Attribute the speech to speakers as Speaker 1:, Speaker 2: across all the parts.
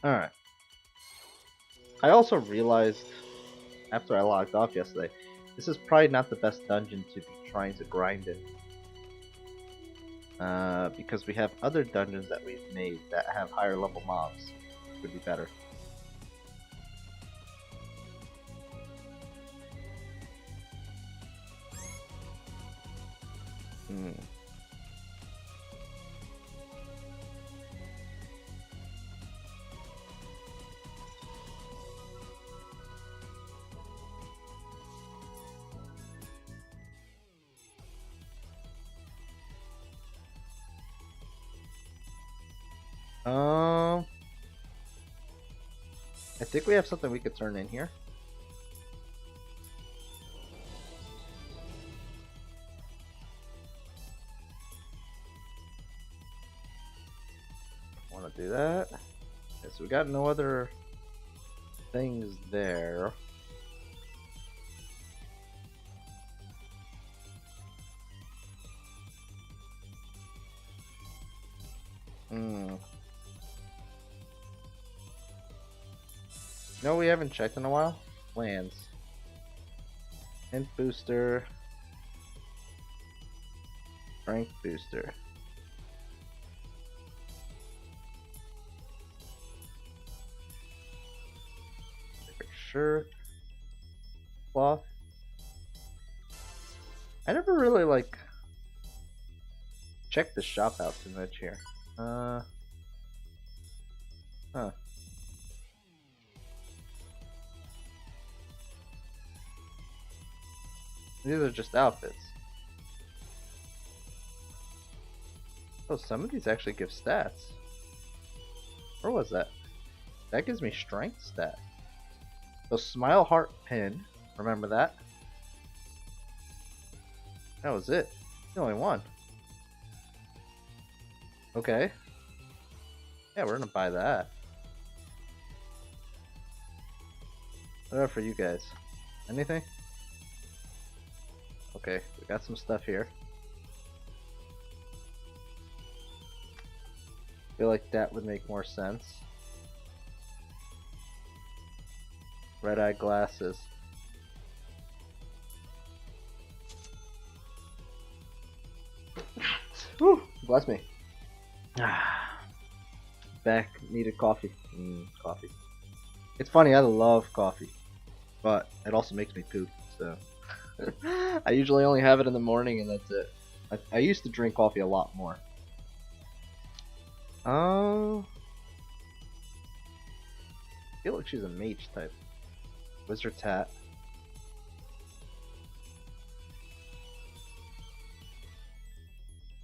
Speaker 1: Alright. I also realized after I logged off yesterday, this is probably not the best dungeon to be trying to grind in. Because we have other dungeons that we've made that have higher level mobs. Would be better. Hmm. I think we have something we could turn in here. Want to do that? Okay, so we got no other things there. Hmm. No, we haven't checked in a while. Lands. Int booster. Strength booster. Different shirt. Cloth. I never really like checked the shop out too much here. Huh. These are just outfits. Oh, some of these actually give stats. Where was that? That gives me strength stat. So smile heart pin. Remember that? That was it. The only one. Okay. Yeah, we're gonna buy that. What about for you guys? Anything? Okay, we got some stuff here. Feel like that would make more sense. Red eye glasses. Whew, bless me. Back needed coffee. Coffee. It's funny, I love coffee, but it also makes me poop, so I usually only have it in the morning and that's it. I used to drink coffee a lot more. Oh, I feel like she's a mage type. Wizard Tat.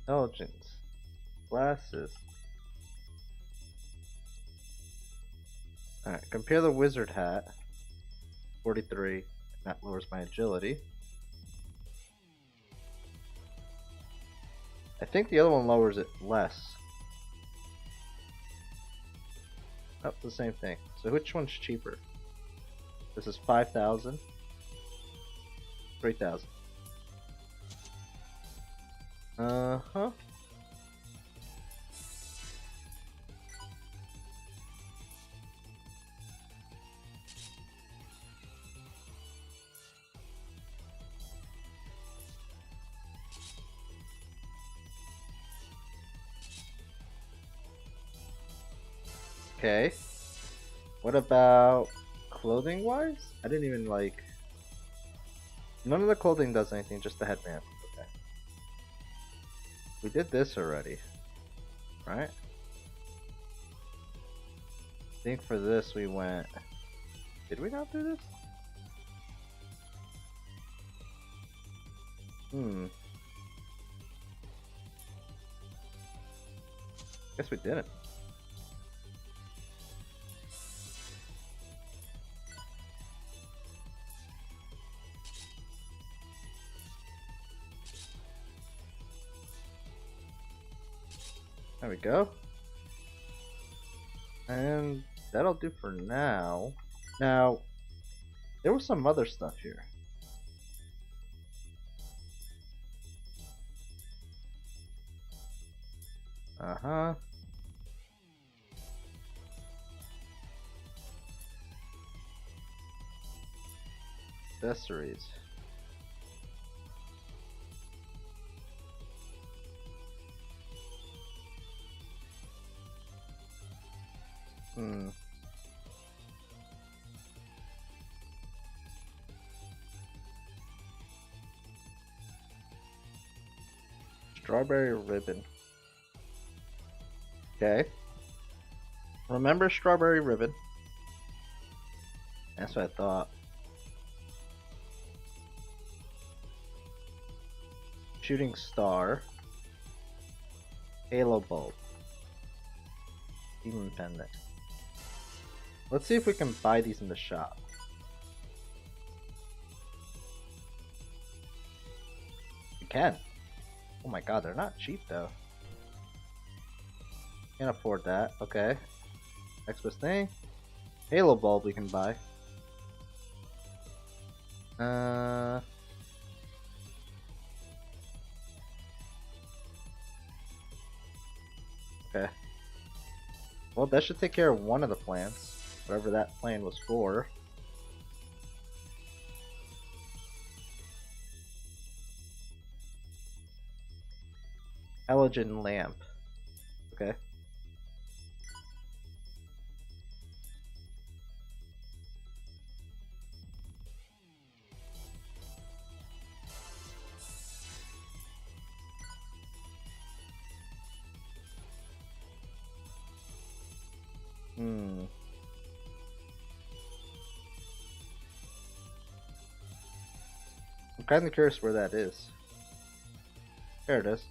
Speaker 1: Intelligence. Glasses. Alright, compare the wizard hat. 43. That lowers my agility. I think the other one lowers it less. Oh, the same thing. So which one's cheaper? This is 5,000. 3,000. Uh-huh. Okay. What about clothing wise? I didn't even like. None of the clothing does anything, just the headband. Okay. We did this already, right? I think for this we went. Did we not do this? Guess we didn't. There we go. And that'll do for now. Now, there was some other stuff here. Uh-huh. accessories. Strawberry ribbon. Okay. Remember strawberry ribbon. That's what I thought. Shooting star. Halo bulb. Demon pendant. Let's see if we can buy these in the shop. We can. Oh my god, they're not cheap though. Can't afford that. Okay. Next best thing. Halo bulb we can buy. Okay. Well, that should take care of one of the plants. Whatever that plan was for. Halogen lamp. Okay. I'm kind of curious where that is. There it is.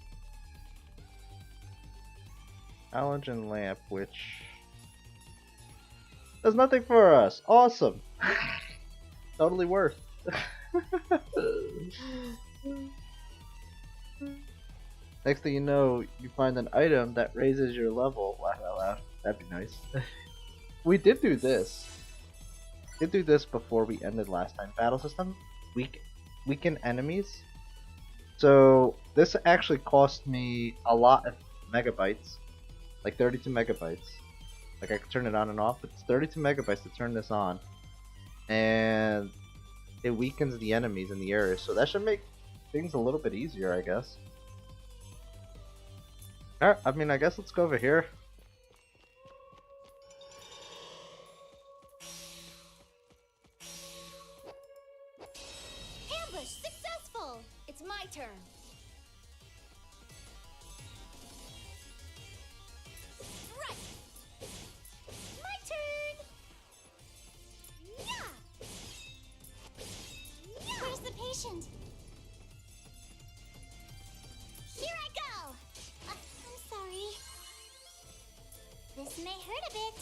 Speaker 1: Halogen lamp, which does nothing for us. Awesome. Totally worth. Next thing you know, you find an item that raises your level. Laugh out loud. That'd be nice. We did do this. Did do this before we ended last time. Battle system. Weaken enemies. So this actually cost me a lot of megabytes. Like 32 megabytes. Like I could turn it on and off, but it's 32 megabytes to turn this on. And it weakens the enemies in the area. So that should make things a little bit easier, I guess. Alright, I mean, I guess let's go over here.
Speaker 2: Ambush successful! It's my turn. Right! My turn! Yeah! Yeah! Where's the patient? Here I go! I'm sorry. This may hurt a bit.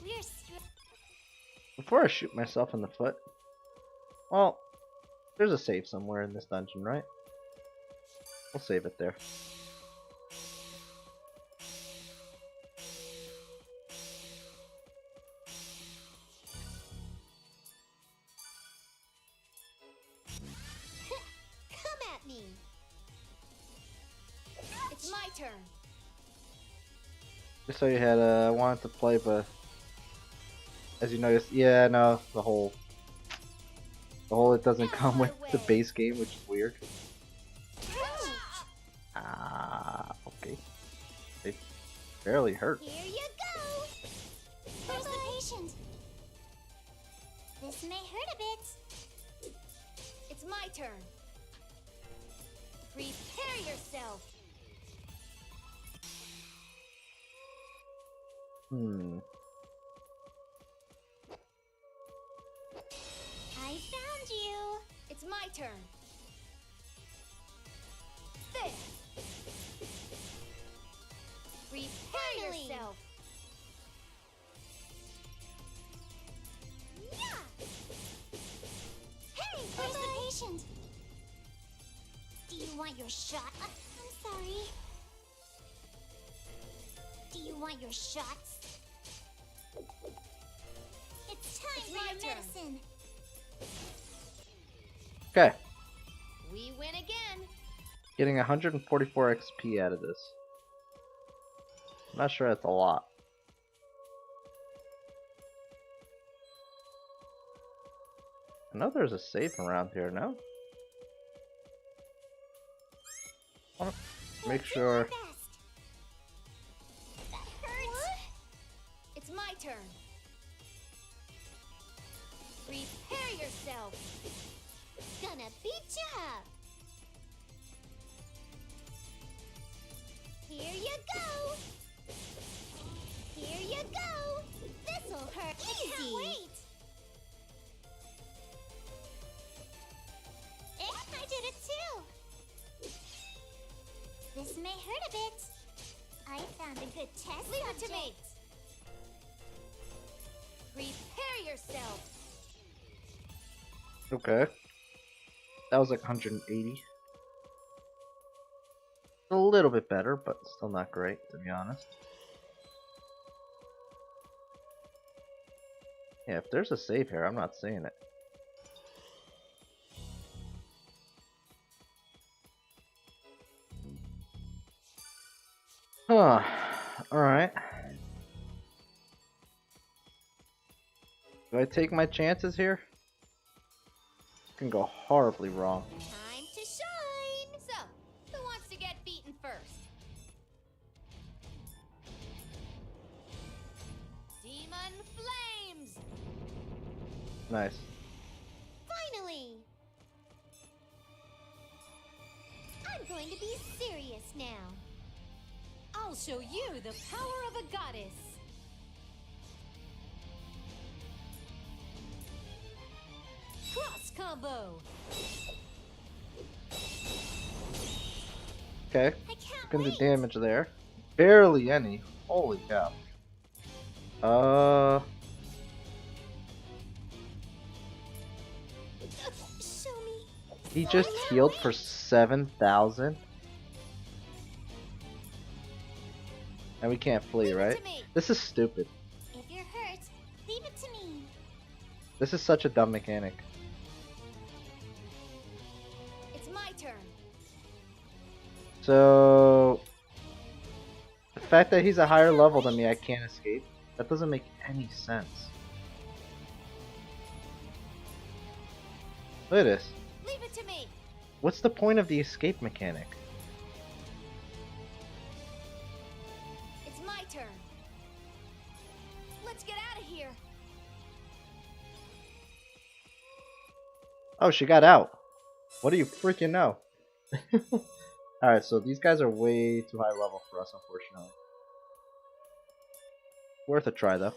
Speaker 2: We're
Speaker 1: Before I shoot myself in the foot. Well, there's a save somewhere in this dungeon, right? We'll save it there.
Speaker 2: Come at me! It's my turn.
Speaker 1: Just so you had, wanted to play, but as you noticed, yeah, no, the whole it doesn't come with the base game, which is weird. Okay. They barely hurt.
Speaker 2: Here you go. Where's the patient? This may hurt a bit. It's my turn. Prepare yourself. I found you. It's my turn. This. Prepare yourself. Yeah. Hey, where's the patient? Do you want your shot? I'm sorry. Do you want your shots? It's time for your medicine.
Speaker 1: Okay.
Speaker 2: We win again.
Speaker 1: Getting 144 XP out of this. I'm not sure that's a lot. know there's a safe around here, no? I wanna make sure.
Speaker 2: That hurts. What? It's my turn. Prepare yourself. Gonna beat you up. Here you go. Here you go. This'll hurt. Easy. I can't wait. I did it too. This may hurt a bit. I found a good test. Leave it to me. Prepare yourself.
Speaker 1: Okay. That was like 180. A little bit better, but still not great, to be honest. Yeah, if there's a save here, I'm not seeing it. Huh. Alright. Do I take my chances here? Can go horribly wrong.
Speaker 2: Time to shine! So, who wants to get beaten first? Demon Flames!
Speaker 1: Nice.
Speaker 2: Finally! I'm going to be serious now. I'll show you the power of a goddess. Cross combo.
Speaker 1: Okay. Can do damage there. Barely any. Holy cow.
Speaker 2: Show me.
Speaker 1: He just healed for 7,000. And we can't flee, right? This is stupid.
Speaker 2: If you're hurt, leave it to me.
Speaker 1: This is such a dumb mechanic.
Speaker 2: It's my turn.
Speaker 1: So the fact that he's a higher level than me, I can't escape. That doesn't make any sense. Look at this.
Speaker 2: Leave it to me.
Speaker 1: What's the point of the escape mechanic?
Speaker 2: It's my turn. Let's get out of here.
Speaker 1: Oh, she got out. What do you freaking know? Alright, so these guys are way too high level for us, unfortunately. Worth a try, though.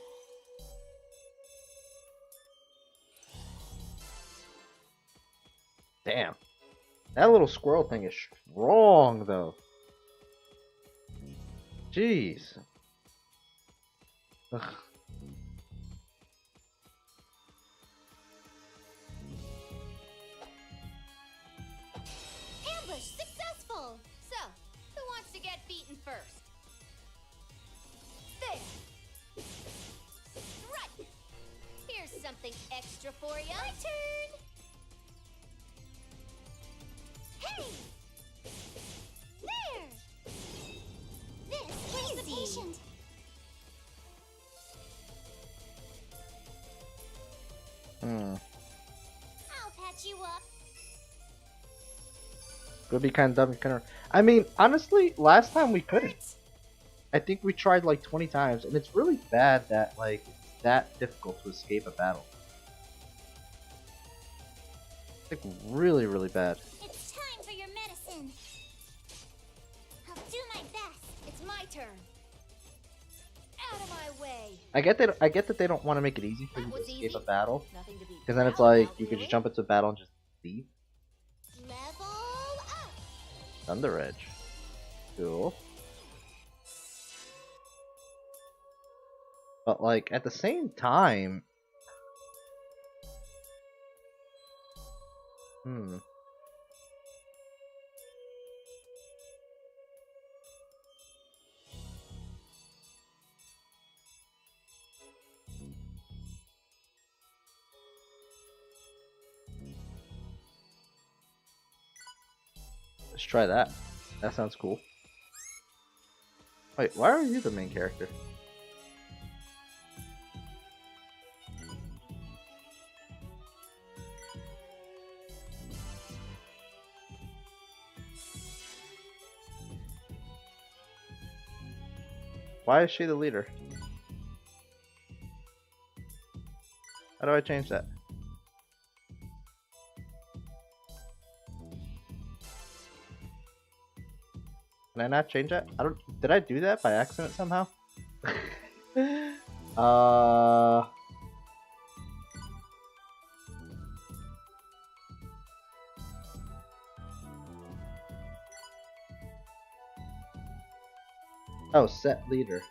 Speaker 1: Damn. That little squirrel thing is strong, though. Jeez. Ugh.
Speaker 2: Ambush successful. So, who wants to get beaten first? There. Right. Here's something extra for you. My turn. Hey. There. This is the patient. I'll patch you up.
Speaker 1: Would be kind of dumb. I mean, honestly, last time we couldn't. I think we tried like 20 times, and it's really bad that like it's that difficult to escape a battle. Like really, really bad.
Speaker 2: It's time for your medicine. I'll do my best. It's my turn. Out of my way.
Speaker 1: I get that they don't want to make it easy for you to escape a battle,
Speaker 2: Nothing to be
Speaker 1: because then it's
Speaker 2: proud
Speaker 1: like
Speaker 2: about,
Speaker 1: you could
Speaker 2: really.
Speaker 1: just jump into a battle and just leave.
Speaker 2: Level up.
Speaker 1: Thunder Edge. Cool. But like at the same time, let's try that. That sounds cool. Wait, why are you the main character? Why is she the leader? How do I change that? Can I not change that? I don't. Did I do that by accident somehow? Oh, set leader.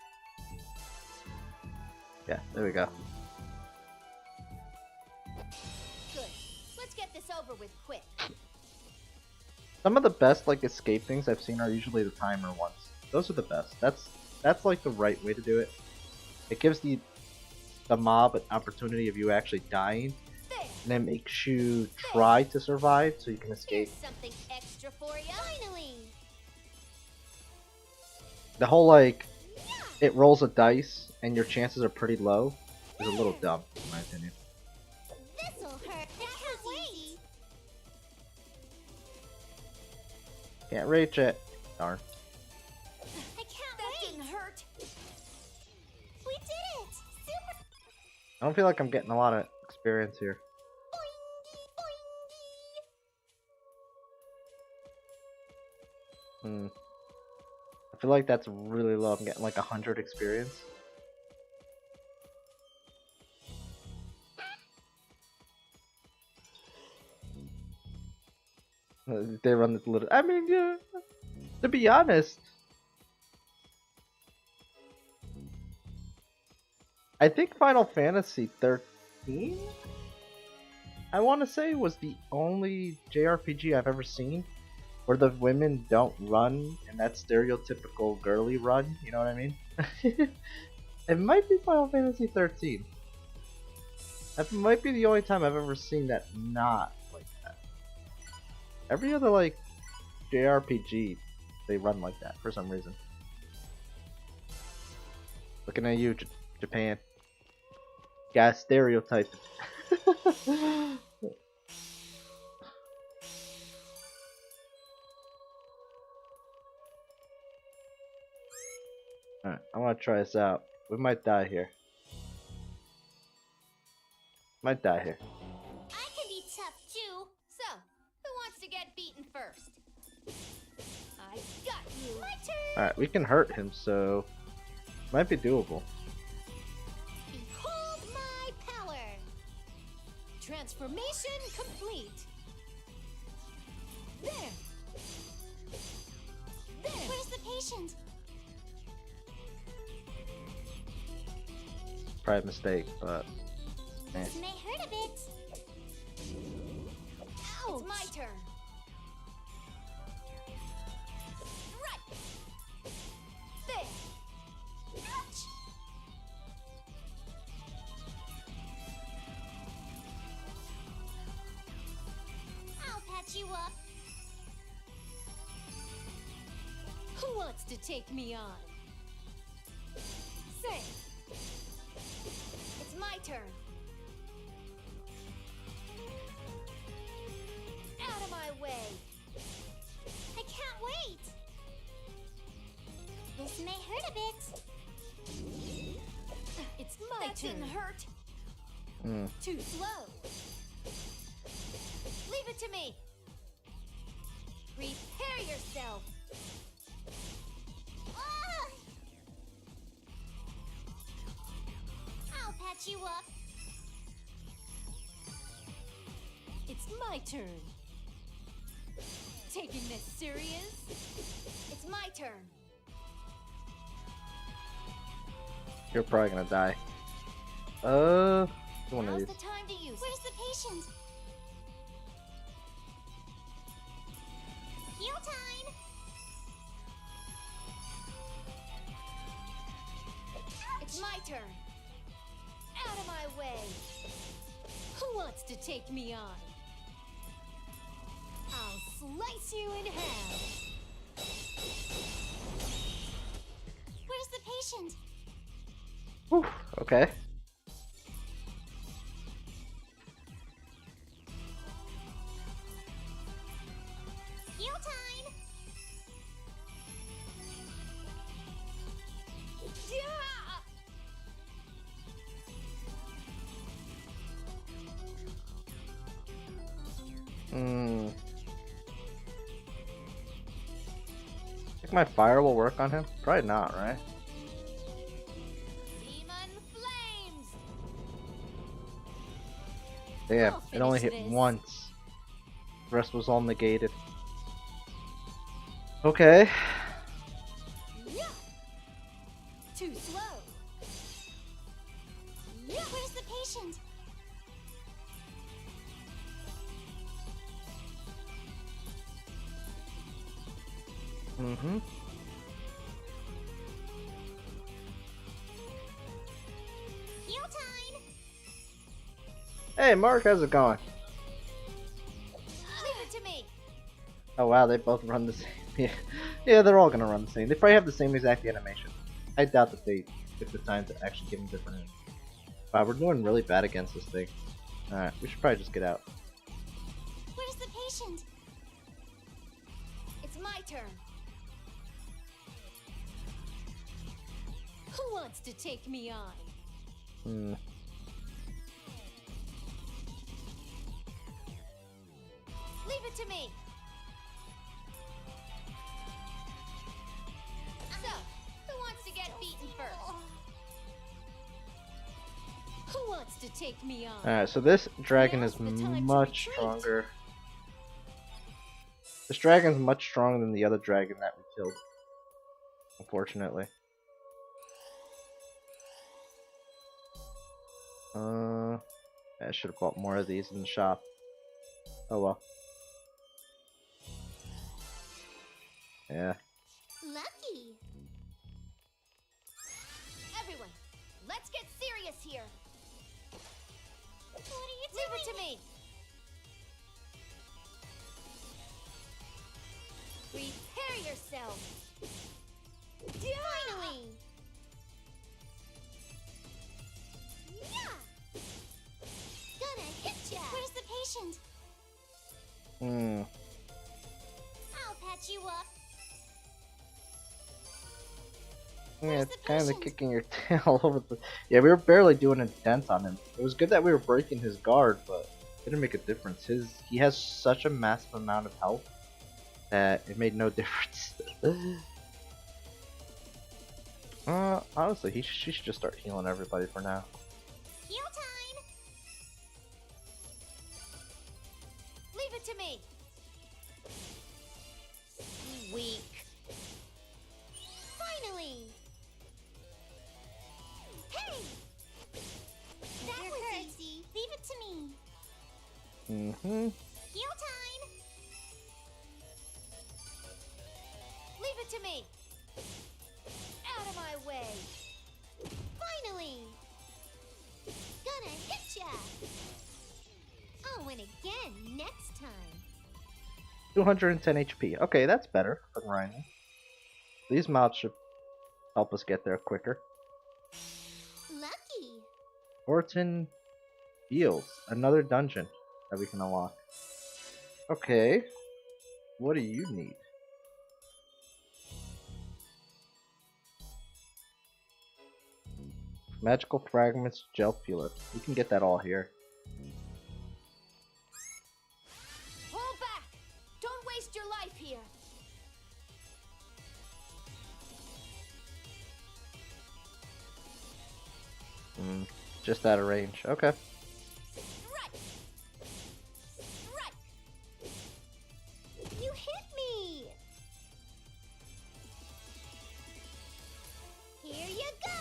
Speaker 1: Yeah, there we go.
Speaker 2: Good. Let's get this over with quick.
Speaker 1: Some of the best like escape things I've seen are usually the timer ones. Those are the best. That's like the right way to do it. It gives the mob an opportunity of you actually dying,
Speaker 2: There.
Speaker 1: and then makes you try to survive so you can escape.
Speaker 2: Here's something extra for you. Finally.
Speaker 1: The whole like it rolls a dice and your chances are pretty low is a little dumb in my opinion.
Speaker 2: This'll hurt. That was easy.
Speaker 1: Can't reach it. Darn.
Speaker 2: I can't wait. That didn't hurt. We did it. Super.
Speaker 1: I don't feel like I'm getting a lot of experience here.
Speaker 2: Boingy, boingy.
Speaker 1: I feel like that's really low. I'm getting like 100 experience. They run this little. I mean, yeah. To be honest, I think Final Fantasy 13, I want to say, was the only JRPG I've ever seen where the women don't run in that stereotypical girly run. You know what I mean? It might be Final Fantasy 13. That might be the only time I've ever seen that not like that. Every other like JRPG, they run like that for some reason. Looking at you, Japan. Got stereotyped. Alright, I want to try this out. We might die here. Might die here.
Speaker 2: I can be tough too. So, who wants to get beaten first? I got you. My turn.
Speaker 1: Alright, we can hurt him, so might be doable.
Speaker 2: Behold my power. Transformation complete. There. There. Where's the patient?
Speaker 1: Probably a mistake, but eh.
Speaker 2: This may hurt a bit. Ouch. It's my turn. Right. There. Ouch. I'll patch you up.
Speaker 3: Who wants to take me on?
Speaker 2: Say. It's my turn. Out of my way. I can't wait. This may hurt a bit.
Speaker 3: It's my
Speaker 2: That
Speaker 3: turn.
Speaker 2: didn't hurt.
Speaker 3: Too slow.
Speaker 2: Leave it to me. Prepare yourself. Ah! I'll patch you up.
Speaker 3: It's my turn. Taking this serious?
Speaker 2: It's my turn.
Speaker 1: You're probably gonna die. One of
Speaker 2: Now's
Speaker 1: these.
Speaker 2: the time to use. Where's the patient? Heal time. It's my turn. Out of my way.
Speaker 3: Who wants to take me on? I'll slice you in half.
Speaker 2: Where's the patient?
Speaker 1: Whew, okay.
Speaker 2: Heal time.
Speaker 3: Do
Speaker 1: Hmm. Think my fire will work on him? Probably not, right?
Speaker 3: Demon flames.
Speaker 1: Damn,
Speaker 3: I'll
Speaker 1: it only
Speaker 3: finish
Speaker 1: hit
Speaker 3: this.
Speaker 1: once. The rest was all negated. Okay.
Speaker 3: Yeah. Too slow.
Speaker 2: Yeah, where's the patient?
Speaker 1: Mm-hmm.
Speaker 2: Heal time!
Speaker 1: Hey, Mark, how's it going?
Speaker 3: Leave it to me.
Speaker 1: Oh wow, they both run the same. Yeah, yeah, they're all gonna run the same. They probably have the same exact animation. I doubt that they took the time to actually give them different animations. Wow, we're doing really bad against this thing. Alright, we should probably just get out.
Speaker 2: Where's the patient?
Speaker 3: It's my turn. Who wants to take me on?
Speaker 1: Hmm.
Speaker 3: Leave it to me. So, who wants to get beaten first? Who wants to take me on?
Speaker 1: Alright, so this dragon
Speaker 3: Now's
Speaker 1: is
Speaker 3: the time to
Speaker 1: much
Speaker 3: retreat.
Speaker 1: stronger. This dragon's much stronger than the other dragon that we killed. Unfortunately. I should have bought more of these in the shop. Oh well. Yeah.
Speaker 2: Lucky.
Speaker 3: Everyone, let's get serious here.
Speaker 2: What are you
Speaker 3: Leave
Speaker 2: doing?
Speaker 3: it to me. Prepare yourself.
Speaker 2: Finally! Yeah! Gonna hit ya! Where's the patient?
Speaker 1: Hmm.
Speaker 2: I'll patch you up.
Speaker 1: Yeah,
Speaker 2: Where's
Speaker 1: it's
Speaker 2: the
Speaker 1: kind of
Speaker 2: patient?
Speaker 1: kicking your tail all over the. Yeah, we were barely doing a dent on him. It was good that we were breaking his guard, but it didn't make a difference. He has such a massive amount of health that it made no difference. Honestly, she should just start healing everybody for now.
Speaker 2: Heal time!
Speaker 3: Leave it to me. Weak.
Speaker 2: Finally! Hey! That was easy. Leave it to me.
Speaker 1: Mm-hmm.
Speaker 2: Heal time!
Speaker 3: Leave it to me. Out of my way.
Speaker 2: Finally! Gonna hit ya! I'll win again next time.
Speaker 1: 210 HP. Okay, that's better for grinding. These mobs should help us get there quicker.
Speaker 2: Lucky!
Speaker 1: Orton Fields, another dungeon that we can unlock. Okay, what do you need? Magical fragments, gel peeler. We can get that all here.
Speaker 3: Hold back. Don't waste your life here.
Speaker 1: Just out of range. Okay.
Speaker 3: Strike. Strike.
Speaker 2: You hit me! Here you go!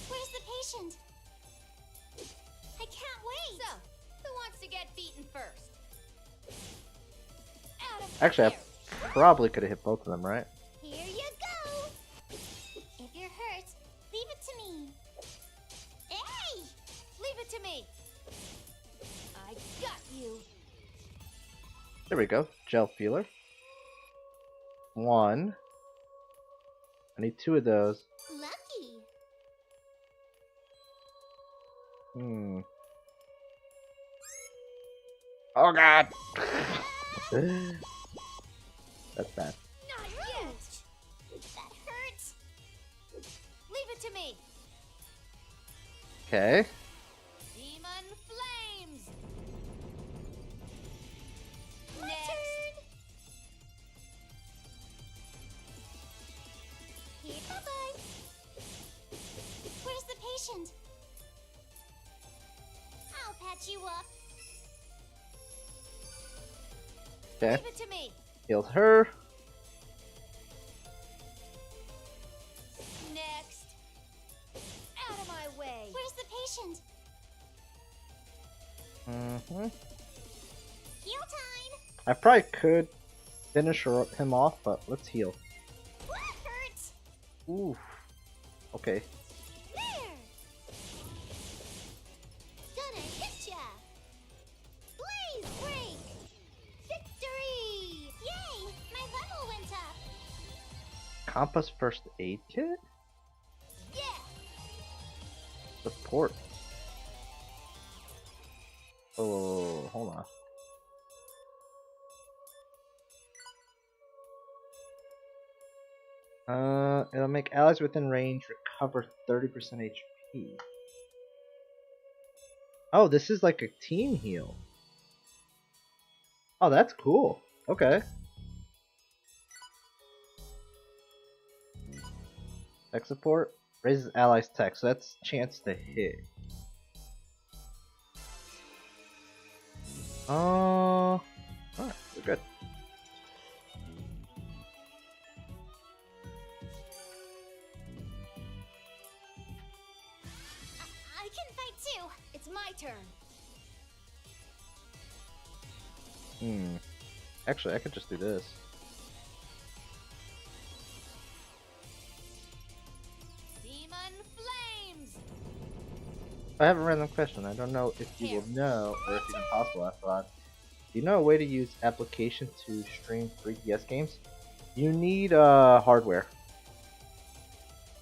Speaker 2: Where's the patient? I can't wait!
Speaker 3: So, who wants to get beaten first? Out of
Speaker 1: Actually, I
Speaker 3: here.
Speaker 1: probably could have hit both of them, right?
Speaker 2: Here you go! If you're hurt, leave it to me. Hey!
Speaker 3: Leave it to me. I got you.
Speaker 1: There we go. Gel peeler. One. I need 2 of those.
Speaker 2: Lucky!
Speaker 1: Oh god! That's bad.
Speaker 3: Not yet.
Speaker 2: That hurts!
Speaker 3: Leave it to me.
Speaker 1: Okay.
Speaker 3: Demon flames.
Speaker 2: patient. I'll patch you up.
Speaker 1: Okay.
Speaker 3: Leave it to me.
Speaker 1: Healed her.
Speaker 3: Next. Out of my way.
Speaker 2: Where's the patient?
Speaker 1: Mm-hmm.
Speaker 2: Heal time.
Speaker 1: I probably could finish him off, but let's heal.
Speaker 2: What hurts?
Speaker 1: Ooh. Okay.
Speaker 2: There. Gonna hit ya. Blaze break. Victory! Yay! My level went up.
Speaker 1: Compass first aid kit?
Speaker 2: Yeah.
Speaker 1: Support. Oh, hold on. It'll make allies within range recover 30% HP. Oh, this is like a team heal. Oh, that's cool. Okay. Tech support raises allies' tech, so that's chance to hit. Alright, we're good.
Speaker 2: I can fight too.
Speaker 3: It's my turn.
Speaker 1: Actually, I could just do this.
Speaker 3: Demon flames.
Speaker 1: I have a random question. I don't know if you will know, or if even possible, I thought. Do you know a way to use application to stream 3DS games? You need hardware.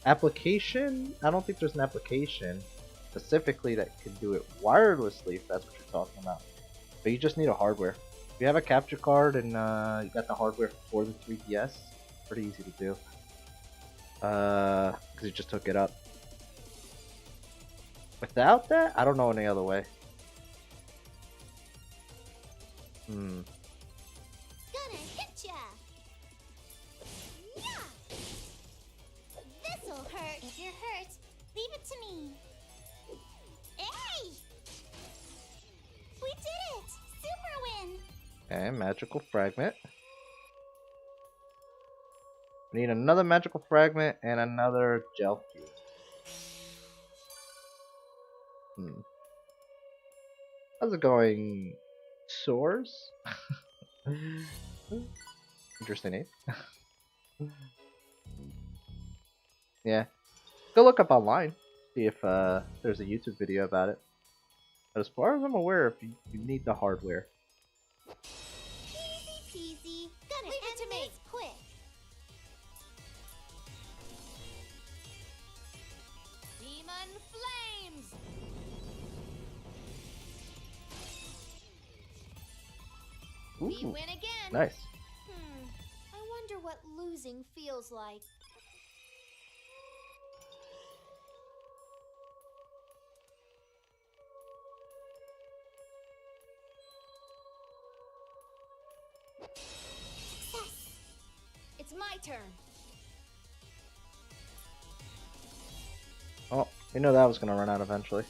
Speaker 1: Application? I don't think there's an application specifically that can do it wirelessly, if that's what you're talking about. But you just need a hardware. If you have a capture card and you got the hardware for the 3DS, it's pretty easy to do. Because you just hook it up. Without that, I don't know any other way.
Speaker 2: Gonna hit ya. Yeah. This'll hurt. If you're hurt, leave it to me. Hey! We did it! Super win!
Speaker 1: Okay, magical fragment. We need another magical fragment and another gel cube. How's it going? Soars? Interesting name. Yeah. Go look up online. See if there's a YouTube video about it. But as far as I'm aware, you need the hardware.
Speaker 2: Easy peasy. Gonna
Speaker 3: Leave it
Speaker 2: end
Speaker 3: to me.
Speaker 2: this quick.
Speaker 3: Demon flames. We
Speaker 1: Ooh,
Speaker 3: win again.
Speaker 1: nice.
Speaker 3: I wonder what losing feels like.
Speaker 2: Success.
Speaker 3: It's my turn.
Speaker 1: Oh, you know that was gonna run out eventually.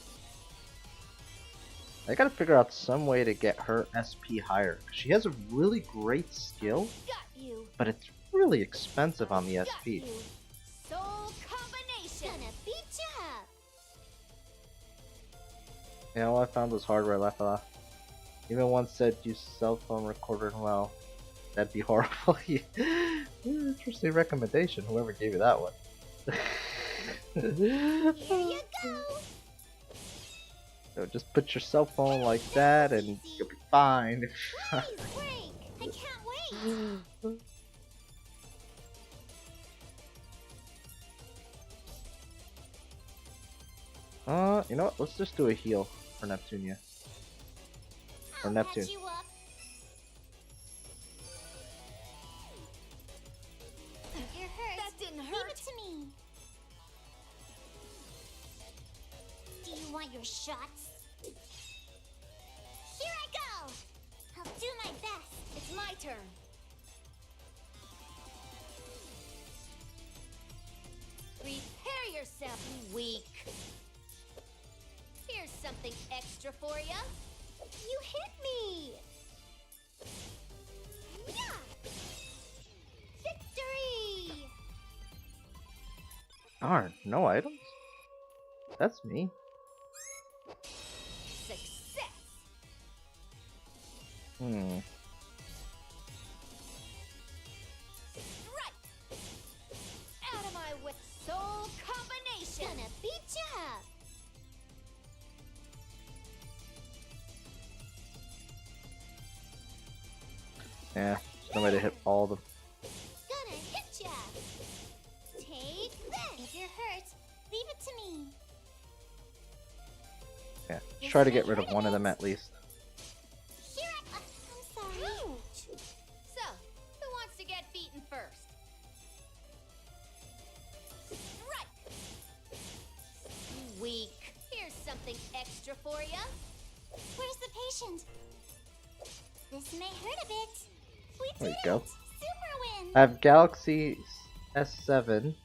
Speaker 1: I gotta figure out some way to get her SP higher. She has a really great skill,
Speaker 3: Got you.
Speaker 1: but it's really expensive on the
Speaker 3: Got
Speaker 1: SP.
Speaker 3: you. Soul combination.
Speaker 2: Gonna beat ya up.
Speaker 1: Yeah, all I found was hardware left off. Even one said use cell phone recorder. Well, that'd be horrible. Interesting recommendation, whoever gave you that one.
Speaker 2: Here you go.
Speaker 1: So just put your cell phone like that and you'll be fine.
Speaker 2: Blaze break. I can't wait.
Speaker 1: You know what? Let's just do a heal for Neptunia. Or
Speaker 2: I'll
Speaker 1: Neptune.
Speaker 2: patch you up. If you're hurt,
Speaker 3: That didn't
Speaker 2: leave
Speaker 3: hurt.
Speaker 2: it to me. Do you want your shots? Here I go. I'll do my best.
Speaker 3: It's my turn. Prepare yourself, weak. extra for ya.
Speaker 2: You hit me! Yeah! Victory!
Speaker 1: Darn, no items? That's me.
Speaker 3: Success.
Speaker 1: Hmm.
Speaker 3: Right. Out of my way. Soul combination.
Speaker 2: Gonna beat ya up!
Speaker 1: Yeah, there's no way to hit all the.
Speaker 2: Gonna hit ya! Take this! If you're hurt, leave it to me.
Speaker 1: Yeah, let's try to get rid of one of them at least.
Speaker 2: Here I'm sorry. Ouch!
Speaker 3: So, who wants to get beaten first? Right. Weak. Here's something extra for ya.
Speaker 2: Where's the patient? This may hurt a bit. We
Speaker 1: There
Speaker 2: did
Speaker 1: you go.
Speaker 2: it! Super win!
Speaker 1: I have Galaxy S7.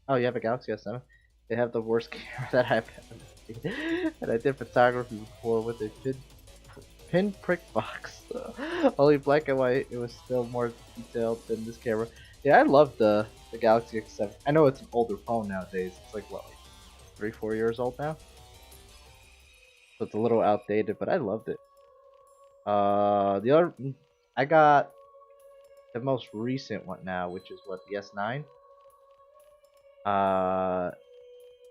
Speaker 1: Oh, you have a Galaxy S7? They have the worst camera that I've ever seen. And I did photography before with a pinprick box. Only black and white. It was still more detailed than this camera. Yeah, I love the Galaxy S7. I know it's an older phone nowadays. It's like, what, like 3-4 years old now? So it's a little outdated, but I loved it. The other, I got the most recent one now, which is what, the S9.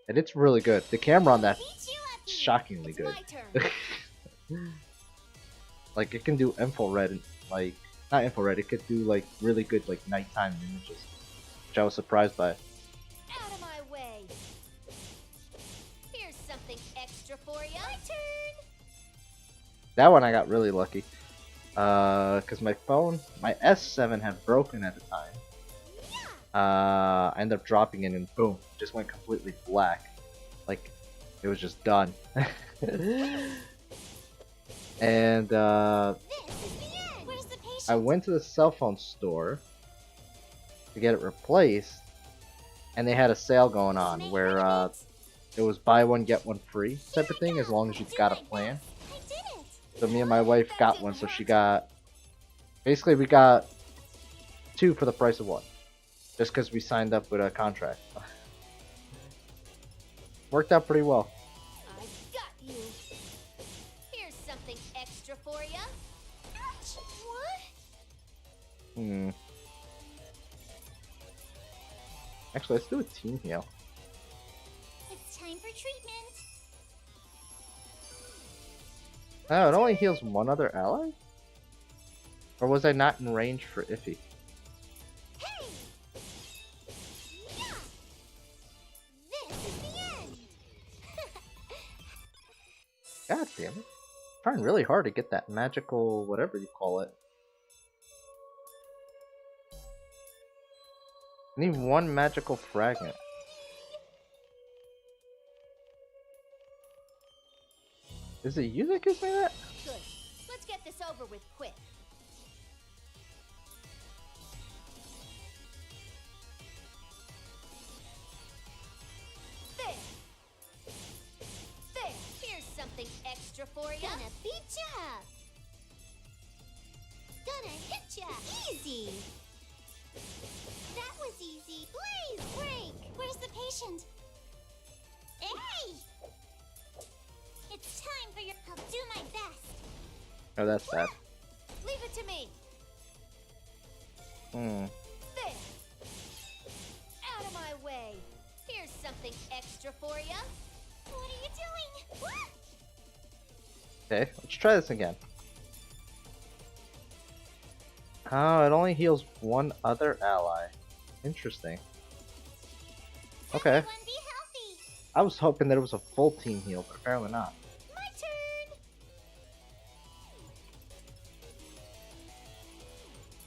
Speaker 1: And it's really good. The camera on that
Speaker 2: Beat you up,
Speaker 1: is shockingly
Speaker 3: It's
Speaker 1: good.
Speaker 3: my turn.
Speaker 1: Like it can do infrared, like not infrared. It could do like really good like nighttime images, which I was surprised by.
Speaker 3: Out of my way. Here's something extra for ya. My turn.
Speaker 1: That one I got really lucky. Cause my phone, my S7 had broken at the time. I ended up dropping it and boom, just went completely black. Like, it was just done. And
Speaker 2: This is the end! Where's the patient?
Speaker 1: I went to the cell phone store to get it replaced, and they had a sale going on where it was buy one get one free type of thing as long as you got a plan.
Speaker 2: I did it!
Speaker 1: So me and my wife got one, so she got, basically we got 2 for the price of 1. Just because we signed up with a contract. Worked out pretty well.
Speaker 3: I got you. Here's something extra for ya.
Speaker 2: Ouch! What?
Speaker 1: Actually, let's do a team heal.
Speaker 2: It's time for treatment.
Speaker 1: Oh, it only heals one other ally? Or was I not in range for Iffy?
Speaker 2: Hey! Yeah! This is the end!
Speaker 1: God damn it. Trying really hard to get that magical whatever you call it. I need 1 magical fragment. Is it you that gives me that?
Speaker 3: Good. Let's get this over with quick. There. There. Here's something extra for ya.
Speaker 2: Gonna beat ya up! Gonna hit ya! Easy! That was easy! Blaze break! Where's the patient? Hey! It's time for your... I'll do my best!
Speaker 1: Oh, that's bad.
Speaker 3: Leave it to me.
Speaker 1: Hmm.
Speaker 3: There. Out of my way. Here's something extra for ya.
Speaker 2: What are you doing? What?
Speaker 1: Okay, let's try this again. Oh, it only heals 1 other ally. Interesting. Okay.
Speaker 2: Everyone be healthy!
Speaker 1: I was hoping that it was a full team heal, but apparently not.
Speaker 2: My turn!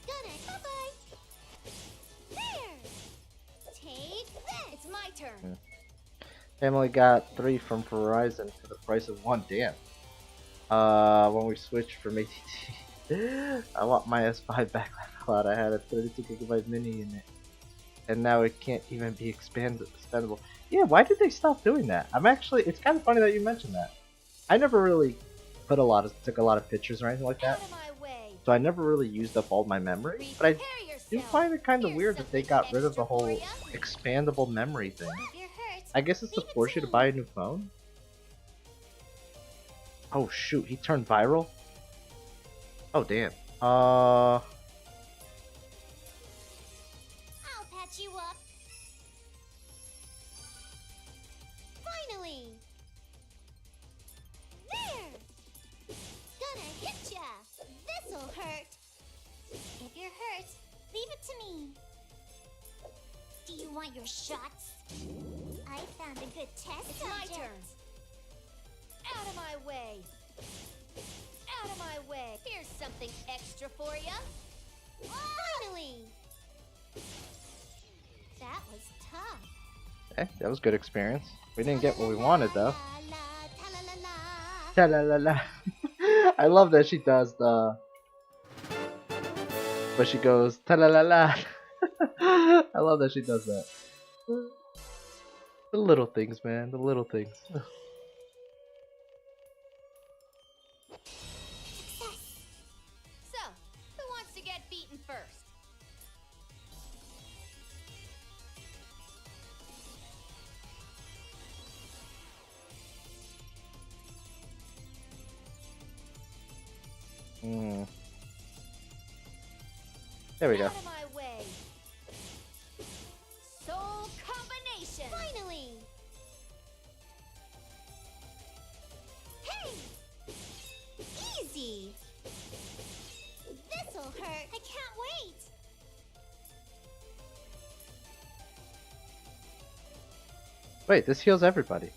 Speaker 2: Gonna bye-bye! There! Take this!
Speaker 3: It's my turn.
Speaker 1: Emily got 3 from Verizon for the price of 1. Damn. When we switched from AT&T, I want my S5 back like cloud. I had a 32GB mini in it, and now it can't even be expandable. Yeah, why did they stop doing that? I'm actually, it's kind of funny that you mentioned that. I never really took a lot of pictures or anything like that,
Speaker 3: Out of my way.
Speaker 1: so I never really used up all my memory. But I
Speaker 3: Prepare
Speaker 1: do
Speaker 3: yourself.
Speaker 1: find it kind of
Speaker 3: Here's
Speaker 1: weird that they
Speaker 3: something
Speaker 1: got rid of the
Speaker 3: extra for
Speaker 1: whole
Speaker 3: ya.
Speaker 1: expandable memory thing.
Speaker 2: If you're hurt,
Speaker 1: I guess it's to
Speaker 2: leave it
Speaker 1: force you to
Speaker 2: me.
Speaker 1: buy a new phone. Oh shoot, he turned viral? Oh damn.
Speaker 2: I'll patch you up. Finally. There. Gonna hit ya. This'll hurt. If you're hurt, leave it to me. Do you want your shots? I found a good test
Speaker 3: It's my
Speaker 2: subject.
Speaker 3: turn. Out of my way. Out of my way. Here's something extra for ya.
Speaker 2: Finally. That was tough.
Speaker 1: Okay, that was good experience. We didn't get what we wanted though.
Speaker 2: La, la,
Speaker 1: La la la. I love that she does the. But she goes ta la la la. I love that she does that. The little things, man. The little things.
Speaker 3: So, who wants to get beaten first?
Speaker 1: There we go.
Speaker 3: Out of my way. Soul combination.
Speaker 2: Finally. Hey. Easy. This'll hurt. I can't wait.
Speaker 1: Wait, this heals everybody.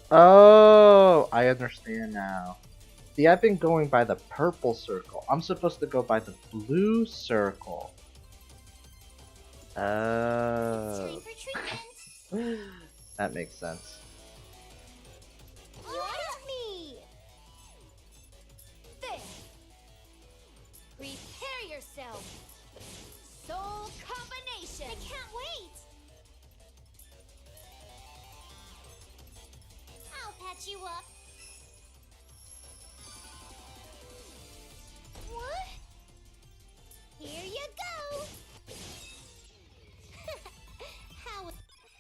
Speaker 1: Oh, I understand now. See, I've been going by the purple circle. I'm supposed to go by the blue circle.
Speaker 2: Time
Speaker 1: Oh.
Speaker 2: for treatment.
Speaker 1: That makes sense.
Speaker 2: You got me.
Speaker 3: There. Prepare yourself. Soul combination.
Speaker 2: I can't wait. I'll patch you up. What? Here you go. How?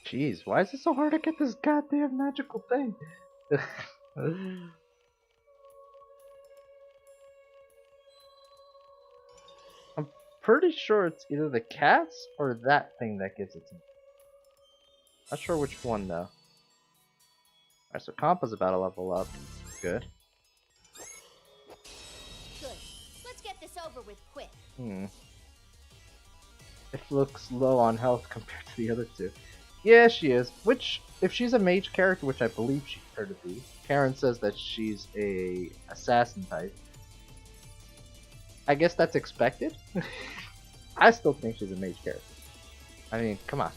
Speaker 1: Jeez, why is it so hard to get this goddamn magical thing? I'm pretty sure it's either the cats or that thing that gives it to me. Not sure which one though. Alright, so Compa's about to level up. Good.
Speaker 3: Good. Let's get this over with quick.
Speaker 1: It looks low on health compared to the other two. Yeah, she is. Which, if she's a mage character, which I believe she's her to be, Karen says that she's a assassin type. I guess that's expected. I still think she's a mage character. I mean, come on.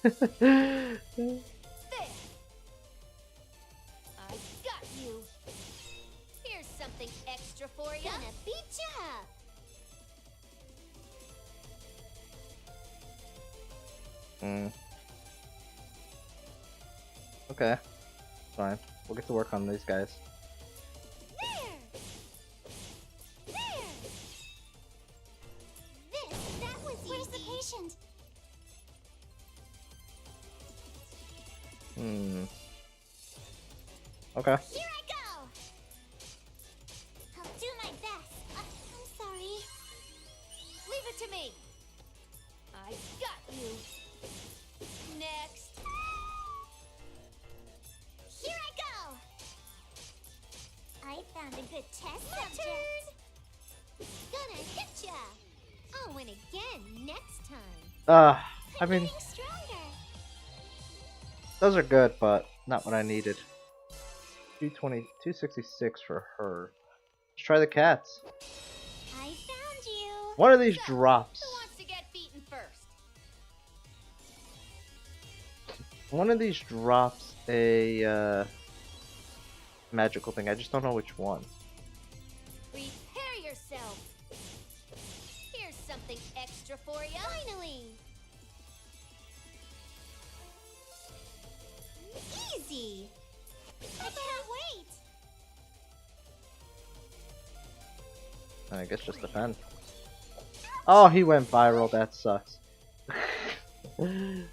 Speaker 3: There. I got you. Here's something extra for ya.
Speaker 2: Gonna beat ya.
Speaker 1: Okay. Fine. We'll get to work on these guys.
Speaker 2: There. There. That was easy. Where's the patient?
Speaker 1: Okay.
Speaker 2: Here I go. I'll do my best. I'm sorry.
Speaker 3: Leave it to me. I got you. Next.
Speaker 2: Here I go. I found a good test subject. Gonna hit ya. I'll win again next time.
Speaker 1: I mean,
Speaker 2: Getting stronger.
Speaker 1: those are good, but not what I needed. 220, 266 for her. Let's try the cats.
Speaker 2: I found you.
Speaker 1: One of these
Speaker 3: So,
Speaker 1: drops.
Speaker 3: Who wants to get beaten first?
Speaker 1: One of these drops a magical thing. I just don't know which one.
Speaker 3: Prepare yourself. Here's something extra for ya.
Speaker 2: Finally. Easy. I can't wait.
Speaker 1: I guess just defend. Oh, he went viral. That sucks.
Speaker 2: Here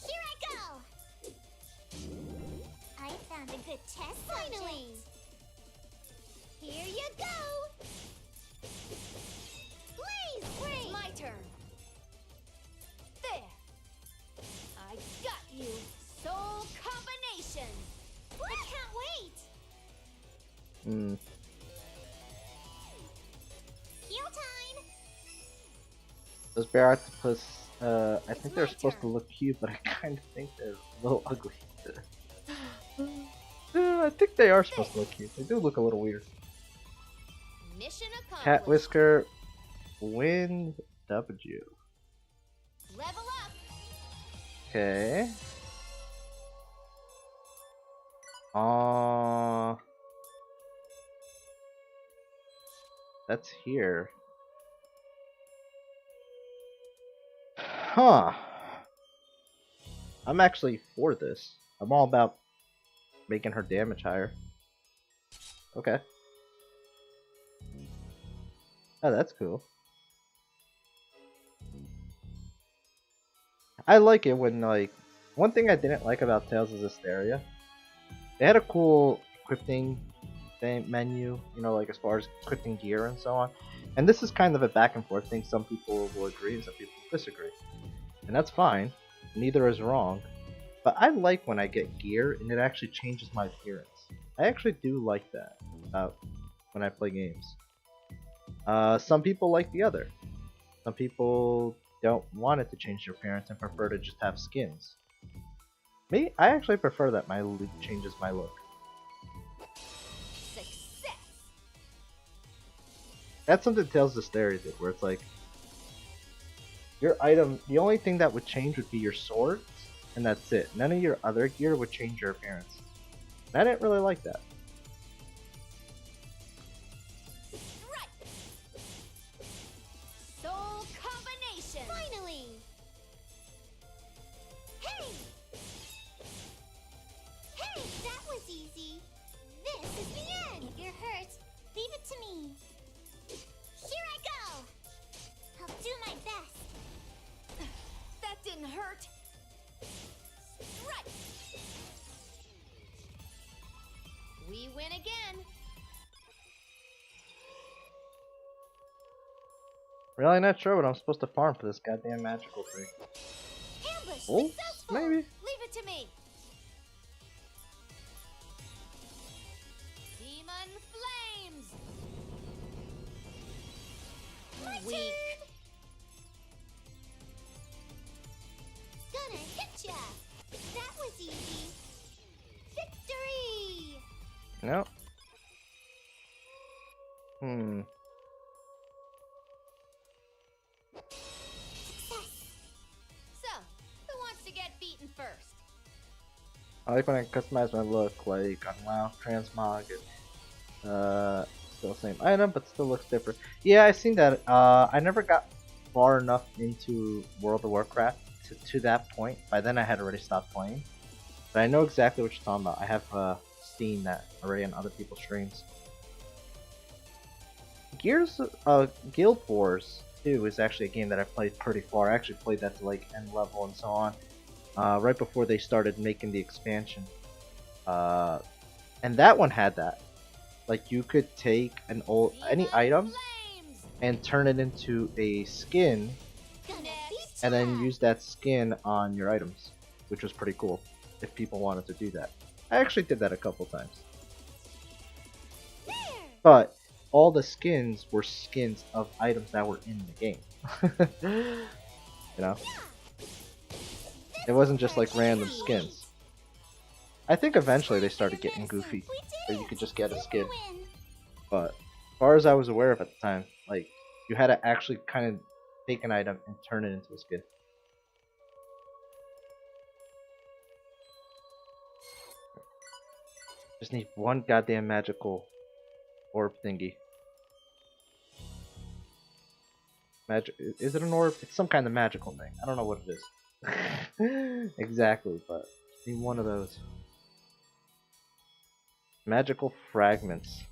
Speaker 2: I go. I found a good test. Finally. Here you go. Blaze,
Speaker 3: It's my turn. There. I got you. Soul combination.
Speaker 2: I can't wait.
Speaker 1: Hmm.
Speaker 2: Heal time.
Speaker 1: Those bear octopus, I think
Speaker 3: It's
Speaker 1: they're
Speaker 3: my
Speaker 1: supposed to
Speaker 3: turn.
Speaker 1: look cute, but I kind of think they're a little ugly. I think they are supposed to look cute. They do look a little weird.
Speaker 3: Mission accomplished.
Speaker 1: Cat Whisker, Wind W.
Speaker 3: Level up.
Speaker 1: Okay. That's here. Huh. I'm actually for this. I'm all about making her damage higher. Okay. Oh, that's cool. I like it when, like, one thing I didn't like about Tales of Hysteria, they had a cool equipping menu, you know, like as far as equipping gear and so on. And this is kind of a back and forth thing. Some people will agree and some people will disagree. And that's fine. Neither is wrong. But I like when I get gear and it actually changes my appearance. I actually do like that about when I play games. Some people like the other. Some people don't want it to change their appearance and prefer to just have skins. Me, I actually prefer that my look changes my look.
Speaker 3: Success.
Speaker 1: That's something Tales of Hysteria did, where it's like your item, the only thing that would change would be your swords, and that's it. None of your other gear would change your appearance. And I didn't really like that.
Speaker 3: Right. Soul combination.
Speaker 2: Finally. Hey. Hey, that was easy. This is the end. If you're hurt, leave it to me. Here I go. I'll do my best.
Speaker 3: That didn't hurt. Right. We win again.
Speaker 1: Really not sure what I'm supposed to farm for this goddamn magical thing.
Speaker 2: Ambush
Speaker 1: Wolves?
Speaker 2: successful.
Speaker 1: Maybe?
Speaker 3: Leave it to me. Demon flames.
Speaker 2: My
Speaker 3: Weak.
Speaker 2: turn. Gonna hit ya. That was easy. Victory.
Speaker 1: No. Hmm.
Speaker 2: Success.
Speaker 3: So, who wants to get beaten first?
Speaker 1: I like when I customize my look, like on WoW, Transmog, and still same item, but still looks different. Yeah, I seen that. I never got far enough into World of Warcraft to that point. By then, I had already stopped playing. But I know exactly what you're talking about. I have seen that already on other people's streams. Guild Wars 2 is actually a game that I played pretty far. I actually played that to like end level and so on. Right before they started making the expansion. And that one had that. Like you could take any item
Speaker 3: Flames.
Speaker 1: and turn it into a skin
Speaker 2: Gonna beat
Speaker 1: and then
Speaker 2: ya.
Speaker 1: use that skin on your items, which was pretty cool if people wanted to do that. I actually did that a couple times.
Speaker 2: There.
Speaker 1: But all the skins were skins of items that were in the game. You know? It wasn't just like random skins. I think eventually they started getting goofy, where you could just get a skin. But as far as I was aware of at the time, like you had to actually kind of take an item and turn it into a skin. Just need one goddamn magical orb thingy. Is it an orb? It's some kind of magical thing. I don't know what it is. Exactly, but need one of those. Magical fragments.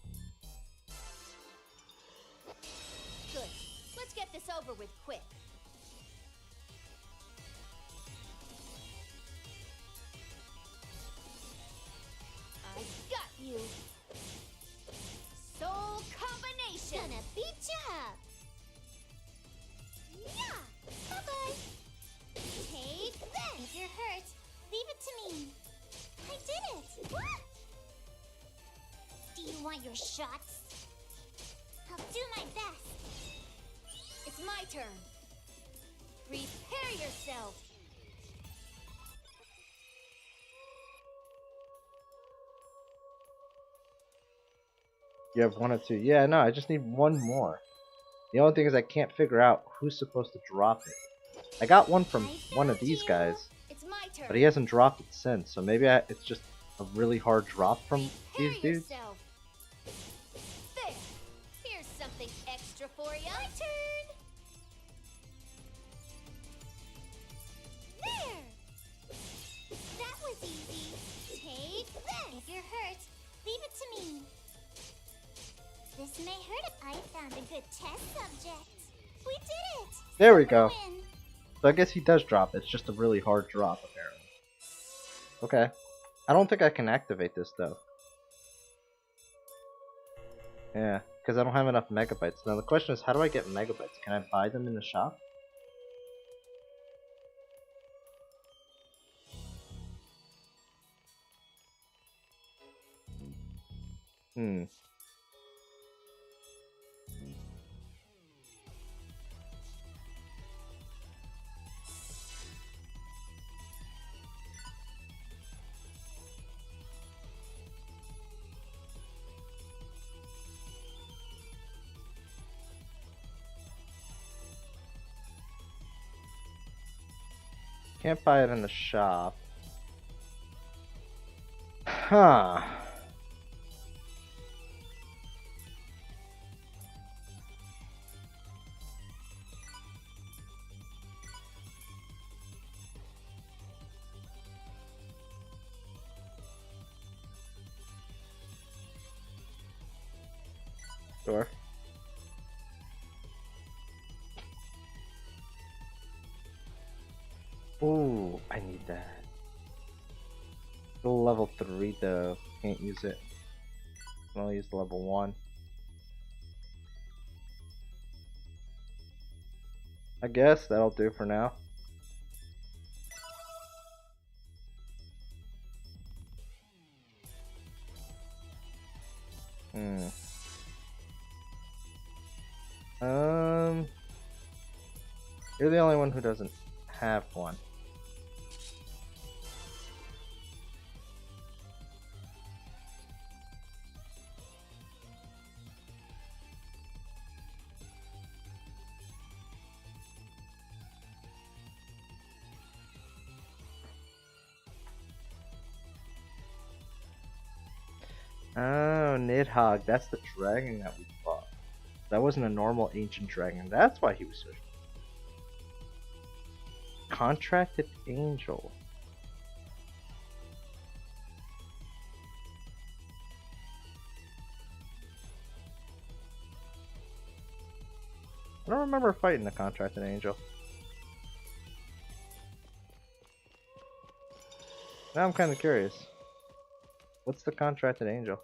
Speaker 3: Good. Let's get this over with quick. I got you. Soul combination.
Speaker 2: Gonna beat ya up. Yeah. Bye bye. Take this. If you're hurt, leave it to me. I did it. What? Do you want your shots? I'll do my best.
Speaker 3: It's my turn. Prepare yourself.
Speaker 1: You have one or two. Yeah, no, I just need one more. The only thing is I can't figure out who's supposed to drop it. I got one from one of these guys,
Speaker 3: It's my turn.
Speaker 1: but he hasn't dropped it since, so maybe it's just a really hard drop from
Speaker 3: Prepare
Speaker 1: these dudes.
Speaker 3: yourself. There. Here's something extra for you. My turn.
Speaker 2: There. That was easy. Take this. If you're hurt, leave it to me. This may hurt. I found a good test subject. We did it.
Speaker 1: There we go.
Speaker 2: Win.
Speaker 1: So I guess he does drop it. It's just a really hard drop, apparently. Okay. I don't think I can activate this, though. Yeah, because I don't have enough megabytes. Now the question is, how do I get megabytes? Can I buy them in the shop? Can't buy it in the shop. Huh. Sure. Ooh, I need that. Still level 3 though. Can't use it. Can only use the level 1. I guess that'll do for now. You're the only one who doesn't have one. Oh, Nidhogg, that's the dragon that we fought. That wasn't a normal ancient dragon. That's why he was so. Contracted angel. I don't remember fighting the contracted angel. Now I'm kind of curious. What's the contracted angel?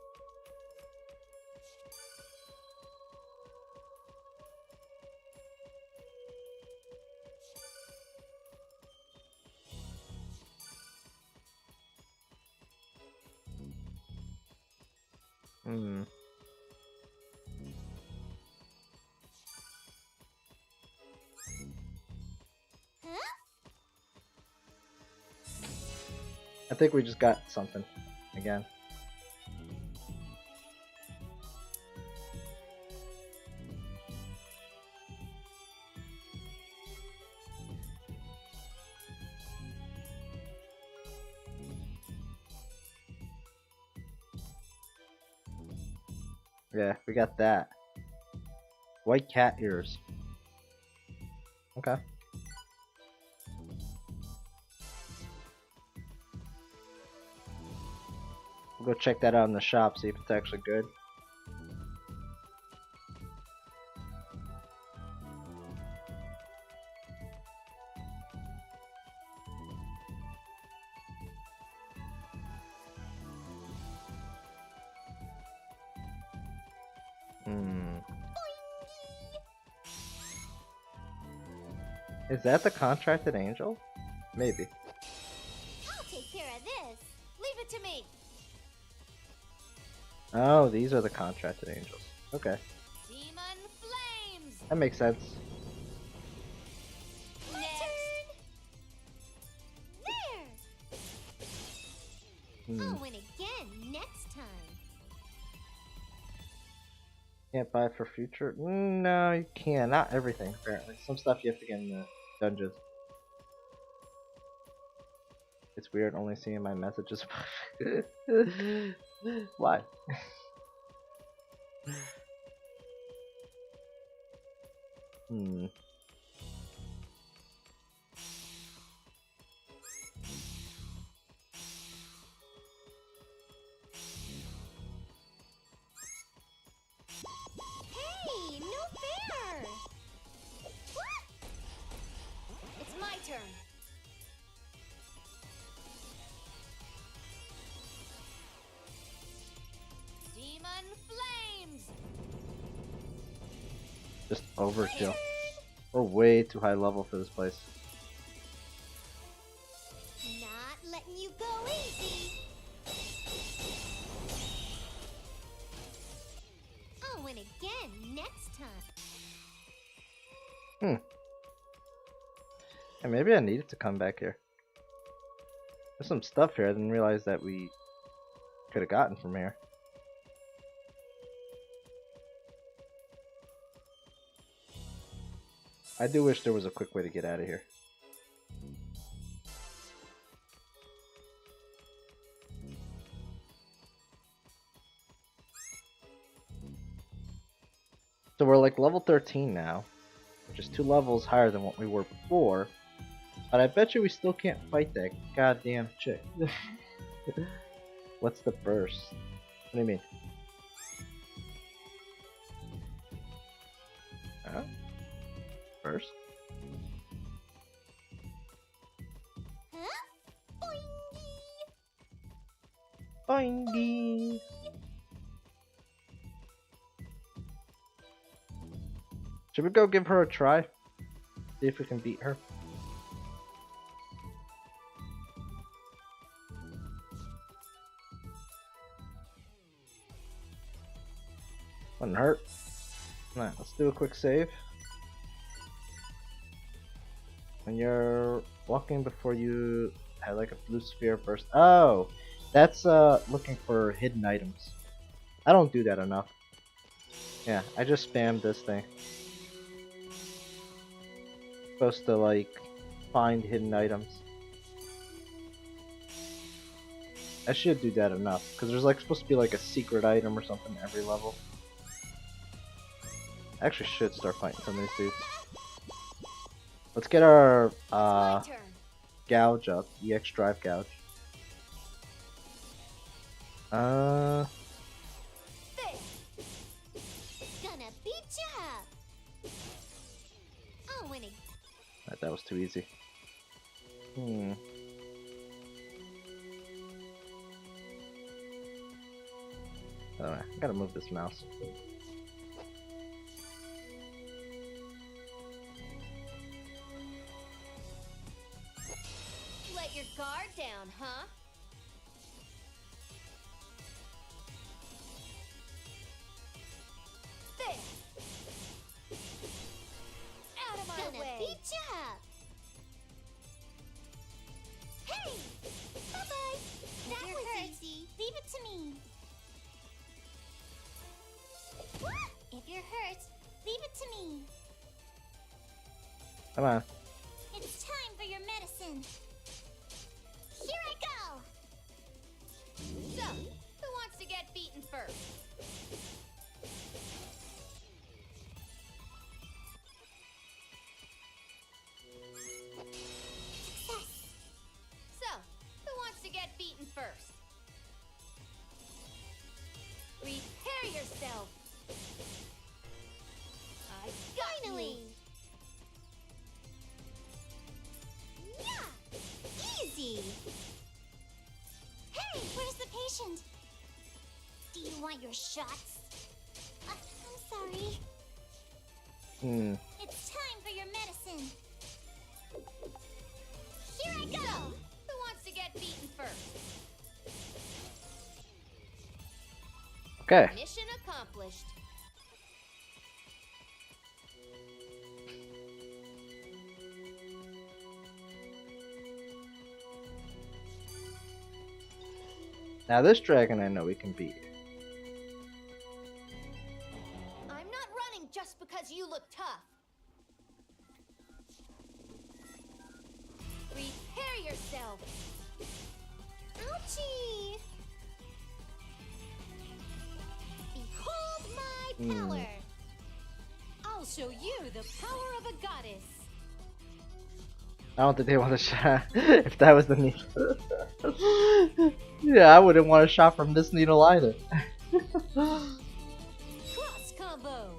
Speaker 1: I think we just got something again. Yeah, we got that. White cat ears. Okay. Go check that out in the shop, see if it's actually good. Is that the contracted angel? Maybe.
Speaker 2: I'll take care of this.
Speaker 3: Leave it to me.
Speaker 1: Oh, these are the contracted angels. Okay.
Speaker 3: Demon flames.
Speaker 1: That makes sense.
Speaker 3: Next.
Speaker 2: There!
Speaker 1: Hmm.
Speaker 2: I'll win again next time.
Speaker 1: Can't buy for future? No, you can. Not everything, apparently. Some stuff you have to get in the dungeons. It's weird only seeing my messages. Why? Hmm.
Speaker 2: Hey, no fair! What?
Speaker 3: It's my turn. Demon flames.
Speaker 1: Just overkill. We're way too high level for this place.
Speaker 2: Not letting you go easy. I'll win again next time.
Speaker 1: And maybe I needed to come back here. There's some stuff here I didn't realize that we could have gotten from here. I do wish there was a quick way to get out of here. So we're like level 13 now, which is 2 levels higher than what we were before. But I bet you we still can't fight that goddamn chick. What's the burst? What do you mean? Huh? Burst?
Speaker 2: Huh? Boingy!
Speaker 1: Boingy! Should we go give her a try? See if we can beat her. Wouldn't hurt. Alright, let's do a quick save. When you're walking before you have like a blue sphere burst. Oh! That's looking for hidden items. I don't do that enough. Yeah, I just spammed this thing. Supposed to like find hidden items. I should do that enough because there's like supposed to be like a secret item or something every level. I actually should start fighting some of these dudes. Let's get our
Speaker 3: My turn.
Speaker 1: gouge up, EX drive gouge.
Speaker 2: Gonna beat ya up. I'll win again.
Speaker 1: That was too easy. Alright, I gotta move this mouse.
Speaker 3: Let your guard down, huh? There. Out of my
Speaker 2: Gonna
Speaker 3: way.
Speaker 2: beat ya up. Hey! Bye-bye. That was easy. Leave it to me. What? If you're hurt, leave it to me.
Speaker 1: Come on.
Speaker 2: It's time for your medicine. Here I go.
Speaker 3: So, who wants to get beaten first?
Speaker 2: Success.
Speaker 3: So, who wants to get beaten first?
Speaker 2: patient. Do you want your shots? I'm sorry. It's time for your medicine. Here I go!
Speaker 3: Who wants to get beaten first?
Speaker 1: Okay.
Speaker 3: Mission accomplished.
Speaker 1: Now this dragon I know we can beat.
Speaker 3: I'm not running just because you look tough. Prepare yourself.
Speaker 2: Ouchie! Behold my power!
Speaker 3: I'll show you the power of a goddess.
Speaker 1: I don't think they want a shot. If that was the needle. Yeah, I wouldn't want a shot from this needle either.
Speaker 3: Cross combo.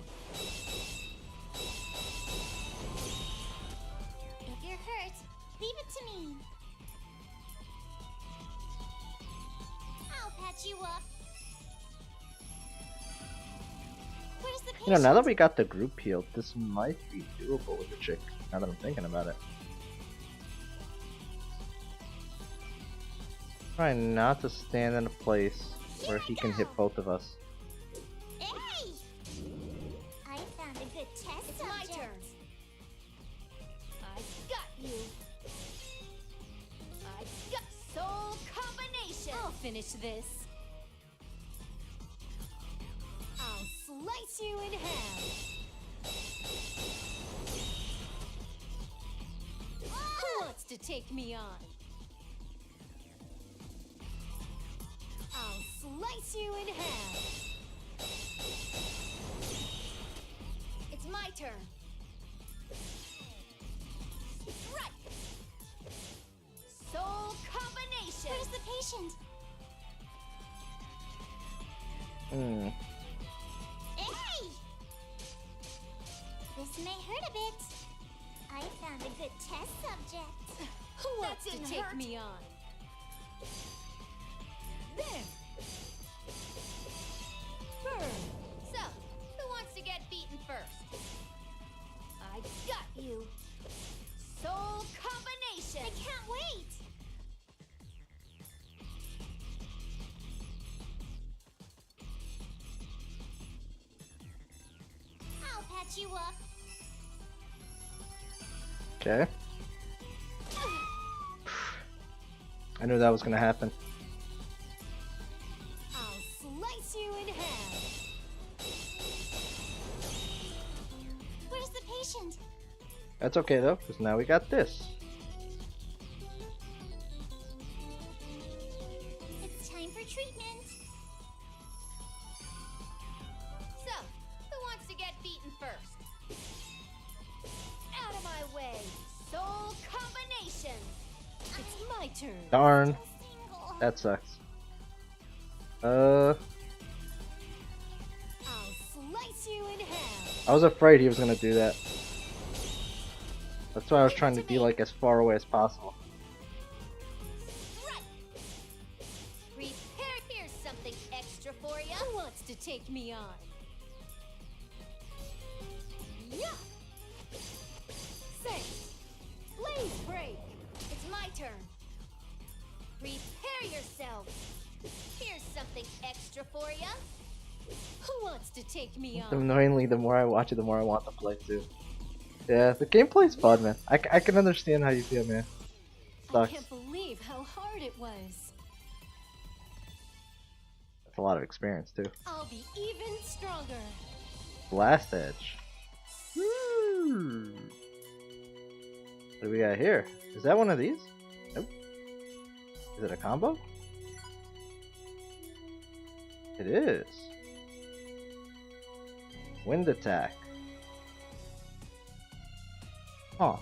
Speaker 2: If you're hurt, leave it to me. I'll patch you up. Where's the patient?
Speaker 1: You know, now that we got the group healed, this might be doable with the chick. Now that I'm thinking about it. Try not to stand in a place where he can hit both of us.
Speaker 2: Hey! I found a good test
Speaker 3: It's my
Speaker 2: subject.
Speaker 3: turn. I got you. I got soul combination. I'll finish this. I'll slice you in half. Who wants to take me on? I'll slice you in half. It's my turn. Right. Soul combination.
Speaker 2: Where's the patient? Hey! This may hurt a bit. I found a good test subject.
Speaker 3: Who wants to
Speaker 2: didn't
Speaker 3: take
Speaker 2: hurt.
Speaker 3: me on? There. Burn. So, who wants to get beaten first? I got you. Soul combination.
Speaker 2: I can't wait. I'll patch you up.
Speaker 1: Okay. I knew that was gonna happen.
Speaker 3: I'll slice you in half.
Speaker 2: Where's the patient?
Speaker 1: That's okay though, because now we got this.
Speaker 2: It's time for treatment.
Speaker 3: So, who wants to get beaten first? Out of my way. Soul combination. It's my turn.
Speaker 1: Darn.
Speaker 2: Single.
Speaker 1: That sucks.
Speaker 3: I'll slice you in half.
Speaker 1: I was afraid he was gonna do that. That's why I was trying to be like as far away as possible.
Speaker 3: Right. Prepare. Here's something extra for you. Who wants to take me on? Yeah. Say, blaze break. It's my turn. Prepare yourself. Here's something extra for you. Who wants to take me on?
Speaker 1: Annoyingly, the more I watch it, the more I want to play too. Yeah, the gameplay's fun, man. I can understand how you feel, man.
Speaker 3: I
Speaker 1: Sucks.
Speaker 3: can't believe how hard it was.
Speaker 1: That's a lot of experience too.
Speaker 3: I'll be even stronger.
Speaker 1: Blast Edge. Woo. What do we got here? Is that one of these? Nope. Is it a combo? It is. Wind attack. Oh.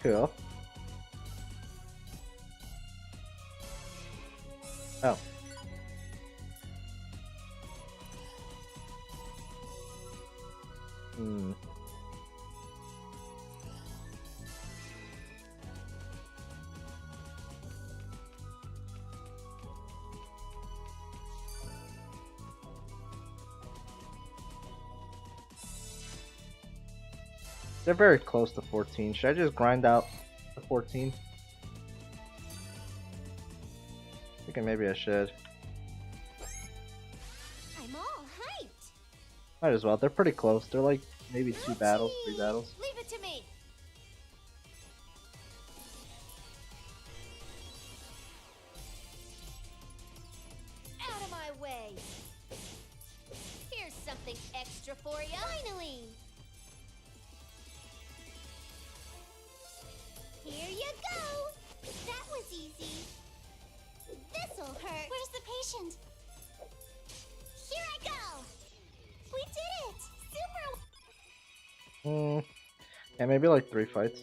Speaker 1: Cool. Oh. Hmm. They're very close to 14. Should I just grind out the 14? Thinking maybe I should.
Speaker 2: I'm all hyped.
Speaker 1: Might as well. They're pretty close. They're like maybe 2 battles, 3 battles.
Speaker 3: Leave it to me. Out of my way. Here's something extra for you.
Speaker 2: Finally. Here you go. That was easy. This'll hurt. Where's the patient? Here I go. We did it. Super.
Speaker 1: Yeah, maybe like 3 fights.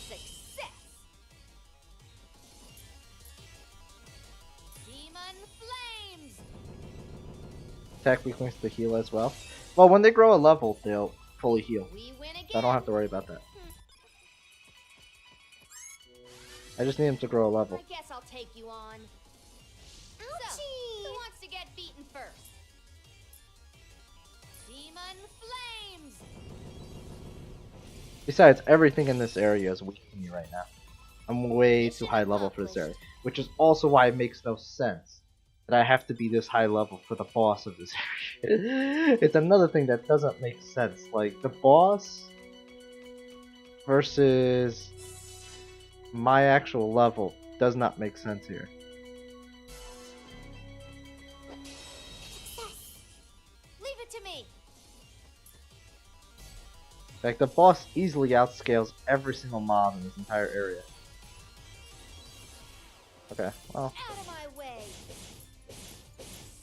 Speaker 3: Success. Demon flames.
Speaker 1: Attack weakness to heal as well. Well, when they grow a level, they'll fully heal.
Speaker 3: We win again.
Speaker 1: So I don't have to worry about that. I just need him to grow a level.
Speaker 3: I guess I'll take you on.
Speaker 2: Ouchie.
Speaker 3: So, who wants to get beaten first? Demon flames.
Speaker 1: Besides, everything in this area is weak to me right now. I'm way too high level for this area. Which is also why it makes no sense that I have to be this high level for the boss of this area. It's another thing that doesn't make sense. Like, the boss versus my actual level does not make sense here.
Speaker 3: Leave it to me.
Speaker 1: In fact, the boss easily outscales every single mob in this entire area. Okay, well.
Speaker 3: Out of my way.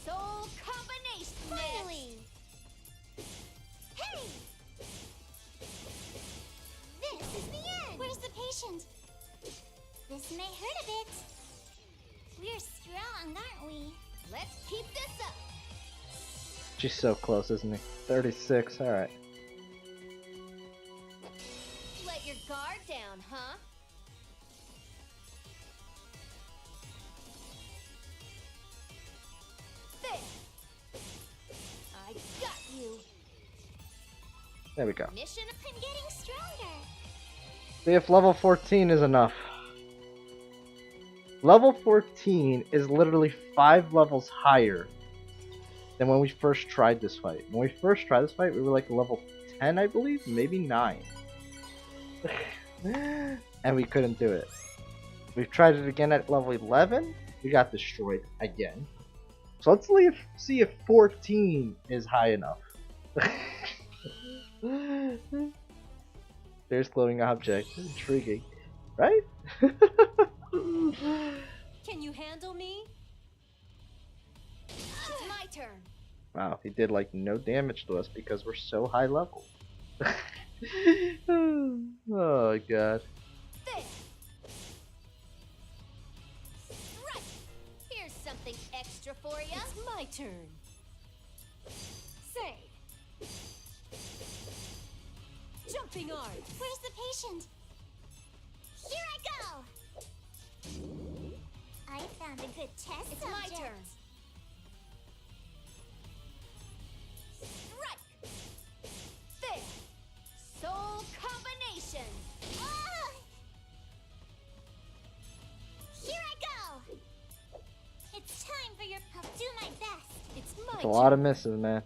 Speaker 3: Soul combination.
Speaker 2: Finally. Hey. This is the end. Where's the patient? This may hurt a bit. We're strong, aren't we?
Speaker 3: Let's keep this up.
Speaker 1: She's so close, isn't he? 36, alright.
Speaker 3: Let your guard down, huh? There. I got you.
Speaker 1: There we go.
Speaker 3: Mission
Speaker 2: I'm getting stronger.
Speaker 1: See if level 14 is enough. Level 14 is literally 5 levels higher than when we first tried this fight. When we first tried this fight, we were like level 10, I believe? Maybe 9. And we couldn't do it. We've tried it again at level 11. We got destroyed again. So let's see if 14 is high enough. There's glowing object. Intriguing. Right?
Speaker 3: Can you handle me? It's my turn.
Speaker 1: Wow, he did like no damage to us because we're so high level. Oh god.
Speaker 3: There. Right. Here's something extra for you. It's my turn. Say. Jumping arm.
Speaker 2: Where's the patient? Here I go. I found a good test
Speaker 3: It's
Speaker 2: subject.
Speaker 3: my turn. Strike. There. Soul combination.
Speaker 2: Ah! Here I go. It's time for your. I'll do my best.
Speaker 3: It's my
Speaker 1: It's a
Speaker 3: turn.
Speaker 1: lot of misses, man.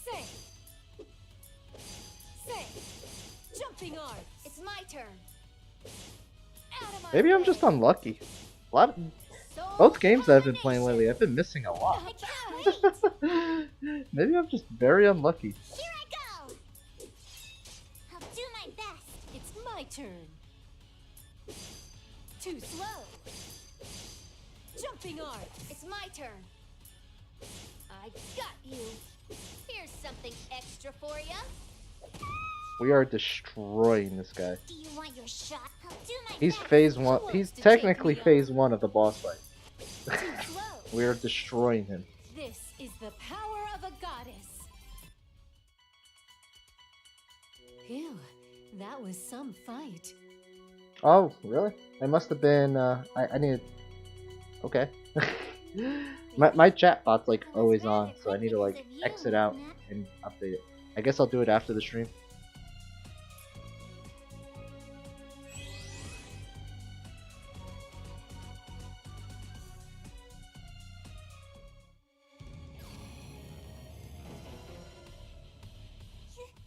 Speaker 3: Say. Say. Jumping arm. It's my turn. Out of my
Speaker 1: Maybe I'm
Speaker 3: way.
Speaker 1: just unlucky. A lot of,
Speaker 3: Soul
Speaker 1: both games that I've been playing
Speaker 3: combination.
Speaker 1: lately, I've been missing a lot.
Speaker 2: I can't wait.
Speaker 1: Maybe I'm just very unlucky.
Speaker 2: Here I go. I'll do my best.
Speaker 3: It's my turn. Too slow. Jumping arm. It's my turn. I got you. Here's something extra for you.
Speaker 1: We are destroying this guy.
Speaker 2: Do you want your shot? I'll do my
Speaker 1: He's
Speaker 2: best.
Speaker 1: phase 1.
Speaker 3: wants
Speaker 1: He's
Speaker 3: to take
Speaker 1: technically
Speaker 3: me on?
Speaker 1: phase 1 of the boss fight.
Speaker 3: Too slow.
Speaker 1: We are destroying him.
Speaker 3: This is the power of a goddess. Phew, that was some fight.
Speaker 1: Oh, really? I must have been, I needed... Okay. my chatbot's like always on, so I need to like exit out and update it. I guess I'll do it after the stream.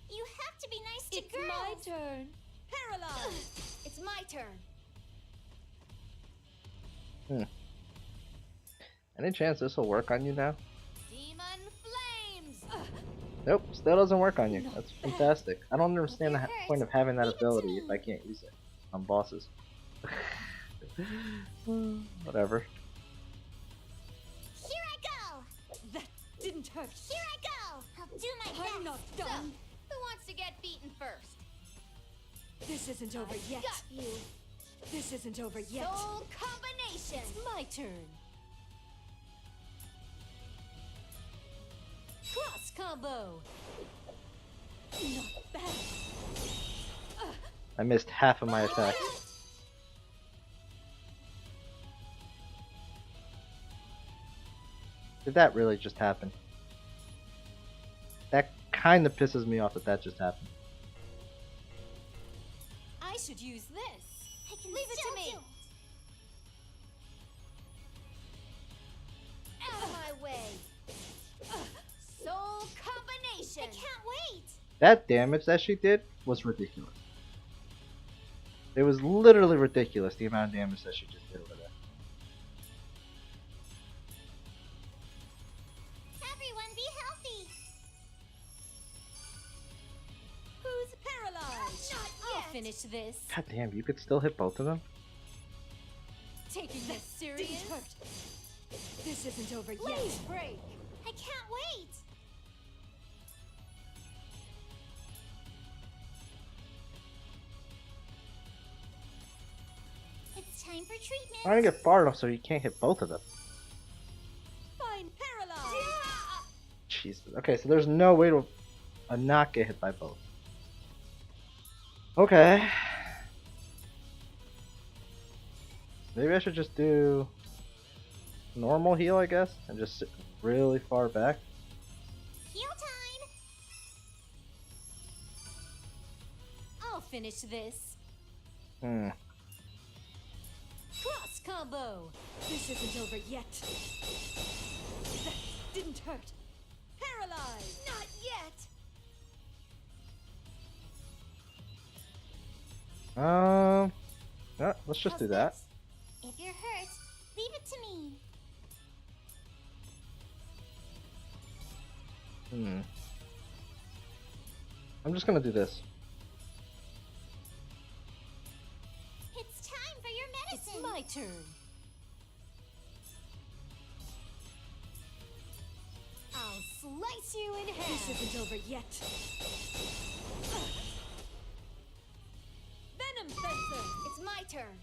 Speaker 2: You have to be nice to
Speaker 3: It's
Speaker 2: girls.
Speaker 3: my turn. Paralyzed. It's my turn.
Speaker 1: Any chance this will work on you now?
Speaker 3: Demon flames.
Speaker 1: Nope, still doesn't work on you. That's fantastic. I don't understand the point of having that ability if I can't use it on bosses. Whatever.
Speaker 2: Here I go.
Speaker 3: That didn't hurt.
Speaker 2: Here I go. I'll do my best.
Speaker 3: I'm not done. Who wants to get beaten first?
Speaker 4: This isn't over yet.
Speaker 3: Got you.
Speaker 4: This isn't over yet.
Speaker 3: Soul combination.
Speaker 4: It's my turn. Cross combo. Not bad.
Speaker 1: I missed half of my attack. Did that really just happen? That kind of pisses me off that that just happened.
Speaker 4: I should use this.
Speaker 2: I can
Speaker 3: Leave it to
Speaker 2: still
Speaker 3: me.
Speaker 2: do
Speaker 3: Out of my way. Soul combination.
Speaker 2: I can't wait.
Speaker 1: That damage that she did was ridiculous. It was literally ridiculous the amount of damage that she just did over there.
Speaker 2: Everyone be healthy.
Speaker 4: Who's paralyzed?
Speaker 3: Not
Speaker 4: I'll
Speaker 3: yet.
Speaker 4: finish this.
Speaker 1: God damn, you could still hit both of them?
Speaker 4: Taking this serious.
Speaker 3: Didn't hurt.
Speaker 4: This isn't over yet.
Speaker 3: Blaze break.
Speaker 2: I can't wait. It's time for treatment.
Speaker 1: I don't get far enough so you can't hit both of them.
Speaker 4: Fine, paralyzed.
Speaker 1: Jesus. Okay, so there's no way to not get hit by both. Okay. Maybe I should just do normal heal, I guess, and just sit really far back.
Speaker 2: Heal time.
Speaker 4: I'll finish this.
Speaker 1: Hmm.
Speaker 4: Cross combo. This isn't over yet. That didn't hurt. Paralyzed.
Speaker 3: Not yet.
Speaker 1: Yeah, let's just
Speaker 2: How's
Speaker 1: do that.
Speaker 2: this? If you're hurt, leave it to me.
Speaker 1: I'm just gonna do this.
Speaker 2: It's time for your
Speaker 4: It's
Speaker 2: medicine.
Speaker 4: my turn. I'll slice you in half. This isn't over yet. Venom fencer.
Speaker 3: It's my turn.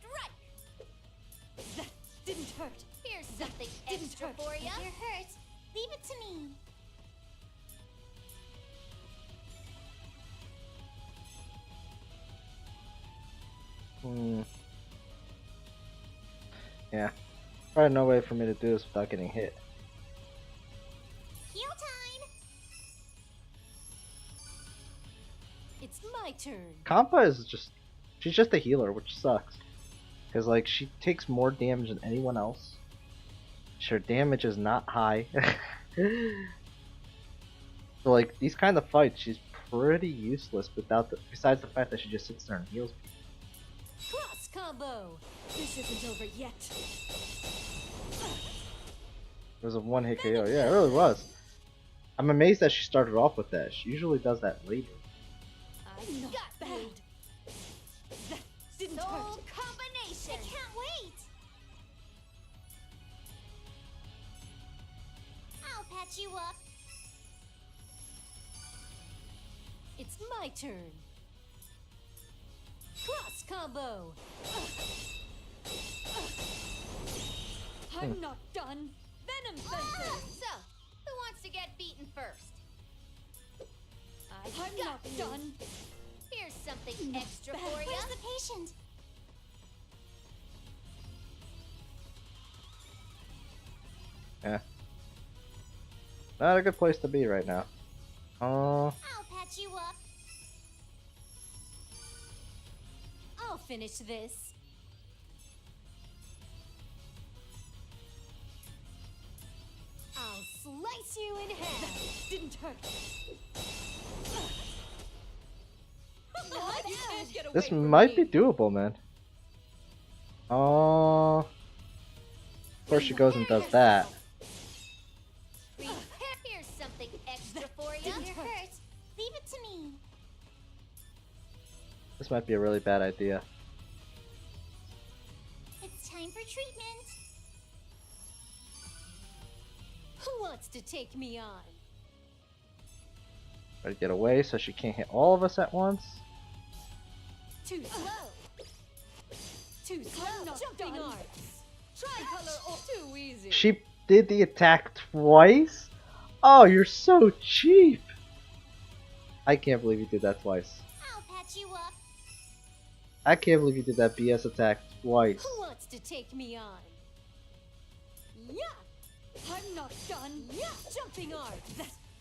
Speaker 3: Strike.
Speaker 4: That didn't hurt.
Speaker 3: Here's something
Speaker 4: didn't
Speaker 3: extra
Speaker 4: hurt.
Speaker 3: for
Speaker 2: If
Speaker 3: ya.
Speaker 2: you're hurt, leave it to me.
Speaker 1: Yeah. Probably no way for me to do this without getting hit.
Speaker 2: Heal time.
Speaker 4: It's my turn.
Speaker 1: Kampa is just... She's just a healer, which sucks. Because, like, she takes more damage than anyone else. Her damage is not high. So, like, these kind of fights, she's pretty useless besides the fact that she just sits there and heals people.
Speaker 4: Cross combo. This isn't over yet.
Speaker 1: It was a one-hit KO. Yeah, it really was. I'm amazed that she started off with that. She usually does that later.
Speaker 4: I
Speaker 3: Got
Speaker 4: got bad.
Speaker 3: you.
Speaker 4: That didn't
Speaker 3: Soul
Speaker 4: hurt.
Speaker 2: I
Speaker 3: combination.
Speaker 2: can't wait. I'll patch you up.
Speaker 4: It's my turn. Cross combo. I'm not done. Venom fencer.
Speaker 3: So, who wants to get beaten first?
Speaker 4: I'm
Speaker 3: got
Speaker 4: not
Speaker 3: you.
Speaker 4: done.
Speaker 3: Here's something
Speaker 4: Not
Speaker 3: extra
Speaker 4: bad.
Speaker 3: for ya.
Speaker 2: Where's the patient?
Speaker 1: Yeah. Not a good place to be right now.
Speaker 2: I'll patch you up.
Speaker 4: I'll finish this. I'll slice you in half. Didn't hurt. Not bad.
Speaker 1: This might be doable, man. Of course she goes and does that.
Speaker 3: Here's something extra for you.
Speaker 2: If you're hurt, leave it to me.
Speaker 1: This might be a really bad idea.
Speaker 2: It's time for treatment.
Speaker 4: Who wants to take me on?
Speaker 1: Try to get away so she can't hit all of us at once.
Speaker 4: Too slow. Too slow. Not jumping arms. Tricolor or too easy.
Speaker 1: She did the attack twice? Oh, you're so cheap! I can't believe you did that twice.
Speaker 2: I'll patch you up.
Speaker 1: I can't believe you did that BS attack twice.
Speaker 4: Who wants to take me on? Yeah. I'm not done. Yeah. Jumping arms.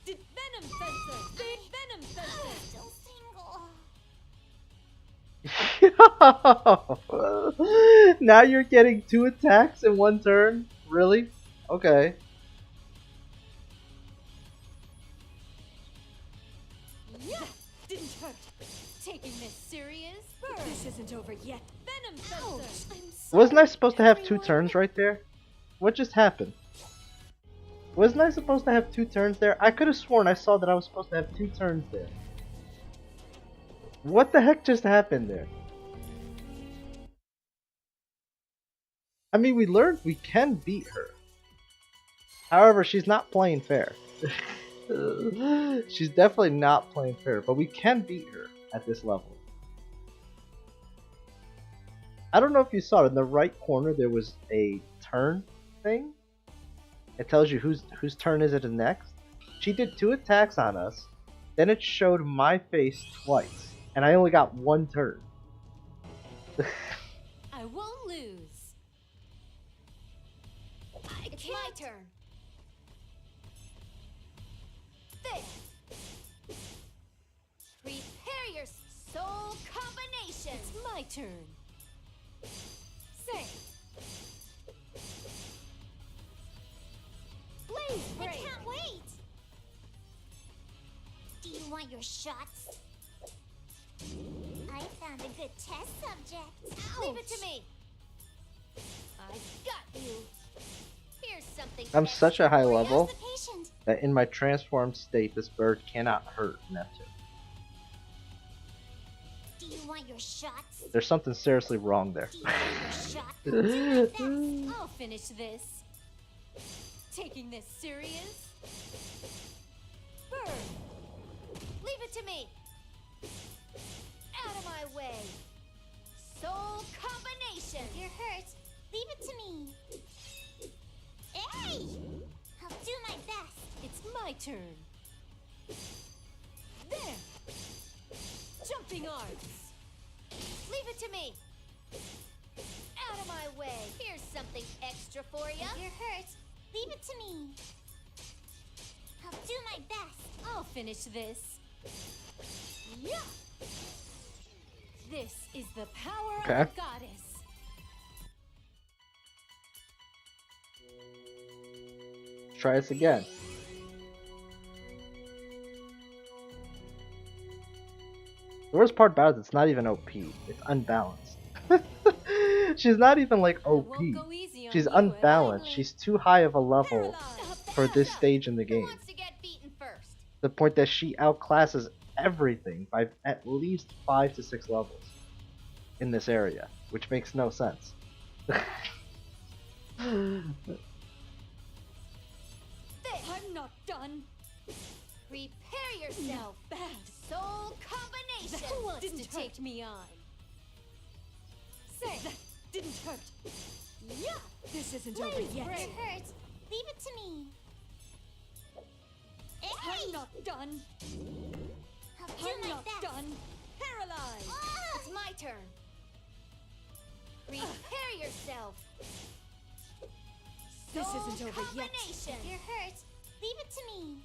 Speaker 4: Did venom fencer. Big venom fencer.
Speaker 2: Still single.
Speaker 1: Now you're getting 2 attacks in 1 turn? Really? Okay.
Speaker 4: Yeah. Didn't hurt. Taking this serious? This isn't over yet. Venom fencer.
Speaker 1: Wasn't I supposed to have 2 turns right there? What just happened? Wasn't I supposed to have 2 turns there? I could have sworn I saw that I was supposed to have 2 turns there. What the heck just happened there? I mean, we learned we can beat her. However, she's not playing fair. She's definitely not playing fair, but we can beat her at this level. I don't know if you saw it, in the right corner there was a turn thing. It tells you whose turn is it next. She did 2 attacks on us, then it showed my face twice, and I only got 1 turn.
Speaker 4: I won't lose.
Speaker 3: It's my turn. There. Prepare your soul combination.
Speaker 4: It's my turn. Say. Blaze
Speaker 2: I
Speaker 4: break.
Speaker 2: can't wait. Do you want your shots? I found a good test subject.
Speaker 3: Leave it to me. I got you. Here's something.
Speaker 1: I'm such a high
Speaker 3: extra for ya.
Speaker 1: level
Speaker 2: The patient.
Speaker 1: that in my transformed state this bird cannot hurt Neptune.
Speaker 2: Do you want your shots?
Speaker 1: There's something seriously wrong there.
Speaker 2: Do you want your shots?
Speaker 4: I'll finish this. Taking this serious? Burn.
Speaker 3: Leave it to me. Out of my way. Soul combination.
Speaker 2: If you're hurt, leave it to me. Hey! I'll do my best.
Speaker 4: It's my turn. There. Jumping arms.
Speaker 3: Leave it to me. Out of my way. Here's something extra for ya.
Speaker 2: If you're hurt, leave it to me. I'll do my best.
Speaker 4: I'll finish this. Yeah. This is the power
Speaker 1: Okay.
Speaker 4: of the goddess.
Speaker 1: Let's try this again. The worst part about it is it's not even OP. It's unbalanced. She's not even like
Speaker 4: I
Speaker 1: OP.
Speaker 4: won't go easy on
Speaker 1: She's
Speaker 4: you,
Speaker 1: unbalanced.
Speaker 4: Emily.
Speaker 1: She's too high of a level
Speaker 4: Paralyzed.
Speaker 1: for this stage in the
Speaker 3: Who
Speaker 1: game.
Speaker 3: wants to get beaten first?
Speaker 1: The point that she outclasses everything by at least 5 to 6 levels in this area, which makes no sense.
Speaker 4: I'm not done.
Speaker 3: Prepare yourself.
Speaker 4: Bad.
Speaker 3: Soul combination.
Speaker 4: Who wants Didn't to take me on? Say that didn't hurt. Yeah. This isn't over
Speaker 2: If
Speaker 4: yet.
Speaker 2: you're hurt, leave it to me. Hey!
Speaker 4: I'm not done.
Speaker 2: I'll do
Speaker 4: I'm
Speaker 2: my
Speaker 4: not
Speaker 2: best.
Speaker 4: done. Paralyzed.
Speaker 2: Ah!
Speaker 3: It's my turn. Prepare yourself.
Speaker 4: This
Speaker 3: soul
Speaker 4: isn't over yet.
Speaker 3: combination.
Speaker 2: If you're hurt, leave it to me.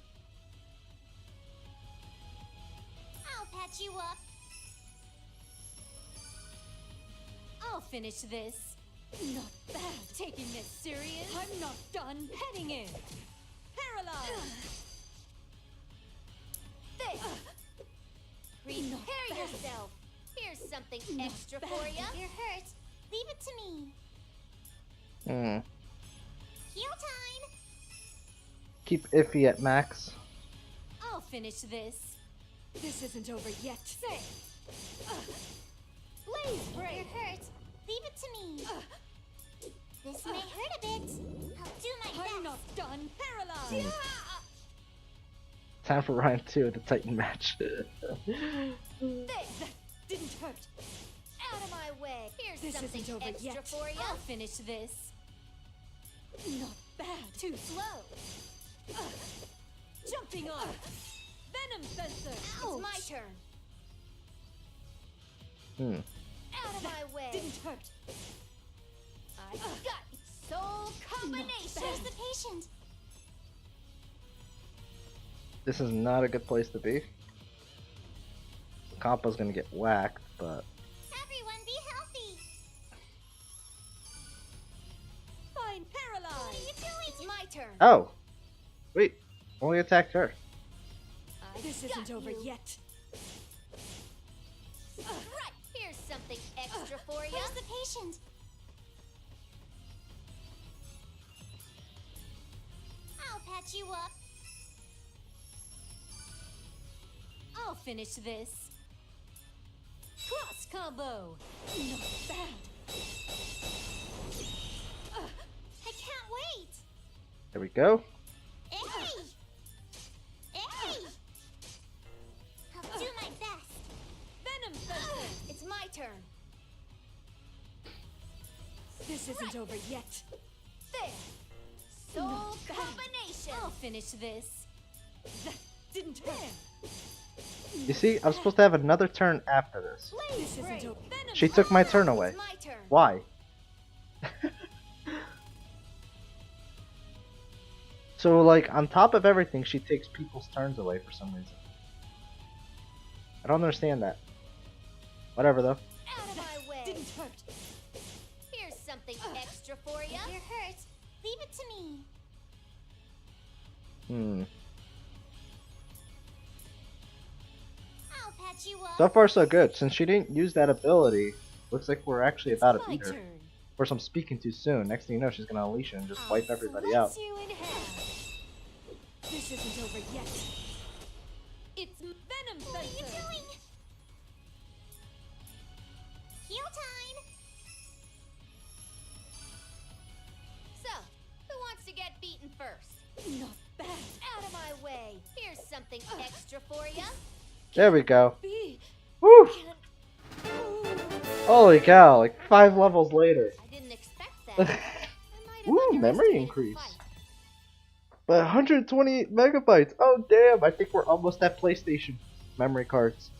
Speaker 2: I'll patch you up.
Speaker 4: I'll finish this. Not bad. Taking this serious. I'm not done. Heading in. Paralyzed.
Speaker 3: This.
Speaker 4: Not
Speaker 3: Prepare
Speaker 4: bad.
Speaker 3: yourself. Here's something
Speaker 4: Not
Speaker 3: extra
Speaker 4: bad.
Speaker 3: for you.
Speaker 2: If you're hurt, leave it to me.
Speaker 1: Hmm.
Speaker 2: Heal time.
Speaker 1: Keep Iffy at max.
Speaker 4: I'll finish this. This isn't over yet. Say. Blaze
Speaker 2: If
Speaker 4: break.
Speaker 2: you're hurt, leave it to me. This may hurt a bit. I'll do my best.
Speaker 4: I'm not done. Paralyzed.
Speaker 1: Time for round 2 of the Titan match.
Speaker 3: This.
Speaker 4: That didn't hurt.
Speaker 3: Out of my way. Here's
Speaker 4: This
Speaker 3: something
Speaker 4: isn't over
Speaker 3: extra
Speaker 4: yet.
Speaker 3: for you.
Speaker 4: I'll finish this. Not bad.
Speaker 3: Too slow.
Speaker 4: Jumping on. Venom fencer.
Speaker 3: It's my turn.
Speaker 1: Hmm.
Speaker 3: Out of my way.
Speaker 4: Didn't hurt.
Speaker 3: I got soul combination.
Speaker 2: Where's the patient?
Speaker 1: This is not a good place to be. Compo's gonna get whacked, but
Speaker 2: Everyone be healthy.
Speaker 4: Fine.
Speaker 2: What are
Speaker 4: Paralyzed.
Speaker 2: you doing?
Speaker 3: It's my turn.
Speaker 1: oh, wait, only attacked her.
Speaker 3: I
Speaker 4: This
Speaker 3: got
Speaker 4: isn't over
Speaker 3: you.
Speaker 4: yet.
Speaker 3: Right. Here's something extra for you.
Speaker 2: Where's the patient? I'll patch you up.
Speaker 4: I'll finish this. Cross combo. Not bad.
Speaker 2: I can't wait.
Speaker 1: There we go.
Speaker 2: Hey! Hey! I'll do my best.
Speaker 4: Venom fencer.
Speaker 3: It's my turn.
Speaker 4: This isn't over yet.
Speaker 3: There. Soul
Speaker 4: Not bad.
Speaker 3: combination.
Speaker 4: I'll finish this. That didn't hurt.
Speaker 1: You see, I'm supposed to have another turn after this.
Speaker 4: This isn't over. Venom
Speaker 1: She took my
Speaker 4: fencer.
Speaker 1: turn away.
Speaker 3: It's my turn.
Speaker 1: Why? So, like, on top of everything, she takes people's turns away for some reason. I don't understand that. Whatever, though.
Speaker 3: Out of my way.
Speaker 4: Didn't hurt.
Speaker 3: Here's something extra for you.
Speaker 2: If you're hurt, leave it to me.
Speaker 1: Hmm.
Speaker 2: I'll patch you up.
Speaker 1: So far, so good. Since she didn't use that ability, looks like we're actually about to
Speaker 4: My
Speaker 1: beat her.
Speaker 4: turn.
Speaker 1: Of course, I'm speaking too soon. Next thing you know, she's gonna unleash it and just
Speaker 4: I'll
Speaker 1: wipe everybody
Speaker 4: slice
Speaker 1: out.
Speaker 4: you in half. This isn't over yet. It's Venom
Speaker 2: What are you
Speaker 4: fencer.
Speaker 2: doing? Heal time.
Speaker 3: So, who wants to get beaten first?
Speaker 4: Not bad.
Speaker 3: Out of my way. Here's something extra for you.
Speaker 1: There we go.
Speaker 4: B.
Speaker 1: Woo!
Speaker 4: Can't. Oh.
Speaker 1: Holy cow! Like 5 levels later.
Speaker 3: I didn't expect that. I might have
Speaker 1: Ooh, memory
Speaker 3: underestimated the
Speaker 1: increase.
Speaker 3: fight.
Speaker 1: But 120 megabytes. Oh damn! I think we're almost at PlayStation memory cards.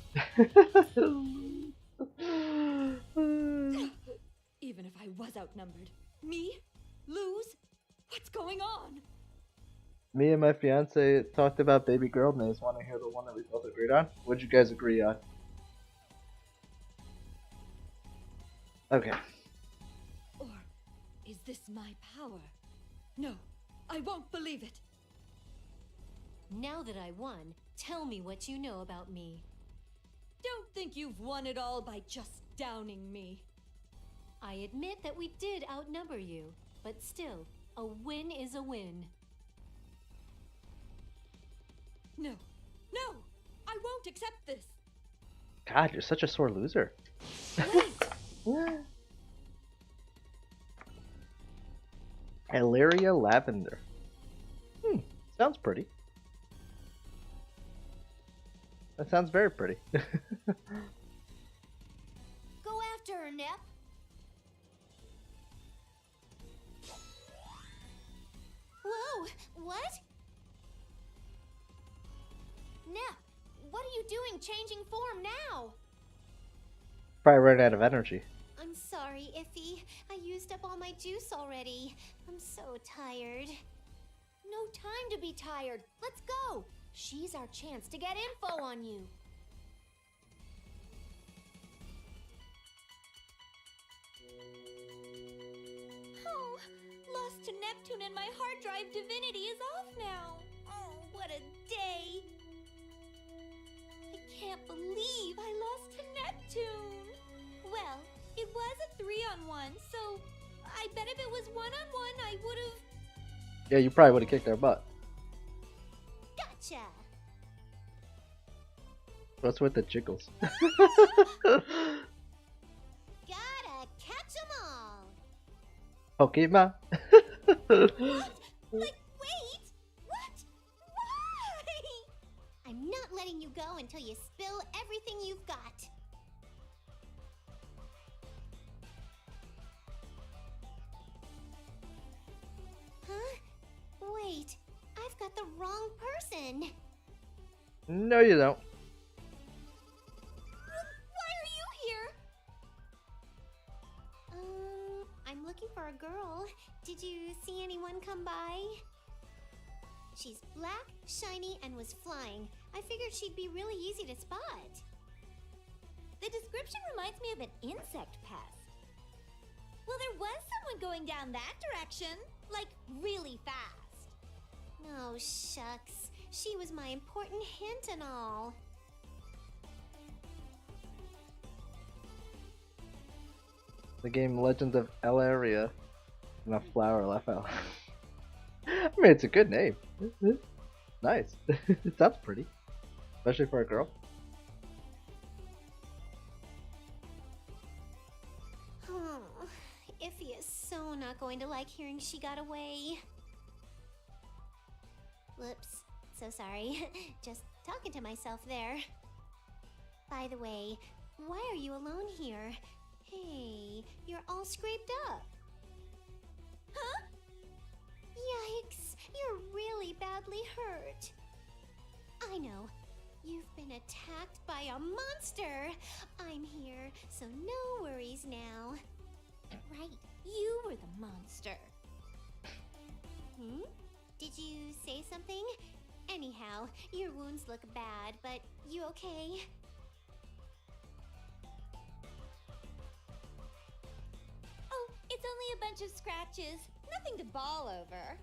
Speaker 4: Even if I was outnumbered, me lose? What's going on?
Speaker 1: Me and my fiance talked about baby girl names. Want to hear the one that we both agreed on? What'd you guys agree on? Okay.
Speaker 4: Or is this my power? No, I won't believe it. Now that I won, tell me what you know about me. Don't think you've won it all by just downing me. I admit that we did outnumber you, but still, a win is a win. No, no, I won't accept this.
Speaker 1: God, you're such a sore loser. Hilaria Lavender. Sounds pretty. That sounds very pretty.
Speaker 3: Go after her, Nep.
Speaker 2: Whoa! What?
Speaker 3: Nep, what are you doing changing form now?
Speaker 1: Probably ran out of energy.
Speaker 2: I'm sorry, Iffy. I used up all my juice already. I'm so tired.
Speaker 3: No time to be tired. Let's go. She's our chance to get info on you.
Speaker 2: Oh, lost to Neptune and my hard drive divinity is off now. Oh, what a day. I can't believe I lost to Neptune. Well, it was a 3-on-1, so I bet if it was 1-on-1, I would have...
Speaker 1: Yeah, you probably would have kicked their butt.
Speaker 2: Gotcha.
Speaker 1: What's with the jiggles?
Speaker 2: Gotta catch 'em all.
Speaker 1: Pokemon?
Speaker 2: What? Like, wait! What? Why? I'm not letting you go until you spill everything you've got. Huh? Wait, I've got the wrong person.
Speaker 1: No, you don't.
Speaker 2: Why are you here? I'm looking for a girl. Did you see anyone come by? She's black, shiny, and was flying. I figured she'd be really easy to spot. The description reminds me of an insect pest. Well, there was someone going down that direction, like really fast. Oh, shucks. She was my important hint and all.
Speaker 1: The game Legend of Elaria. And a flower left out. I mean, it's a good name. Nice. It sounds pretty. Especially for a girl.
Speaker 2: Oh, Iffy is so not going to like hearing she got away. Whoops. So sorry. Just talking to myself there. By the way, why are you alone here? Hey, you're all scraped up. Huh? Yikes, you're really badly hurt. I know. You've been attacked by a monster. I'm here, so no worries now. Right, you were the monster. Did you say something? Anyhow, your wounds look bad, but you okay? Oh, it's only a bunch of scratches. Nothing to bawl over.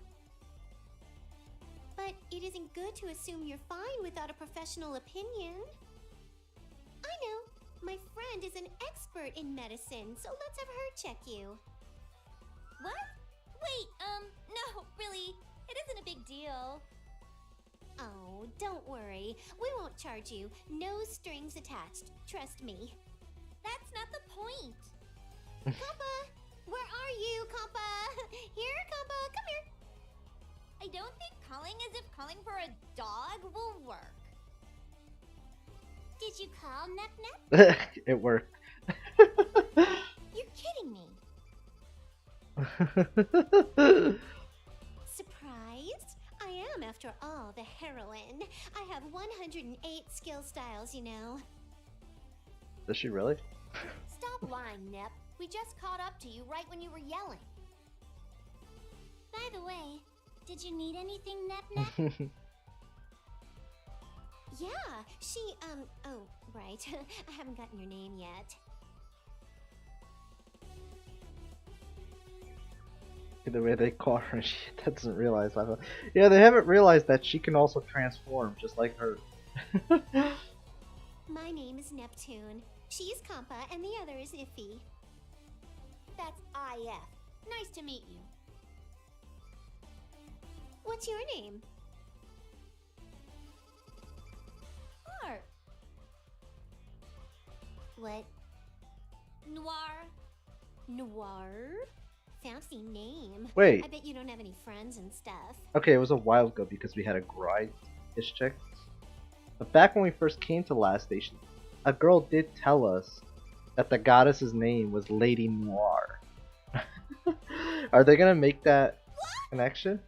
Speaker 2: But it isn't good to assume you're fine without a professional opinion. I know. My friend is an expert in medicine, so let's have her check you. What? Wait, no, really. It isn't a big deal. Oh, don't worry. We won't charge you. No strings attached. Trust me. That's not the point. Compa! Where are you, Compa? Here, Compa, come here. I don't think calling as if calling for a dog will work. Did you call Nep Nep?
Speaker 1: It worked.
Speaker 2: You're kidding me. Surprised? I am, after all, the heroine. I have 108 skill styles, you know.
Speaker 1: Does she really?
Speaker 3: Stop lying, Nep. We just caught up to you right when you were yelling.
Speaker 2: By the way, did you need anything, Nep Nep? Yeah, she, oh, right. I haven't gotten your name yet.
Speaker 1: The way they call her, she doesn't realize that. Yeah, they haven't realized that she can also transform, just like her.
Speaker 2: My name is Neptune. She's Compa, and the other is Iffy.
Speaker 3: That's IF. Nice to meet you.
Speaker 2: What's your name?
Speaker 3: Art.
Speaker 2: What?
Speaker 3: Noir.
Speaker 2: Noir? Fancy name.
Speaker 1: Wait.
Speaker 2: I bet you don't have any friends and stuff.
Speaker 1: Okay, it was a while ago because we had a grind-ish check. But back when we first came to Last Station, a girl did tell us that the goddess's name was Lady Noir. Are they gonna make that connection?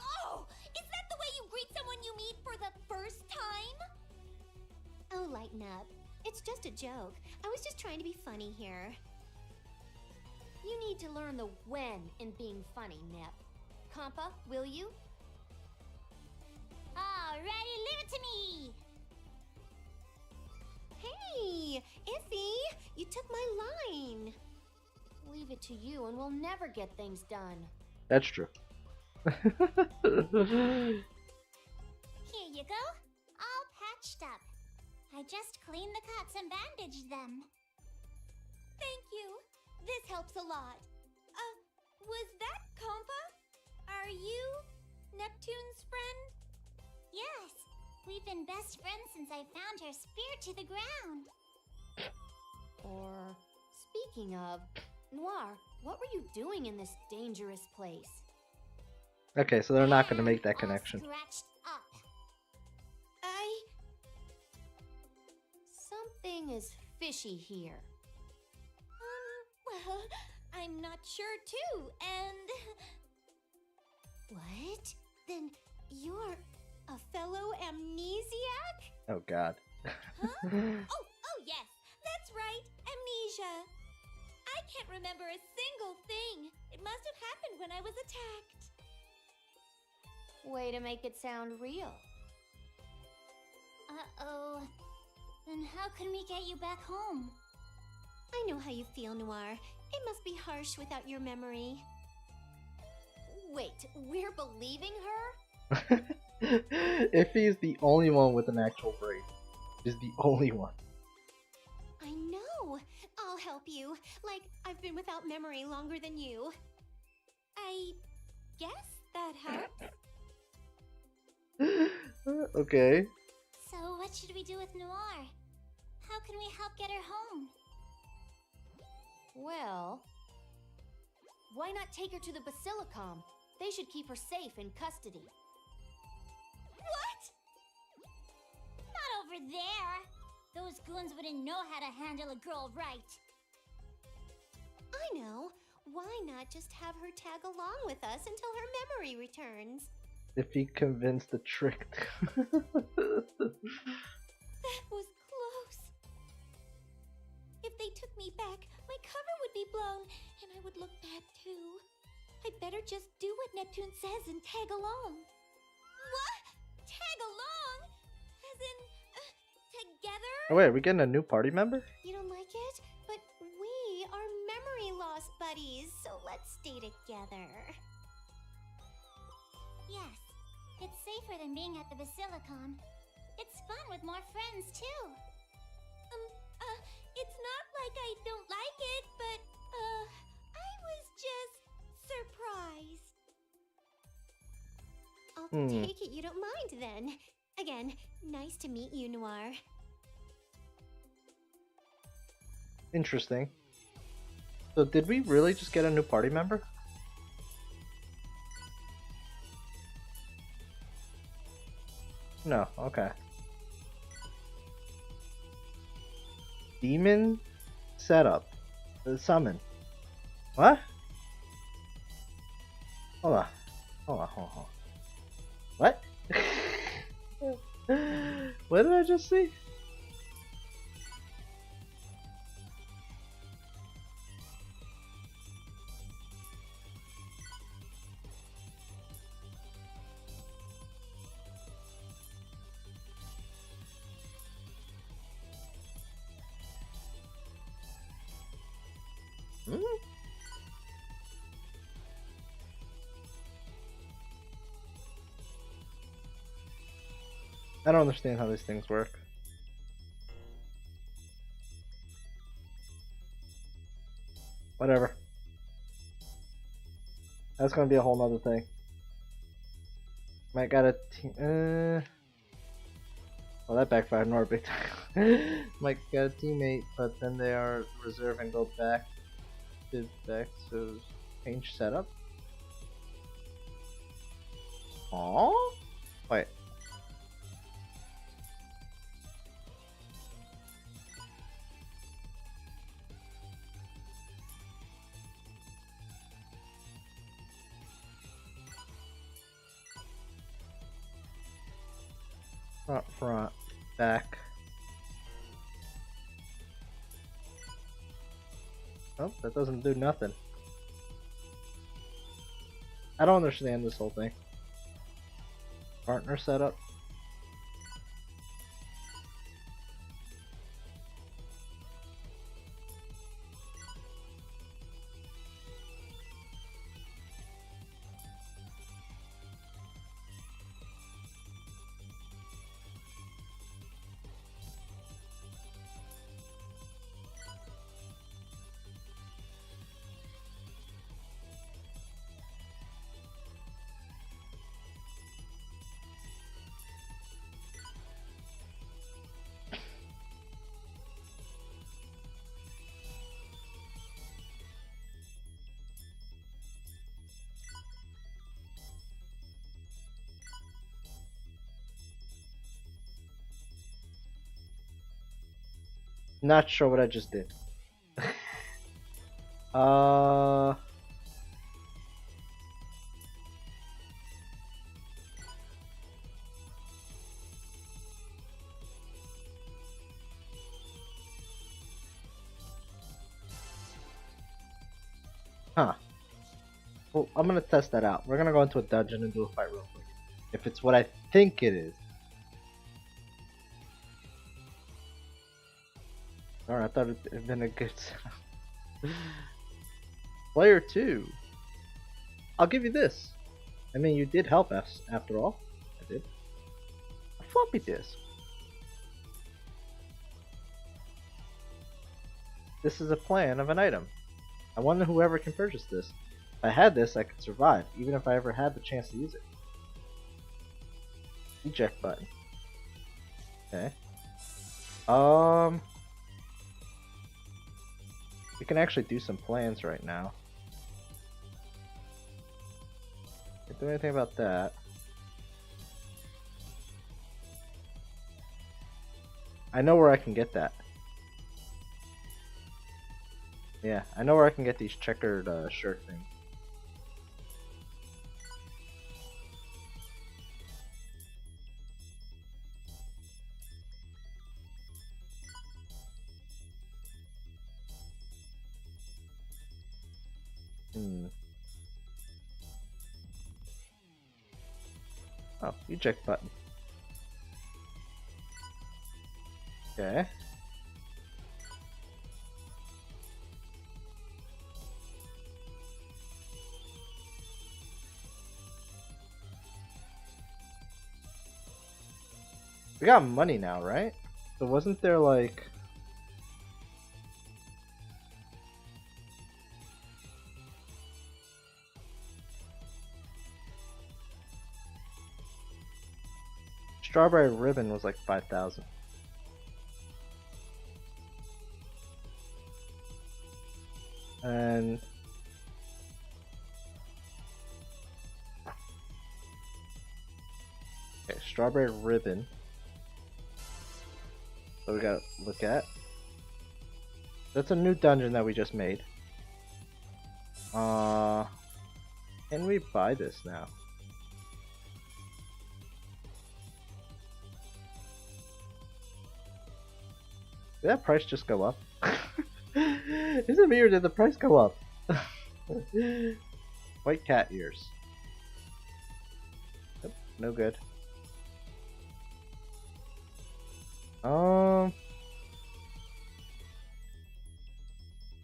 Speaker 2: Oh! Is that the way you greet someone you meet for the first time? Oh, lighten up. It's just a joke. I was just trying to be funny here.
Speaker 3: You need to learn the when in being funny, Nep. Compa, will you?
Speaker 2: Alrighty, leave it to me!
Speaker 4: Hey, Iffy, you took my line.
Speaker 3: Leave it to you and we'll never get things done.
Speaker 1: That's true.
Speaker 2: Here you go, all patched up. I just cleaned the cuts and bandaged them.
Speaker 4: Thank you. This helps a lot. Was that Compa? Are you Neptune's friend?
Speaker 2: Yes, we've been best friends since I found her spear to the ground.
Speaker 3: Or, speaking of, Noir, what were you doing in this dangerous place?
Speaker 1: Okay, so they're not going to make that
Speaker 2: All
Speaker 1: connection.
Speaker 2: scratched up.
Speaker 3: Something is fishy here.
Speaker 4: Well, I'm not sure too, and...
Speaker 3: What?
Speaker 4: Then you're a fellow amnesiac?
Speaker 1: Oh god.
Speaker 4: Huh? Oh yes, that's right, amnesia. I can't remember a single thing. It must have happened when I was attacked.
Speaker 3: Way to make it sound real.
Speaker 2: Uh-oh. Then how can we get you back home?
Speaker 4: I know how you feel, Noir. It must be harsh without your memory.
Speaker 3: Wait, we're believing her?
Speaker 1: Iffy is the only one with an actual brain. Is the only one.
Speaker 4: I know. I'll help you. Like, I've been without memory longer than you. I guess that helps.
Speaker 1: Okay.
Speaker 2: So what should we do with Noir? How can we help get her home?
Speaker 3: Well, why not take her to the Basilicom? They should keep her safe in custody.
Speaker 2: What? Not over there. Those goons wouldn't know how to handle a girl right.
Speaker 4: I know. Why not just have her tag along with us until her memory returns?
Speaker 1: Iffy convinced the trick.
Speaker 4: That was close. If they took me back, my cover would be blown, and I would look bad too. I'd better just do what Neptune says and tag along. What? Tag along? As in, together?
Speaker 1: Oh wait, are we getting a new party member?
Speaker 4: You don't like it? But we are memory loss buddies, so let's stay together.
Speaker 2: Yes, it's safer than being at the Basilicon. It's fun with more friends too.
Speaker 4: It's not like I don't like it, but, I was just surprised. I'll take it you don't mind then. Again, nice to meet you, Noir.
Speaker 1: Interesting. So did we really just get a new party member? No, okay. Demon setup. Summon. What? Hold on. Hold on. What? What did I just see? I don't understand how these things work. Whatever. That's gonna be a whole nother thing. Might got a well, that backfired more big time. Might got a teammate, but then they are reserve and go back to change setup. Aww? Wait. Front, back. Oh, that doesn't do nothing. I don't understand this whole thing. Partner setup. Not sure what I just did. uh. Huh. Well, I'm gonna test that out. We're gonna go into a dungeon and do a fight real quick. If it's what I think it is. Alright, I thought it'd been a good Player 2. I'll give you this. I mean, you did help us after all. I did. A floppy disk. This is a plan of an item. I wonder whoever can purchase this. If I had this, I could survive, even if I ever had the chance to use it. Eject button. Okay. We can actually do some plans right now. Can't do anything about that. I know where I can get that. Yeah, I know where I can get these checkered shirt things. Oh, eject button. Okay. We got money now, right? So wasn't there like... Strawberry ribbon was like 5,000. And... okay, strawberry ribbon. So we gotta look at. That's a new dungeon that we just made. Can we buy this now? Did that price just go up? Is it me or did the price go up? White cat ears. Nope, no good.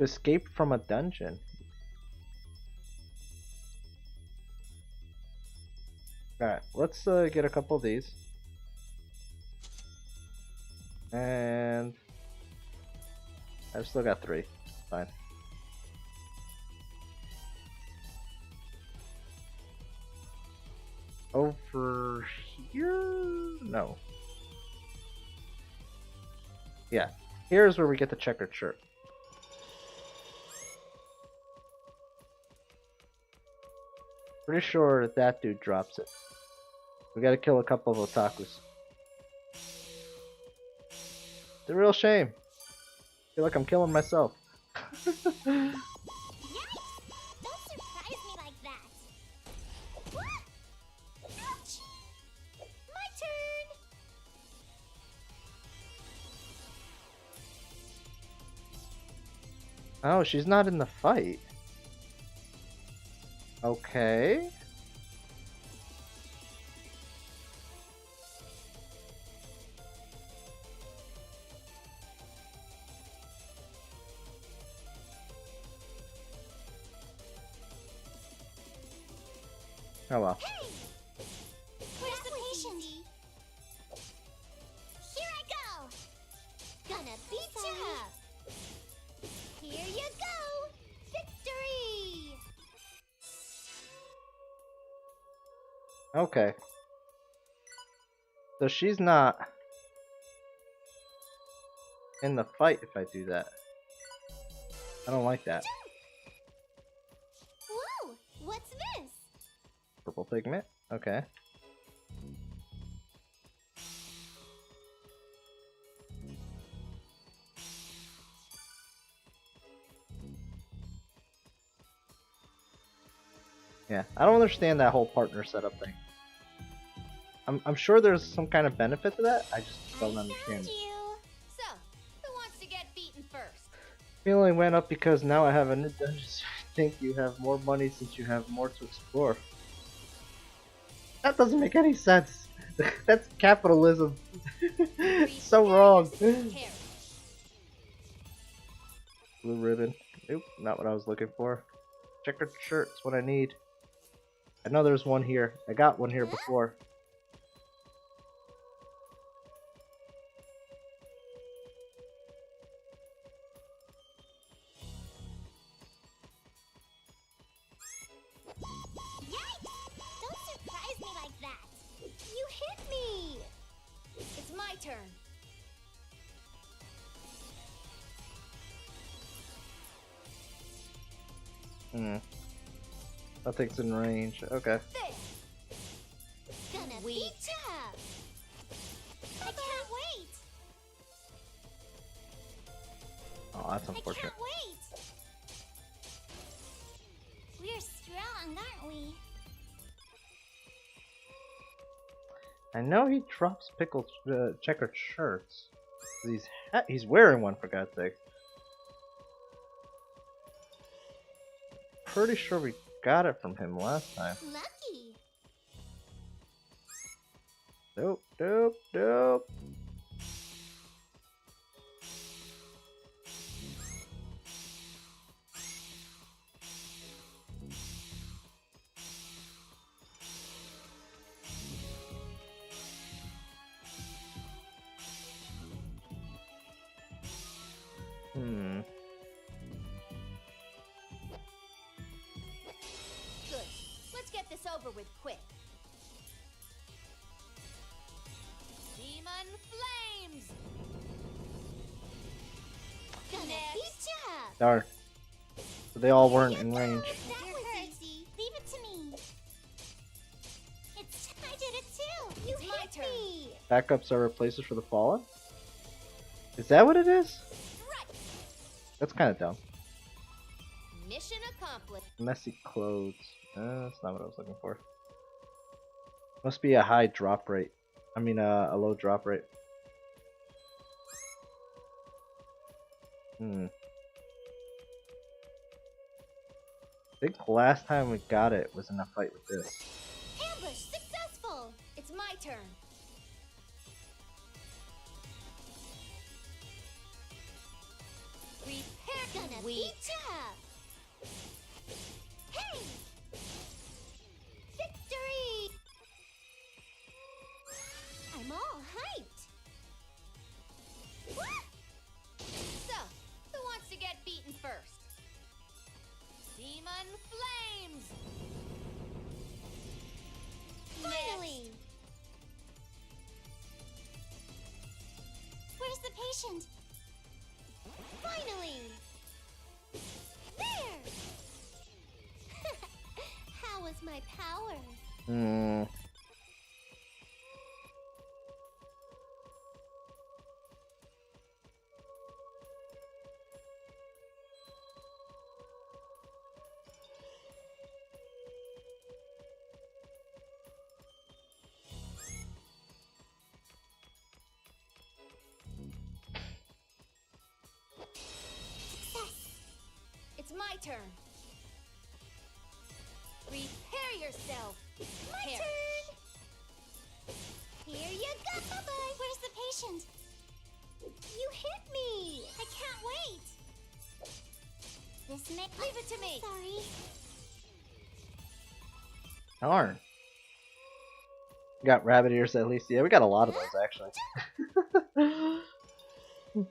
Speaker 1: Escape from a dungeon. Alright, let's get a couple of these. And I've still got 3. Fine. Over here? No. Yeah. Here's where we get the checkered shirt. Pretty sure that dude drops it. We gotta kill a couple of otakus. It's a real shame. I feel like I'm killing myself.
Speaker 2: Yikes! Don't surprise me like that. What? Ouch! My turn.
Speaker 1: Oh, she's not in the fight. Okay. Oh well.
Speaker 2: Hey! Where's the patient? Here I go! Gonna beat ya! Here you go! Victory!
Speaker 1: Okay. So she's not in the fight if I do that. I don't like that.
Speaker 2: Whoa! What's this?
Speaker 1: Purple pigment. Okay. Yeah, I don't understand that whole partner setup thing. I'm sure there's some kind of benefit to that. I just don't understand it.
Speaker 2: You.
Speaker 3: So, who wants to get beaten first?
Speaker 1: Feeling went up because now I have a new dungeon. I think you have more money since you have more to explore. That doesn't make any sense. That's capitalism. It's so wrong. Blue ribbon. Nope, not what I was looking for. Checkered shirt's what I need. I know there's one here. I got one here before.
Speaker 2: Yikes! Don't surprise me like that! You hit me!
Speaker 3: It's my turn.
Speaker 1: Nothing's in range. Okay.
Speaker 2: Gonna
Speaker 3: Weak.
Speaker 2: beat ya! I can't wait!
Speaker 1: Oh, that's
Speaker 2: I
Speaker 1: unfortunate.
Speaker 2: can't wait! We're strong, aren't we?
Speaker 1: I know he drops pickled checkered shirts. He's wearing one, for God's sake. Pretty sure we got it from him last time.
Speaker 2: Lucky!
Speaker 1: Nope, nope, nope.
Speaker 3: Good. Let's get this over with quick. Demon flames.
Speaker 2: Gonna beat ya!
Speaker 1: Darn. So they all weren't in range.
Speaker 2: That was easy. Leave it to me. I did it too! You
Speaker 3: It's my
Speaker 2: hit
Speaker 3: turn.
Speaker 2: me!
Speaker 1: Backups are replacers for the fallen? Is that what it is?
Speaker 3: Right.
Speaker 1: That's kind of dumb.
Speaker 3: Mission accomplished.
Speaker 1: Messy clothes. That's not what I was looking for. Must be a high drop rate. I mean, a low drop rate. I think last time we got it was in a fight with this.
Speaker 2: Ambush successful!
Speaker 3: It's my turn. Prepare.
Speaker 2: Gonna
Speaker 3: Weak.
Speaker 2: beat ya! Hey! Victory! I'm all hyped! What?
Speaker 3: So, who wants to get beaten first? Demon flames.
Speaker 2: Finally! Where's the patient? Finally! There! How was my power?
Speaker 3: It's my turn. Prepare yourself.
Speaker 2: My
Speaker 3: Here.
Speaker 2: turn! Here you go! Bye-bye! Where's the patient? You hit me! I can't wait! This may...
Speaker 3: Leave it to me.
Speaker 2: Sorry.
Speaker 1: Darn. Got rabbit ears at least. Yeah, we got a lot of those actually.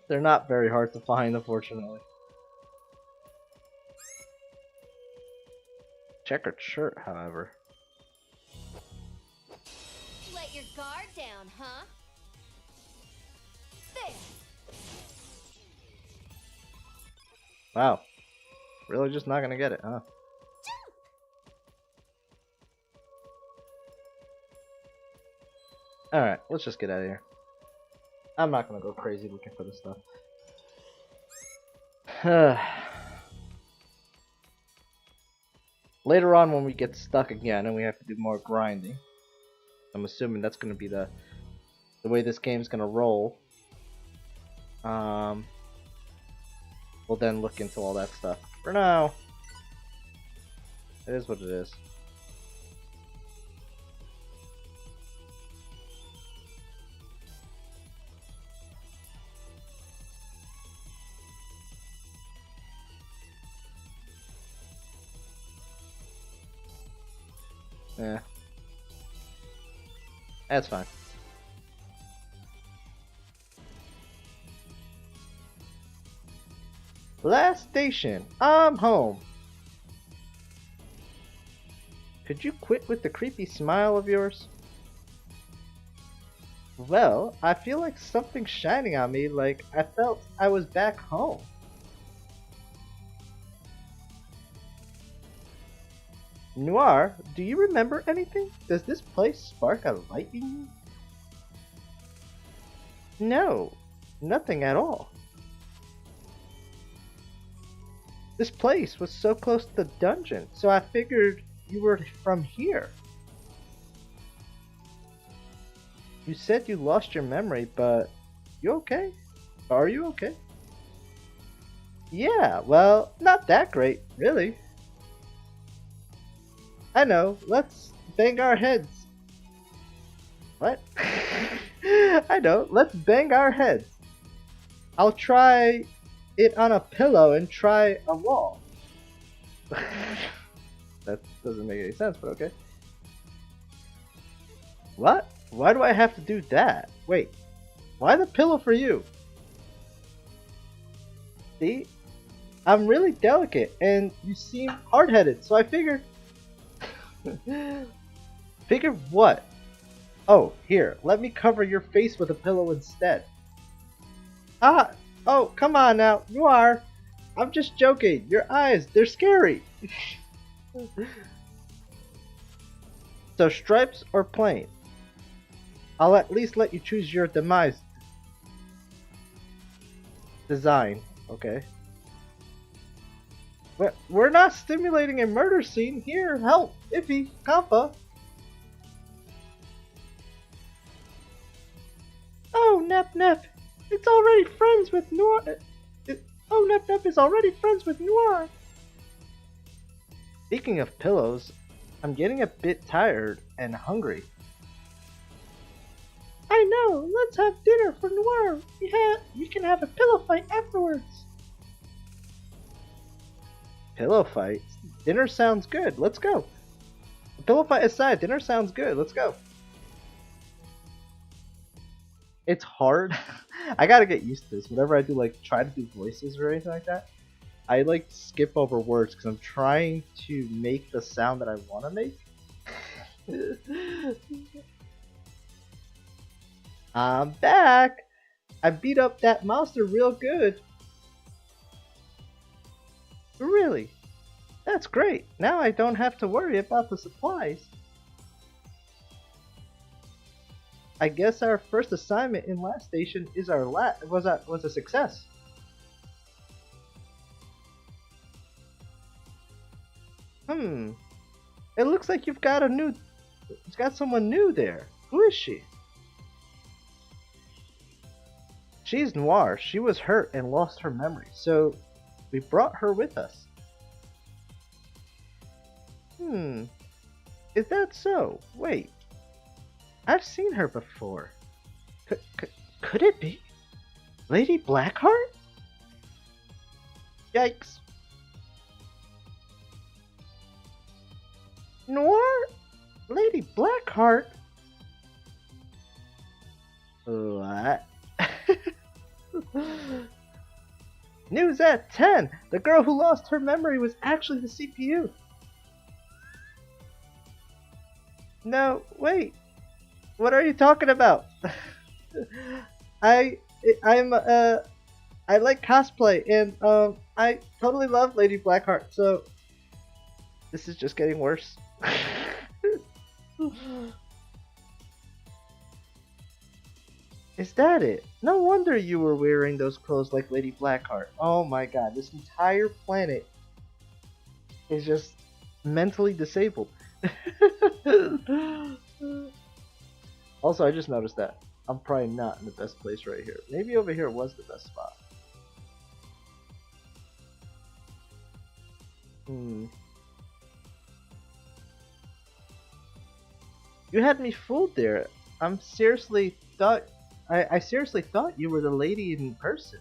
Speaker 1: They're not very hard to find, unfortunately. Checkered shirt, however.
Speaker 3: Let your guard down, huh? There.
Speaker 1: Wow. Really just not gonna get it, huh? Alright, let's just get out of here. I'm not gonna go crazy looking for this stuff. Later on when we get stuck again and we have to do more grinding, I'm assuming that's gonna be the way this game's gonna roll. We'll then look into all that stuff. For now, it is what it is. Yeah. That's fine. Last station. I'm home. Could you quit with the creepy smile of yours? Well, I feel like something's shining on me, like I felt I was back home. Noir, do you remember anything? Does this place spark a light in you? No, nothing at all. This place was so close to the dungeon, so I figured you were from here. You said you lost your memory, but you okay? Are you okay? Yeah, well, not that great, really. I know, let's bang our heads. What? I know, let's bang our heads. I'll try it on a pillow and try a wall. That doesn't make any sense, but okay. What? Why do I have to do that? Wait, why the pillow for you? See? I'm really delicate and you seem hard-headed, so I figured... Figure what? Oh, here, let me cover your face with a pillow instead. Ah! Oh, come on now, Noir! I'm just joking, your eyes, they're scary! So stripes or plain? I'll at least let you choose your demise. Design, okay. We're not stimulating a murder scene here. Help, Iffy, Compa. Oh, Nep Nep, it's already friends with Noir. Oh, Nep Nep is already friends with Noir. Speaking of pillows, I'm getting a bit tired and hungry. I know. Let's have dinner for Noir. We can have a pillow fight afterwards. Pillow fight? Dinner sounds good. Let's go. Pillow fight aside, dinner sounds good. Let's go. It's hard. I gotta get used to this. Whenever I do try to do voices or anything like that, I skip over words because I'm trying to make the sound that I want to make. I'm back. I beat up that monster real good. Really? That's great. Now I don't have to worry about the supplies. I guess our first assignment in last station is was a success. It looks like you've got someone new there. Who is she? She's Noir. She was hurt and lost her memory, so we brought her with us. Is that so? Wait. I've seen her before. Could it be Lady Blackheart? Yikes. Noir? Lady Blackheart? What? News at 10! The girl who lost her memory was actually the CPU. No, wait. What are you talking about? I like cosplay, and I totally love Lady Blackheart, so this is just getting worse. Is that it? No wonder you were wearing those clothes like Lady Blackheart. Oh my god, this entire planet is just mentally disabled. Also, I just noticed that I'm probably not in the best place right here. Maybe over here was the best spot. You had me fooled there. I seriously thought you were the lady in person.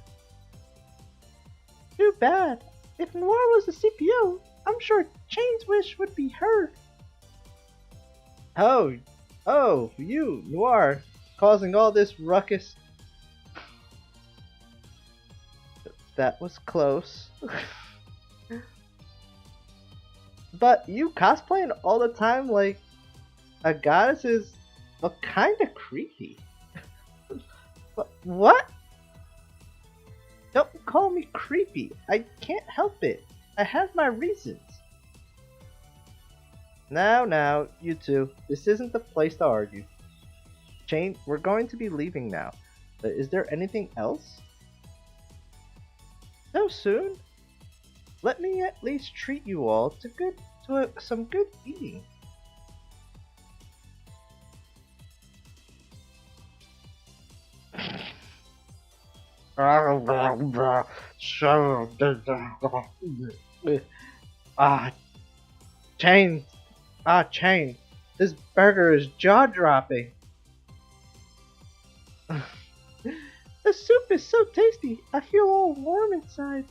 Speaker 1: Too bad. If Noir was the CPU, I'm sure Chain's wish would be heard. Oh, you, Noir, causing all this ruckus. That was close. But you cosplaying all the time like a goddess is kinda creepy. But what? Don't call me creepy. I can't help it. I have my reasons. Now, you two. This isn't the place to argue. Chain, we're going to be leaving now. But is there anything else? So soon? Let me at least treat you all to some good eating. Chain, this burger is jaw-dropping. The soup is so tasty, I feel all warm inside.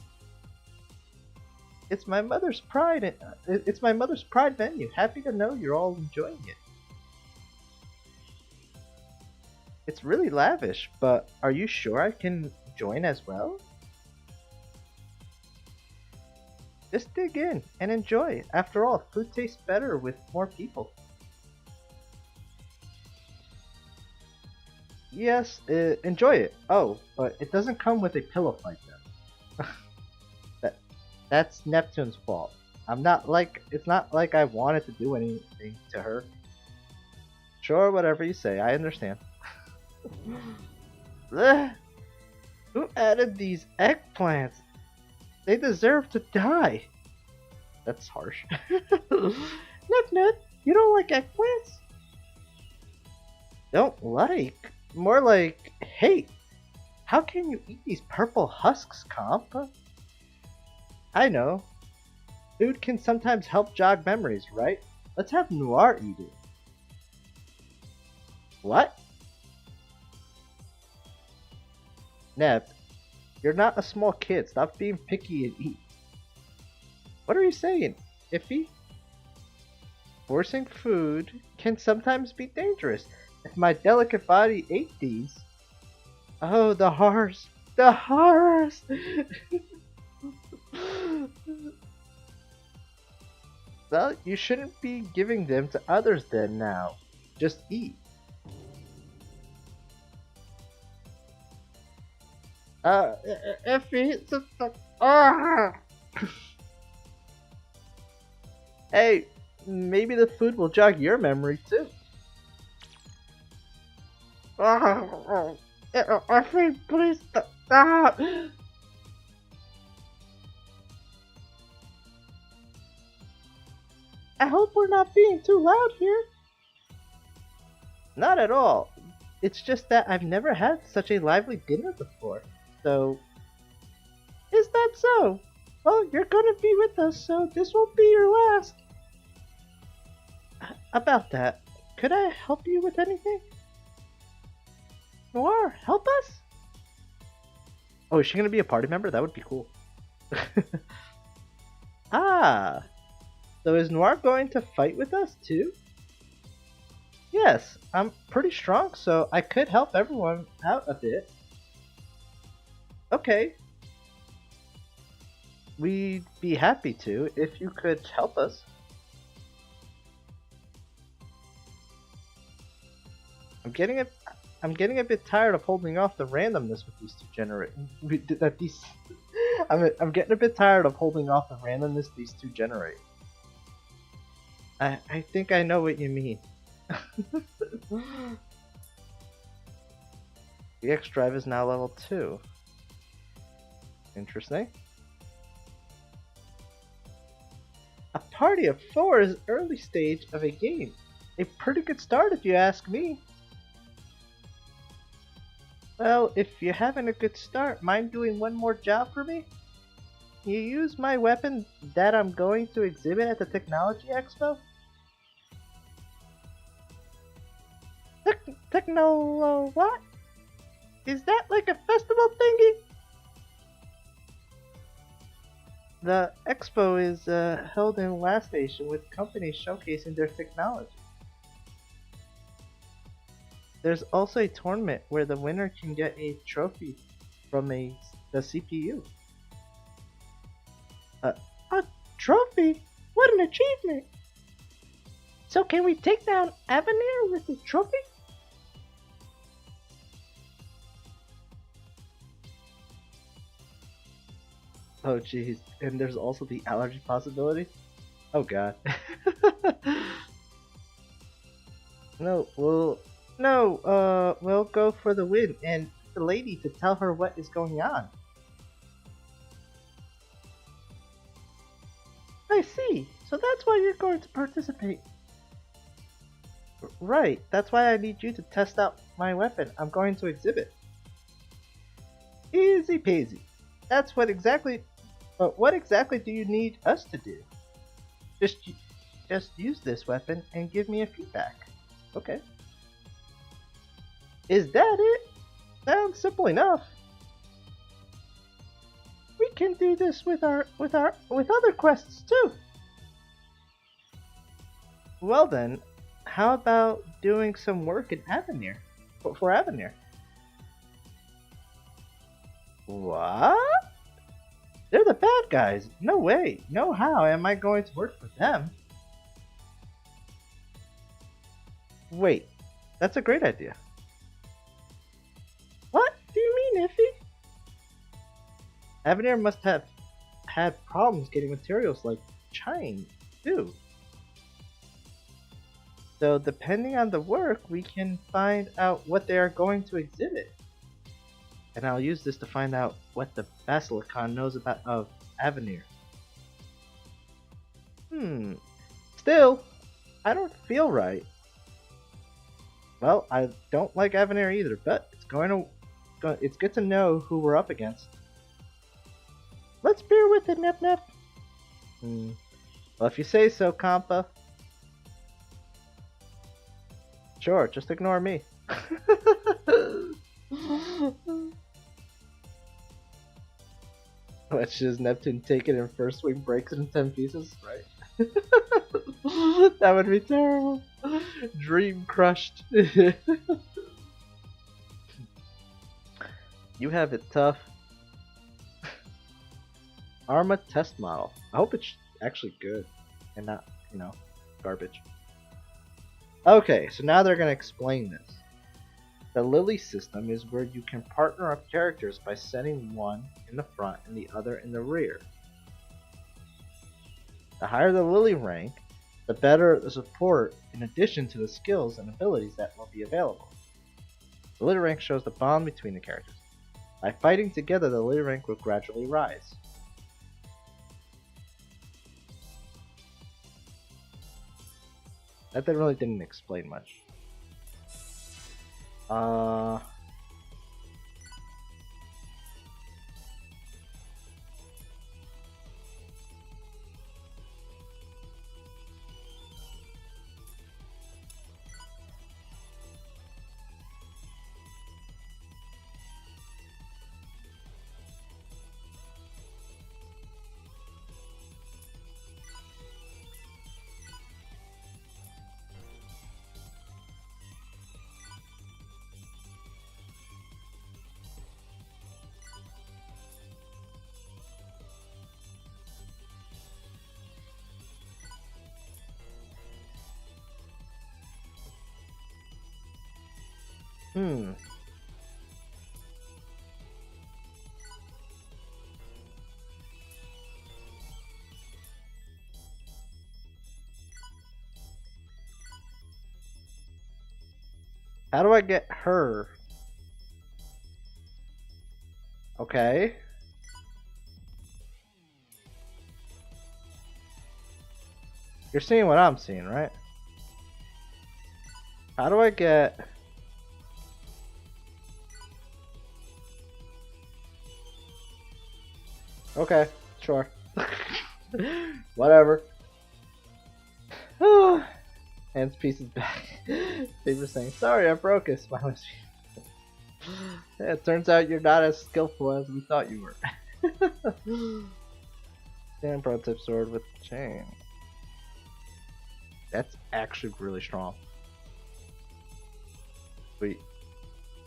Speaker 1: It's my mother's pride. It's my mother's pride menu. Happy to know you're all enjoying it. It's really lavish, but are you sure I can join as well? Just dig in and enjoy. After all, food tastes better with more people. Yes, enjoy it. Oh, but it doesn't come with a pillow fight then. That's Neptune's fault. It's not like I wanted to do anything to her. Sure, whatever you say, I understand. Who added these eggplants? They deserve to die. That's harsh. Nut, you don't like eggplants? Don't like? More like hate. How can you eat these purple husks, Comp? I know. Food can sometimes help jog memories, right? Let's have Noir eat it. What? Neb, you're not a small kid. Stop being picky and eat. What are you saying, Iffy? Forcing food can sometimes be dangerous. If my delicate body ate these... Oh, the horrors! The horrors! Well, you shouldn't be giving them to others then now. Just eat. Effie, Hey, maybe the food will jog your memory too. Effie, please stop. I hope we're not being too loud here. Not at all. It's just that I've never had such a lively dinner before, so... Is that so? Well, you're gonna be with us, so this won't be your last. About that, could I help you with anything? Noir, help us? Oh, is she gonna be a party member? That would be cool. Ah! So is Noir going to fight with us too? Yes, I'm pretty strong, so I could help everyone out a bit. Okay. We'd be happy to if you could help us. I'm getting a bit tired of holding off the randomness with these two I'm getting a bit tired of holding off the randomness these two generate. I think I know what you mean. The X drive is now level 2. Interesting. A party of 4 is early stage of a game. A pretty good start if you ask me. Well, if you're having a good start, mind doing one more job for me? You use my weapon that I'm going to exhibit at the Technology Expo? What? Is that like a festival thingy? The expo is held in Last Station with companies showcasing their technology. There's also a tournament where the winner can get a trophy from the CPU. A trophy? What an achievement! So can we take down Avenir with the trophy? Oh jeez, and there's also the allergy possibility? Oh god. We'll go for the win and the lady to tell her what is going on. I see, so that's why you're going to participate. Right, that's why I need you to test out my weapon I'm going to exhibit. Easy peasy. But what exactly do you need us to do? Just use this weapon and give me a feedback. Okay. Is that it? Sounds simple enough. We can do this with other quests too. Well then, how about doing some work in Avenir? For Avenir? What? They're the bad guys. No way. No how am I going to work for them? Wait, that's a great idea. What do you mean, Iffy? Avenir must have had problems getting materials like chine, too. So depending on the work, we can find out what they are going to exhibit. And I'll use this to find out what the Basilicon knows of Avenir. Still, I don't feel right. Well, I don't like Avenir either, but it's good to know who we're up against. Let's bear with it, Nep Nep. Well, if you say so, Compa. Sure, just ignore me. Watch as Neptune take it in first swing, breaks it in 10 pieces, right? That would be terrible. Dream crushed. You have it tough. Arma test model. I hope it's actually good and not, garbage. Okay, so now they're going to explain this. The Lily system is where you can partner up characters by setting one in the front and the other in the rear. The higher the Lily rank, the better the support in addition to the skills and abilities that will be available. The Lily rank shows the bond between the characters. By fighting together, the Lily rank will gradually rise. That really didn't explain much. Hmm. How do I get her? Okay. You're seeing what I'm seeing, right? How do I get... Okay, sure. Whatever. Hands pieces back. Paper saying, sorry, I broke it. Smiling. Yeah, it turns out you're not as skillful as we thought you were. Damn prototype sword with chain. That's actually really strong. Wait.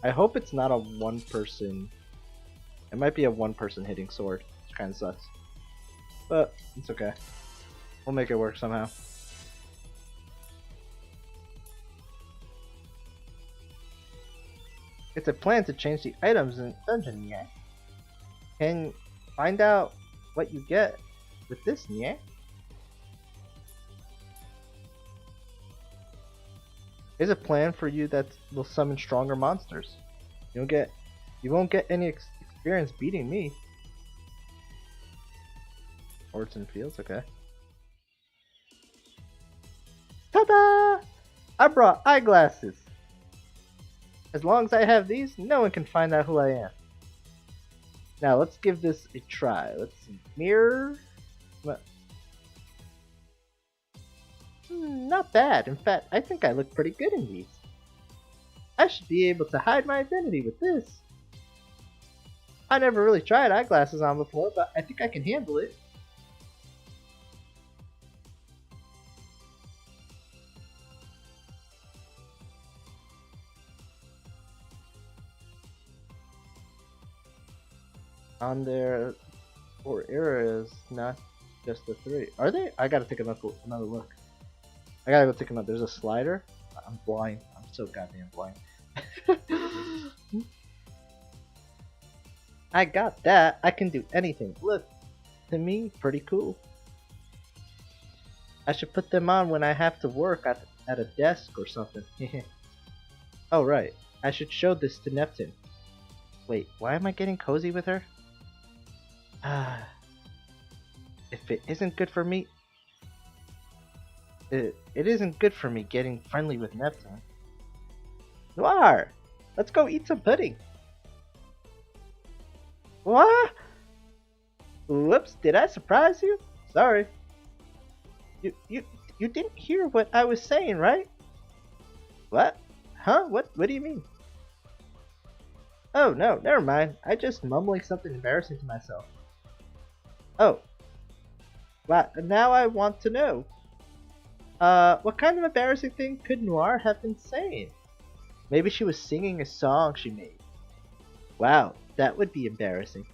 Speaker 1: I hope it's not a one person. It might be a one person hitting sword, which kinda sucks. But it's okay. We'll make it work somehow. It's a plan to change the items in the dungeon, yeah. Can find out what you get with this, yeah? Here's a plan for you that will summon stronger monsters. You won't get any experience beating me. Orts and fields, okay. Ta-da! I brought eyeglasses. As long as I have these, no one can find out who I am. Now let's give this a try. Let's see. Mirror. Not bad. In fact, I think I look pretty good in these. I should be able to hide my identity with this. I never really tried eyeglasses on before, but I think I can handle it. On there, 4 eras, not just the 3. Are they? I gotta take another look. I gotta go take another. There's a slider. I'm blind. I'm so goddamn blind. I got that. I can do anything. Look, to me, pretty cool. I should put them on when I have to work at a desk or something. Oh right, I should show this to Neptune. Wait, why am I getting cozy with her? If it isn't good for me, it isn't good for me getting friendly with Neptune. Noir, let's go eat some pudding. What? Whoops, did I surprise you? Sorry. You didn't hear what I was saying, right? What? Huh? What do you mean? Oh no, never mind. I just mumbling something embarrassing to myself. Oh. Well, now I want to know. What kind of embarrassing thing could Noir have been saying? Maybe she was singing a song she made. Wow, that would be embarrassing.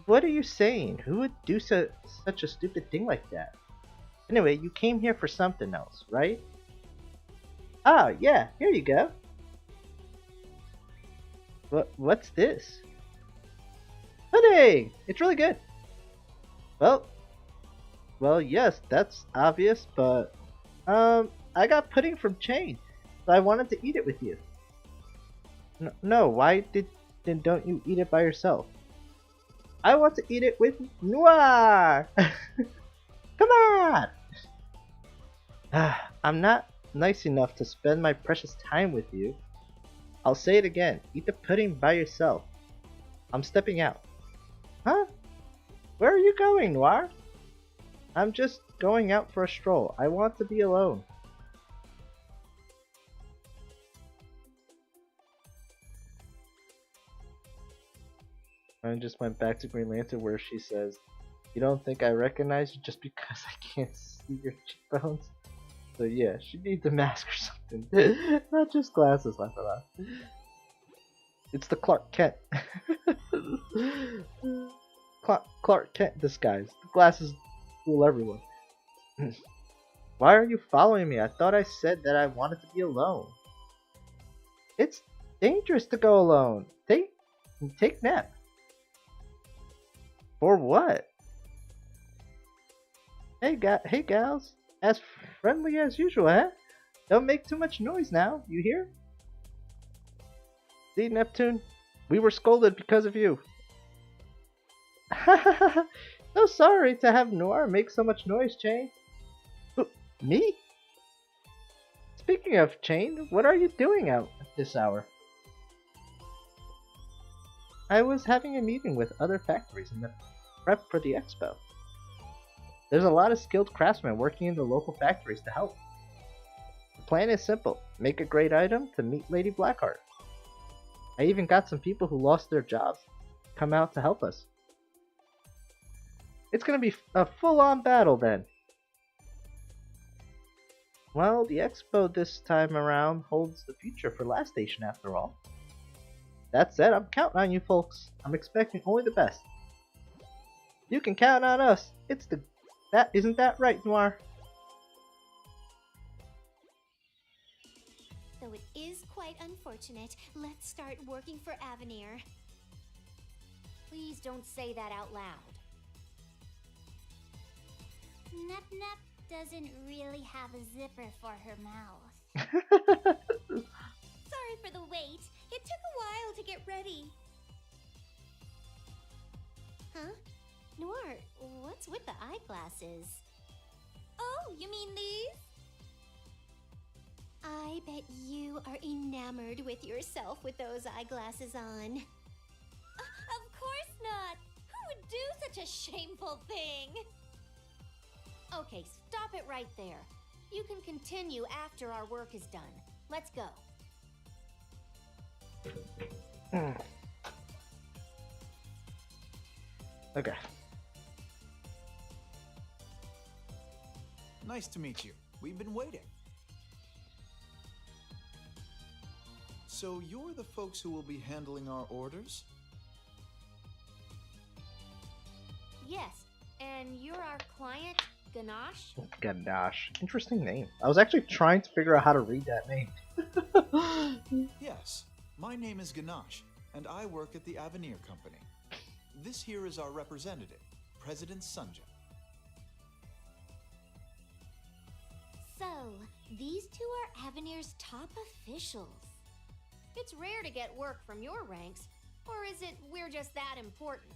Speaker 1: What are you saying? Who would do such a stupid thing like that? Anyway, you came here for something else, right? Ah, yeah, here you go. What's this? Pudding! It's really good. Well, yes, that's obvious, but I got pudding from Chain, so I wanted to eat it with you. No, why then don't you eat it by yourself? I want to eat it with Noir! Come on! I'm not nice enough to spend my precious time with you. I'll say it again. Eat the pudding by yourself. I'm stepping out. Huh? Where are you going, Noir? I'm just going out for a stroll. I want to be alone. I just went back to Green Lantern where she says, "You don't think I recognize you just because I can't see your cheekbones?" So yeah, she needs a mask or something. Not just glasses, laugh it off. It's the Clark Kent. Clark Kent disguise. The glasses fool everyone. Why are you following me? I thought I said that I wanted to be alone. It's dangerous to go alone. Take nap. For what? Hey gals. As friendly as usual, huh? Don't make too much noise now, you hear? See, Neptune? We were scolded because of you. So sorry to have Noir make so much noise, Chain. Who, me? Speaking of Chain, what are you doing out at this hour? I was having a meeting with other factories in the prep for the expo. There's a lot of skilled craftsmen working in the local factories to help. The plan is simple. Make a great item to meet Lady Blackheart. I even got some people who lost their jobs come out to help us. It's gonna be a full-on battle then. Well, the expo this time around holds the future for Last Station after all. That said, I'm counting on you folks. I'm expecting only the best. You can count on us. Isn't that right, Noir?
Speaker 2: Though it is quite unfortunate, let's start working for Avenir.
Speaker 3: Please don't say that out loud.
Speaker 2: Nep doesn't really have a zipper for her mouth. Sorry for the wait. It took a while to get ready.
Speaker 4: Huh? Noir, what's with the eyeglasses?
Speaker 2: Oh, you mean these?
Speaker 4: I bet you are enamored with yourself with those eyeglasses on.
Speaker 2: Of course not. Who would do such a shameful thing?
Speaker 3: Okay, stop it right there. You can continue after our work is done. Let's go.
Speaker 1: Okay.
Speaker 5: Nice to meet you. We've been waiting. So you're the folks who will be handling our orders?
Speaker 3: Yes, and you're our client, Ganache?
Speaker 1: Ganache. Interesting name. I was actually trying to figure out how to read that name.
Speaker 5: Yes. My name is Ganache, and I work at the Avenir Company. This here is our representative, President Sunja.
Speaker 2: So, these two are Avenir's top officials.
Speaker 3: It's rare to get work from your ranks, or is it we're just that important?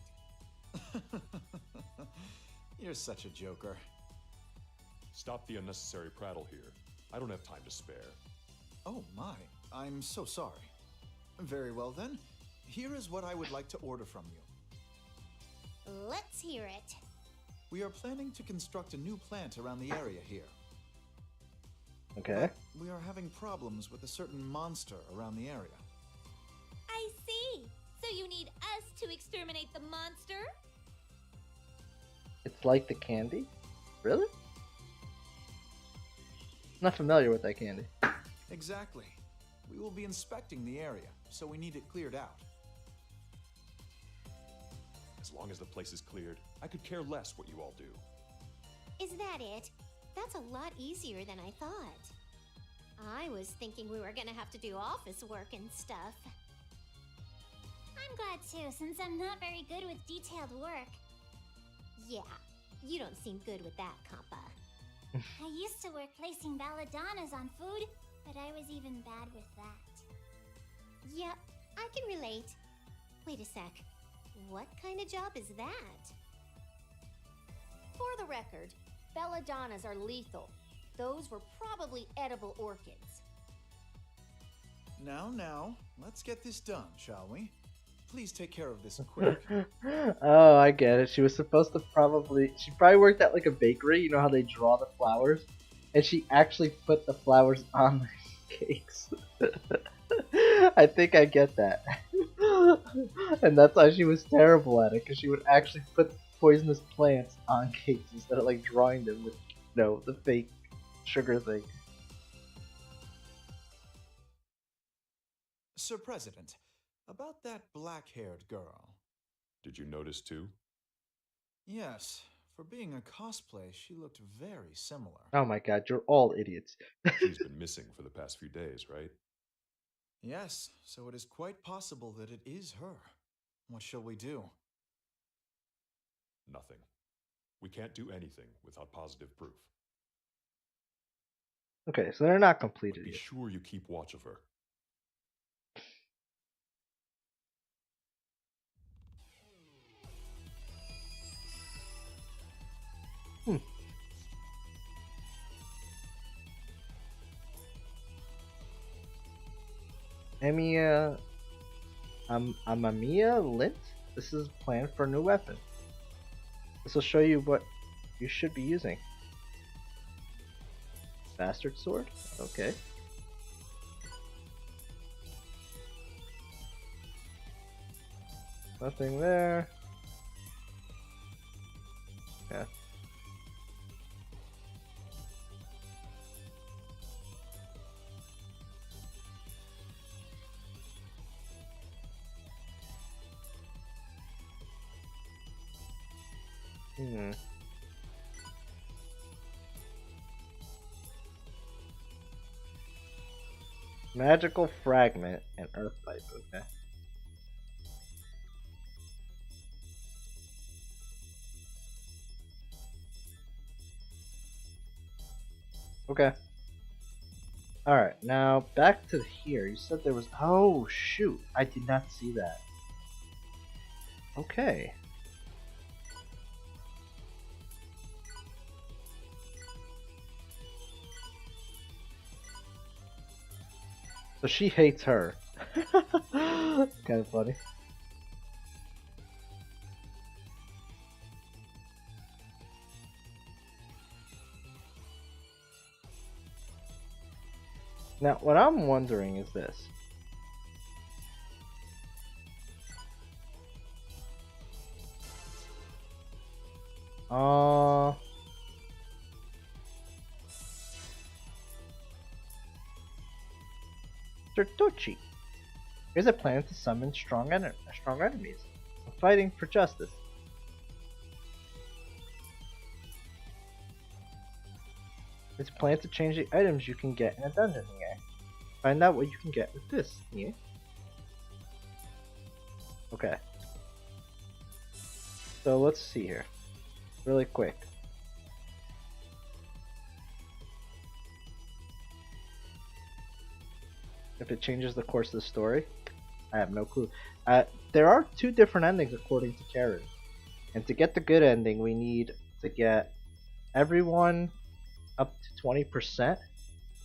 Speaker 5: You're such a joker.
Speaker 6: Stop the unnecessary prattle here. I don't have time to spare.
Speaker 5: Oh my, I'm so sorry. Very well then, here is what I would like to order from you.
Speaker 2: Let's hear it.
Speaker 5: We are planning to construct a new plant around the area here.
Speaker 1: Okay.
Speaker 5: But we are having problems with a certain monster around the area.
Speaker 2: I see. So you need us to exterminate the monster?
Speaker 1: It's like the candy? Really? Not familiar with that candy.
Speaker 5: Exactly. We will be inspecting the area, so we need it cleared out.
Speaker 6: As long as the place is cleared, I could care less what you all do.
Speaker 4: Is that it? That's a lot easier than I thought. I was thinking we were gonna have to do office work and stuff.
Speaker 2: I'm glad too, since I'm not very good with detailed work.
Speaker 4: Yeah, you don't seem good with that, Compa.
Speaker 2: I used to work placing balladonas on food, but I was even bad with that.
Speaker 4: Yeah, I can relate. Wait a sec. What kind of job is that?
Speaker 3: For the record, belladonnas are lethal. Those were probably edible orchids.
Speaker 5: Now, let's get this done, shall we? Please take care of this quick.
Speaker 1: Oh, I get it. She was supposed to she probably worked at like a bakery, you know how they draw the flowers? And she actually put the flowers on the cakes. I think I get that. And that's why she was terrible at it, because she would actually put poisonous plants on cakes instead of like drawing them with, you know, the fake sugar thing.
Speaker 5: Sir President, about that black-haired girl.
Speaker 6: Did you notice too?
Speaker 5: Yes, For being a cosplay, she looked very similar.
Speaker 1: Oh my god, you're all idiots.
Speaker 6: She's been missing for the past few days, right?
Speaker 5: Yes, so it is quite possible that it is her. What shall we do?
Speaker 6: Nothing. We can't do anything without positive proof.
Speaker 1: Okay, so they're not
Speaker 6: But
Speaker 1: completed
Speaker 6: be
Speaker 1: yet.
Speaker 6: sure you keep watch of her.
Speaker 1: Amamiya Lint? This is planned for a new weapon. This will show you what you should be using. Bastard sword? Okay. Nothing there. Yeah. Magical fragment and earth pipe, okay. Okay. Alright, now back to here. You said there was. Oh, shoot. I did not see that. Okay. So she hates her. Kind of funny. Now, what I'm wondering is this. Sertucci. Here's a plan to summon strong enemies. I'm fighting for justice. It's a plan to change the items you can get in a dungeon here. Find out what you can get with this, yeah? Okay. So let's see here. Really quick. If it changes the course of the story, I have no clue. There are two different endings according to Karen. And to get the good ending, we need to get everyone up to 20%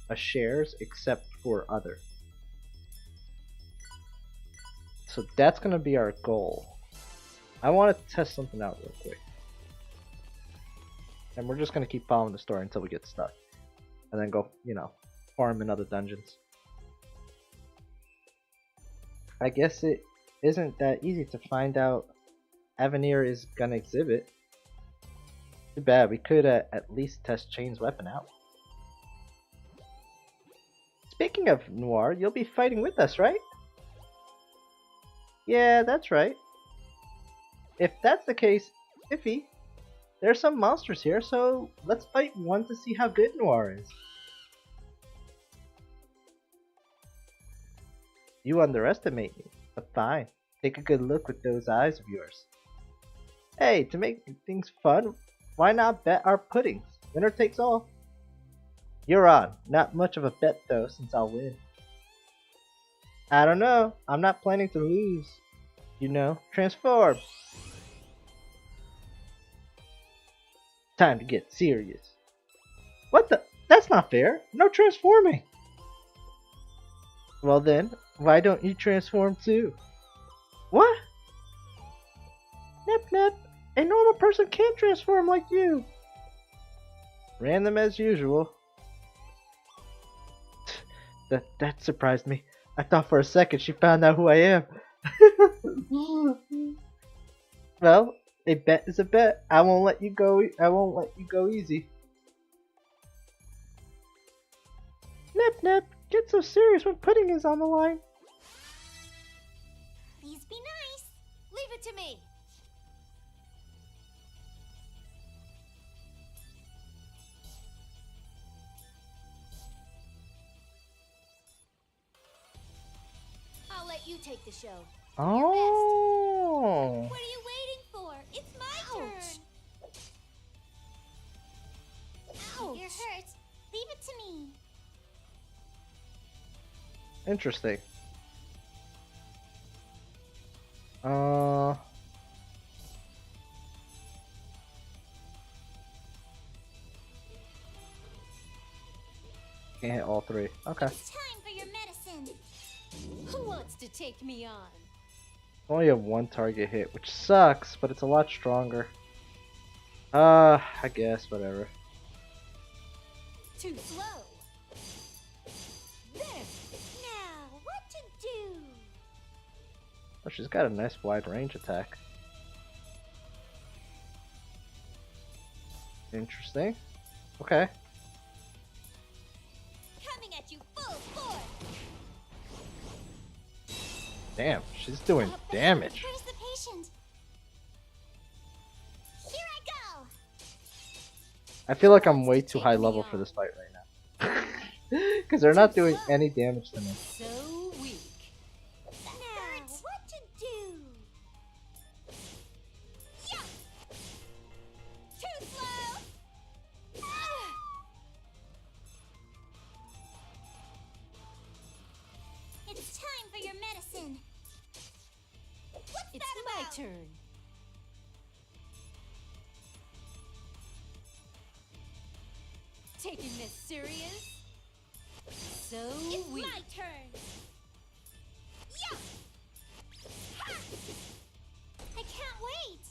Speaker 1: of shares except for other. So that's going to be our goal. I want to test something out real quick. And we're just going to keep following the story until we get stuck. And then go, farm in other dungeons. I guess it isn't that easy to find out Avenir is gonna exhibit. Too bad, we could at least test Chain's weapon out. Speaking of Noir, you'll be fighting with us, right? Yeah, that's right. If that's the case, Iffy, there's some monsters here, so let's fight one to see how good Noir is. You underestimate me, but fine. Take a good look with those eyes of yours. Hey, to make things fun, why not bet our puddings? Winner takes all. You're on. Not much of a bet though, since I'll win. I don't know. I'm not planning to lose. Transform. Time to get serious. What the? That's not fair. No transforming. Well then, why don't you transform too? What? Nip nip. A normal person can't transform like you. Random as usual. That surprised me. I thought for a second she found out who I am. Well, a bet is a bet. I won't let you go easy. Nip nip. Get so serious when pudding is on the line.
Speaker 3: Please be nice. Leave it to me. let you take the show.
Speaker 1: Oh.
Speaker 2: What are you waiting for? It's my turn. If you're hurt, leave it to me.
Speaker 1: Interesting. Can't hit all three. Okay.
Speaker 2: It's time for your medicine.
Speaker 4: Who wants to take me on?
Speaker 1: Only have one target hit, which sucks, but it's a lot stronger. I guess, whatever.
Speaker 4: Too slow. There.
Speaker 2: Now, what to do?
Speaker 1: Oh, she's got a nice wide range attack. Interesting. Okay.
Speaker 2: Coming at you full force.
Speaker 1: Damn, she's doing damage.
Speaker 2: Where's the patient? Here I go.
Speaker 1: I feel like I'm way too high level for this fight right now. Because they're not doing any damage to me.
Speaker 4: So weak.
Speaker 2: Now, what to do? Yeah. Too slow. It's time for your medicine. What's
Speaker 4: It's
Speaker 2: that
Speaker 4: my
Speaker 2: about?
Speaker 4: turn. Taking this serious? So
Speaker 2: It's
Speaker 4: weak.
Speaker 2: my turn. Yeah. Ha! I can't wait.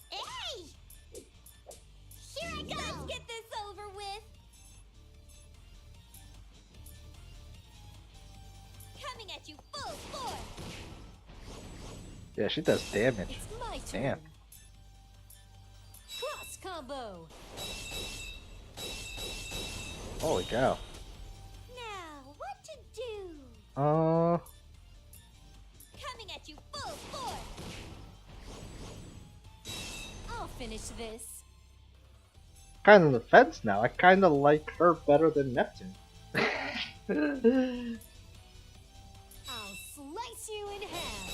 Speaker 2: Hey! Here I go. Let's get this over with. Coming at you full force.
Speaker 1: Yeah, she does damage.
Speaker 4: It's my turn.
Speaker 1: Damn.
Speaker 4: Cross combo.
Speaker 1: Holy cow.
Speaker 2: Now, what to do? Coming at you full force.
Speaker 4: I'll finish this.
Speaker 1: Kind of the fence now. I kind of like her better than Neptune.
Speaker 4: I'll slice you in half.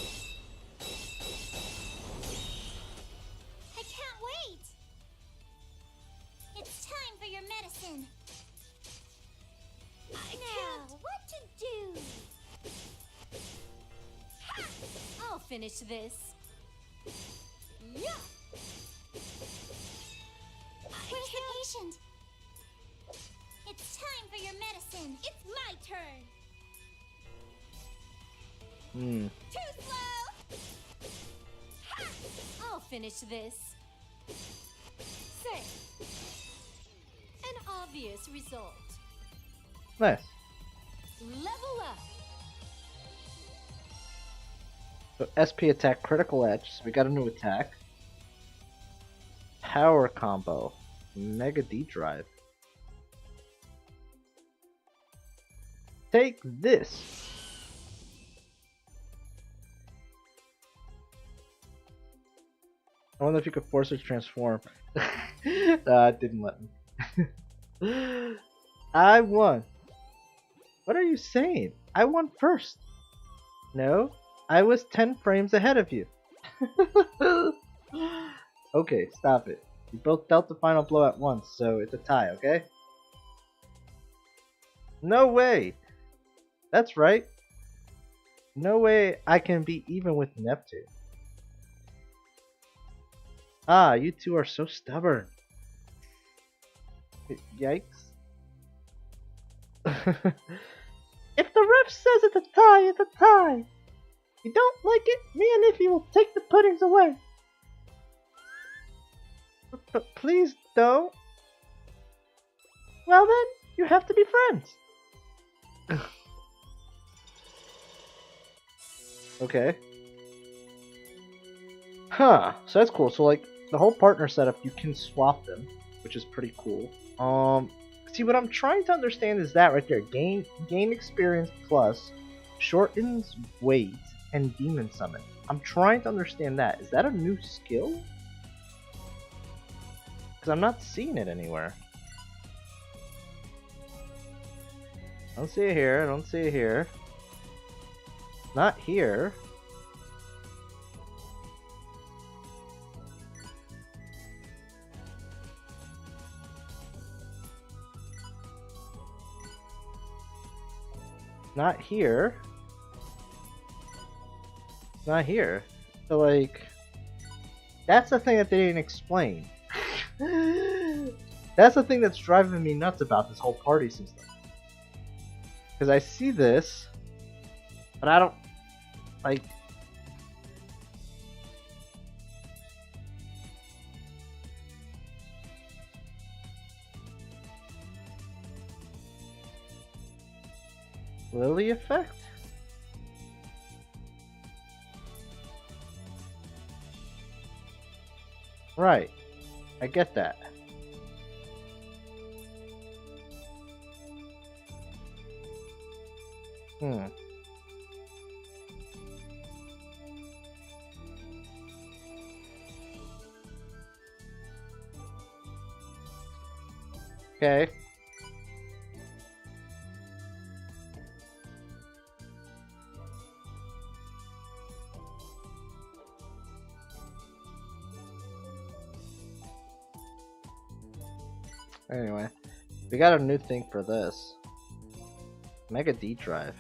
Speaker 2: I can't wait. It's time for your medicine. Now, what to do? Ha!
Speaker 4: I'll finish this.
Speaker 2: Yeah. Where's the patient? It's time for your medicine. It's my turn. Too slow. Ha!
Speaker 4: I'll finish this. Say. An obvious result.
Speaker 1: Nice.
Speaker 4: Level up.
Speaker 1: So SP attack critical edge. So we got a new attack. Power combo. Mega D drive. Take this. I wonder if you could force her to transform. It didn't let me. I won. What are you saying? I won first. No, I was 10 frames ahead of you. Okay, stop it. You both dealt the final blow at once, so it's a tie, okay? No way! That's right. No way I can be even with Neptune. Ah, you two are so stubborn. Yikes. If the ref says it's a tie, it's a tie. You don't like it, me and Iffy will take the puddings away. But please don't. Well then, you have to be friends. Okay. Huh, so that's cool. So like, the whole partner setup, you can swap them, which is pretty cool. See, what I'm trying to understand is that right there. Gain experience plus, shortens wait, and demon summon. I'm trying to understand that. Is that a new skill? Because I'm not seeing it anywhere. I don't see it here. I don't see it here. Not here. Not here. Not here. So like, that's the thing that they didn't explain. That's the thing that's driving me nuts about this whole party system. Because I see this, but I don't, like... Lily effect? Right. I get that. Okay. Anyway, we got a new thing for this. Mega D drive.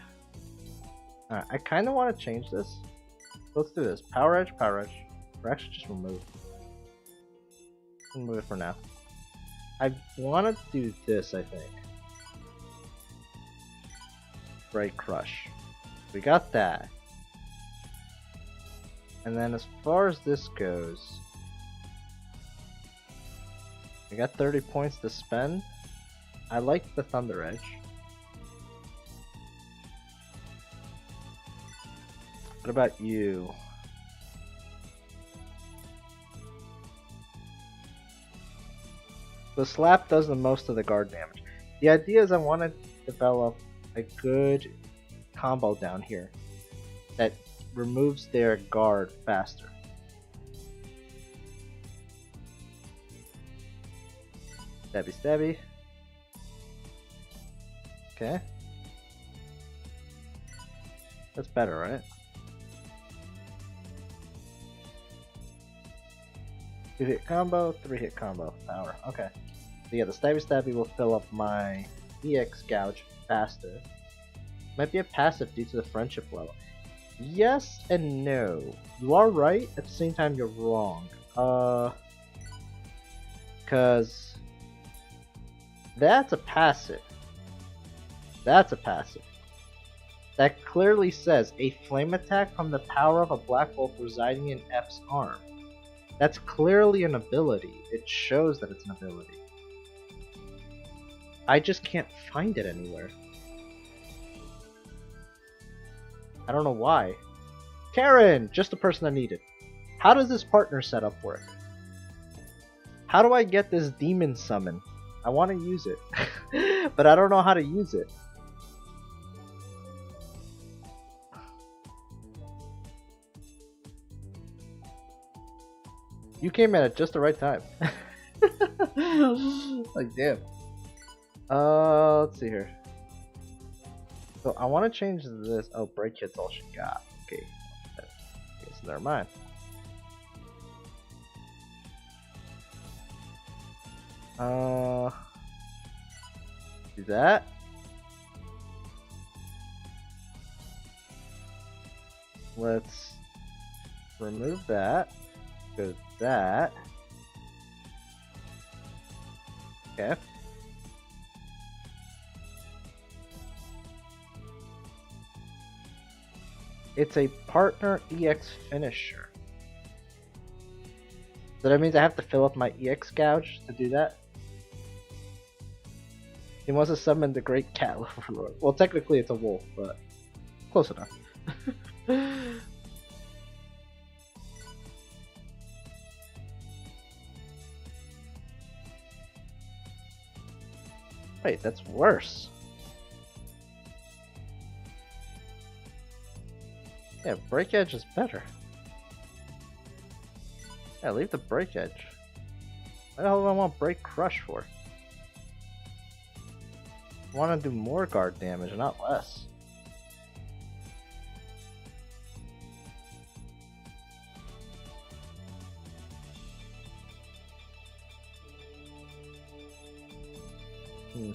Speaker 1: Alright, I kind of want to change this. Let's do this. Power Edge, Power Edge. Or actually just remove. Remove it for now. I want to do this, I think. Bright Crush. We got that. And then as far as this goes, I got 30 points to spend. I like the Thunder Edge. What about you? The slap does the most of the guard damage. The idea is I want to develop a good combo down here that removes their guard faster. Stabby stabby. Okay. That's better, right? 2-hit combo, 3-hit combo, power. Okay. So yeah, the stabby stabby will fill up my EX gouge faster. Might be a passive due to the friendship level. Yes and no. You are right, at the same time you're wrong. Cause that's a passive. That's a passive. That clearly says a flame attack from the power of a black wolf residing in F's arm. That's clearly an ability. It shows that it's an ability. I just can't find it anywhere. I don't know why. Karen! Just the person I needed. How does this partner setup work? How do I get this demon summon? I want to use it. But I don't know how to use it. You came at it just the right time. Like, damn. Let's see here. So I want to change this. Oh, break hit's all she got. Okay. Okay, so never mind. Do that. Let's remove that. Go to that. Okay. It's a partner EX finisher. So that means I have to fill up my EX gouge to do that? He wants to summon the Great Cat Overlord. Well, technically it's a wolf, but close enough. Wait, that's worse. Yeah, Break Edge is better. Yeah, leave the Break Edge. What the hell do I want Break Crush for? I want to do more guard damage, not less. Hmm.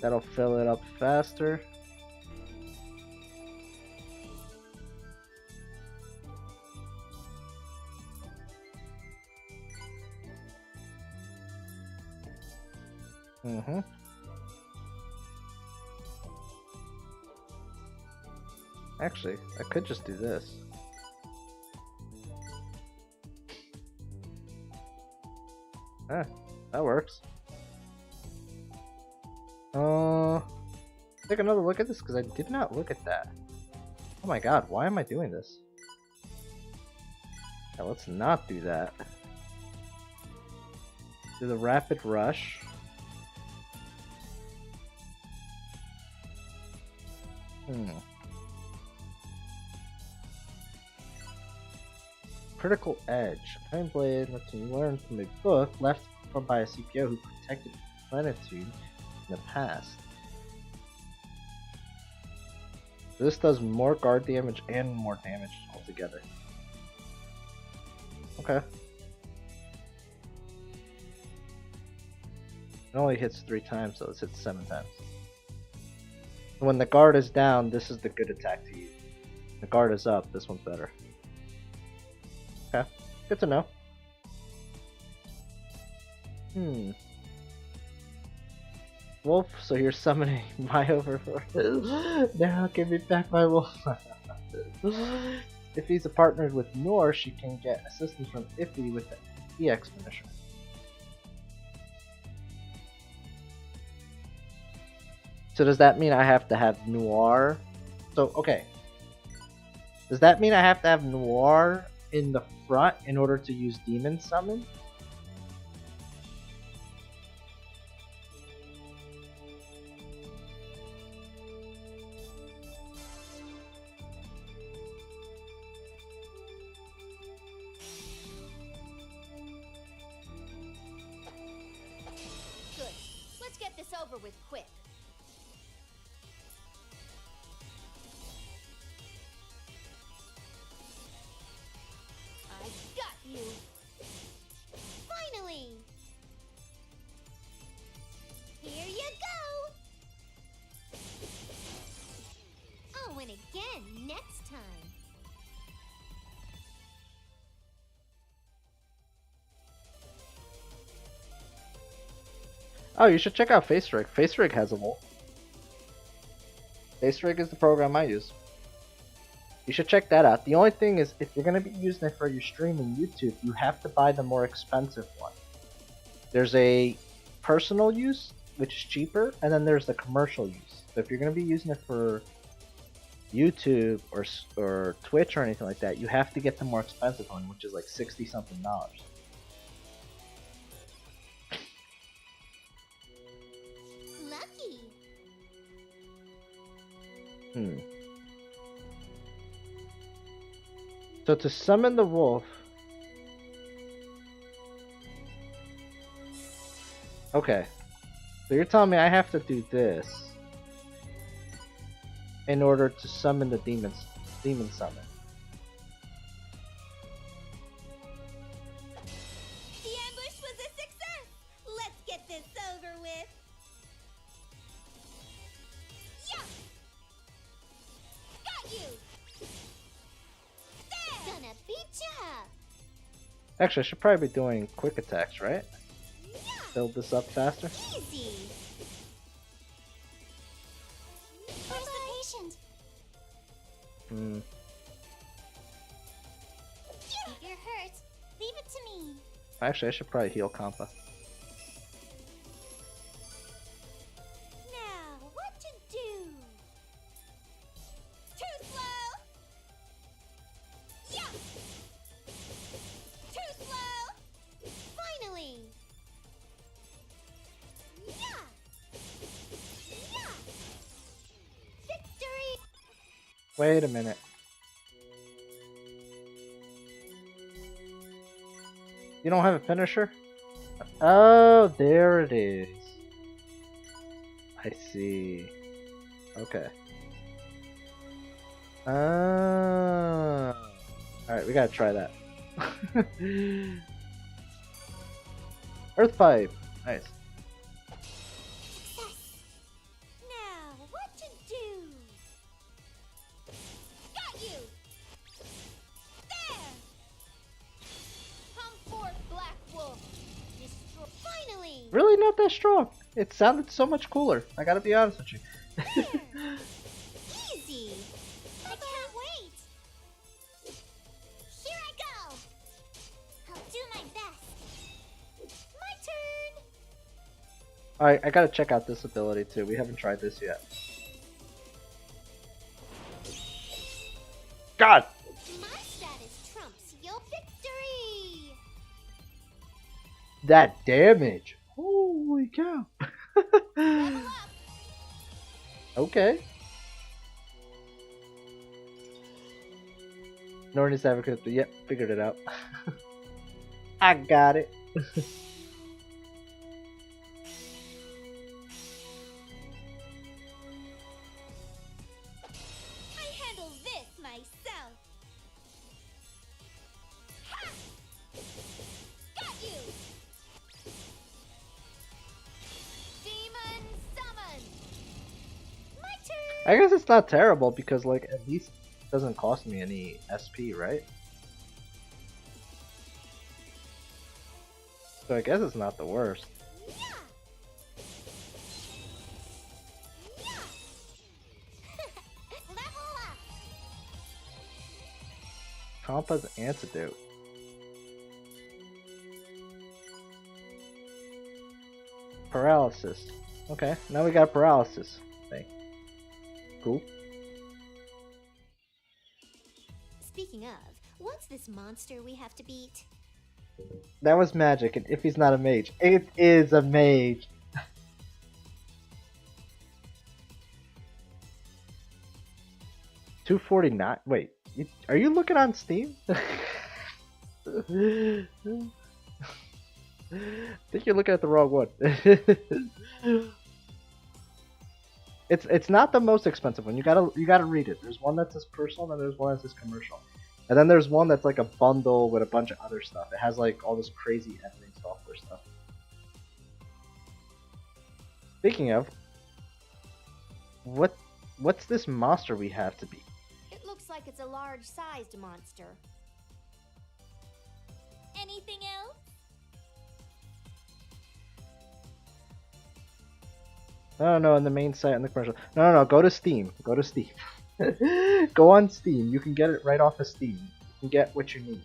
Speaker 1: That'll fill it up faster. Mm-hmm. Actually, I could just do this. Ah, that works. Take another look at this because I did not look at that. Oh my god, why am I doing this? Yeah, let's not do that. Do the rapid rush. Critical Edge. Time Blade lets you learn from a book left by a CPO who protected Plenitude in the past. This does more guard damage and more damage altogether. Okay. It only hits 3 times, so it's hit 7 times. When the guard is down, this is the good attack to use. The guard is up, this one's better. Okay, good to know. Wolf, so you're summoning my overlord. Now give me back my wolf. If he's a partner with Nor, she can get assistance from Iffy with the EX finisher. So does that mean I have to have Noir? So, okay. Does that mean I have to have Noir in the front in order to use Demon Summon?
Speaker 3: Good. Let's get this over with quick. You. Finally! Here you go! Oh, and again next time.
Speaker 1: Oh, you should check out FaceRig. FaceRig has a wolf. FaceRig is the program I use. You should check that out. The only thing is, if you're going to be using it for your stream and YouTube, you have to buy the more expensive one. There's a personal use, which is cheaper, and then there's the commercial use. So if you're going to be using it for YouTube or Twitch or anything like that, you have to get the more expensive one, which is like $60-something.
Speaker 2: Lucky.
Speaker 1: So to summon the wolf... Okay. So you're telling me I have to do this in order to summon the demon summon.
Speaker 2: The ambush was a success! Let's get this over with! Yeah! Got you! There! Gonna beat ya!
Speaker 1: Actually, I should probably be doing quick attacks, right?
Speaker 2: Yeah!
Speaker 1: Build this up faster.
Speaker 2: Easy! Where's the patient? If you're hurt, leave it to me.
Speaker 1: Actually, I should probably heal Kampa.
Speaker 2: Now, what to do? Too slow! Yeah! Too slow! Finally! Yeah! Yeah! Victory!
Speaker 1: Wait a minute. You don't have a finisher? Oh, there it is. I see. Okay. Alright, we gotta try that. Earth pipe. Nice.
Speaker 2: Success. Now, what to do?
Speaker 3: Got you! There! Come forth, Black Wolf! Destroy.
Speaker 2: Finally!
Speaker 1: Really not that strong. It sounded so much cooler. I gotta be honest with you.
Speaker 2: There. Easy! I can't wait! Here I go! I'll do my best. My turn!
Speaker 1: Alright, I gotta check out this ability too. We haven't tried this yet. God!
Speaker 2: My status trumps your victory!
Speaker 1: That damage! Holy cow!
Speaker 3: Level up!
Speaker 1: Okay. Nornis advocate, but yep, figured it out. I got it.
Speaker 2: I handle this myself! Ha! Got you!
Speaker 3: Demon summon!
Speaker 2: My turn!
Speaker 1: I guess it's not terrible because, like, at least it doesn't cost me any SP, right? So I guess it's not the worst.
Speaker 2: Yeah! Yeah! Level up!
Speaker 1: Compa's antidote. Paralysis. Okay, now we got paralysis thing. Cool.
Speaker 2: Speaking of, what's this monster we have to beat?
Speaker 1: That was magic, and if he's not a mage, it is a mage. 249. Wait, are you looking on Steam? I think you're looking at the wrong one. It's not the most expensive one. You gotta read it. There's one that says personal, and there's one that says commercial, and then there's one that's like a bundle with a bunch of other stuff. It has like all this crazy editing software stuff. Speaking of, what's this monster we have to beat?
Speaker 3: It looks like it's a large-sized monster.
Speaker 2: Anything else?
Speaker 1: No, in the main site in the commercial. No, go to Steam. Go to Steam. Go on Steam. You can get it right off of Steam. You can get what you need.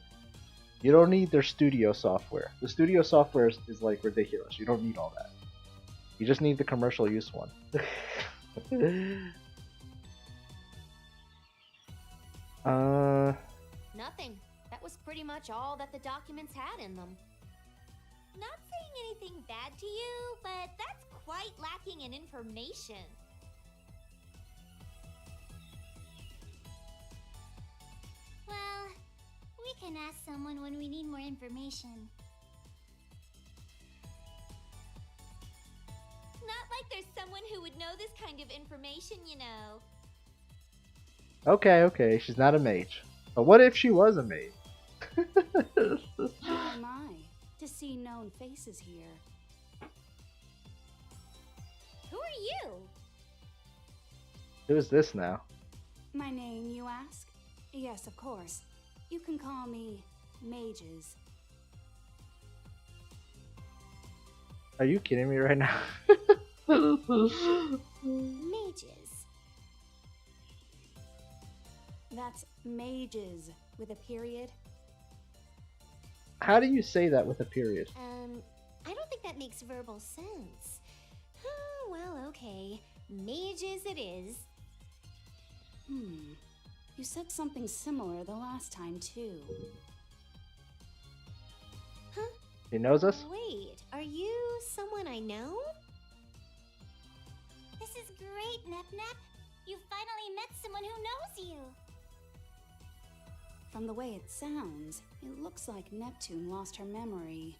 Speaker 1: You don't need their studio software. The studio software is like ridiculous. You don't need all that. You just need the commercial use one.
Speaker 3: Nothing. That was pretty much all that the documents had in them.
Speaker 2: Not saying anything bad to you, but that's quite lacking in information. Well, we can ask someone when we need more information. Not like there's someone who would know this kind of information, you know.
Speaker 1: Okay, she's not a mage. But what if she was a mage?
Speaker 7: Oh my, to see known faces here.
Speaker 2: Who are you?
Speaker 1: Who is this now?
Speaker 7: My name, you ask? Yes, of course. You can call me Mages.
Speaker 1: Are you kidding me right now?
Speaker 2: Mages.
Speaker 7: That's mages with a period.
Speaker 1: How do you say that with a period?
Speaker 2: I don't think that makes verbal sense. Well, okay. Mages it is.
Speaker 7: You said something similar the last time, too.
Speaker 2: Huh?
Speaker 1: He knows us?
Speaker 2: Wait, are you someone I know? This is great, Nep. You finally met someone who knows you.
Speaker 7: From the way it sounds, it looks like Neptune lost her memory.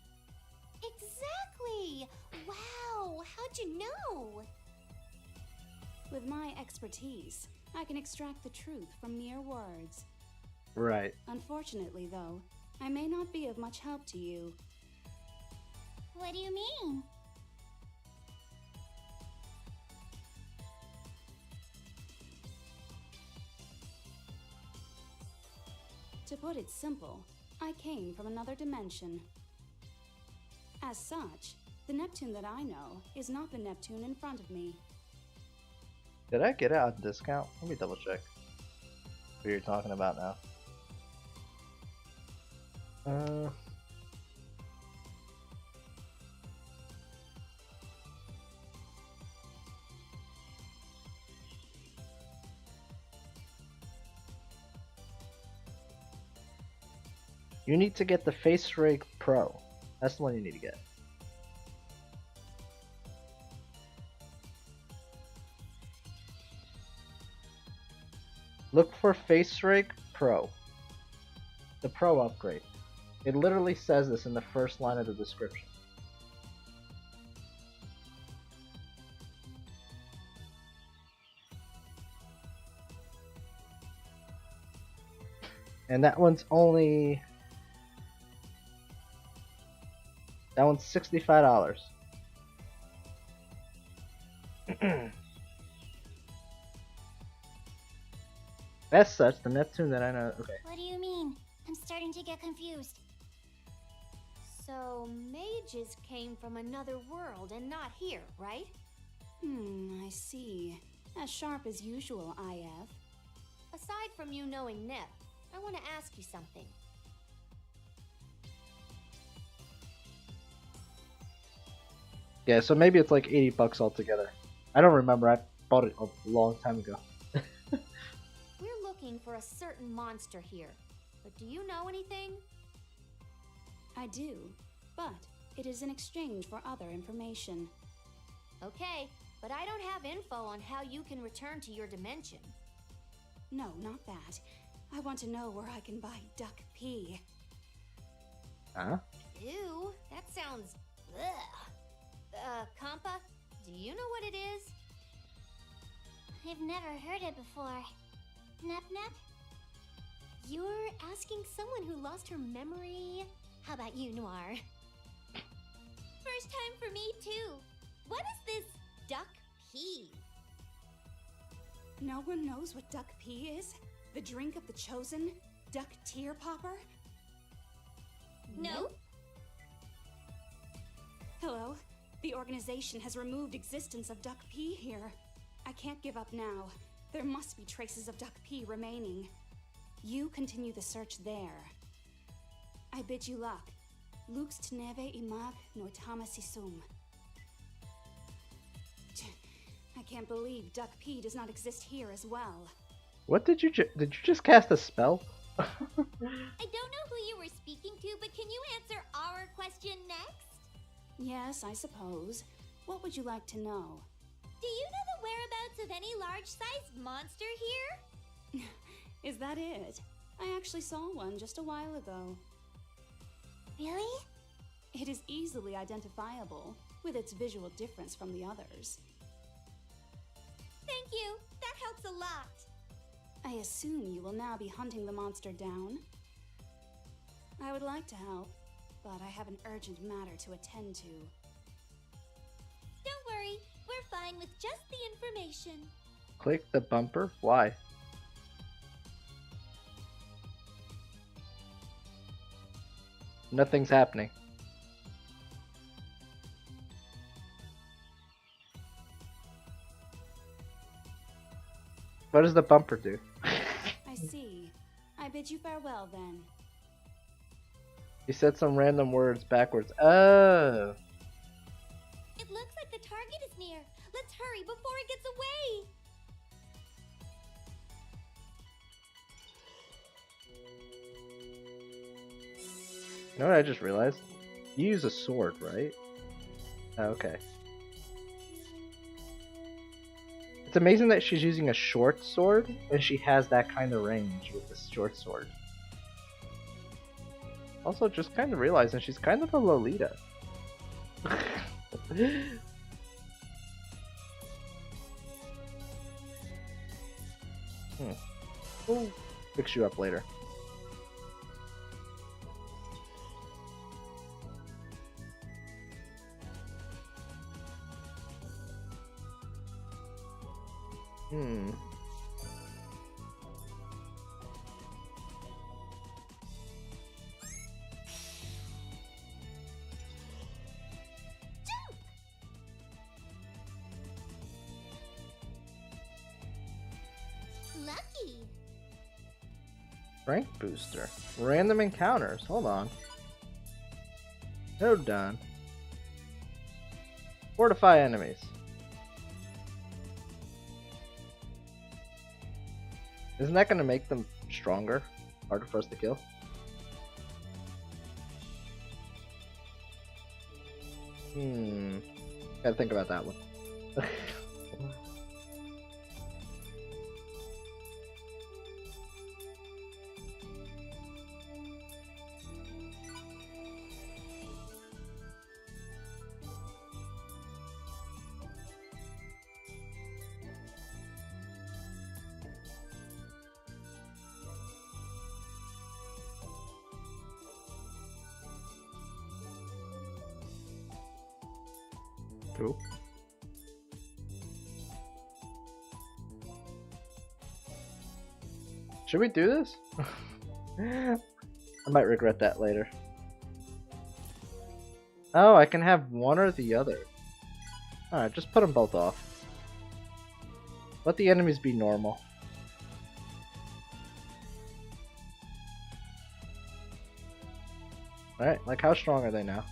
Speaker 2: Exactly! Wow, how'd you know?
Speaker 7: With my expertise, I can extract the truth from mere words.
Speaker 1: Right.
Speaker 7: Unfortunately, though, I may not be of much help to you.
Speaker 2: What do you mean?
Speaker 7: To put it simple, I came from another dimension. As such, the Neptune that I know is not the Neptune in front of me.
Speaker 1: Did I get it on discount? Let me double check. What you're talking about now? You need to get the Face Rig Pro. That's the one you need to get. Look for Face Rig Pro. The Pro upgrade. It literally says this in the first line of the description. And that one's only... That one's $65. As such, the Neptune that I know. Okay.
Speaker 2: What do you mean? I'm starting to get confused.
Speaker 3: So, mages came from another world and not here, right?
Speaker 7: I see. As sharp as usual, IF.
Speaker 3: Aside from you knowing Nep, I want to ask you something.
Speaker 1: Yeah, so maybe it's like $80 altogether. I don't remember. I bought it a long time ago.
Speaker 3: We're looking for a certain monster here, but do you know anything?
Speaker 7: I do, but it is in exchange for other information.
Speaker 3: Okay, but I don't have info on how you can return to your dimension.
Speaker 7: No, not that. I want to know where I can buy duck pee.
Speaker 1: Huh?
Speaker 3: Ew, that sounds... ugh. Compa, do you know what it is?
Speaker 2: I've never heard it before. Nep Nep?
Speaker 4: You're asking someone who lost her memory? How about you, Noir?
Speaker 3: First time for me, too. What is this duck pee?
Speaker 7: No one knows what duck pee is? The drink of the chosen? Duck tear popper?
Speaker 3: No?
Speaker 7: Hello? The organization has removed existence of duck pee here. I can't give up now. There must be traces of duck pee remaining. You continue the search there. I bid you luck. Lux teneve imag noitama sisum. I can't believe duck pee does not exist here as well.
Speaker 1: What did you just cast a spell?
Speaker 3: I don't know who you were speaking to, but can you answer our question next?
Speaker 7: Yes, I suppose. What would you like to know?
Speaker 3: Do you know the whereabouts of any large-sized monster here?
Speaker 7: Is that it? I actually saw one just a while ago.
Speaker 2: Really?
Speaker 7: It is easily identifiable, with its visual difference from the others.
Speaker 3: Thank you. That helps a lot.
Speaker 7: I assume you will now be hunting the monster down? I would like to help, but I have an urgent matter to attend to.
Speaker 3: Don't worry, we're fine with just the information.
Speaker 1: Click the bumper? Why? Nothing's happening. What does the bumper do?
Speaker 7: I see. I bid you farewell then.
Speaker 1: You said some random words backwards. Oh.
Speaker 3: It looks like the target is near. Let's hurry before it gets away.
Speaker 1: You know what I just realized? You use a sword, right? Oh, okay. It's amazing that she's using a short sword and she has that kind of range with this short sword. Also, just kind of realizing she's kind of a Lolita. We'll fix you up later. Hmm.
Speaker 2: Lucky.
Speaker 1: Rank booster. Random encounters. Hold on. No done. Fortify enemies. Isn't that gonna make them stronger? Harder for us to kill? Gotta think about that one. Cool. Should we do this? I might regret that later. Oh, I can have one or the other. Alright, just put them both off. Let the enemies be normal. Alright, like how strong are they now?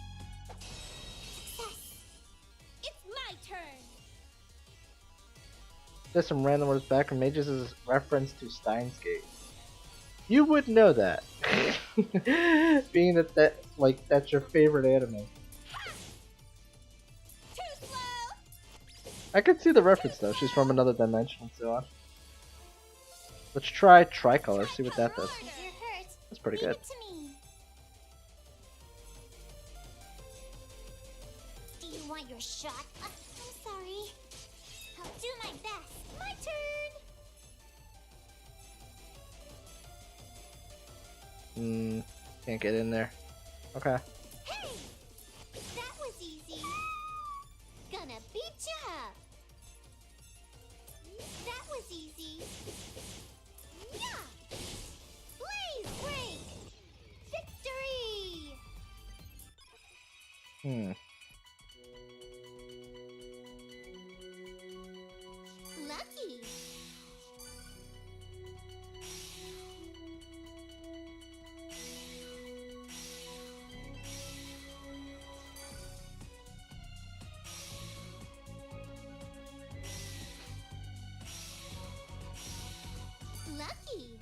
Speaker 1: There's some random words back from Mages is reference to Steins Gate. You would know that. Being that that's your favorite anime.
Speaker 2: Too slow.
Speaker 1: I could see the reference though. She's from another dimension and so on. Let's try Tricolor, see what that does.
Speaker 2: If you're hurt,
Speaker 1: That's pretty
Speaker 2: leave
Speaker 1: good.
Speaker 2: it to me. Do you want your shot? I'm sorry. I'll do my best. My turn.
Speaker 1: Can't get in there. Okay.
Speaker 2: Hey, that was easy. Gonna beat ya up. That was easy. Yeah. Blaze break. Victory. Lucky. Lucky.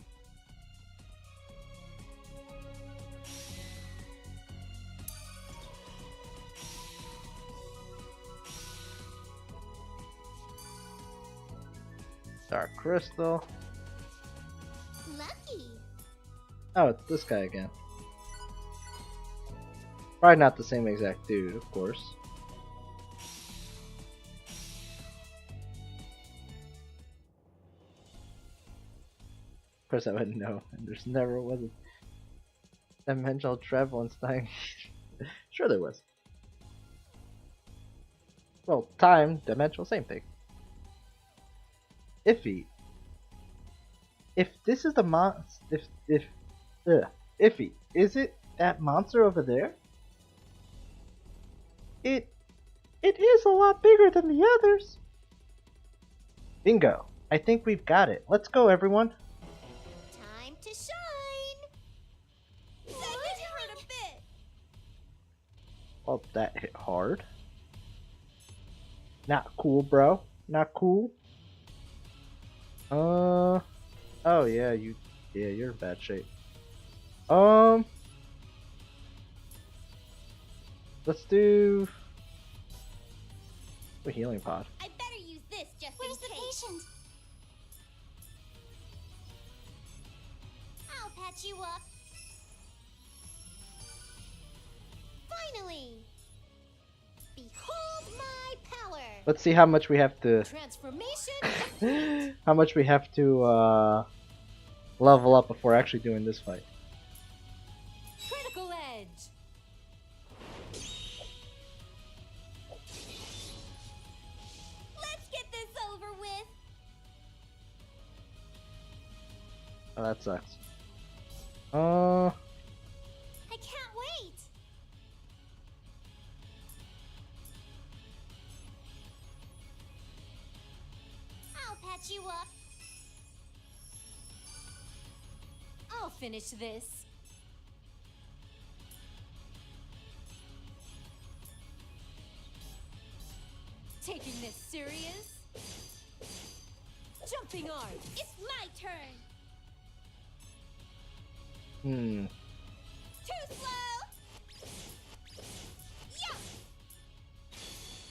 Speaker 1: Dark Crystal.
Speaker 2: Lucky.
Speaker 1: Oh, it's this guy again. Probably not the same exact dude, of course. Of course I wouldn't know. And there's never was a dimensional travel in Stein. Sure there was. Well, time, dimensional, same thing. Iffy. If this is the Iffy, is it that monster over there? It is a lot bigger than the others. Bingo. I think we've got it. Let's go, everyone.
Speaker 2: Time to shine. That did hurt a bit.
Speaker 1: Oh, that hit hard. Not cool, bro. Not cool. Oh yeah, you're in bad shape. Let's do a healing pod.
Speaker 2: I better use this just Where's in case. Where's the patient? I'll patch you up. Finally! Behold my power!
Speaker 1: Let's see how much we have to
Speaker 2: Transformation!
Speaker 1: how much we have to level up before actually doing this fight.
Speaker 4: Critical edge.
Speaker 2: Let's get this over with!
Speaker 1: Oh, that sucks.
Speaker 2: I can't wait. I'll patch you up.
Speaker 4: I'll finish this. Taking this serious? Jumping arm.
Speaker 3: It's my turn.
Speaker 2: Too slow.
Speaker 3: Yeah.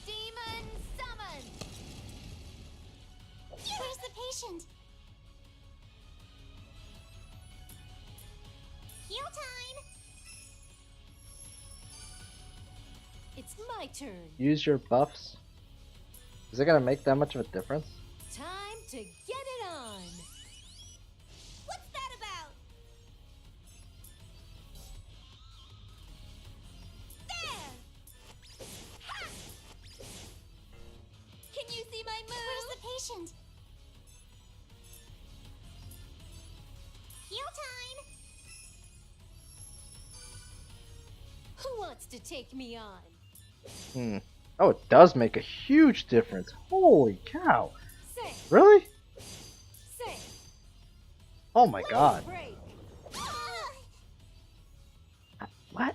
Speaker 3: Demon summon.
Speaker 2: Where's the patient? Heal time.
Speaker 4: It's my turn.
Speaker 1: Use your buffs. Is it gonna make that much of a difference?
Speaker 4: Time to get it on.
Speaker 3: What's that about? There. Ha! Can you see my move?
Speaker 2: Where's the patient? Heal time.
Speaker 4: Who wants to take me on?
Speaker 1: Oh, it does make a huge difference. Holy cow.
Speaker 4: Say,
Speaker 1: Really?
Speaker 4: say.
Speaker 1: Oh my god.
Speaker 4: Break.
Speaker 1: What?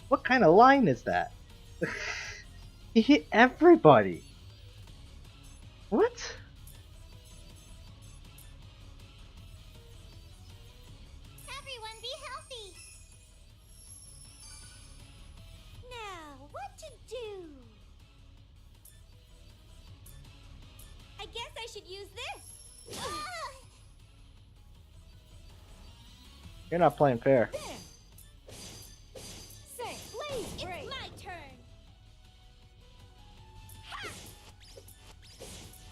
Speaker 1: What kind of line is that? He hit everybody. What?
Speaker 2: Everyone be healthy. Now, what to do?
Speaker 3: I guess I should use this.
Speaker 1: You're not playing fair.
Speaker 4: There. Say, blaze
Speaker 3: It's
Speaker 4: break.
Speaker 3: my turn. Ha!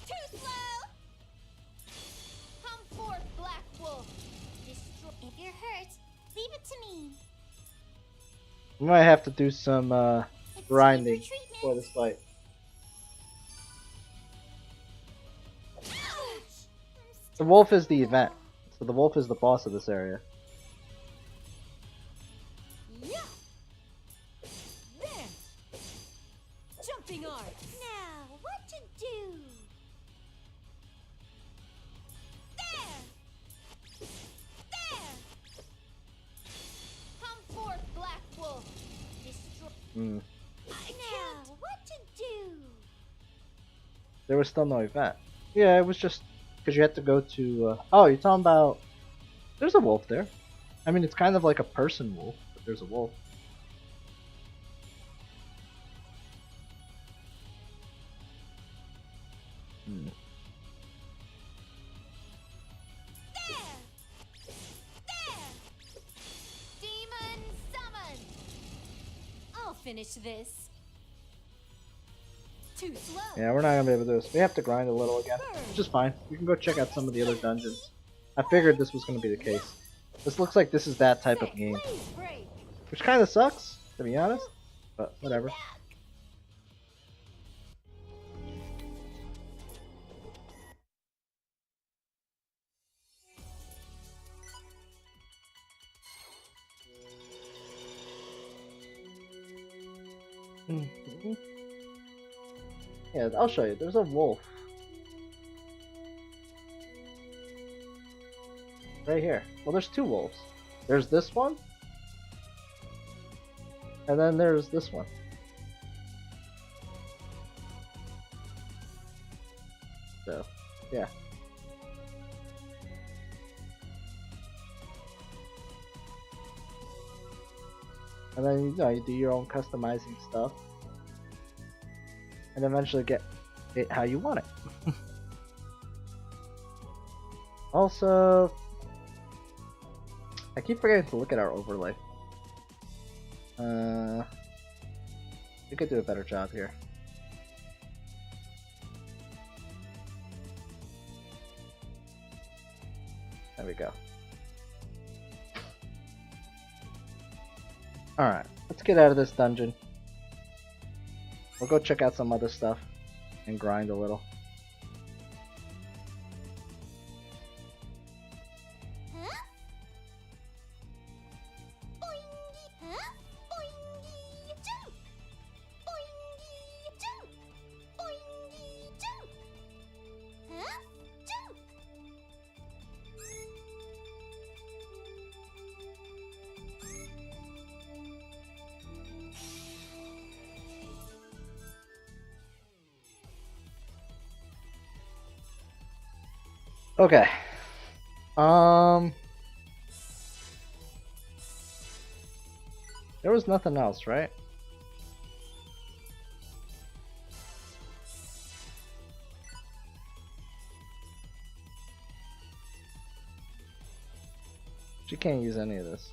Speaker 3: Too slow. Come forth, Black Wolf. Destroy.
Speaker 2: If you're hurt, leave it to me.
Speaker 1: We might have to do some
Speaker 2: It's
Speaker 1: grinding
Speaker 2: time for treatment.
Speaker 1: for this fight.
Speaker 2: Ouch!
Speaker 1: The wolf is the event, so the wolf is the boss of this area.
Speaker 4: Yeah. There. Jumping arm.
Speaker 2: Now, what to do?
Speaker 3: There. There. Come forth, Black Wolf. Destroy.
Speaker 1: Hmm.
Speaker 2: Now, what to do?
Speaker 1: There was still no event. Yeah, it was just because you had to go to. Oh, you're talking about. There's a wolf there. I mean, it's kind of like a person wolf, but there's a wolf. Hmm.
Speaker 3: There. There. Demon summon.
Speaker 4: I'll finish this. Too slow.
Speaker 1: Yeah, we're not gonna be able to do this. We have to grind a little again, which is fine. We can go check out some of the other dungeons. I figured this was gonna be the case. This looks like this is that type of game,
Speaker 4: Blaze break.
Speaker 1: which kind of sucks, to be honest. But whatever. Mhm. Yeah, I'll show you. There's a wolf. Right here. Well, there's two wolves. There's this one. And then there's this one. So, yeah. And then, you know, you do your own customizing stuff. And eventually get it how you want it. Also, I keep forgetting to look at our overlay. We could do a better job here. There we go. Alright, let's get out of this dungeon. We'll go check out some other stuff and grind a little. Okay. There was nothing else, right? She can't use any of this.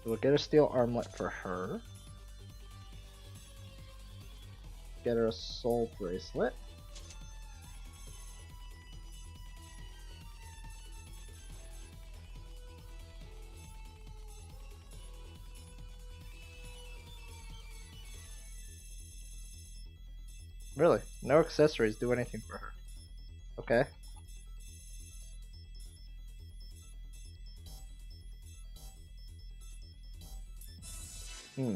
Speaker 1: We'll get a steel armlet for her. Get her a soul bracelet. Really? No accessories do anything for her. Okay. Hmm.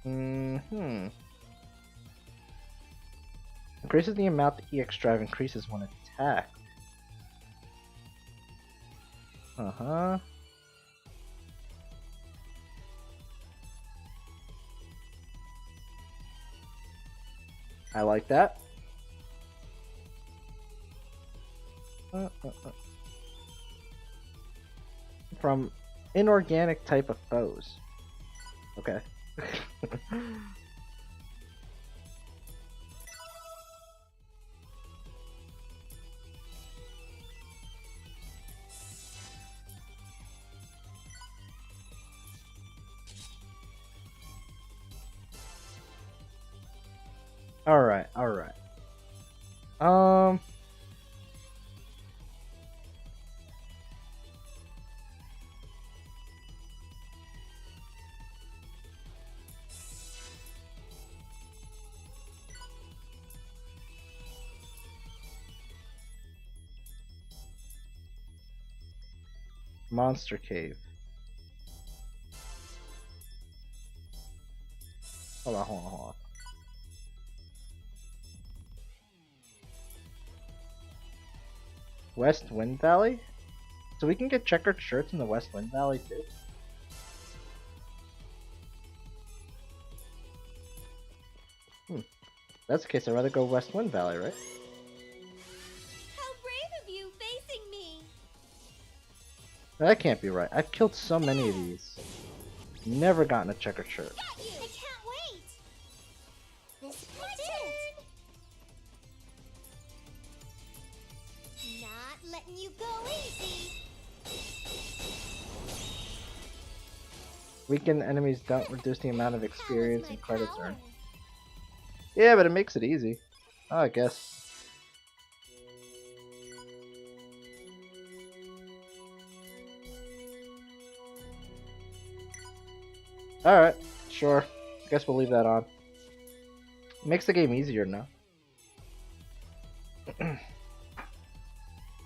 Speaker 1: Mm-hmm. Increases the amount the EX drive increases when attacked. Uh-huh. I like that. From inorganic type of foes. Okay. Alright, alright. Monster Cave. Hold on, hold on, hold on. West Wind Valley? So we can get checkered shirts in the West Wind Valley too? That's the case, I'd rather go West Wind Valley, right?
Speaker 3: How brave of you facing me!
Speaker 1: That can't be right. I've killed so many of these. Never gotten a checkered shirt.
Speaker 2: Got you! I can't wait! This is my turn! Not letting you go easy!
Speaker 1: Weakened enemies don't reduce the amount of experience and credits earned. Yeah, but it makes it easy. Oh, I guess. Alright, sure. I guess we'll leave that on. Makes the game easier now. But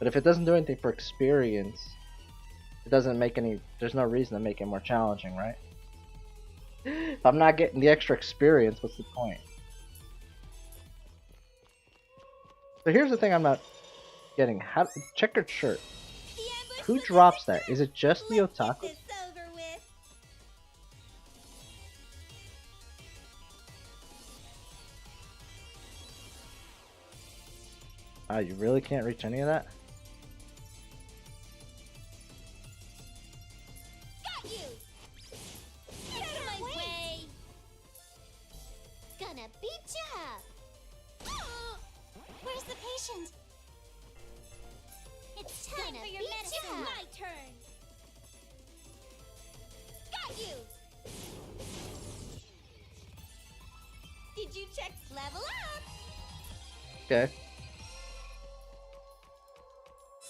Speaker 1: if it doesn't do anything for experience, it doesn't make any... There's no reason to make it more challenging, right? If I'm not getting the extra experience, what's the point? So here's the thing I'm not getting. How... Checkered shirt. Who drops that? Is it just the otaku? Ah, you really can't reach any of that?
Speaker 2: Got you! Get out of my way! Gonna beat ya up! Where's the patient? It's time for your medicine! My turn! Got you! Did you check level up?
Speaker 1: Okay.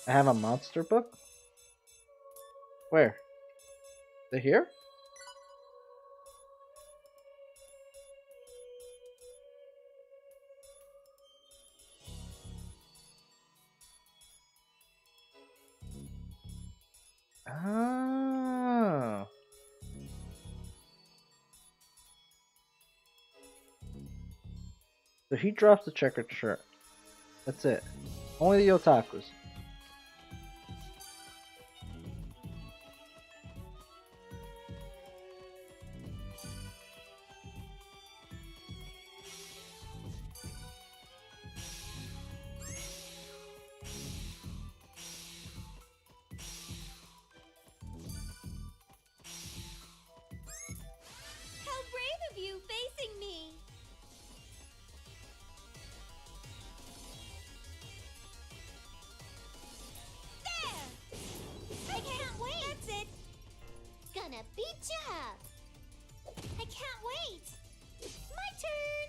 Speaker 1: I have a monster book? Where? They're here? Oh. So he drops the checkered shirt. That's it. Only the otakus.
Speaker 3: How brave of you facing me! There! I can't wait! That's it! Gonna beat you up! I can't wait! My turn!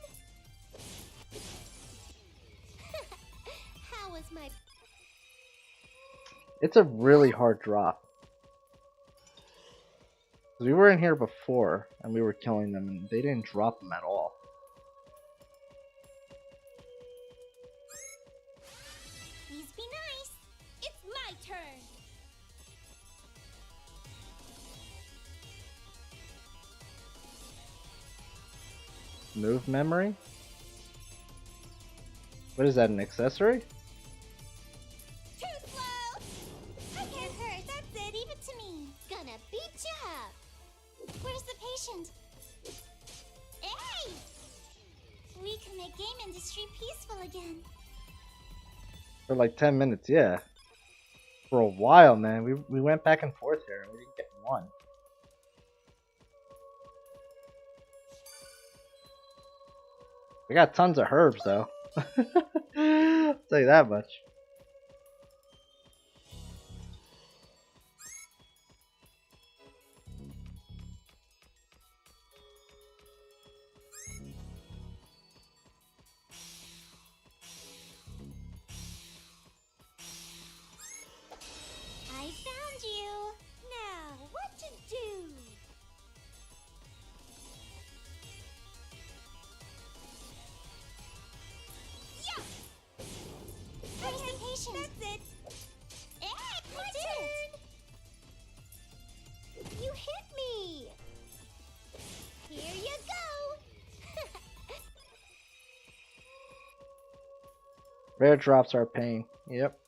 Speaker 3: How was my...
Speaker 1: It's a really hard drop. 'Cause we were in here before, and we were killing them, and they didn't drop them at all.
Speaker 2: Please be nice.
Speaker 3: It's my turn!
Speaker 1: Move memory? What is that, an accessory?
Speaker 3: Too slow!
Speaker 2: I can't hurt. That's it. Leave it to me.
Speaker 3: Gonna beat you up!
Speaker 2: Where's the patient? Hey! We can make game industry peaceful again.
Speaker 1: For like 10 minutes, yeah. For a while, man. We went back and forth here, and we didn't get one. We got tons of herbs, though. I'll tell you that much.
Speaker 2: I found you. Now, what to do?
Speaker 3: Yeah!
Speaker 2: Where's the patient?
Speaker 3: That's it!
Speaker 2: Hey,
Speaker 3: My
Speaker 2: I did it.
Speaker 3: You hit me! Here you go!
Speaker 1: Rare drops are a pain. Yep.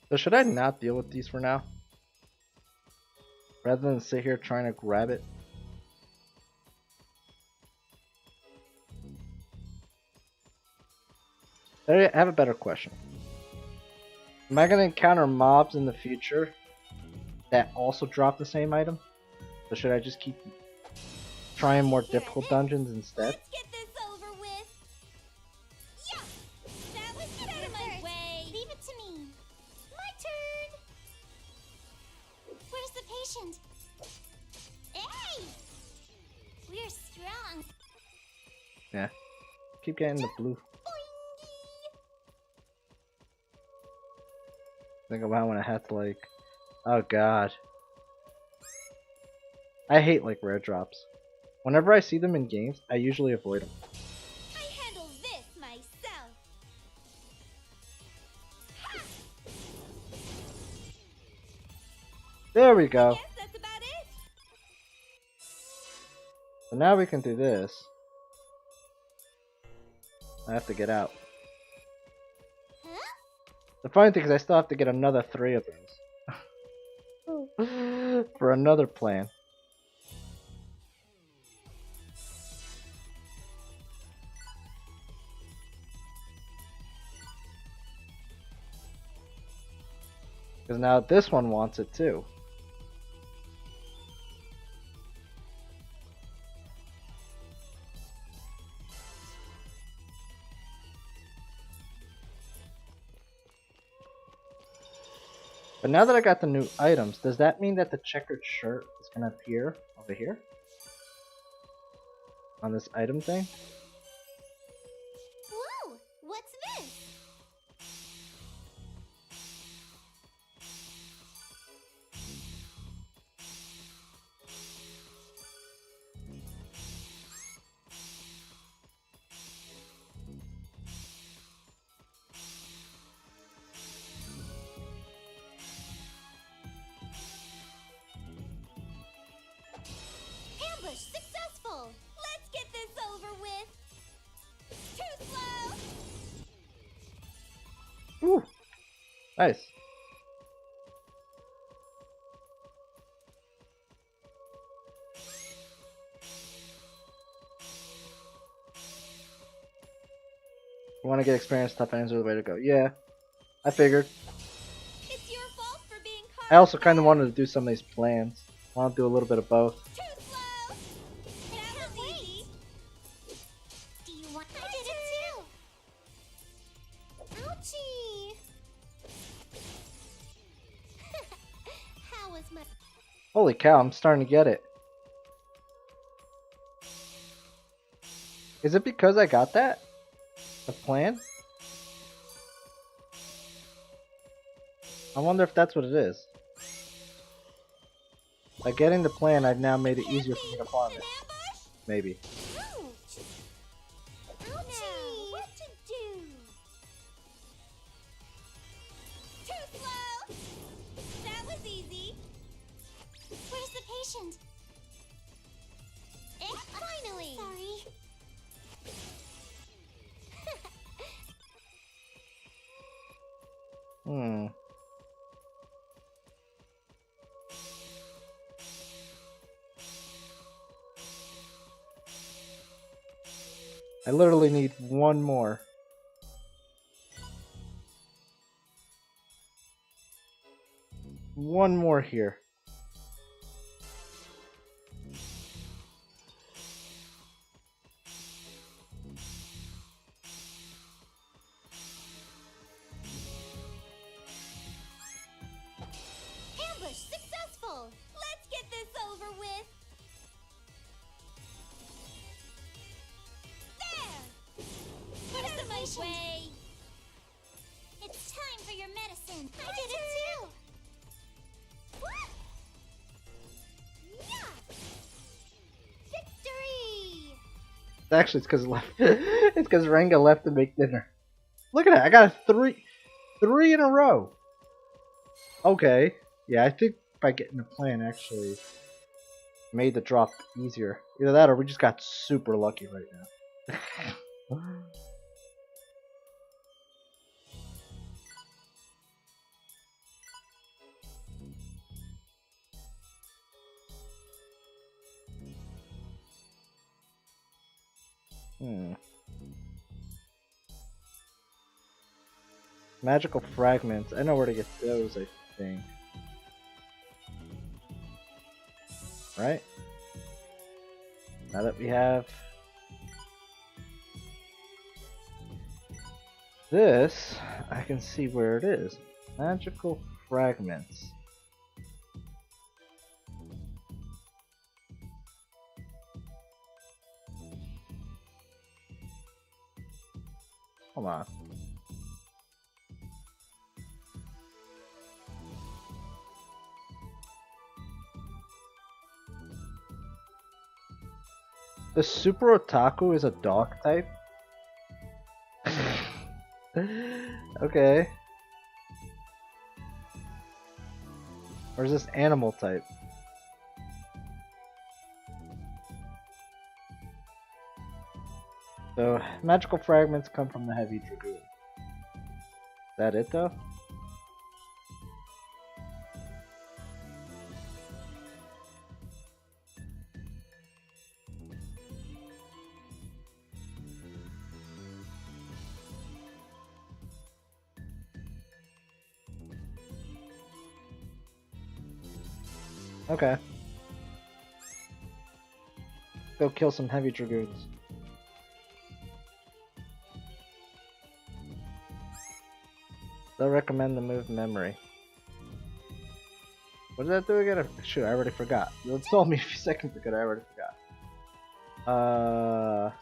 Speaker 1: So should I not deal with these for now? Rather than sit here trying to grab it? I have a better question. Am I going to encounter mobs in the future that also drop the same item? So should I just keep trying more difficult dungeons instead?
Speaker 3: Let's get this over with! Yeah! That was get out of my way!
Speaker 2: Leave it to me.
Speaker 3: My turn!
Speaker 2: Where's the patient? Hey! We're strong.
Speaker 1: Yeah. Keep getting the blue. Think about when I had to like... Oh god. I hate like rare drops. Whenever I see them in games, I usually avoid them.
Speaker 3: I handle this myself! Ha!
Speaker 1: There we go.
Speaker 3: Guess that's about it!
Speaker 1: So now we can do this. I have to get out.
Speaker 2: Huh?
Speaker 1: The funny thing is I still have to get another 3 of those. For another plan. Because now this one wants it too. But now that I got the new items, does that mean that the checkered shirt is going to appear over here? On this item thing?
Speaker 2: Whoa! What's this?
Speaker 1: Nice. You want to get experience, tough ends are the way to go. Yeah, I figured.
Speaker 3: It's your fault for being caught.
Speaker 1: I also kind of wanted to do some of these plans. I want to do a little bit of both.
Speaker 3: Too slow. That was easy.
Speaker 2: Do you want? I did it too. Ouchie. How was my?
Speaker 1: Holy cow, I'm starting to get it. Is it because I got that? The plan? I wonder if that's what it is. By getting the plan, I've now made it easier for me to farm it. Maybe.
Speaker 2: Ouch. Ouchie. What to do?
Speaker 3: Too slow. That was easy.
Speaker 2: Where's the patient? Finally. Sorry.
Speaker 1: Hmm. I literally need one more. One more here.
Speaker 2: Ambush successful.
Speaker 3: Let's get this over with. There.
Speaker 2: Where's the
Speaker 3: My
Speaker 2: patient?
Speaker 3: way.
Speaker 2: It's time for your medicine. I did it too. What? Yeah. Victory.
Speaker 1: Actually, it's because left. It's because Renga left to make dinner. Look at that! I got a three in a row. Okay, yeah, I think by getting the plan actually made the drop easier. Either that, or we just got super lucky right now. Magical fragments. I know where to get those, I think. Right? Now that we have this, I can see where it is. Magical fragments. Hold on. The Super Otaku is a dog type? Okay. Or is this animal type? So, magical fragments come from the Heavy Dragoon. Is that it though? Okay. Go kill some Heavy Dragoons. They'll recommend the move memory. What did that do again? Shoot, I already forgot. You told me a few seconds ago, I already forgot.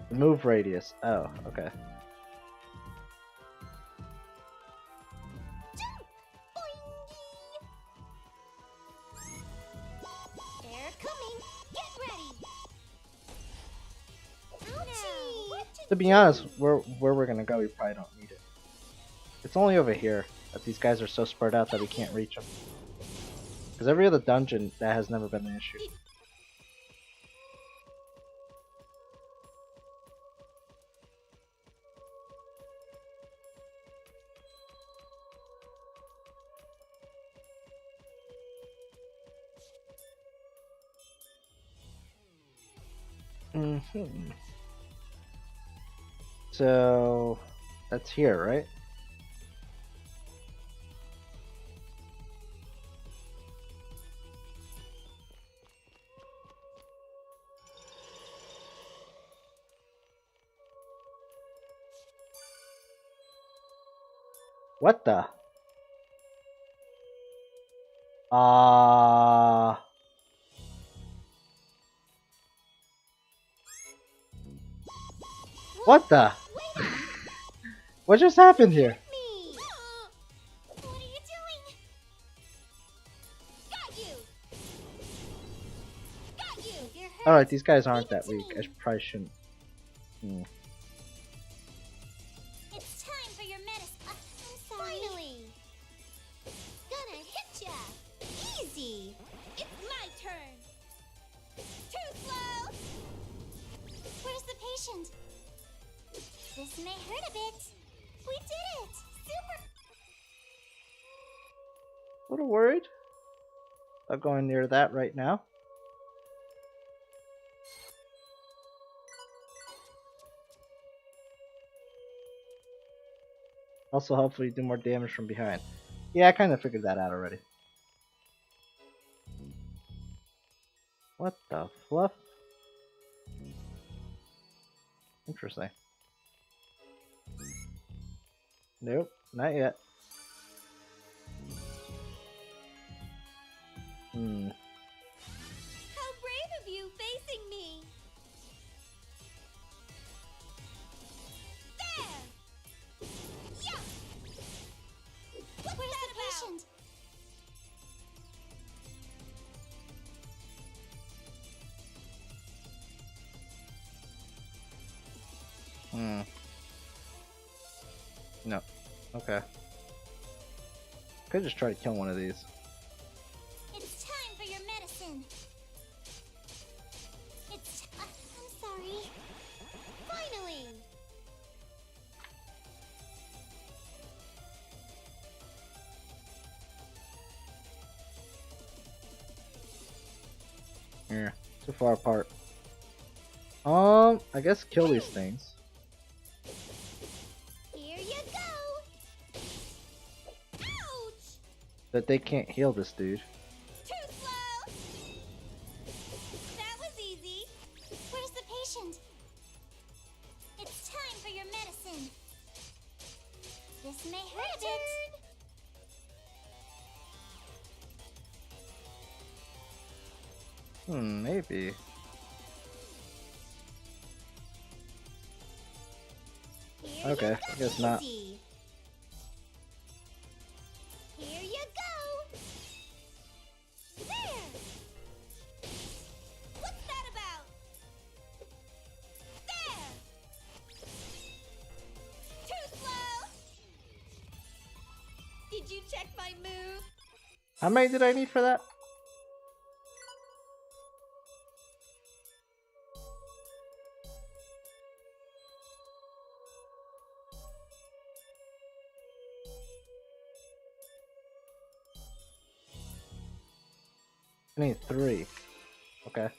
Speaker 1: The move radius. Oh, okay.
Speaker 2: Jump! Boingy! They're coming. Get ready. Ouchie!
Speaker 1: To be honest, where we're gonna go, we probably don't need it. It's only over here that these guys are so spread out that we can't reach them. Because every other dungeon, that has never been an issue. Mm-hmm. So that's here, right? What the? What the? What just happened here?
Speaker 2: Me! What are you doing?
Speaker 3: Got you! Got you!
Speaker 2: If you're hurt,
Speaker 1: Alright, these guys aren't
Speaker 2: leave it
Speaker 1: that
Speaker 2: to
Speaker 1: weak.
Speaker 2: me.
Speaker 1: I probably shouldn't.
Speaker 2: It's time for your medicine. I'm sorry. Finally! Gonna hit ya! Easy!
Speaker 3: It's my turn! Too slow!
Speaker 2: Where's the patient? This may hurt a bit. We did it! Super!
Speaker 1: A little worried about going near that right now. Also, hopefully do more damage from behind. Yeah, I kind of figured that out already. What the fluff? Interesting. Nope, not yet.
Speaker 3: How brave of you facing me! There! Yeah! What's
Speaker 2: Where's
Speaker 3: that
Speaker 2: the
Speaker 3: about?
Speaker 2: patient?
Speaker 1: No. Okay. Could just try to kill one of these.
Speaker 2: It's time for your medicine. I'm sorry. Finally!
Speaker 1: Yeah, too far apart. I guess kill these things.
Speaker 2: Here you go!
Speaker 3: Ouch!
Speaker 1: But they can't heal this dude.
Speaker 3: Too slow! That was easy.
Speaker 2: Where's the patient? It's time for your medicine. This may hurt a bit.
Speaker 1: Maybe.
Speaker 2: Here
Speaker 1: Okay,
Speaker 2: you
Speaker 1: I
Speaker 2: go,
Speaker 1: guess not.
Speaker 2: easy. Here you go. There.
Speaker 3: What's that about? There! Too slow! Did you check my move?
Speaker 1: How many did I need for that? I need 3. Okay.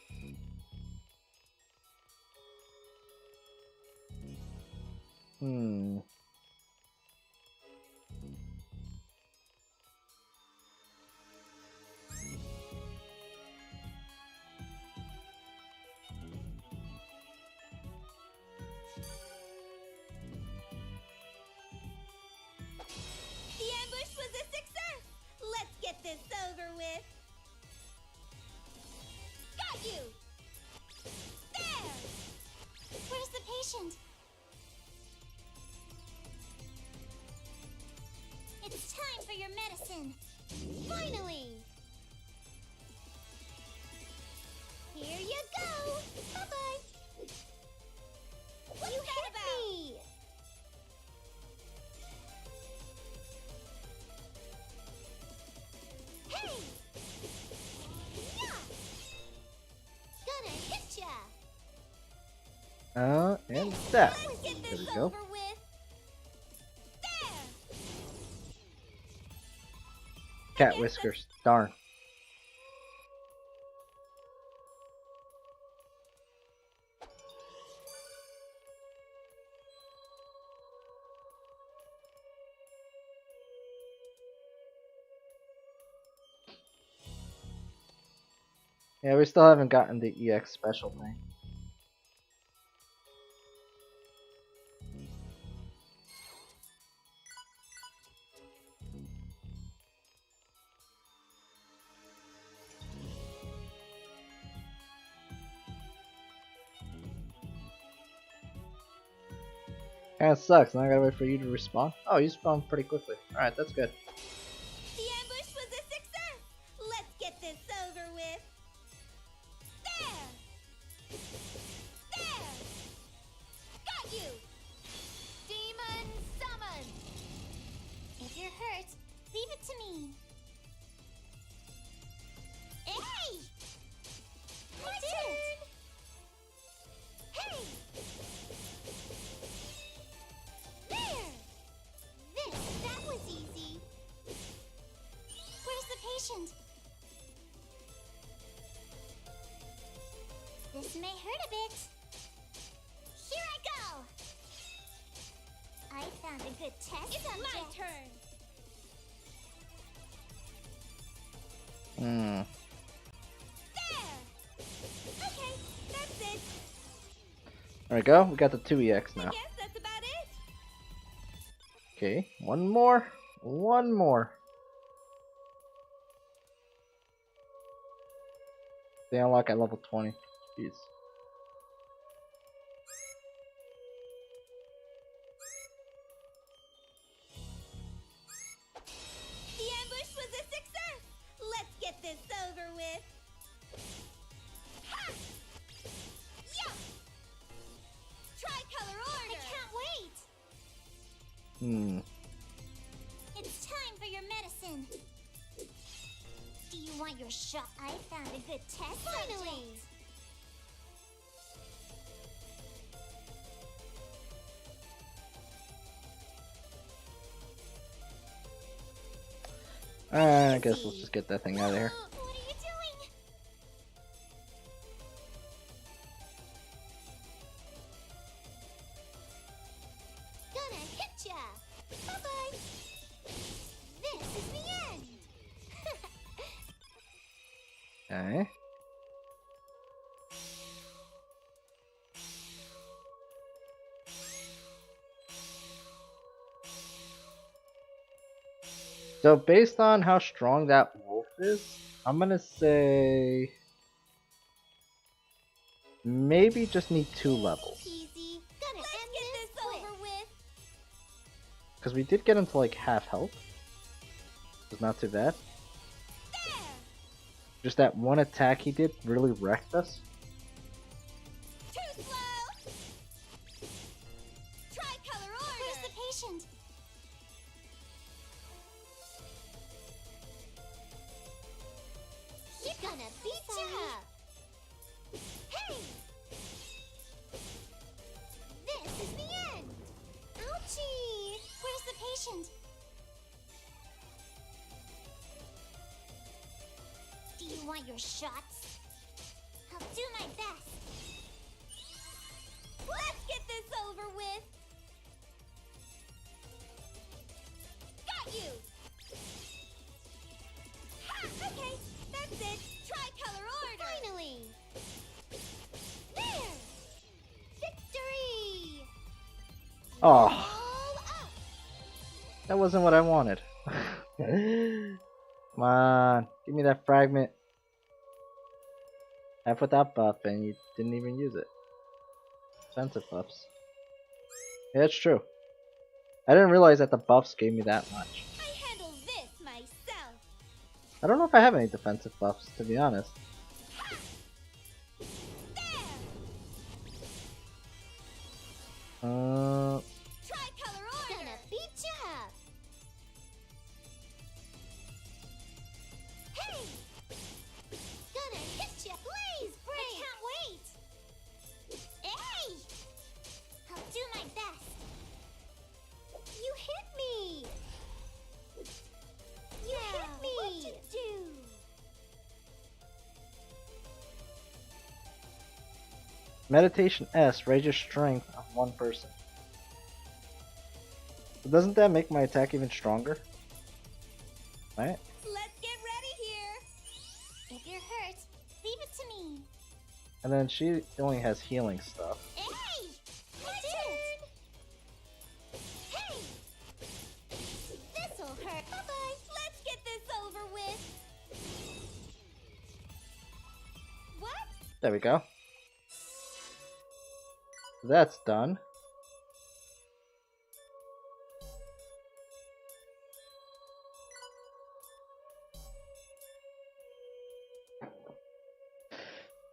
Speaker 3: The ambush was a success! Let's get this over with! Got you! There!
Speaker 2: Where's the patient? It's time for your medicine. Finally! Here you go! Bye-bye!
Speaker 3: What's
Speaker 2: You
Speaker 3: that
Speaker 2: hit
Speaker 3: about?
Speaker 2: me! Hey! Yeah! Gonna hit ya!
Speaker 1: And that.
Speaker 3: Let's get
Speaker 1: There
Speaker 3: this
Speaker 1: we go.
Speaker 3: over with! There!
Speaker 1: Cat whiskers. Darn. Yeah, we still haven't gotten the EX special thing. Kinda sucks, now I gotta wait for you to respawn. Oh, you spawned pretty quickly. Alright, that's good.
Speaker 2: The ambush was a success! Let's get this over with! There! There! Got you!
Speaker 3: Demon summon!
Speaker 2: If you're hurt, leave it to me. Hey! My turn! Hey! There! That was easy. Where's the patient? This may hurt a bit. Here I go! I found a good test. It's my turn.
Speaker 1: Hmm.
Speaker 2: There. Okay, that's it.
Speaker 1: There we go. We got the 2 EX now.
Speaker 2: Guess that's about it.
Speaker 1: Okay, one more. One more. They unlock at level 20. Jeez.
Speaker 2: The ambush was a success. Let's get this over with. Ha! Yeah! Tricolor order. I can't wait.
Speaker 1: Hmm.
Speaker 2: It's time for your medicine. Do you want your shot? I found a good test. Finally.
Speaker 1: I guess let's just get that thing out of here.
Speaker 2: What are you doing? Gonna hit ya. Bye-bye. This is the end.
Speaker 1: Okay. So based on how strong that wolf is, I'm gonna say maybe just need 2 levels.
Speaker 2: Easy. Gonna end this over with.
Speaker 1: Because we did get him to like half health. It's not too bad.
Speaker 2: There.
Speaker 1: Just that one attack he did really wrecked us.
Speaker 2: Too slow. Tricolor order. Where's the patient? He's gonna beat you up. Hey! This is the end. Ouchie! Where's the patient? Do you want your shots? I'll do my best. Let's get this over with. Got you. Ha! Okay, that's it. Tricolor order. Finally. There. Victory.
Speaker 1: Oh,
Speaker 2: All up.
Speaker 1: that wasn't what I wanted. Come on, give me that fragment. Half without buff, and you didn't even use it. Defensive buffs. Yeah, it's true. I didn't realize that the buffs gave me that much.
Speaker 2: I handle this myself.
Speaker 1: I don't know if I have any defensive buffs, to be honest.
Speaker 2: Ha! There. Tricolor order. Gonna beat you up. Hey! Gonna hit ya. Blaze break. I can't wait. Hey! I'll do my best. You hit me. You hit me. What'd you do?
Speaker 1: Meditation S raises strength of 1 person. So doesn't that make my attack even stronger? Right?
Speaker 2: Let's get ready here. If you're hurt, Leave it to me.
Speaker 1: And then she only has healing stuff.
Speaker 2: Hey! My turn! Hey! This'll hurt. Bye-bye. Let's get this over with. What?
Speaker 1: There we go. That's done.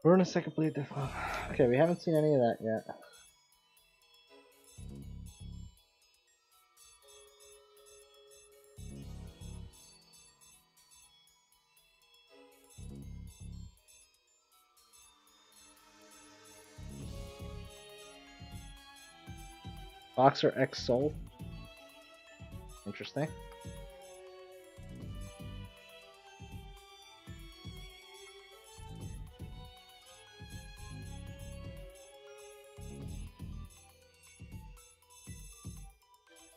Speaker 1: We're in a second bleed this one. Okay, we haven't seen any of that yet. Boxer X Soul. Interesting.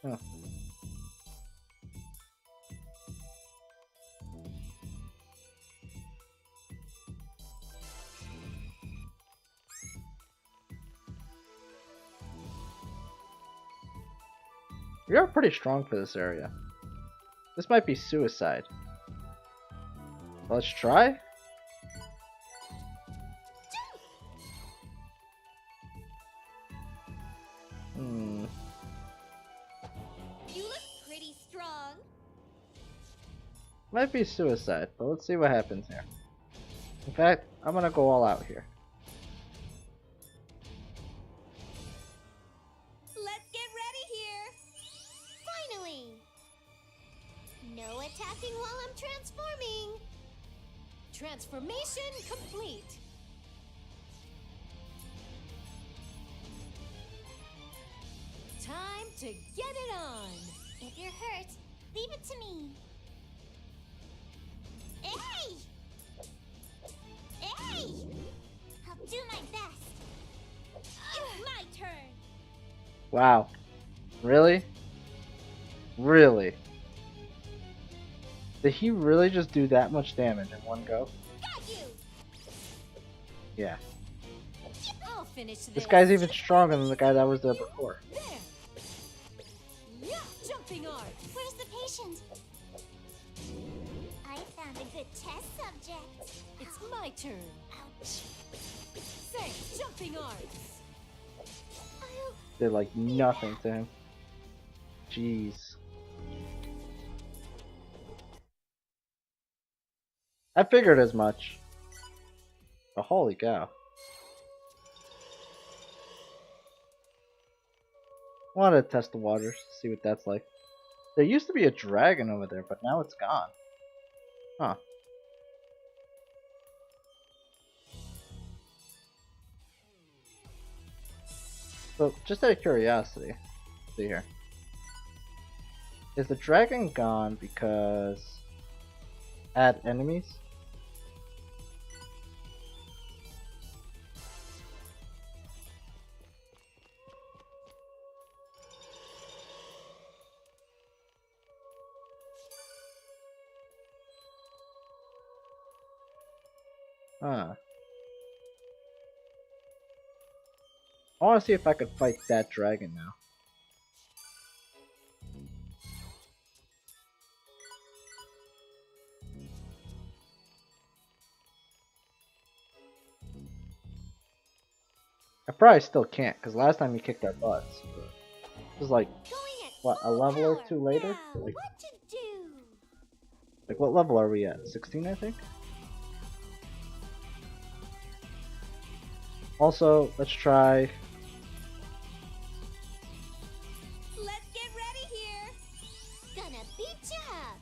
Speaker 1: Huh. We are pretty strong for this area. This might be suicide. Let's try.
Speaker 2: You look pretty strong.
Speaker 1: Might be suicide, but let's see what happens here. In fact, I'm gonna go all out here.
Speaker 2: Let's get ready here. Finally. No attacking while I'm transforming.
Speaker 4: Transformation complete. Time to get it on.
Speaker 2: If you're hurt, leave it to me. Hey! Hey! I'll do my best. It's my turn.
Speaker 1: Wow. Really? Really? Did he really just do that much damage in one go?
Speaker 2: Got you.
Speaker 1: Yeah.
Speaker 4: I'll finish this.
Speaker 1: This guy's even stronger than the guy that was there before.
Speaker 4: There. Yeah, jumping arm.
Speaker 2: Where's the patient? I found a good test subject.
Speaker 4: It's my turn.
Speaker 2: Ouch.
Speaker 4: Say, jumping arms.
Speaker 2: I'll
Speaker 1: Did like nothing to him. Jeez. I figured as much. But holy cow. Wanted to test the waters, see what that's like. There used to be a dragon over there, but now it's gone. Huh. So, just out of curiosity, let's see here. Is the dragon gone because add enemies? Huh. I want to see if I could fight that dragon now. I probably still can't, because last time you kicked our butts. It was like, what, a level or two later?
Speaker 2: Now,
Speaker 1: Like,
Speaker 2: what to do?
Speaker 1: what level are we at? 16, I think? Also, let's try.
Speaker 2: Let's get ready here. Gonna beat ya up.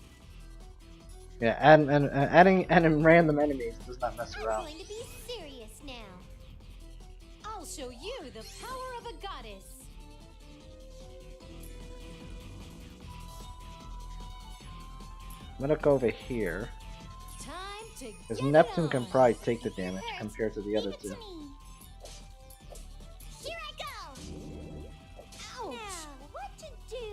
Speaker 1: Yeah, adding random enemies does not mess
Speaker 2: I'm
Speaker 1: around.
Speaker 2: going to be serious now.
Speaker 4: I'll show you the power of a goddess.
Speaker 1: I'm gonna go over here,
Speaker 4: Time to
Speaker 1: because
Speaker 4: get
Speaker 1: Neptune
Speaker 4: it
Speaker 1: can
Speaker 4: on.
Speaker 1: probably take the
Speaker 2: If you're
Speaker 1: damage
Speaker 2: hurt,
Speaker 1: compared to the other
Speaker 2: leave it to
Speaker 1: two.
Speaker 2: me. Here I go.
Speaker 4: Ouch.
Speaker 2: Now, what to do?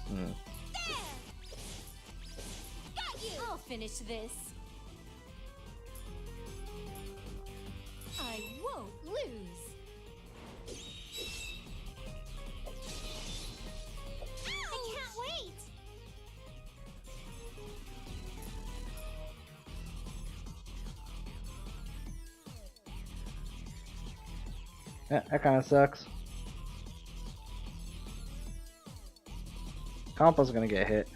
Speaker 1: Hmm.
Speaker 2: There.
Speaker 4: finish this. I won't lose.
Speaker 2: I can't wait!
Speaker 1: Yeah, that kind of sucks. Compo's gonna get hit.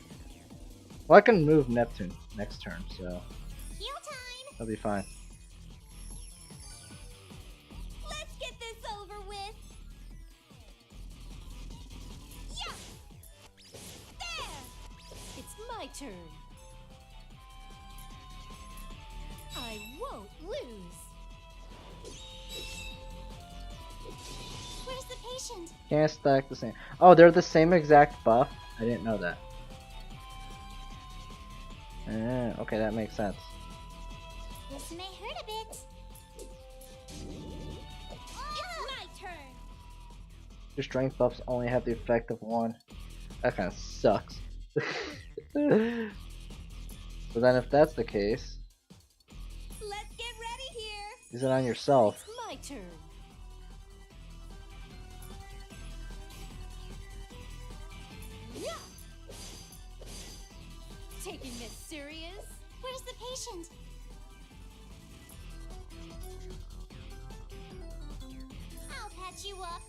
Speaker 1: Well, I can move Neptune next turn, so
Speaker 2: Heal time!
Speaker 1: that'll be fine.
Speaker 2: Let's get this over with! Yeah! There!
Speaker 4: It's my turn. I won't lose.
Speaker 2: Where's the patient?
Speaker 1: Can't stack the same. Oh, they're the same exact buff? I didn't know that. Okay, that makes sense.
Speaker 2: This may hurt a bit. It's my turn!
Speaker 1: Your strength buffs only have the effect of one. That kind of sucks. So then if that's the case,
Speaker 2: Let's get ready here!
Speaker 1: use it on yourself.
Speaker 4: It's my turn. Yeah. Taking this serious?
Speaker 2: Where's the patient? I'll patch you up.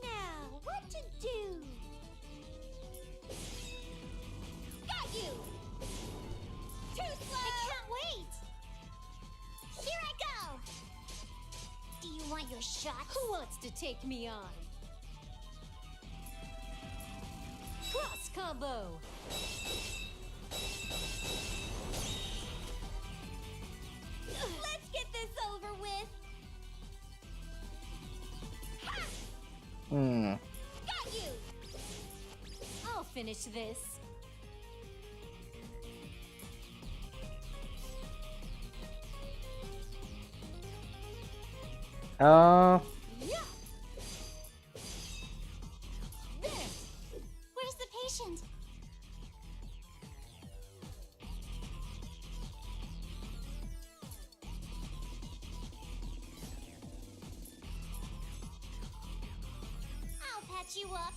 Speaker 2: Now, what to do? Got you! Too slow! I can't wait! Here I go! Do you want your shot?
Speaker 4: Who wants to take me on? Cross combo.
Speaker 2: Let's get this over with! Ha! Got you!
Speaker 4: I'll finish this.
Speaker 1: Oh,
Speaker 2: Yeah! There! Where's the patient? I'll patch you up.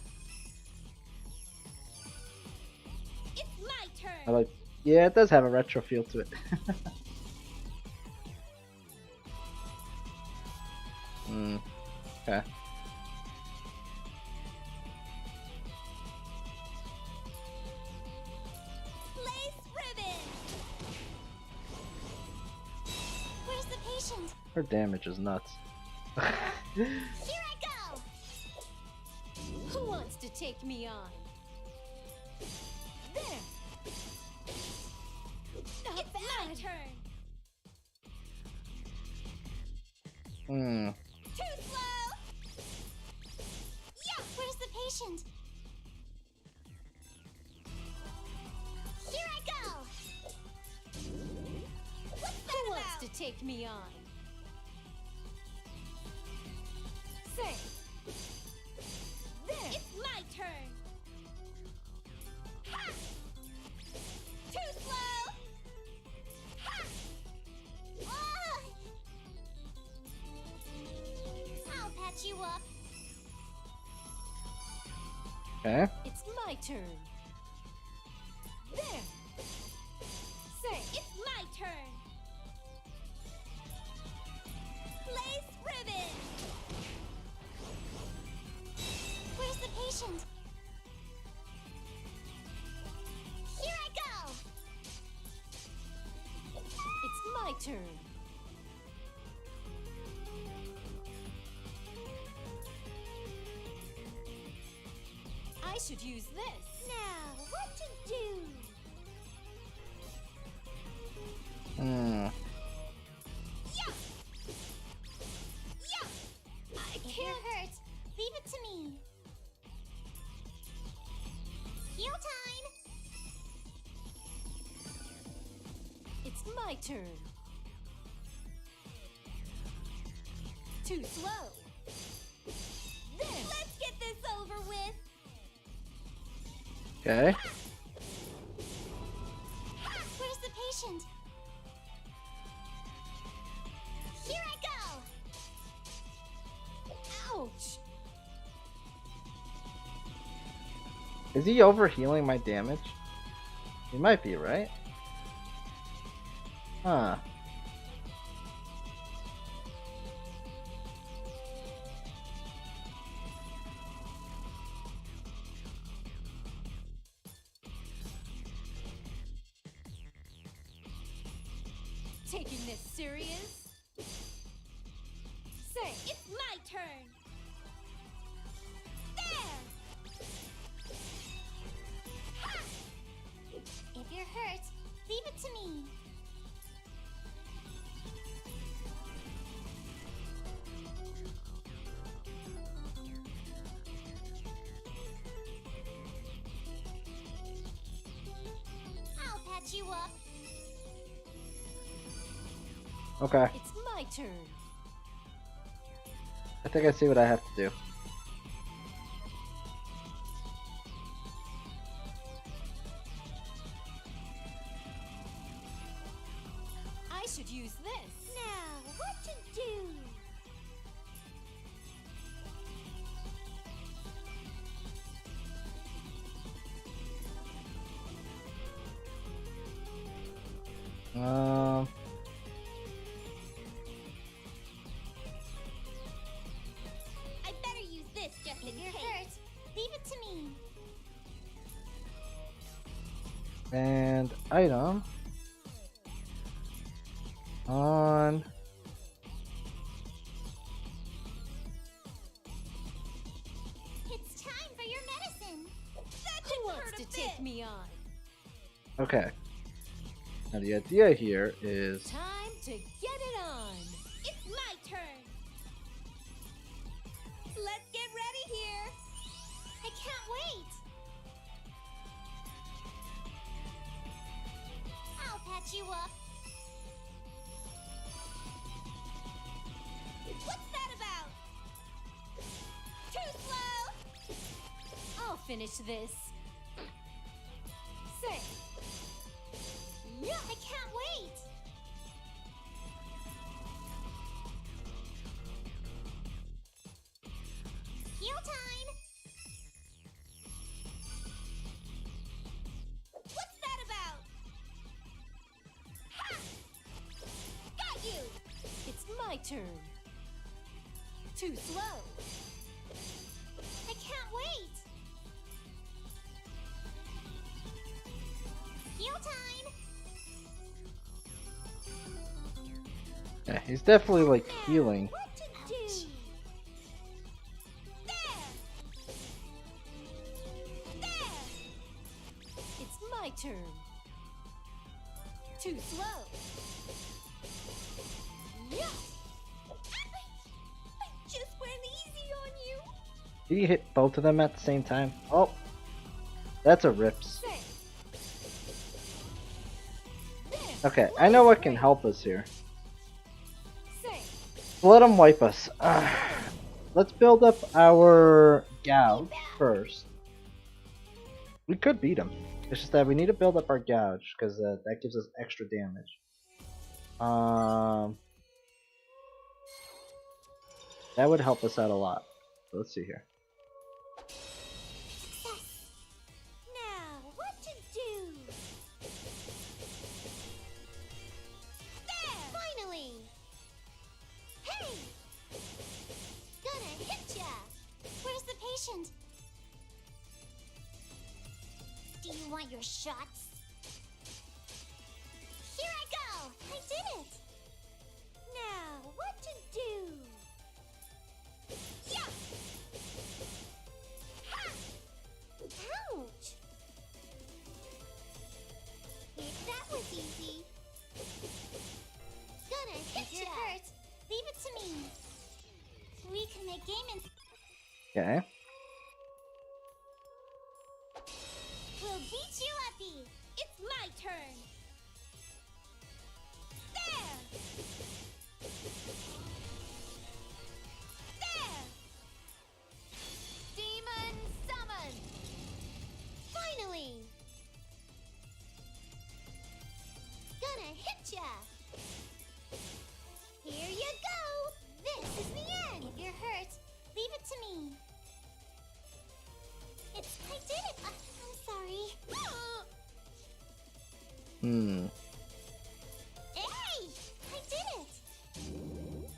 Speaker 2: It's my turn.
Speaker 1: I like. Yeah, it does have a retro feel to it. Okay.
Speaker 2: Lace ribbon. Where's the patient?
Speaker 1: Her damage is nuts.
Speaker 2: Here I go.
Speaker 4: Who wants to take me on? There. Not
Speaker 2: It's
Speaker 4: bad.
Speaker 2: my turn. Too slow. Yeah. Where's the patient? Here I go. What's that
Speaker 4: Who
Speaker 2: about?
Speaker 4: wants to take me on? Say. There.
Speaker 2: It's my turn. Ha! Too slow. Ha! Ah! I'll patch you up.
Speaker 1: Okay.
Speaker 4: It's my turn. There. Say.
Speaker 2: It's my turn. Lace ribbon. Where's the patient? Here I go.
Speaker 4: It's my turn. I should use this.
Speaker 2: Now, what to do?
Speaker 1: Hmm.
Speaker 2: Yeah. Yeah. I can't. If you're hurt, leave it to me. Heal time.
Speaker 4: It's my turn. Too slow. There.
Speaker 2: Let's get this over with.
Speaker 1: Okay.
Speaker 2: patient. Here I go! Ouch!
Speaker 1: Is he overhealing my damage? He might be, right? Huh.
Speaker 4: Taking this serious?
Speaker 3: Say, it's my turn. There! Ha!
Speaker 2: If you're hurt, leave it to me. I'll patch you up.
Speaker 1: Okay.
Speaker 4: It's my turn.
Speaker 1: I think I see what I have to do.
Speaker 4: I should use this.
Speaker 2: Now, what to do?
Speaker 3: I better use this just
Speaker 2: If
Speaker 3: in
Speaker 2: you're
Speaker 3: case.
Speaker 2: hurt, leave it to me.
Speaker 1: And item on
Speaker 2: It's time for your medicine.
Speaker 3: That
Speaker 4: Who
Speaker 3: should
Speaker 4: wants
Speaker 3: hurt
Speaker 4: to
Speaker 3: a
Speaker 4: take
Speaker 3: bit.
Speaker 4: me on?
Speaker 1: okay. Now the idea here is
Speaker 4: Time to get it on.
Speaker 3: It's my turn. Let's get ready here.
Speaker 2: I can't wait. I'll patch you up.
Speaker 3: What's that about? Too slow.
Speaker 4: I'll finish this.
Speaker 3: Say,
Speaker 2: Yeah, I can't wait. Heal time.
Speaker 3: what's that about? Ha! Got you.
Speaker 4: It's my turn. Too slow.
Speaker 2: I can't wait. Heal time.
Speaker 1: yeah, he's definitely like healing.
Speaker 2: What to do?
Speaker 3: There. There.
Speaker 4: It's my turn. Too slow.
Speaker 3: Yeah. I just went easy on you.
Speaker 1: Did he hit both of them at the same time? Oh, that's a rips.
Speaker 3: Say,
Speaker 1: Okay, I know what can help us here.
Speaker 3: say.
Speaker 1: Let him wipe us. Let's build up our gouge first. We could beat him. It's just that we need to build up our gouge because that gives us extra damage. That would help us out a lot. So let's see here.
Speaker 2: Success. Now, what to do?
Speaker 3: There.
Speaker 2: Finally. Hey. Gonna hit ya. Where's the patient? Do you want your shots? Here I go. I did it. Now, what to do?
Speaker 3: Yeah. Ha!
Speaker 2: Ouch! If that was easy. Gonna hit ya. If you're hurt, leave it to me. We can make game and
Speaker 1: Okay.
Speaker 2: we'll beat you uppy.
Speaker 3: It's my turn. There. There.
Speaker 4: Demon summon.
Speaker 2: Finally. Gonna
Speaker 1: Hmm.
Speaker 2: Hey! I did it!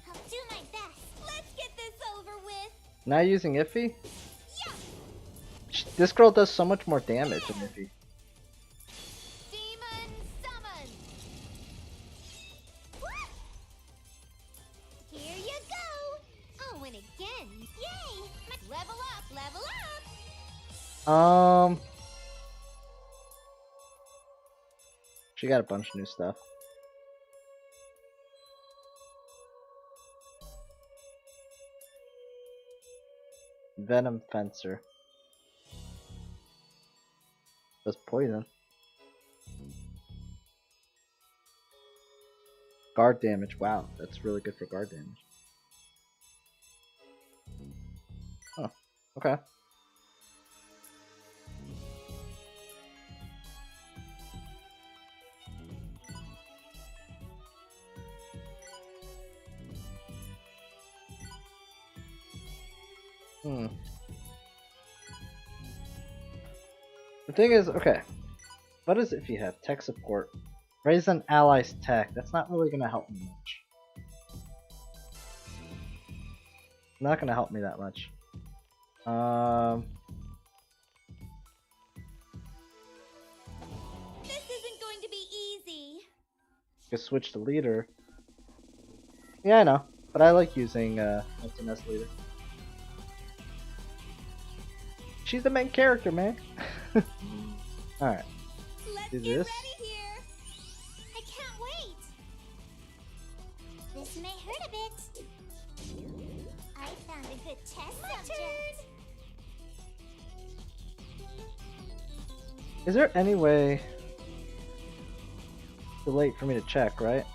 Speaker 2: I'll do my best. Let's get this over with!
Speaker 1: Now using Iffy?
Speaker 2: Yeah!
Speaker 1: This girl does so much more damage than Iffy.
Speaker 3: Demon summon.
Speaker 2: What? Here you go! I'll win again! Yay! Level up! Level up!
Speaker 1: She got a bunch of new stuff. Venom Fencer. Does poison. Guard damage. Wow, that's really good for guard damage. Huh. Okay. The thing is, okay. What is it if you have tech support? Raise an ally's tech. That's not really gonna help me much. Not gonna help me that much.
Speaker 2: This isn't going to be easy.
Speaker 1: Just switch to leader. Yeah, I know, but I like using SNS leader. She's the main character, man. Alright.
Speaker 2: Let's
Speaker 1: Do
Speaker 2: get
Speaker 1: this.
Speaker 2: ready here. I can't wait. This may hurt a bit. I found a good test subject.
Speaker 1: Is there any way? Too late for me to check, right?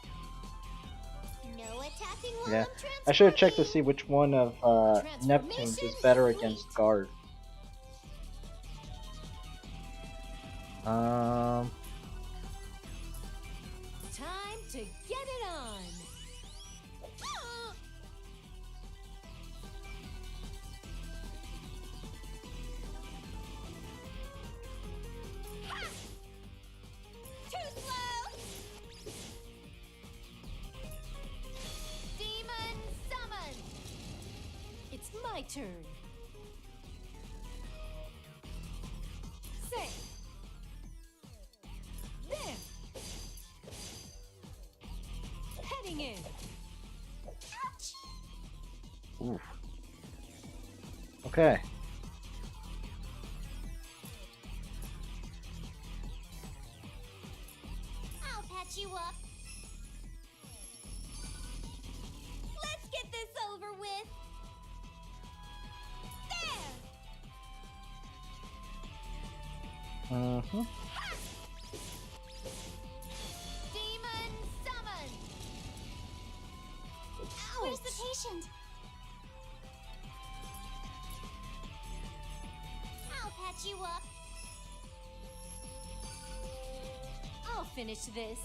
Speaker 2: No attacking while
Speaker 1: Yeah.
Speaker 2: I'm
Speaker 1: I should have checked to
Speaker 2: transforming.
Speaker 1: see which one of Neptune's is better against guard.
Speaker 4: Time to get it on.
Speaker 2: Too slow.
Speaker 3: Demon summon.
Speaker 4: It's my turn. Say. There. Heading in.
Speaker 2: Ouch.
Speaker 1: Oof. Okay.
Speaker 2: I'll patch you up. Let's get this over with. There.
Speaker 1: Mm-hmm.
Speaker 3: Demon summon.
Speaker 2: Where's the patient? I'll patch you up.
Speaker 4: I'll finish this.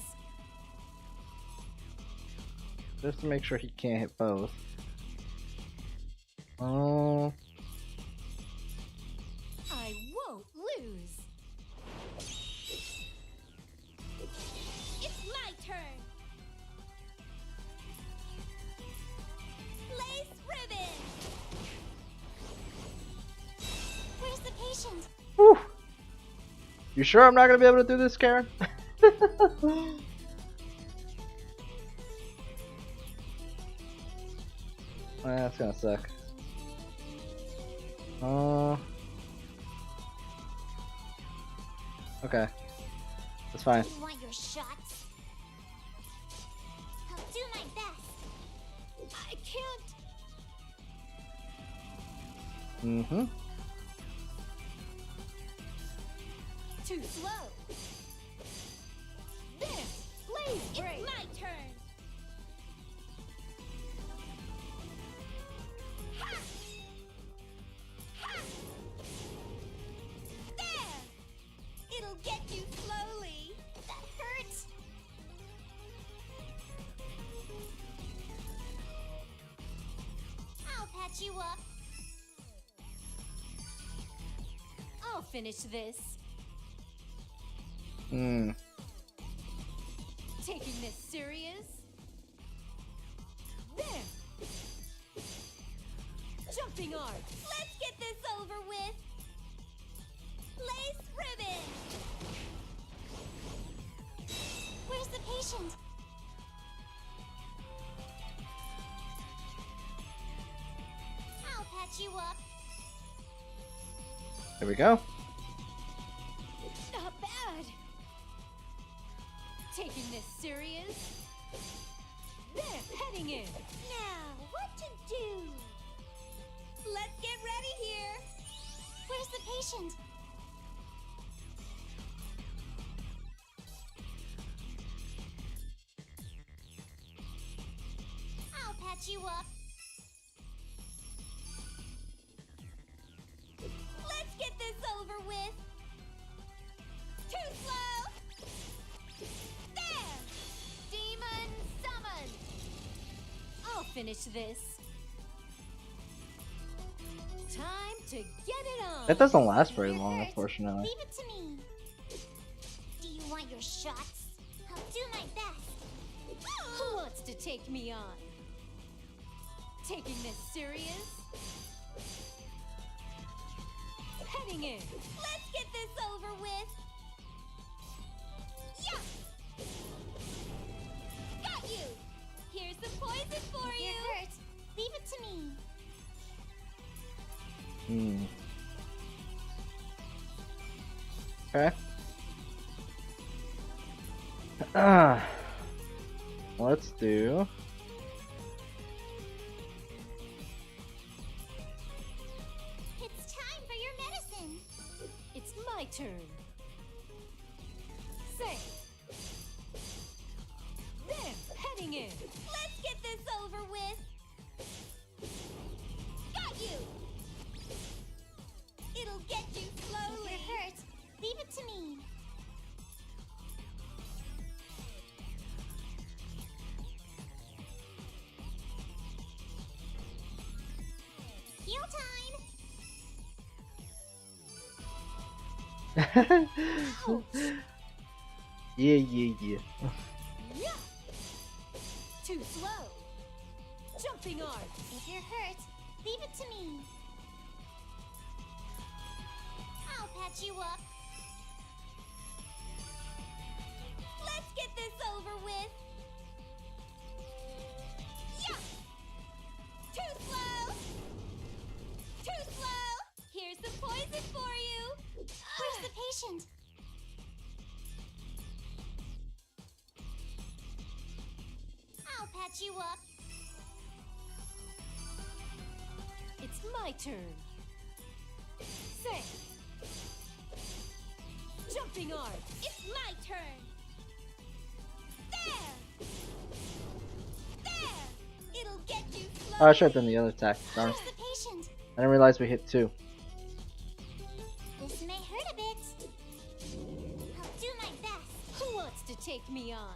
Speaker 1: Just to make sure he can't hit both. Oh.
Speaker 4: I won't lose.
Speaker 2: It's my turn. Lace ribbon. Where's the patient?
Speaker 1: Whew. You sure I'm not gonna be able to do this, Karen? That's gonna suck. Okay. That's fine.
Speaker 2: You want your shots? I'll do my best.
Speaker 4: I can't.
Speaker 1: Mm-hmm.
Speaker 4: Too slow. There. Blaze break.
Speaker 2: It's my turn. Ha! Ha! There! It'll get you slowly. That hurts. I'll patch you up.
Speaker 4: I'll finish this.
Speaker 1: Hmm.
Speaker 4: Taking this serious? There! Jumping arc!
Speaker 2: Let's get this over with. Lace ribbon. Where's the patient? I'll patch you up.
Speaker 1: There we go.
Speaker 4: Not bad! Taking this serious? There! Heading in!
Speaker 2: Now, what to do? Let's get ready here. Where's the patient? I'll patch you up. Let's get this over with. Too slow. There.
Speaker 3: Demon summon!
Speaker 4: I'll finish this. Time to get it on!
Speaker 1: That doesn't last very
Speaker 2: It
Speaker 1: long,
Speaker 2: hurts.
Speaker 1: unfortunately.
Speaker 2: Leave it to me. Do you want your shots? I'll do my best.
Speaker 4: Who wants to take me on? Taking this serious? Heading in!
Speaker 2: Let's get this over with. Yeah. Got you. Here's the poison for you. It hurts. Leave it to me.
Speaker 1: Okay. Let's do.
Speaker 2: It's time for your medicine.
Speaker 4: It's my turn. Say. There! Heading in!
Speaker 2: Let's get this over with. Got you. It'll get you slowly. If it hurts, leave it to me. Heal time.
Speaker 1: Yeah.
Speaker 4: Yeah! Too slow! Jumping arc!
Speaker 2: If you're hurt, leave it to me. I'll patch you up. Let's get this over with. Yeah! Too slow! Too slow! Here's the poison for you. Where's the patient? I'll patch you up.
Speaker 4: It's my turn. Say. Jumping arc!
Speaker 2: It's my turn. There! There! It'll get you slowly.
Speaker 1: Oh, I should have done the other attack. Darn.
Speaker 2: Where's the patient?
Speaker 1: I didn't realize we hit 2.
Speaker 2: This may hurt a bit. I'll do my best.
Speaker 4: Who wants to take me on?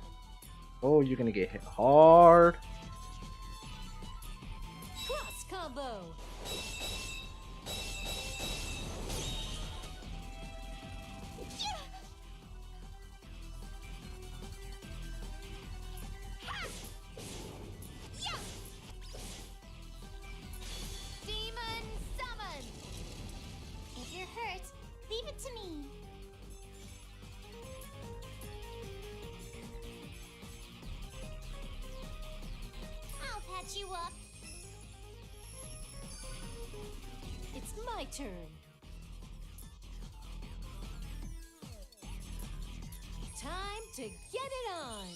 Speaker 1: Oh, you're gonna get hit hard.
Speaker 4: Cross combo!
Speaker 3: Demon summon!
Speaker 2: If you're hurt, leave it to me. I'll patch you up.
Speaker 4: It's my turn. Time to get it on!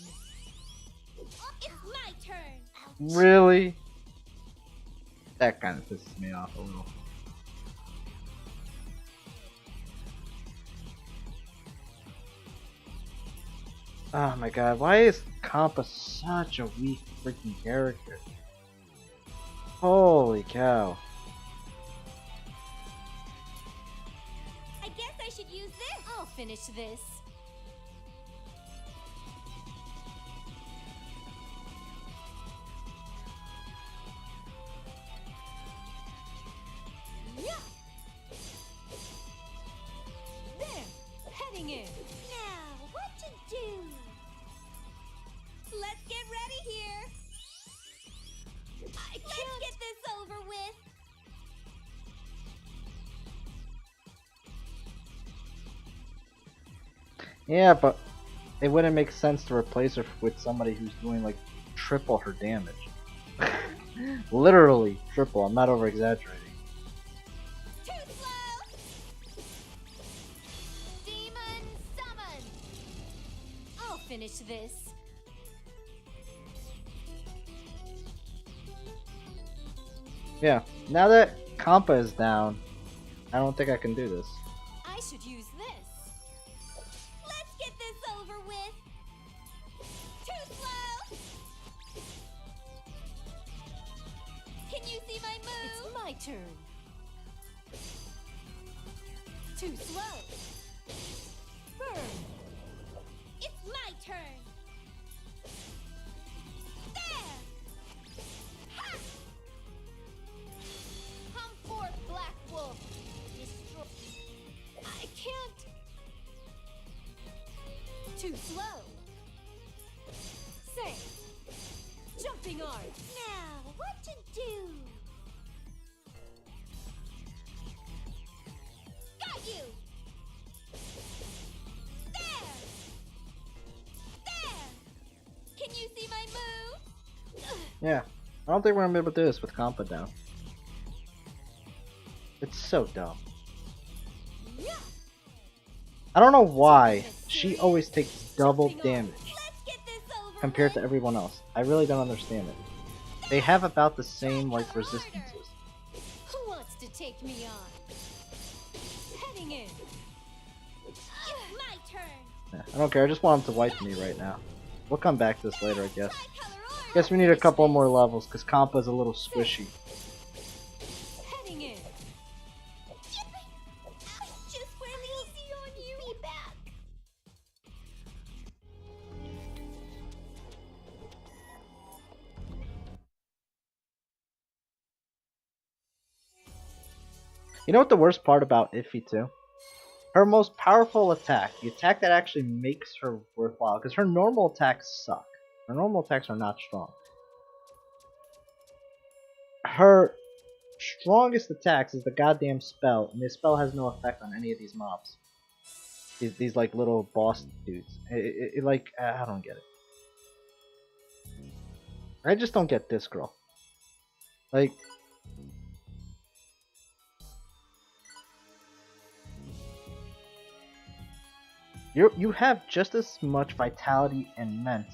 Speaker 2: It's my turn.
Speaker 1: Really? That kind of pisses me off a little. Oh my god, why is Compa such a weak freaking character? Holy cow.
Speaker 2: I guess I should use this.
Speaker 4: I'll finish this. Yeah! There! Heading in!
Speaker 2: Now, what to do?
Speaker 1: Yeah, but it wouldn't make sense to replace her with somebody who's doing like triple her damage. Literally triple. I'm not over exaggerating.
Speaker 3: Too slow! Demon summon!
Speaker 4: I'll finish this.
Speaker 1: Yeah. Now that Kampa is down, I don't think I can do this.
Speaker 4: I should use this.
Speaker 3: Let's get this over with! Too slow! Can you see my move?
Speaker 4: It's my turn. Too slow. Burn.
Speaker 3: It's my turn! There! Ha! Come forth, Black Wolf! Destroy... I can't...
Speaker 4: Too slow. Say. Jumping arm.
Speaker 3: Now, what to do? Got you! There! There! Can you see my move?
Speaker 1: Yeah. I don't think we're gonna be able to do this with Kampa down. It's so dumb.
Speaker 3: Yeah!
Speaker 1: I don't know why she always takes double damage
Speaker 3: Let's get this over
Speaker 1: compared to
Speaker 3: with.
Speaker 1: everyone else. I really don't understand it. They have about the same like resistances.
Speaker 4: Who wants to take me on? Heading in.
Speaker 3: It's my turn.
Speaker 1: Yeah, I don't care. I just want them to wipe me right now. We'll come back to this later, I guess.
Speaker 3: Tricolor orb.
Speaker 1: Guess we need a couple more levels because Kampa's a little squishy.
Speaker 4: Heading in.
Speaker 3: Just where easy on you. Be back.
Speaker 1: You know what the worst part about Iffy too? Her most powerful attack, the attack that actually makes her worthwhile, because her normal attacks suck. Her normal attacks are not strong. Her strongest attacks is the goddamn spell, and this spell has no effect on any of these mobs. These like little boss dudes. Like, I don't get it. I just don't get this girl. Like, you have just as much vitality and ment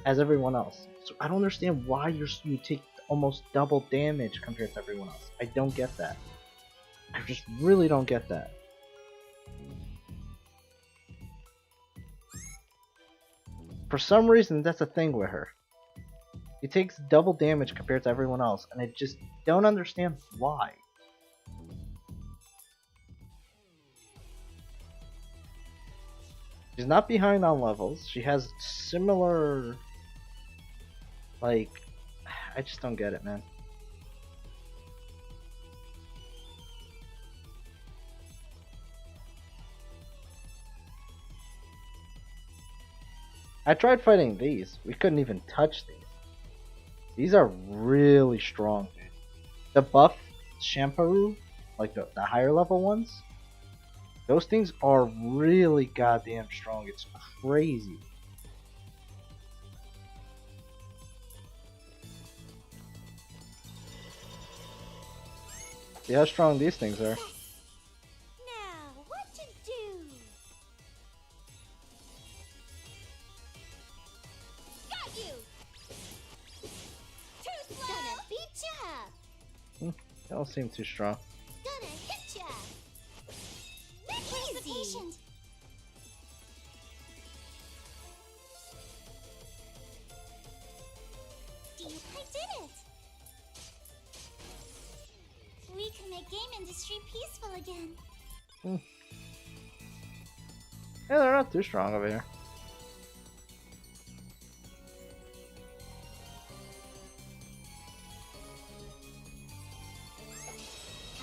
Speaker 1: as everyone else. So I don't understand why you take almost double damage compared to everyone else. I don't get that. I just really don't get that. For some reason, that's a thing with her. She takes double damage compared to everyone else, and I just don't understand why. She's not behind on levels. She has similar... Like... I just don't get it, man. I tried fighting these. We couldn't even touch these. These are really strong, dude. The buff Shampoo, like the higher level ones, those things are really goddamn strong. It's crazy. See how strong these things are.
Speaker 3: Now, what to do? Got you. Too slow. Gonna beat ya.
Speaker 1: They don't seem too strong.
Speaker 3: Gonna hit ya. Where's the patient? I did it. We can make game industry peaceful again.
Speaker 1: Yeah, they're not too strong over here.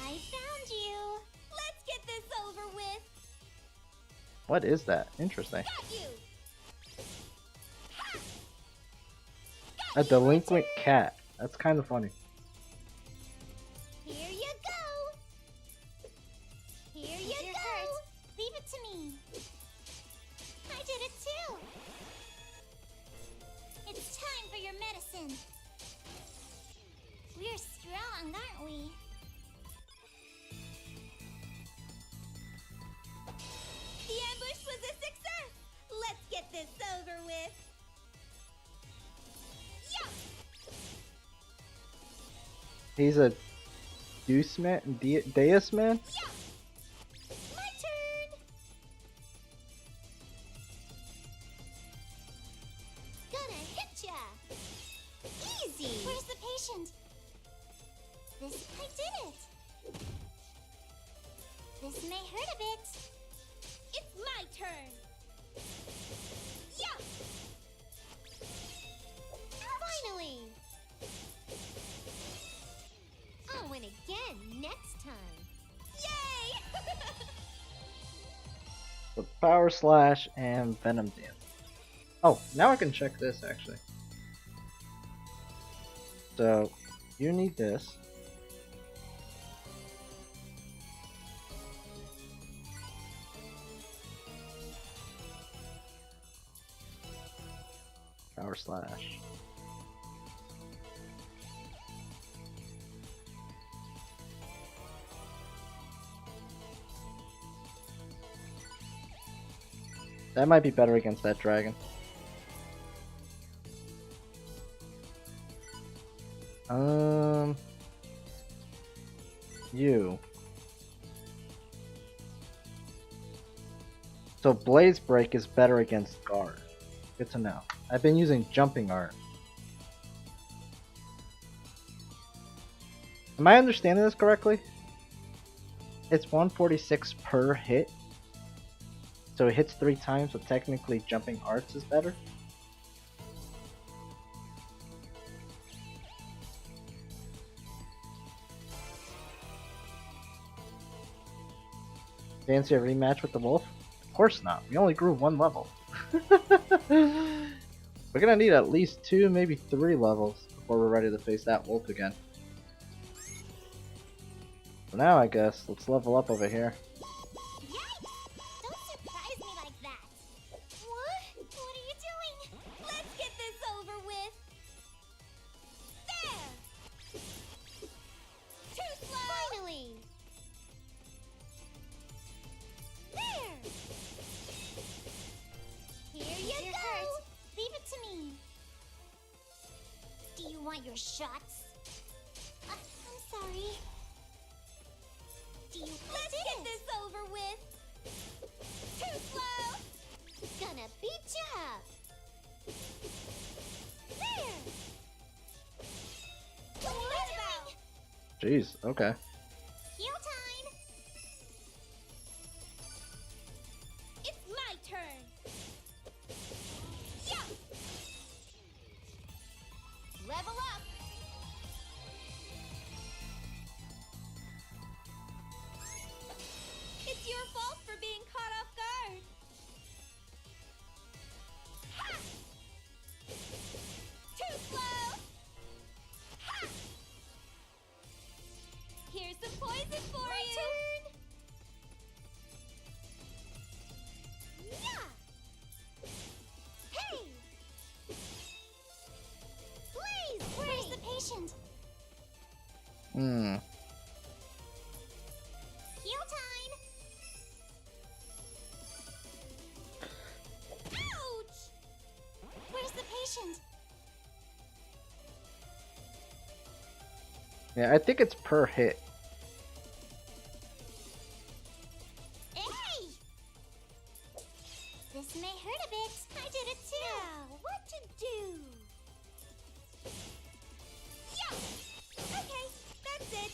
Speaker 3: I found you. Let's get this over with.
Speaker 1: What is that? Interesting.
Speaker 3: Got you. Ha!
Speaker 1: A delinquent cat. That's kind of funny.
Speaker 3: Here you go. Here you go. Leave it to me.
Speaker 2: did it too! It's time for your medicine! We're strong, aren't we? The ambush was a success! Let's get this over with! Yeah!
Speaker 1: He's a Deus man? Deus man?
Speaker 2: Yeah! My turn! Gonna hit ya! Easy! Where's the patient? This, I did it! This may hurt a bit. It's my turn! Yeah! Finally! I'll win again next time. Yay!
Speaker 1: The Power Slash and Venom Dance. Oh, now I can check this actually. So, you need this. Power Slash. That might be better against that dragon. You. So Blaze Break is better against Guard. Good to know. I've been using Jumping Art. Am I understanding this correctly? It's 146 per hit. So it hits 3 times, so technically Jumping Arts is better? Fancy a rematch with the wolf? Of course not. We only grew 1 level. We're gonna need at least 2, maybe 3 levels before we're ready to face that wolf again. For now, I guess, let's level up over here.
Speaker 2: Yikes! Don't surprise me like that! What? What are you doing? Let's get this over with! There! Too slow! Finally! There! Here you go! Hurt. Leave it to me! Do you want your shots? I'm sorry. Let's get this over with! Too slow! Gonna beat you up! There! What are you doing?
Speaker 1: Jeez, okay.
Speaker 2: Heal time! It's my turn! Yeah!
Speaker 3: Level up!
Speaker 2: It's your fault for being caught off guard! Ha! Too slow! Ha! Here's some poison for you! Turn! Yeah! Hey! Blaze! Where's the patient? Heal time! Ouch! Where's the patient?
Speaker 1: Yeah, I think it's per hit.
Speaker 2: Hey! This may hurt a bit. I did it too. Now, what to do? Yeah! Okay, that's it.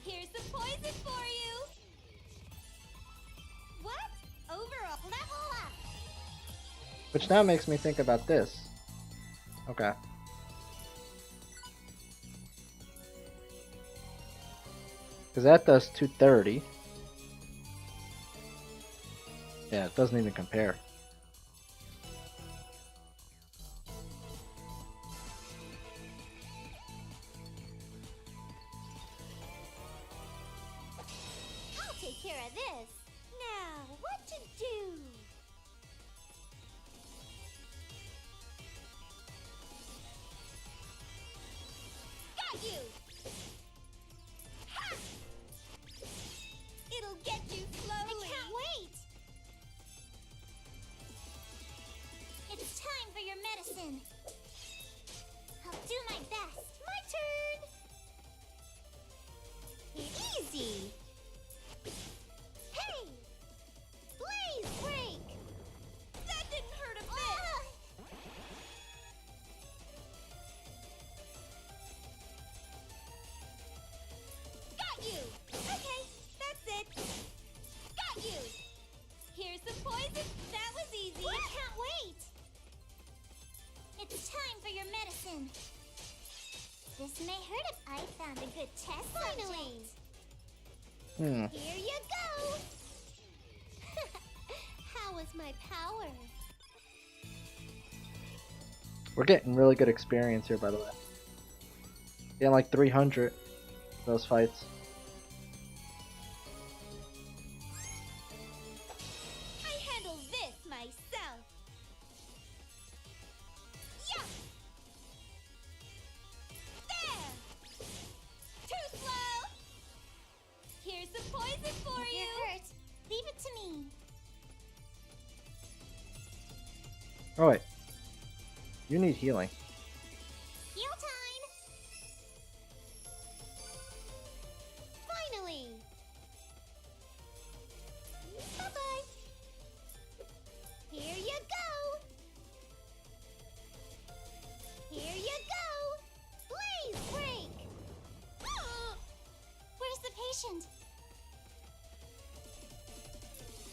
Speaker 2: Here's some poison for you. What? Overall, level up.
Speaker 1: Which now makes me think about this. Okay. Because that does 230. Yeah, it doesn't even compare.
Speaker 2: I'll take care of this. Now, what to do?
Speaker 3: get you slowly.
Speaker 2: I can't wait! It's time for your medicine. I'll do my best.
Speaker 3: My turn. Easy.
Speaker 2: Hey! Blaze break!
Speaker 3: That didn't hurt a bit. Got you. Okay, that's it. Got you. Here's the poison. That was easy.
Speaker 2: I can't wait! It's time for your medicine. This may hurt if I found a good test
Speaker 3: Finally.
Speaker 1: Hmm.
Speaker 3: Here you go. How was my power?
Speaker 1: We're getting really good experience here, by the way. Getting like 300 those fights.
Speaker 3: I handle this myself. Yeah. There. Too slow. Here's the poison for
Speaker 2: If
Speaker 3: you.
Speaker 2: you're hurt, leave it to me.
Speaker 1: Oh wait. You need healing.
Speaker 2: Heal time!
Speaker 3: Finally.
Speaker 2: Bye-bye!
Speaker 3: Here you go. Here you go.
Speaker 2: Blaze break! Where's the patient?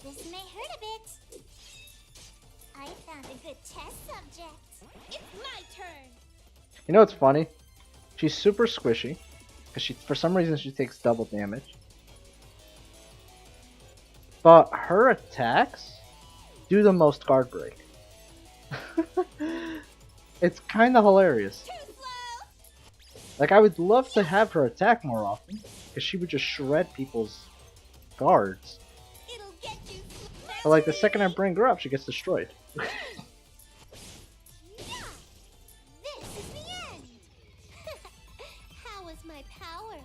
Speaker 2: This may hurt a bit. I found a good test subject.
Speaker 3: It's my turn.
Speaker 1: You know what's funny? She's super squishy. Because for some reason she takes double damage. But her attacks do the most guard break. It's kind of hilarious.
Speaker 3: Too slow.
Speaker 1: Like, I would love to have her attack more often. Because she would just shred people's guards.
Speaker 3: It'll get you.
Speaker 1: But like, the second I bring her up, she gets destroyed.
Speaker 2: Yeah! This is the end!
Speaker 3: How was my power?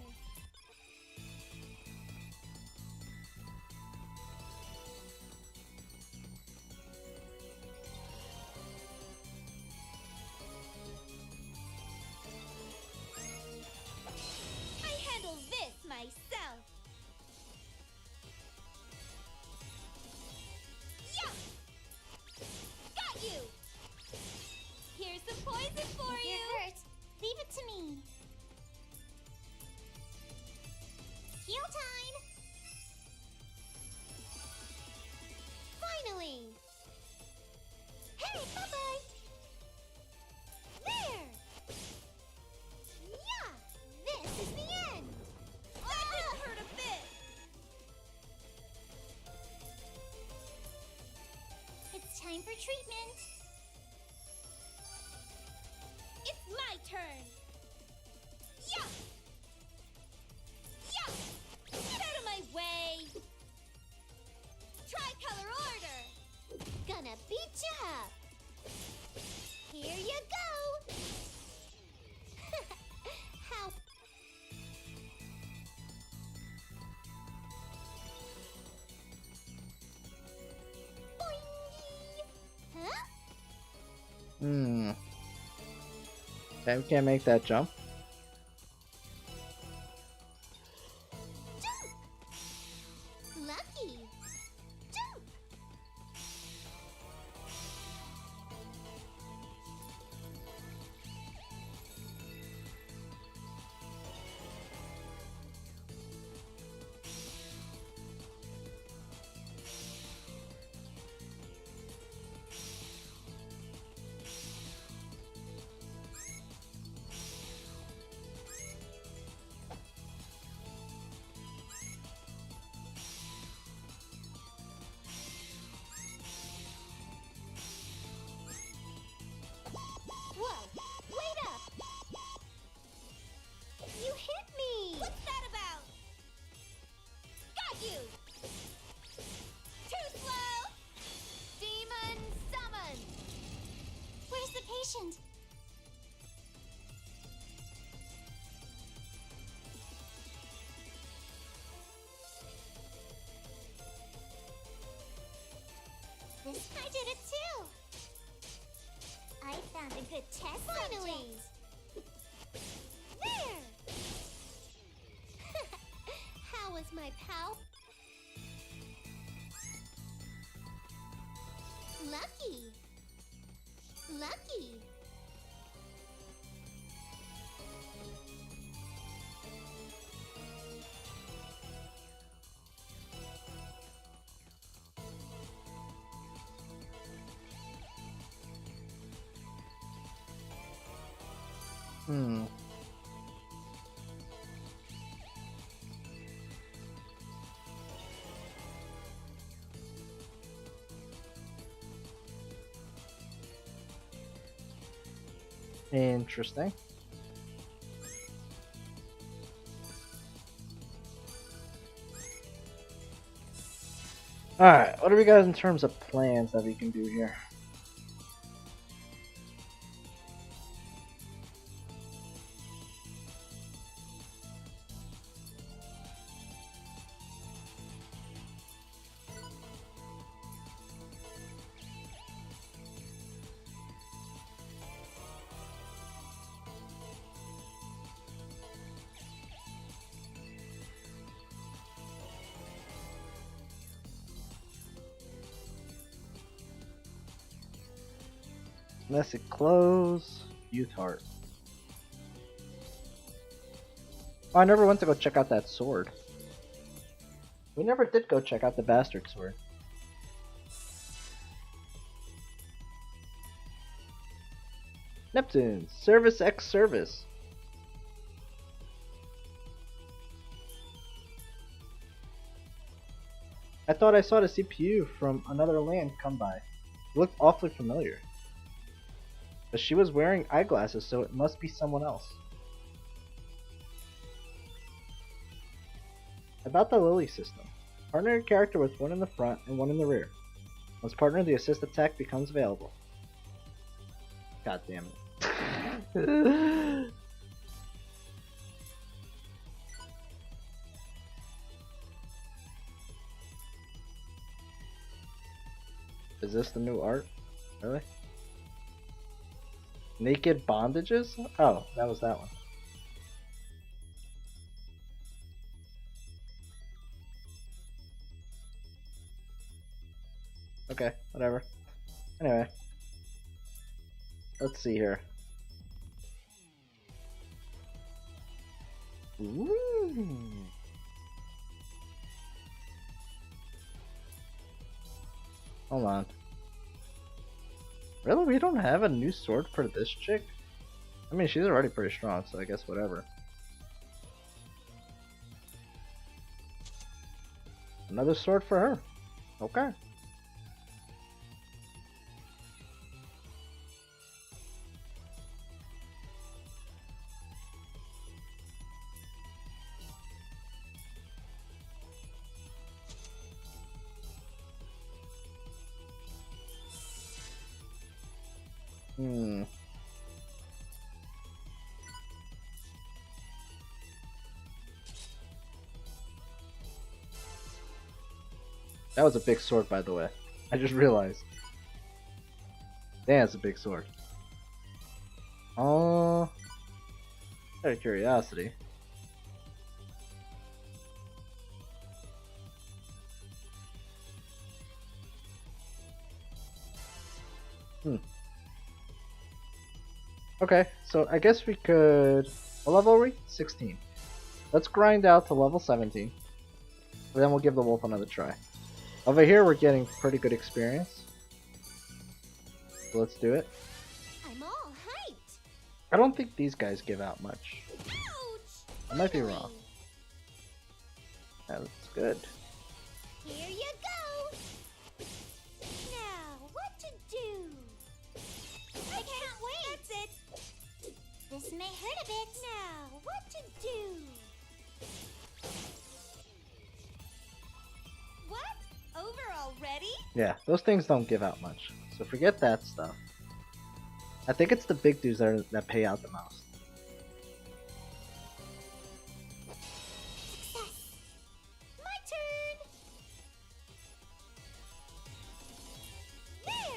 Speaker 3: I handle this myself. Yeah. Got you. Here's the poison for
Speaker 2: If
Speaker 3: you.
Speaker 2: you're hurt, leave it to me. Heal time!
Speaker 3: Finally.
Speaker 2: Hey, bye-bye!
Speaker 3: There.
Speaker 2: Yeah! This is the end!
Speaker 3: That didn't hurt a bit.
Speaker 2: It's time for treatment.
Speaker 3: It's my turn. Yeah. Yeah. Get out of my way. Tricolor order. Gonna beat you up. Here you go. How? Boing. Huh?
Speaker 1: Hmm. Okay, we can't make that jump.
Speaker 2: Jump! Lucky! Jump! did it too. I found a good test finally. There. How was my pal? Lucky. Lucky.
Speaker 1: Interesting. Alright, what do we got in terms of plans that we can do here? Messy clothes, youth heart. Oh, I never went to go check out that sword. We never did go check out the bastard sword. Neptune, service X service. I thought I saw the CPU from another land come by. It looked awfully familiar. But she was wearing eyeglasses, so it must be someone else. About the Lily system. Partner your character with one in the front and one in the rear. Once partnered, the assist attack becomes available. God damn it. Is this the new art? Really? Naked bondages? Oh, that was that one. Okay, whatever. Anyway. Let's see here. Ooh. Hold on. Really? We don't have a new sword for this chick? I mean, she's already pretty strong, so I guess whatever. Another sword for her. Okay. That was a big sword, by the way. I just realized. Damn, it's a big sword. Oh, out of curiosity. Okay, so I guess we could... What level are we? 16. Let's grind out to level 17. And then we'll give the wolf another try. Over here we're getting pretty good experience. So let's do it.
Speaker 2: I'm all hyped.
Speaker 1: I don't think these guys give out much.
Speaker 2: Ouch!
Speaker 1: I might be wrong. That's good.
Speaker 2: Here you go. Now, what to do? I can't wait. That's it. This may hurt a bit. Now, what to do? What? Over already?
Speaker 1: Yeah, those things don't give out much. So forget that stuff. I think it's the big dudes that pay out the most.
Speaker 2: Success. My turn. There.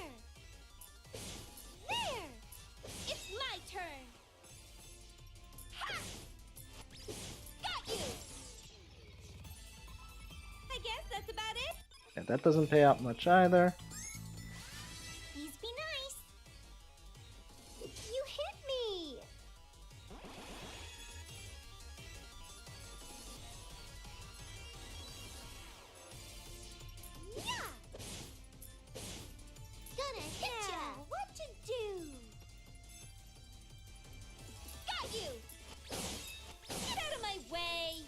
Speaker 1: Yeah, that doesn't pay out much either.
Speaker 2: Please be nice. You hit me. Yeah. Gonna hit ya. What to do? Got you. Get out of my way.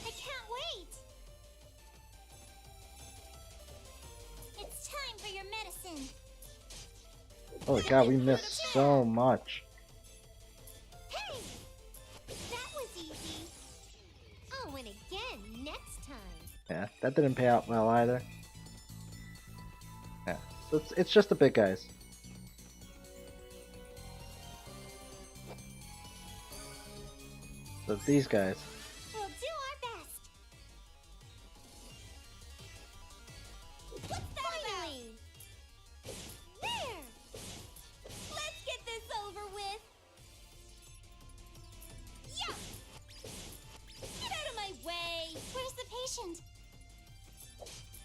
Speaker 2: I can't wait. It's time for your medicine.
Speaker 1: Holy god, we missed so much.
Speaker 2: Hey! That was easy. I'll win again next time.
Speaker 1: Yeah, that didn't pay out well either. Yeah, so it's just the big guys. So these guys.
Speaker 2: We'll do our best. What's that Finally! There! Let's get this over with. Yeah! Get out of my way! Where's the patient?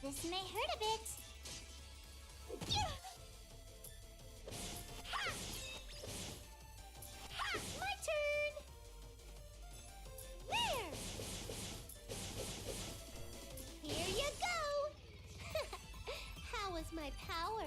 Speaker 2: This may hurt a bit. Yeah! Ha! Ha! My turn! There! Here you go! How was my power?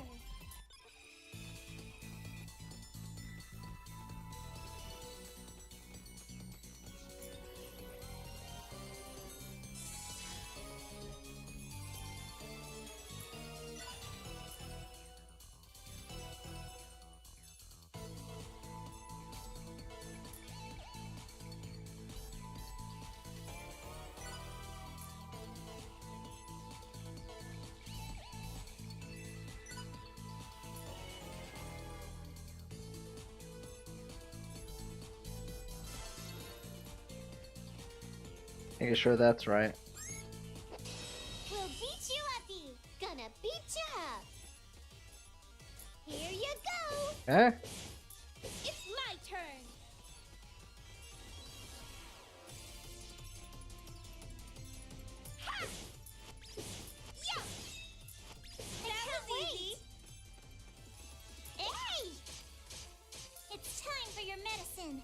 Speaker 1: Making sure that's right.
Speaker 2: We'll beat you uppy. Gonna beat you up. Here you go.
Speaker 1: Eh?
Speaker 2: It's my turn. Ha! Yeah! That was easy. Hey! It's time for your medicine.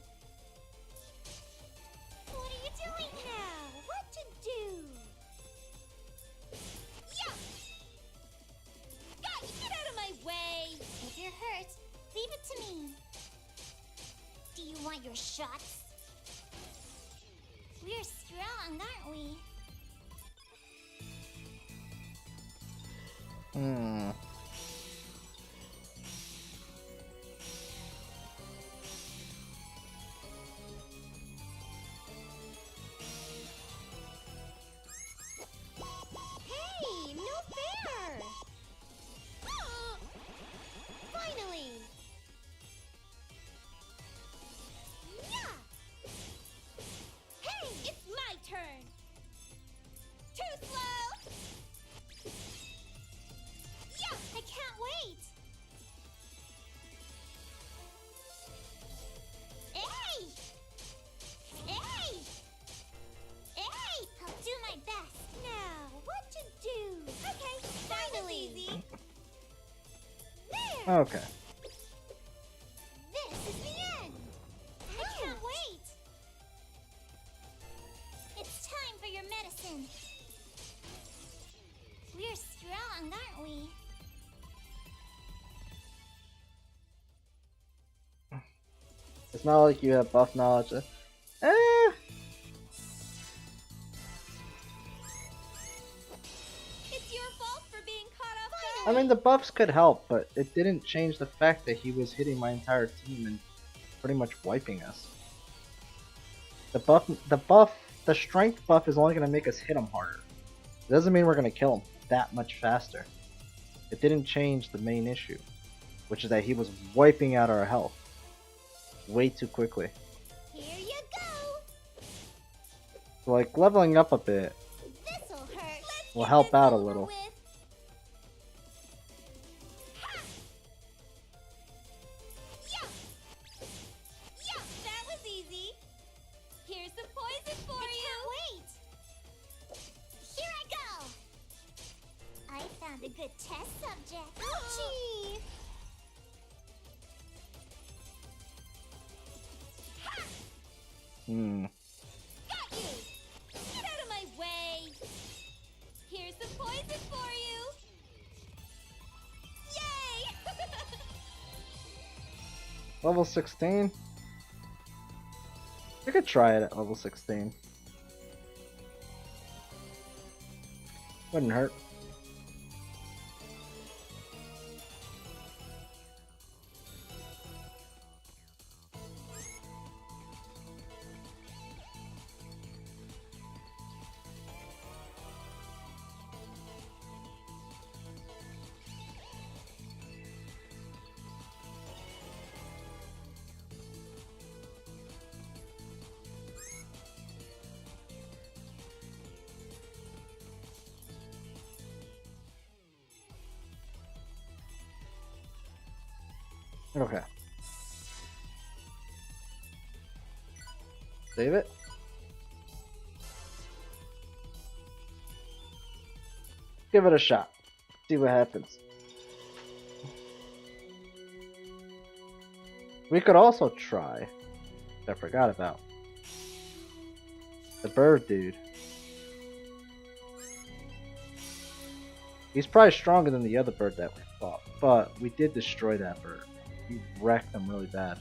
Speaker 2: What are you doing now? What to do? Yeah! Got you! Get out of my way! If you're hurt, leave it to me. Do you want your shots? We're strong, aren't we?
Speaker 1: Hmm.
Speaker 2: Hey, no fair! Finally! Yeah! Hey, it's my turn! Too slow! Yeah, I can't wait! Hey! Hey! Hey! I'll do my best. Now, what to do? Okay, finally! Easy. There!
Speaker 1: Okay.
Speaker 2: This is the end! I can't wait! It's time for your medicine. We're strong, aren't we?
Speaker 1: It's not like you have buff knowledge. Eh.
Speaker 2: It's your fault for being caught off
Speaker 1: I
Speaker 2: guard.
Speaker 1: mean, the buffs could help, but it didn't change the fact that he was hitting my entire team and pretty much wiping us. The strength buff is only going to make us hit him harder. It doesn't mean we're going to kill him that much faster. It didn't change the main issue, which is that he was wiping out our health way too quickly.
Speaker 2: Here you go.
Speaker 1: So, like, leveling up a bit
Speaker 2: This'll hurt. Let's
Speaker 1: will
Speaker 2: get
Speaker 1: help
Speaker 2: this
Speaker 1: out a
Speaker 2: over
Speaker 1: little.
Speaker 2: with. Ha! Yeah! Yeah, that was easy. Here's some poison for you. I can't wait. Here I go. I The test subject. Ouchie!
Speaker 3: Got you! Get out of my way! Here's some poison for you! Yay!
Speaker 1: Level 16? I could try it at level 16. Wouldn't hurt. Okay. Save it. Give it a shot. See what happens. We could also try, I forgot about, the bird dude. He's probably stronger than the other bird that we fought, but we did destroy that bird. We wrecked them really bad.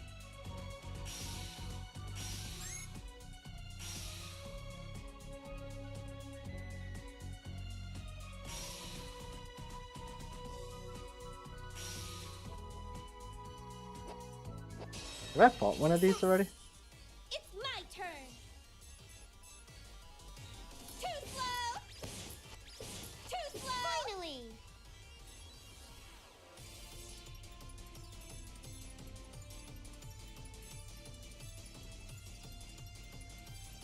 Speaker 1: Have I fought one of these already?
Speaker 3: It's my turn! Too slow! Too slow!
Speaker 2: Finally!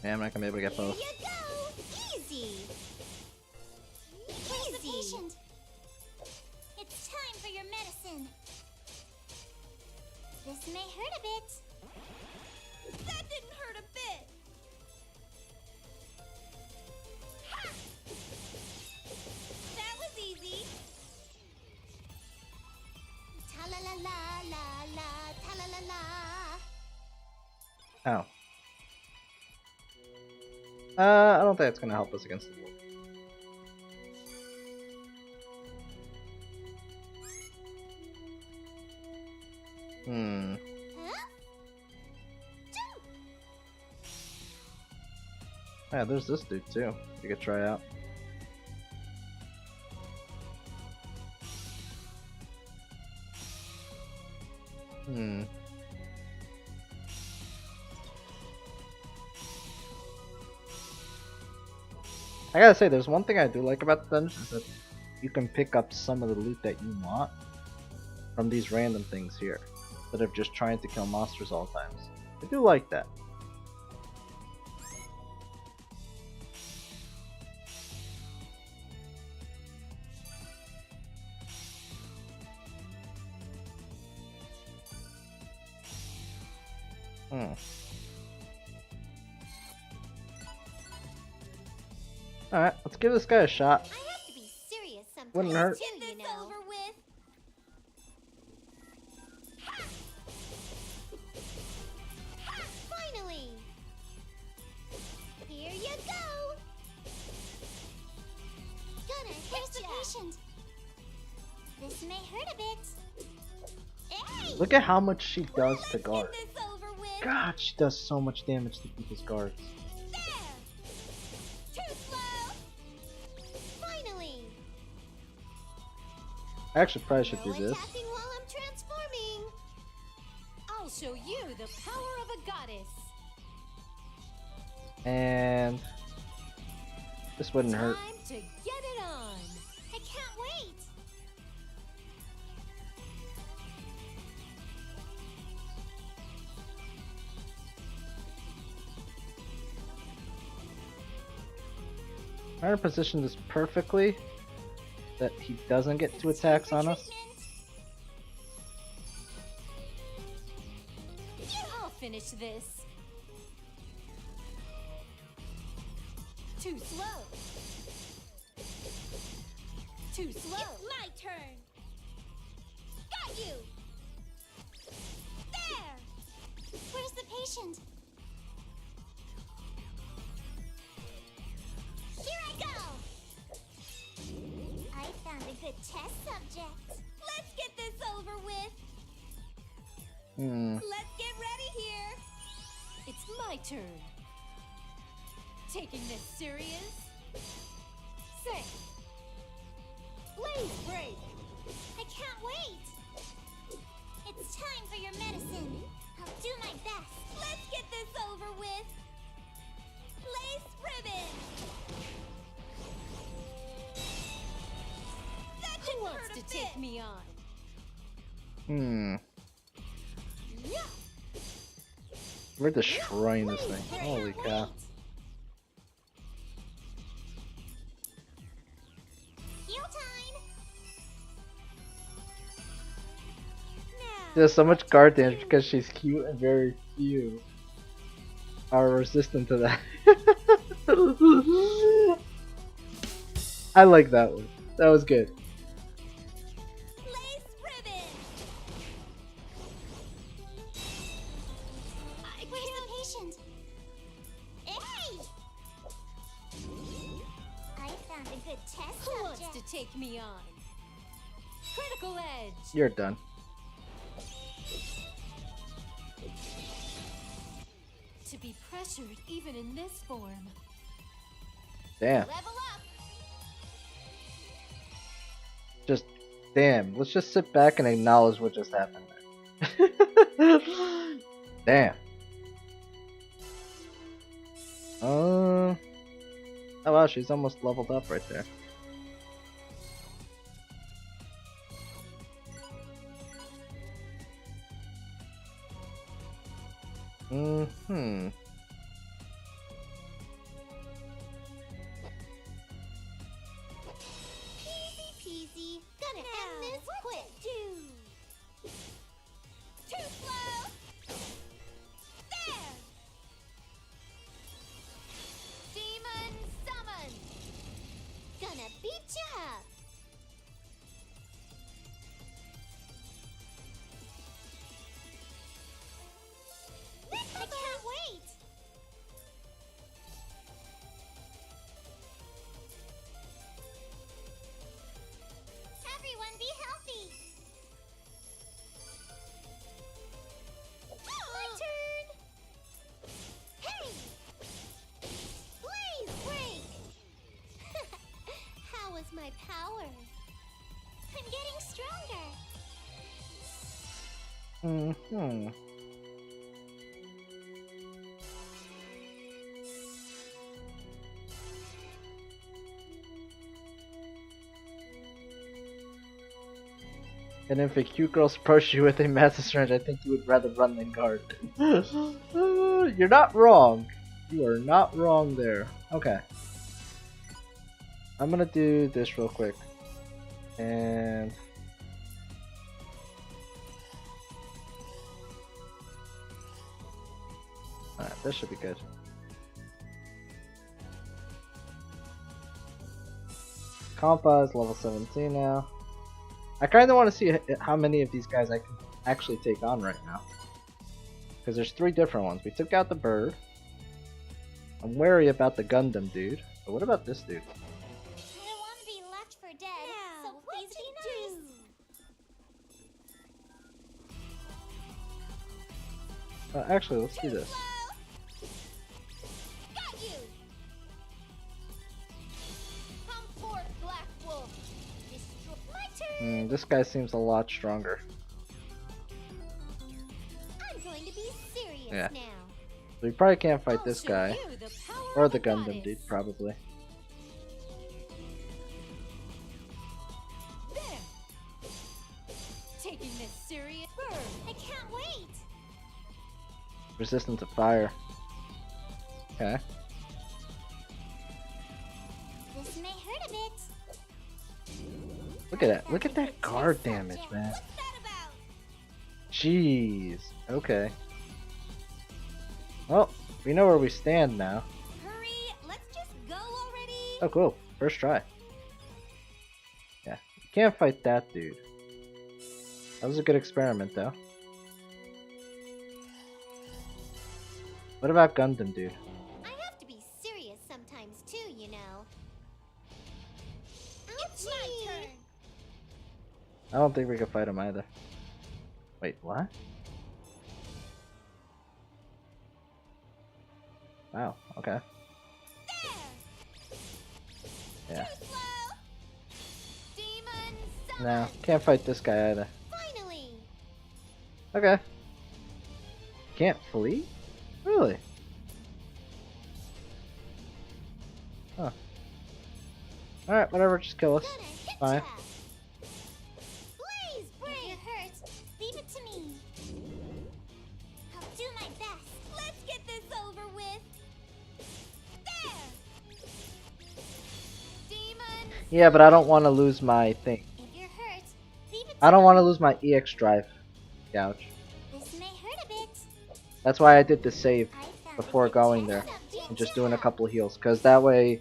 Speaker 1: Yeah, I'm not gonna be able to get
Speaker 2: Here
Speaker 1: both.
Speaker 2: you go! Easy! Where's the patient? It's time for your medicine. This may hurt a bit.
Speaker 3: That didn't hurt a bit! Ha! That was easy!
Speaker 2: Ta-la-la-la-la-la, ta-la-la-la.
Speaker 1: Ow. I don't think it's gonna help us against the wolf.
Speaker 2: Huh? Jump!
Speaker 1: Yeah, there's this dude too. You could try out. I gotta say, there's one thing I do like about the dungeon is that you can pick up some of the loot that you want from these random things here, instead of just trying to kill monsters all times. I do like that. Alright, let's give this guy a shot.
Speaker 2: I have to be serious sometimes.
Speaker 1: Wouldn't hurt.
Speaker 2: Too,
Speaker 3: Get
Speaker 2: you
Speaker 3: this
Speaker 2: know.
Speaker 3: over with! Ha!
Speaker 2: Ha! Finally! Here you go! Gonna hit the patient. This may hurt a bit. Hey!
Speaker 1: Look at how much she does to
Speaker 3: Get
Speaker 1: guards.
Speaker 3: this over with!
Speaker 1: God, she does so much damage to people's guards.
Speaker 3: There! Too slow!
Speaker 2: Finally!
Speaker 1: I actually probably should do
Speaker 2: No
Speaker 1: this.
Speaker 2: attacking while I'm transforming.
Speaker 4: I'll show you the power of a goddess.
Speaker 1: And this wouldn't hurt.
Speaker 4: Time to get it on.
Speaker 2: I can't wait.
Speaker 1: I'm trying to position this perfectly that he doesn't get two attacks on us.
Speaker 4: I'll finish this. Too slow. Too slow.
Speaker 3: It's my turn. Got you. There.
Speaker 2: Where's the patient? Here I go! I found a good test subject.
Speaker 3: Let's get this over with.
Speaker 1: Hmm.
Speaker 3: Let's get ready here.
Speaker 4: It's my turn. Taking this serious? Say. Blaze break.
Speaker 2: I can't wait! It's time for your medicine. I'll do my best.
Speaker 3: Let's get this over with. Lace ribbon. That
Speaker 4: Who
Speaker 3: didn't
Speaker 4: wants
Speaker 3: hurt a
Speaker 4: to
Speaker 3: bit.
Speaker 4: take me on?
Speaker 1: Hmm.
Speaker 3: Yeah.
Speaker 1: We're destroying this thing.
Speaker 2: I
Speaker 1: Holy
Speaker 2: can't
Speaker 1: cow.
Speaker 2: wait. Heal time!
Speaker 3: Now.
Speaker 1: There's so much guard damage because she's cute and very few are resistant to that. I like that one. That was good.
Speaker 3: Lace ribbon.
Speaker 2: Where's the patient? Hey! I found a good test
Speaker 4: Who wants
Speaker 2: subject.
Speaker 4: to take me on? Critical edge.
Speaker 1: You're done.
Speaker 4: To be pressured even in this form.
Speaker 1: Damn.
Speaker 3: Level up.
Speaker 1: Just damn. Let's just sit back and acknowledge what just happened there. Damn. Oh wow, she's almost leveled up right there. Mm-hmm.
Speaker 2: Easy peasy. Gonna
Speaker 3: Now,
Speaker 2: end this
Speaker 3: what
Speaker 2: quick.
Speaker 3: to do? Too slow. There. Demon summon.
Speaker 2: Gonna beat ya up. I can't wait. Everyone be healthy. My turn. Hey! Blaze break. How was my power? I'm getting stronger.
Speaker 1: Mm-hmm. And if a cute girl approached you with a massive strength, I think you would rather run than guard. You're not wrong. You are not wrong there. Okay. I'm gonna do this real quick. And... Alright, this should be good. Compa is level 17 now. I kind of want to see how many of these guys I can actually take on right now. Because there's 3 different ones. We took out the bird. I'm wary about the Gundam dude. But what about this dude?
Speaker 2: I don't want to be left for dead,
Speaker 3: Now,
Speaker 2: so
Speaker 3: what
Speaker 2: please
Speaker 3: to
Speaker 2: be nice.
Speaker 3: do?
Speaker 1: Actually, let's do this.
Speaker 3: Slow. Got you. Come forth, Black Wolf. Destroy. My turn.
Speaker 1: This guy seems a lot stronger.
Speaker 2: I'm going to be serious
Speaker 1: Yeah.
Speaker 2: now.
Speaker 1: So we probably can't fight
Speaker 4: I'll
Speaker 1: this
Speaker 4: show
Speaker 1: guy.
Speaker 4: you the power
Speaker 1: Or
Speaker 4: of
Speaker 1: the
Speaker 4: a
Speaker 1: Gundam
Speaker 4: goddess.
Speaker 1: dude, probably.
Speaker 4: There. Taking this serious. Burn.
Speaker 2: I can't wait.
Speaker 1: Resistant to fire. Okay.
Speaker 2: This may hurt a bit.
Speaker 1: Look at that. Look at that guard damage, man.
Speaker 3: What's that about?
Speaker 1: Jeez. Okay. Well, we know where we stand now.
Speaker 3: Hurry. Let's just go already.
Speaker 1: Oh, cool. First try. Yeah, Can't fight that dude. That was a good experiment, though. What about Gundam, dude?
Speaker 2: I have to be serious sometimes too, you know. It's my turn.
Speaker 1: I don't think we can fight him either. Wait, what? Wow, okay. Yeah.
Speaker 2: Too slow. Demon summon.
Speaker 1: No, can't fight this guy either.
Speaker 2: Finally.
Speaker 1: Okay. Can't flee? Really? Huh. Alright, whatever, just kill us.
Speaker 2: Gonna hit
Speaker 1: Fine.
Speaker 2: ya. Blaze break. If it hurts, leave it to me. I'll do my best. Let's get this over with. There. Demon.
Speaker 1: Yeah, but I don't want to lose my thing.
Speaker 2: If you're hurt, leave it.
Speaker 1: I don't want to lose my EX drive gouge.
Speaker 2: This may hurt a bit.
Speaker 1: That's why I did the save
Speaker 2: I found
Speaker 1: before
Speaker 2: a good
Speaker 1: going
Speaker 2: test
Speaker 1: there
Speaker 2: subject.
Speaker 1: and just doing a couple heals, because that way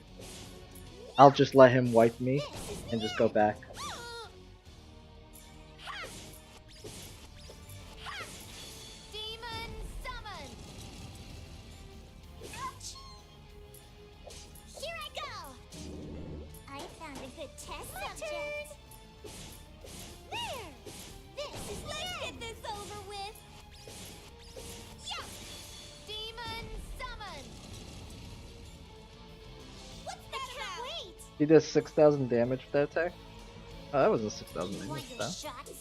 Speaker 1: I'll just let him wipe me
Speaker 2: This is the
Speaker 1: and just go back.
Speaker 2: Demon summon. Ouch. Here I go. I found a good test subject. There. This is Let's get this over with. Yeah. Demon summon. What's that about? Wait.
Speaker 1: He does 6,000 damage with that attack? Oh, that wasn't 6,000
Speaker 2: You
Speaker 1: damage.
Speaker 2: want your
Speaker 1: Though.
Speaker 2: shots?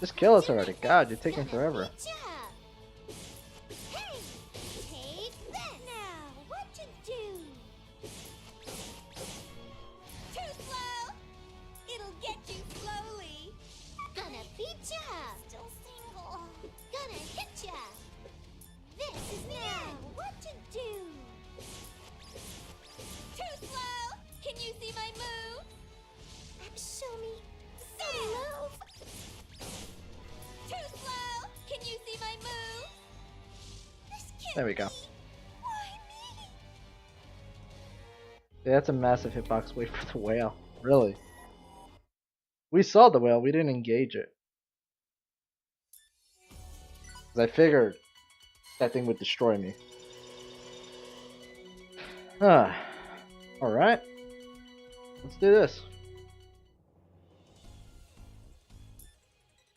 Speaker 1: Just kill us already. God, you're taking forever.
Speaker 2: Good job. Hey, take this. Now, what to do? Too slow. It'll get you slowly. Gonna beat ya. Still single. Gonna hit ya. This is now. What to do? Too slow. Can you see my move? Show me. See move. Too slow. Can you see my move? This can't
Speaker 1: There we go.
Speaker 2: be. Why me?
Speaker 1: Yeah, that's a massive hitbox. Wait for the whale. Really? We saw the whale, we didn't engage it. 'Cause I figured that thing would destroy me. Alright. Let's do this.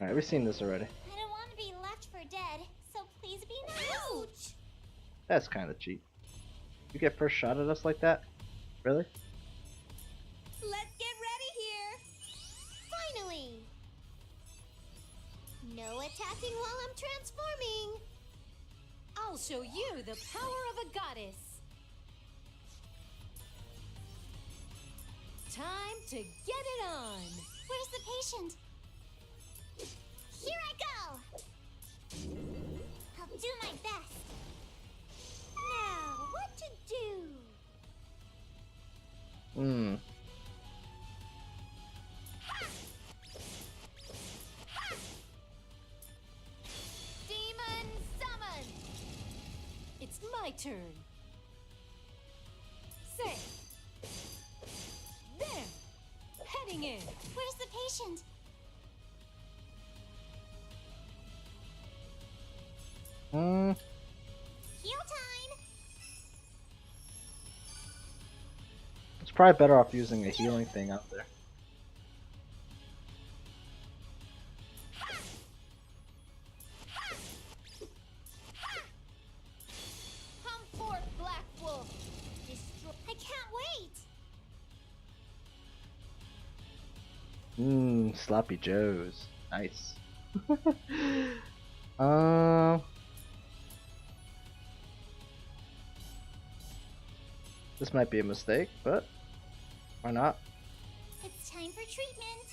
Speaker 1: Alright, we've seen this already.
Speaker 2: I don't want to be left for dead, so please be nice. Ouch!
Speaker 1: That's kind of cheap. You get first shot at us like that? Really?
Speaker 2: Let's get ready here. Finally. No attacking while I'm transforming.
Speaker 4: I'll show you the power of a goddess. Time to get it on.
Speaker 2: Where's the patient? Here I go. I'll do my best. Now, what to do?
Speaker 1: Hmm.
Speaker 2: Demon summon.
Speaker 4: It's my turn. Say. There. Heading in.
Speaker 2: Where's the patient?
Speaker 1: Hmm.
Speaker 2: Heal time.
Speaker 1: It's probably better off using a healing thing out there.
Speaker 2: Come forth, Black Wolf. Destroy. I can't wait.
Speaker 1: Mmm, sloppy joes. Nice. This might be a mistake, but why not?
Speaker 2: It's time for treatment.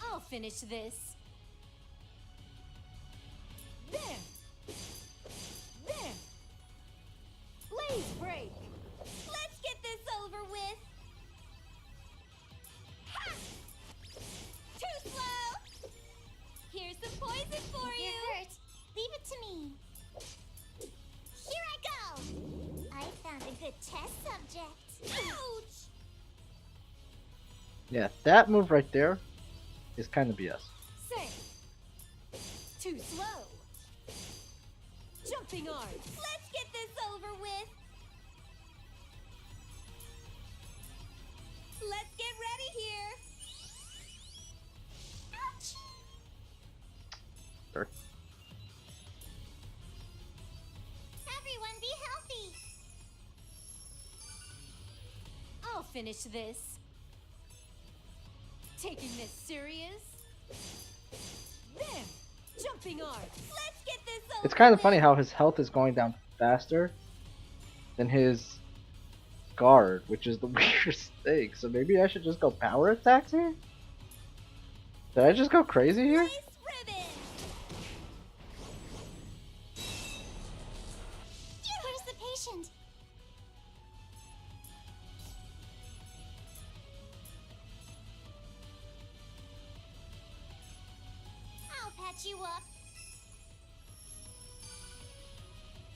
Speaker 4: I'll finish this. There. There. Blaze break.
Speaker 2: Let's get this over with. Ha! Too slow. Here's some poison for you. You're hurt. Leave it to me. Here I go. I found a good test subject. Ouch!
Speaker 1: Yeah, that move right there is kind of BS.
Speaker 4: Say. Too slow. Jumping arms.
Speaker 2: Let's get this over with. Let's get ready here. Ouch.
Speaker 1: Sure.
Speaker 2: Everyone be healthy.
Speaker 4: I'll finish this. Taking this serious. There. Jumping arms.
Speaker 2: Let's get this over
Speaker 1: It's kind of
Speaker 2: with.
Speaker 1: funny how his health is going down faster than his guard, which is the weirdest thing. So maybe I should just go power attacks here? Did I just go crazy here?
Speaker 2: Nice ribbon. Where's the patient? I'll patch you up.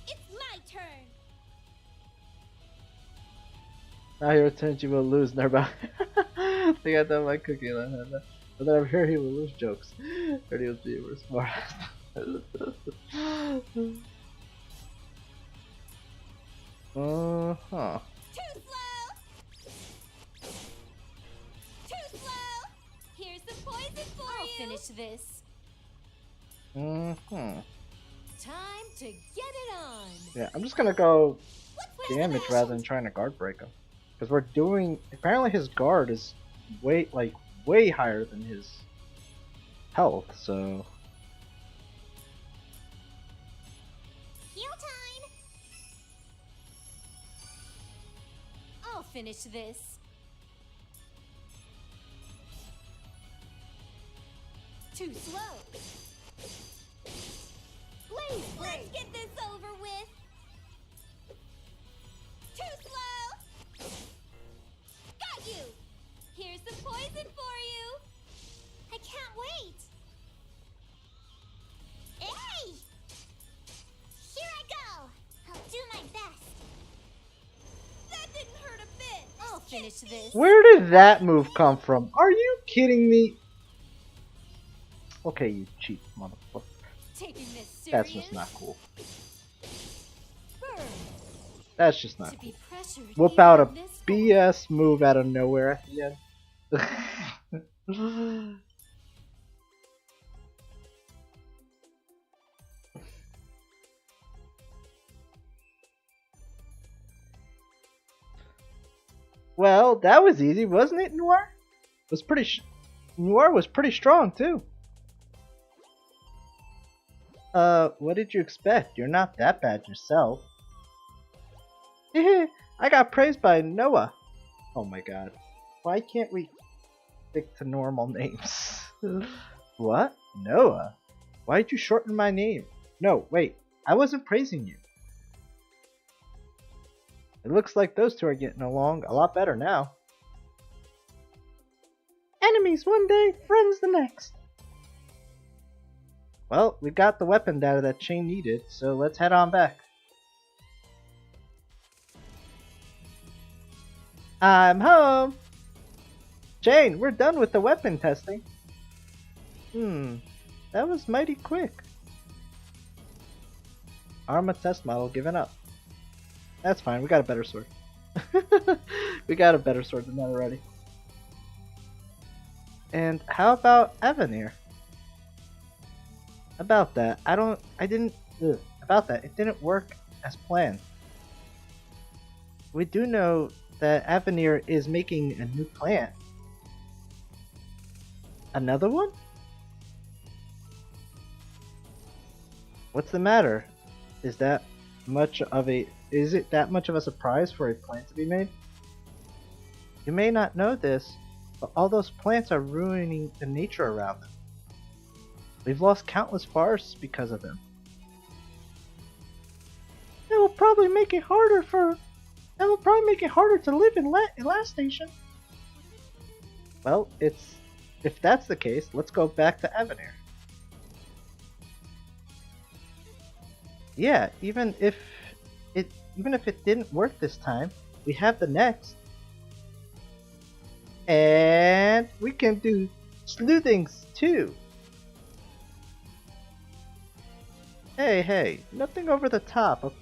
Speaker 2: It's my turn.
Speaker 1: Now he returns, you will lose, Nurba. They got that my cookie line. But then I'm sure he will lose jokes. Heard he was being smart. Uh-huh.
Speaker 2: Too slow. Too slow. Here's the poison for
Speaker 4: I'll
Speaker 2: you.
Speaker 4: finish this.
Speaker 1: Mm-hmm.
Speaker 4: Time to get it on.
Speaker 1: Yeah, I'm just gonna go
Speaker 2: Where's the
Speaker 1: damage
Speaker 2: patient?
Speaker 1: rather than trying to guard break him. Because we're doing... Apparently his guard is way higher than his health, so...
Speaker 2: Heal time.
Speaker 4: I'll finish this. Too slow. Blaze
Speaker 2: Let's
Speaker 4: break.
Speaker 2: get this over with. Too slow. Got you. Here's the poison for you. I can't wait. Hey! Here I go. I'll do my best. That didn't hurt a bit.
Speaker 4: I'll finish this.
Speaker 1: Where did that move come from? Are you kidding me? Okay, you cheap motherfucker.
Speaker 4: Taking this serious.
Speaker 1: That's just not cool.
Speaker 4: Burn.
Speaker 1: That's just not
Speaker 4: To
Speaker 1: cool.
Speaker 4: be pressured.
Speaker 1: Whip
Speaker 4: even
Speaker 1: out a
Speaker 4: this far.
Speaker 1: BS move out of nowhere at the end. Well, that was easy, wasn't it, Noir? Noir was pretty strong too. What did you expect? You're not that bad yourself. I got praised by Noah. Oh my god. Why can't we stick to normal names? What? Noah? Why'd you shorten my name? No, wait. I wasn't praising you. It looks like those two are getting along a lot better now. Enemies one day, friends the next. Well, we got the weapon data that Chain needed, so let's head on back. I'm home! Chain, we're done with the weapon testing. That was mighty quick. Arma test model given up. That's fine, we got a better sword. We got a better sword than that already. And how about Avenir? About that, it didn't work as planned. We do know that Avenir is making a new plant. Another one? What's the matter? Is it that much of a surprise for a plant to be made? You may not know this, but all those plants are ruining the nature around them. We've lost countless forests because of them. It will probably make it harder to live in Last Station. Well, if that's the case, let's go back to Avenir. Yeah, even if it didn't work this time, we have the next. And we can do sleuthings too. Hey, nothing over the top. Okay.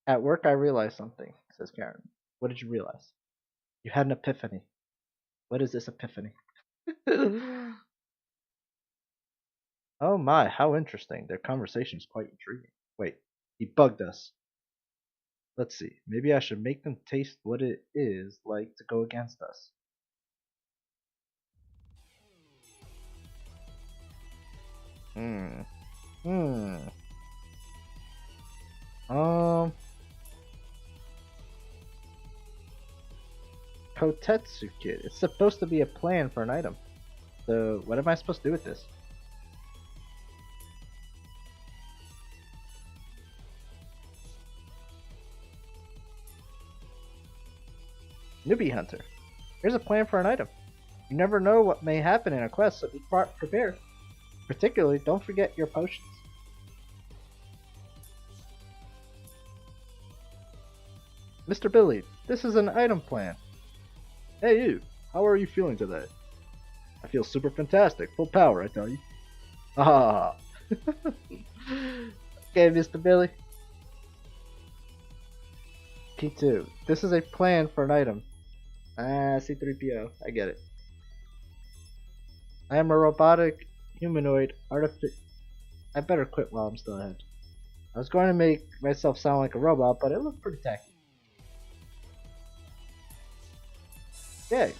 Speaker 1: At work, I realized something, says Karen. What did you realize? You had an epiphany. What is this epiphany? Oh my, how interesting. Their conversation is quite intriguing. Wait, he bugged us. Let's see, maybe I should make them taste what it is like to go against us. Kotetsu Kit. It's supposed to be a plan for an item. So, what am I supposed to do with this? Newbie Hunter. Here's a plan for an item. You never know what may happen in a quest, so be prepared. Particularly, don't forget your potions. Mr. Billy, this is an item plan. Hey you, how are you feeling today? I feel super fantastic, full power, I tell you. Ah. Okay, Mr. Billy. Key 2. This is a plan for an item. C3PO. I get it. I am a robotic, humanoid, I better quit while I'm still ahead. I was going to make myself sound like a robot, but it looked pretty tacky. Yay.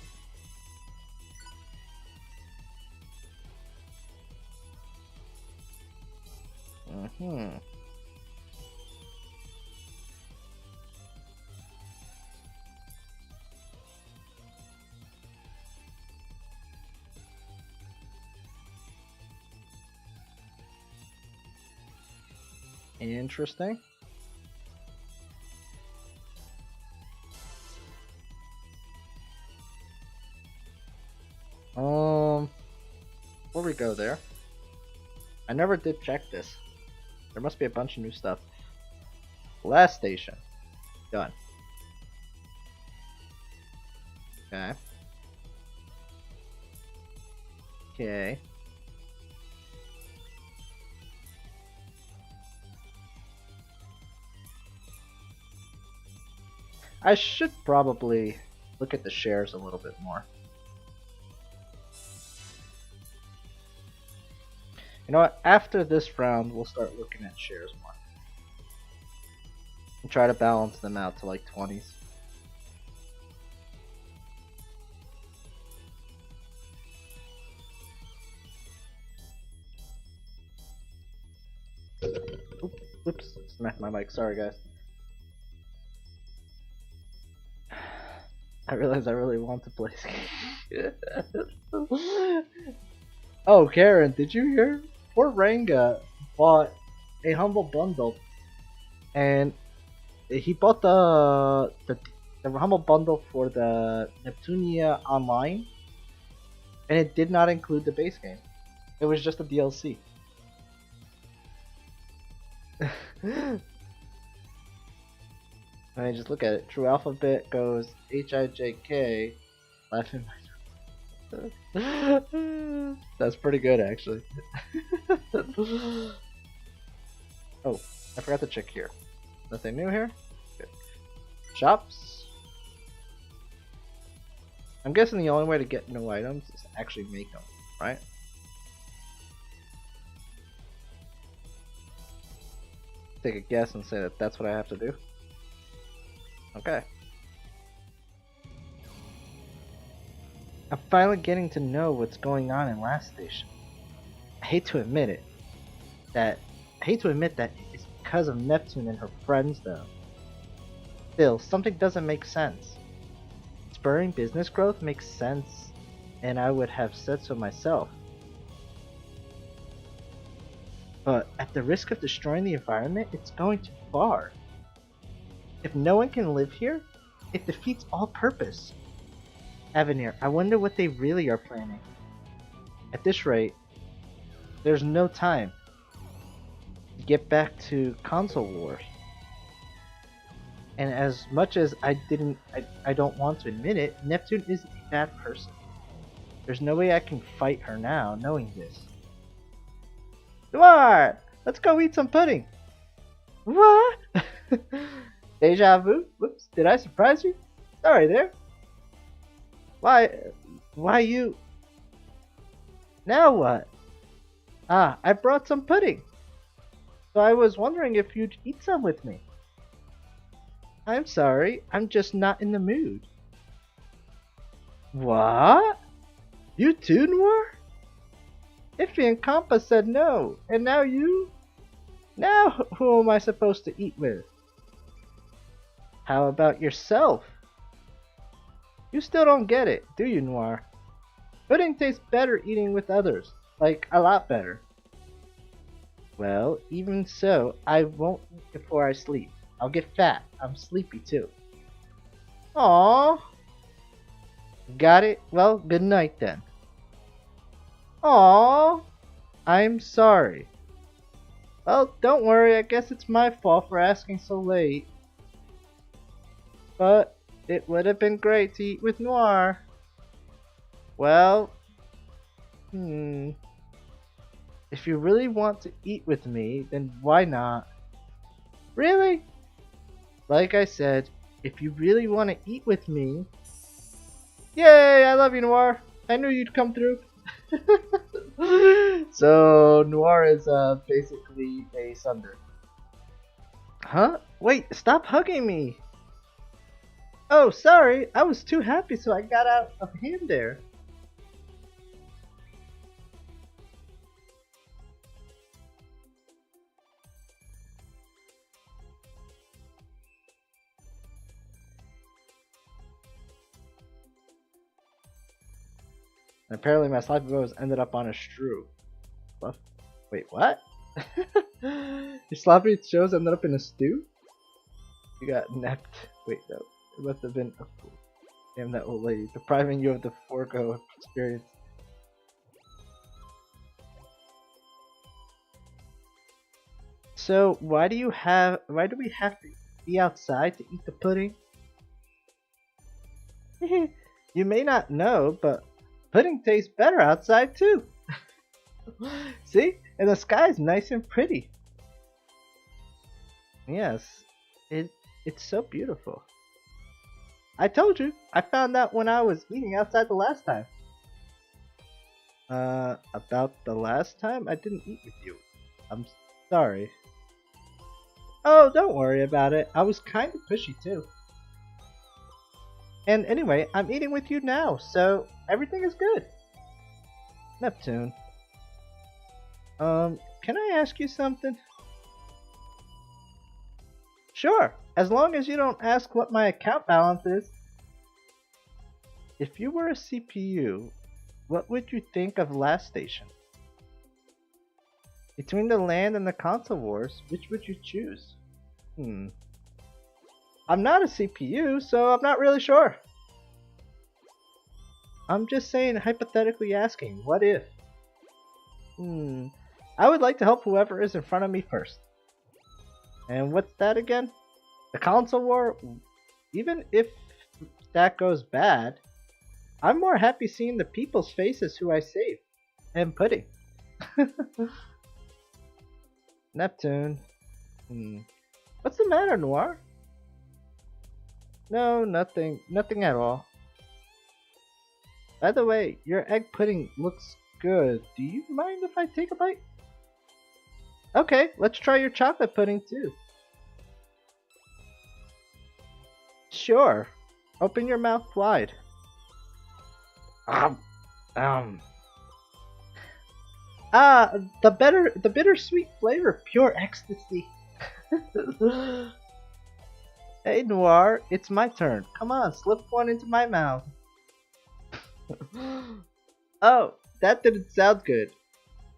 Speaker 1: Interesting. Before we go there, I never did check this. There must be a bunch of new stuff. Last station. Done. Okay. Okay. I should probably look at the shares a little bit more. You know what? After this round, we'll start looking at shares more. And try to balance them out to like 20s. Oops, smacked my mic. Sorry, guys. I realize I really want to play this game. Oh, Karen, did you hear? Poor Ranga bought a humble bundle, and he bought the humble bundle for the Neptunia online, and it did not include the base game. It was just a DLC. I mean, just look at it. True Alphabet goes HIJK, laughing my That's pretty good, actually. Oh, I forgot to check here. Nothing new here? Good. Shops. I'm guessing the only way to get new items is to actually make them, right? Take a guess and say that that's what I have to do. Okay. I'm finally getting to know what's going on in Last Station. I hate to admit that it's because of Neptune and her friends, though. Still, something doesn't make sense. Spurring business growth makes sense, and I would have said so myself. But at the risk of destroying the environment, it's going too far. If no one can live here, it defeats all purpose. Avenir, I wonder what they really are planning. At this rate, there's no time to get back to console wars. And as much as I don't want to admit it, Neptune isn't a bad person. There's no way I can fight her now, knowing this. Noir! Let's go eat some pudding! What? Deja vu? Whoops, did I surprise you? Sorry there. Why you... Now what? Ah, I brought some pudding. So I was wondering if you'd eat some with me. I'm sorry, I'm just not in the mood. What? You too, Noir? Iffy and Compa said no, and now you? Now who am I supposed to eat with? How about yourself? You still don't get it, do you, Noir? Pudding tastes better eating with others, like a lot better. Well, even so, I won't eat before I sleep. I'll get fat. I'm sleepy too. Aww. Got it? Well, good night then. Aww. I'm sorry. Well, don't worry. I guess it's my fault for asking so late. But it would have been great to eat with Noir. Well, if you really want to eat with me, then why not? Really? Like I said, if you really want to eat with me... Yay! I love you, Noir! I knew you'd come through. So, Noir is basically a Sunder. Huh? Wait, stop hugging me! Oh, sorry! I was too happy so I got out of hand there. And apparently my sloppy bows ended up on a strew. What? Wait, what? Your sloppy shows ended up in a stew? You got napped. Wait, no. It must have been a fool. Damn that old lady, depriving you of the forego experience. So why do we have to be outside to eat the pudding? You may not know, but pudding tastes better outside too. See? And the sky's nice and pretty. Yes, it's so beautiful. I told you, I found out when I was eating outside the last time. About the last time? I didn't eat with you. I'm sorry. Oh, don't worry about it. I was kind of pushy too. And anyway, I'm eating with you now, so everything is good. Neptune. Can I ask you something? Sure, as long as you don't ask what my account balance is. If you were a CPU, what would you think of Last Station? Between the land and the console wars, which would you choose? I'm not a CPU, so I'm not really sure. I'm just saying, hypothetically asking, what if? I would like to help whoever is in front of me first. And what's that again? The console war? Even if that goes bad, I'm more happy seeing the people's faces who I saved. And pudding. Neptune. What's the matter, Noir? No, nothing. Nothing at all. By the way, your egg pudding looks good. Do you mind if I take a bite? Okay, let's try your chocolate pudding too. Sure. Open your mouth wide. The bittersweet flavor, pure ecstasy. Hey Noir, it's my turn. Come on, slip one into my mouth. Oh, that didn't sound good.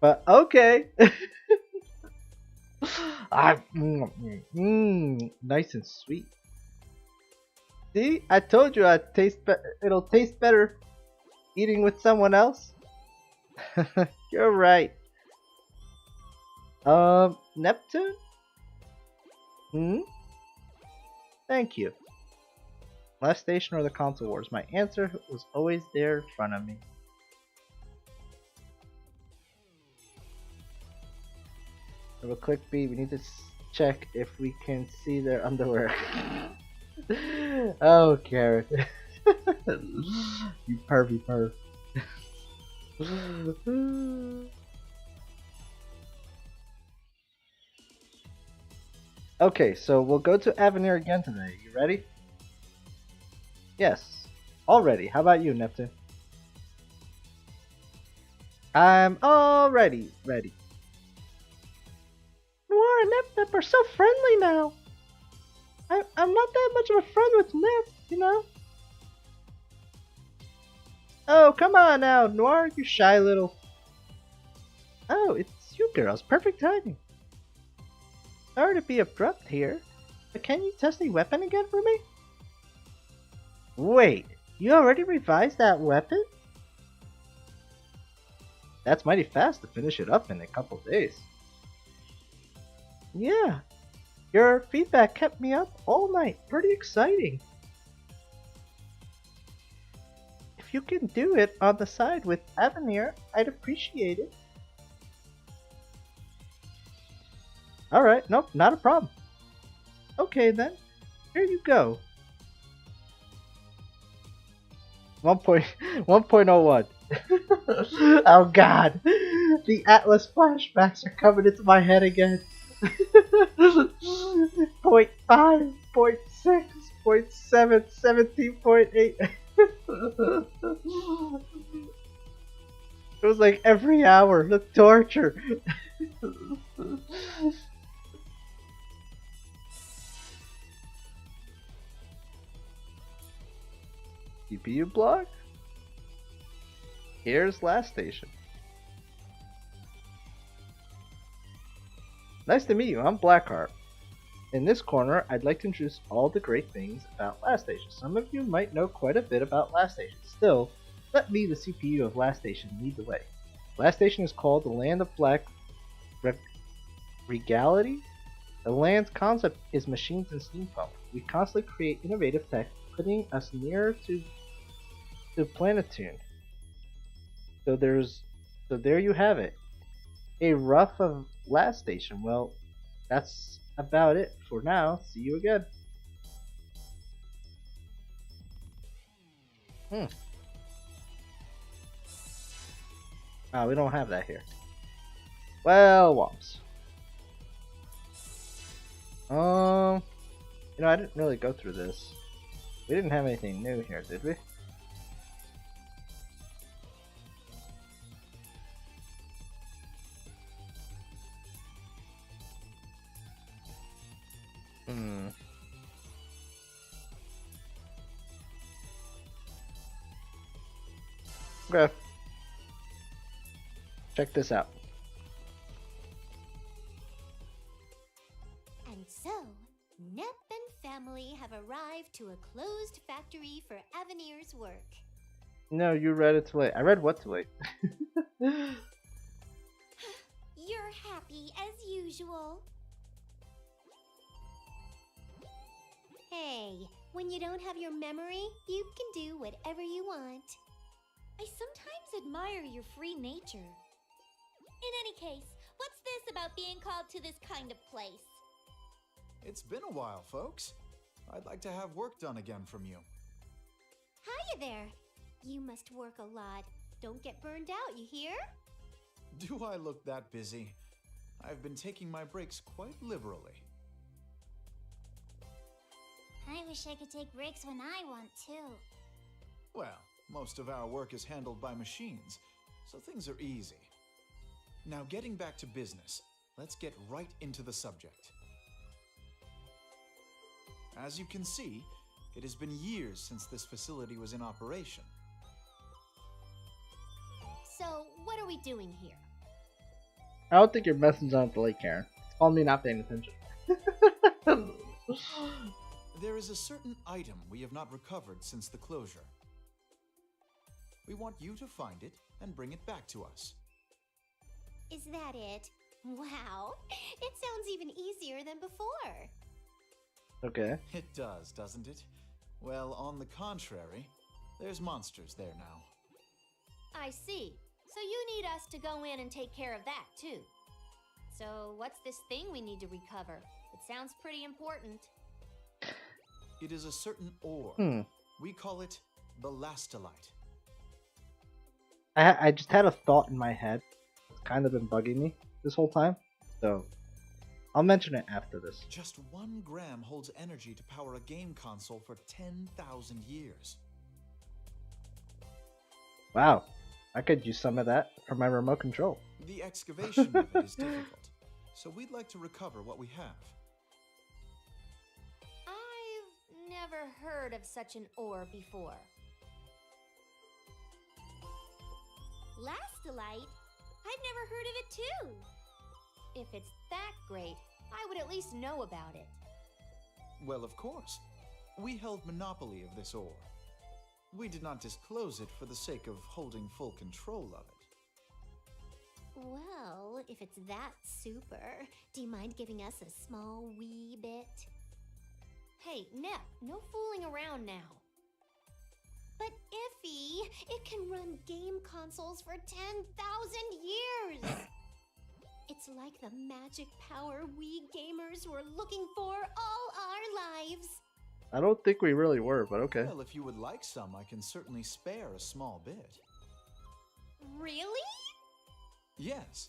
Speaker 1: But okay. Nice and sweet. See, I told you it'll taste better eating with someone else. You're right. Neptune? Thank you. Last station or the console wars? My answer was always there in front of me. Double click B. We need to check if we can see their underwear. Oh, Carrot. You pervy perv. Okay, so we'll go to Avenir again today. You ready? Yes. All ready. How about you, Neptune? I'm already ready. Noir and Nep are so friendly now. I'm not that much of a friend with Nep, you know? Oh, come on now, Noir, you shy little... Oh, it's you girls. Perfect timing. Sorry to be abrupt here, but can you test the weapon again for me? Wait, you already revised that weapon? That's mighty fast to finish it up in a couple days. Yeah, your feedback kept me up all night. Pretty exciting. If you can do it on the side with Avenir, I'd appreciate it. Alright, nope, not a problem. Okay then, here you go. 1.01. Oh god, the Atlas flashbacks are coming into my head again. 0.5, 0.6, 0.7, 17.8. It was like every hour, the torture. CPU block? Here's last station. Nice to meet you, I'm Blackheart. In this corner, I'd like to introduce all the great things about Last Station. Some of you might know quite a bit about Last Station. Still, let me, the CPU of Last Station, lead the way. Last Station is called the Land of Black Regality. The land's concept is machines and steampunk. We constantly create innovative tech, putting us nearer to Planetune. So there you have it. A rough of Last Station. Well, that's about it for now. See you again. We don't have that here. Well, whomps. You know, I didn't really go through this. We didn't have anything new here, did we? Okay. Check this out.
Speaker 2: And so, Nep and family have arrived to a closed factory for Avenir's work.
Speaker 1: No, you read it too late. I read what too late?
Speaker 2: You're happy as usual. Hey, when you don't have your memory, you can do whatever you want.
Speaker 3: I sometimes admire your free nature. In any case, what's this about being called to this kind of place?
Speaker 5: It's been a while, folks. I'd like to have work done again from you.
Speaker 2: Hiya there. You must work a lot. Don't get burned out, you hear?
Speaker 5: Do I look that busy? I've been taking my breaks quite liberally.
Speaker 2: I wish I could take breaks when I want to.
Speaker 5: Well, most of our work is handled by machines, so things are easy. Now getting back to business, let's get right into the subject. As you can see, it has been years since this facility was in operation.
Speaker 3: So, what are we doing here?
Speaker 1: I don't think your message is on delay, Karen. It's called me not paying attention.
Speaker 5: There is a certain item we have not recovered since the closure. We want you to find it and bring it back to us.
Speaker 2: Is that it? Wow, it sounds even easier than before.
Speaker 1: Okay.
Speaker 5: It does, doesn't it? Well, on the contrary, there's monsters there now.
Speaker 3: I see. So you need us to go in and take care of that, too. So what's this thing we need to recover? It sounds pretty important.
Speaker 5: It is a certain ore. We call it belastolite.
Speaker 1: I just had a thought in my head. It's kind of been bugging me this whole time. So I'll mention it after this.
Speaker 5: Just 1 gram holds energy to power a game console for 10,000 years.
Speaker 1: Wow. I could use some of that for my remote control.
Speaker 5: The excavation of it is difficult, so we'd like to recover what we have.
Speaker 3: I've never heard of such an ore before.
Speaker 2: Lastolite? I've never heard of it too.
Speaker 3: If it's that great, I would at least know about it.
Speaker 5: Well, of course. We held monopoly of this ore. We did not disclose it for the sake of holding full control of it.
Speaker 2: Well, if it's that super, do you mind giving us a small wee bit?
Speaker 3: Hey, Nep, no fooling around now.
Speaker 2: But Iffy, it can run game consoles for 10,000 years! It's like the magic power we gamers were looking for all our lives.
Speaker 1: I don't think we really were, but okay.
Speaker 5: Well, if you would like some, I can certainly spare a small bit.
Speaker 2: Really?
Speaker 5: Yes.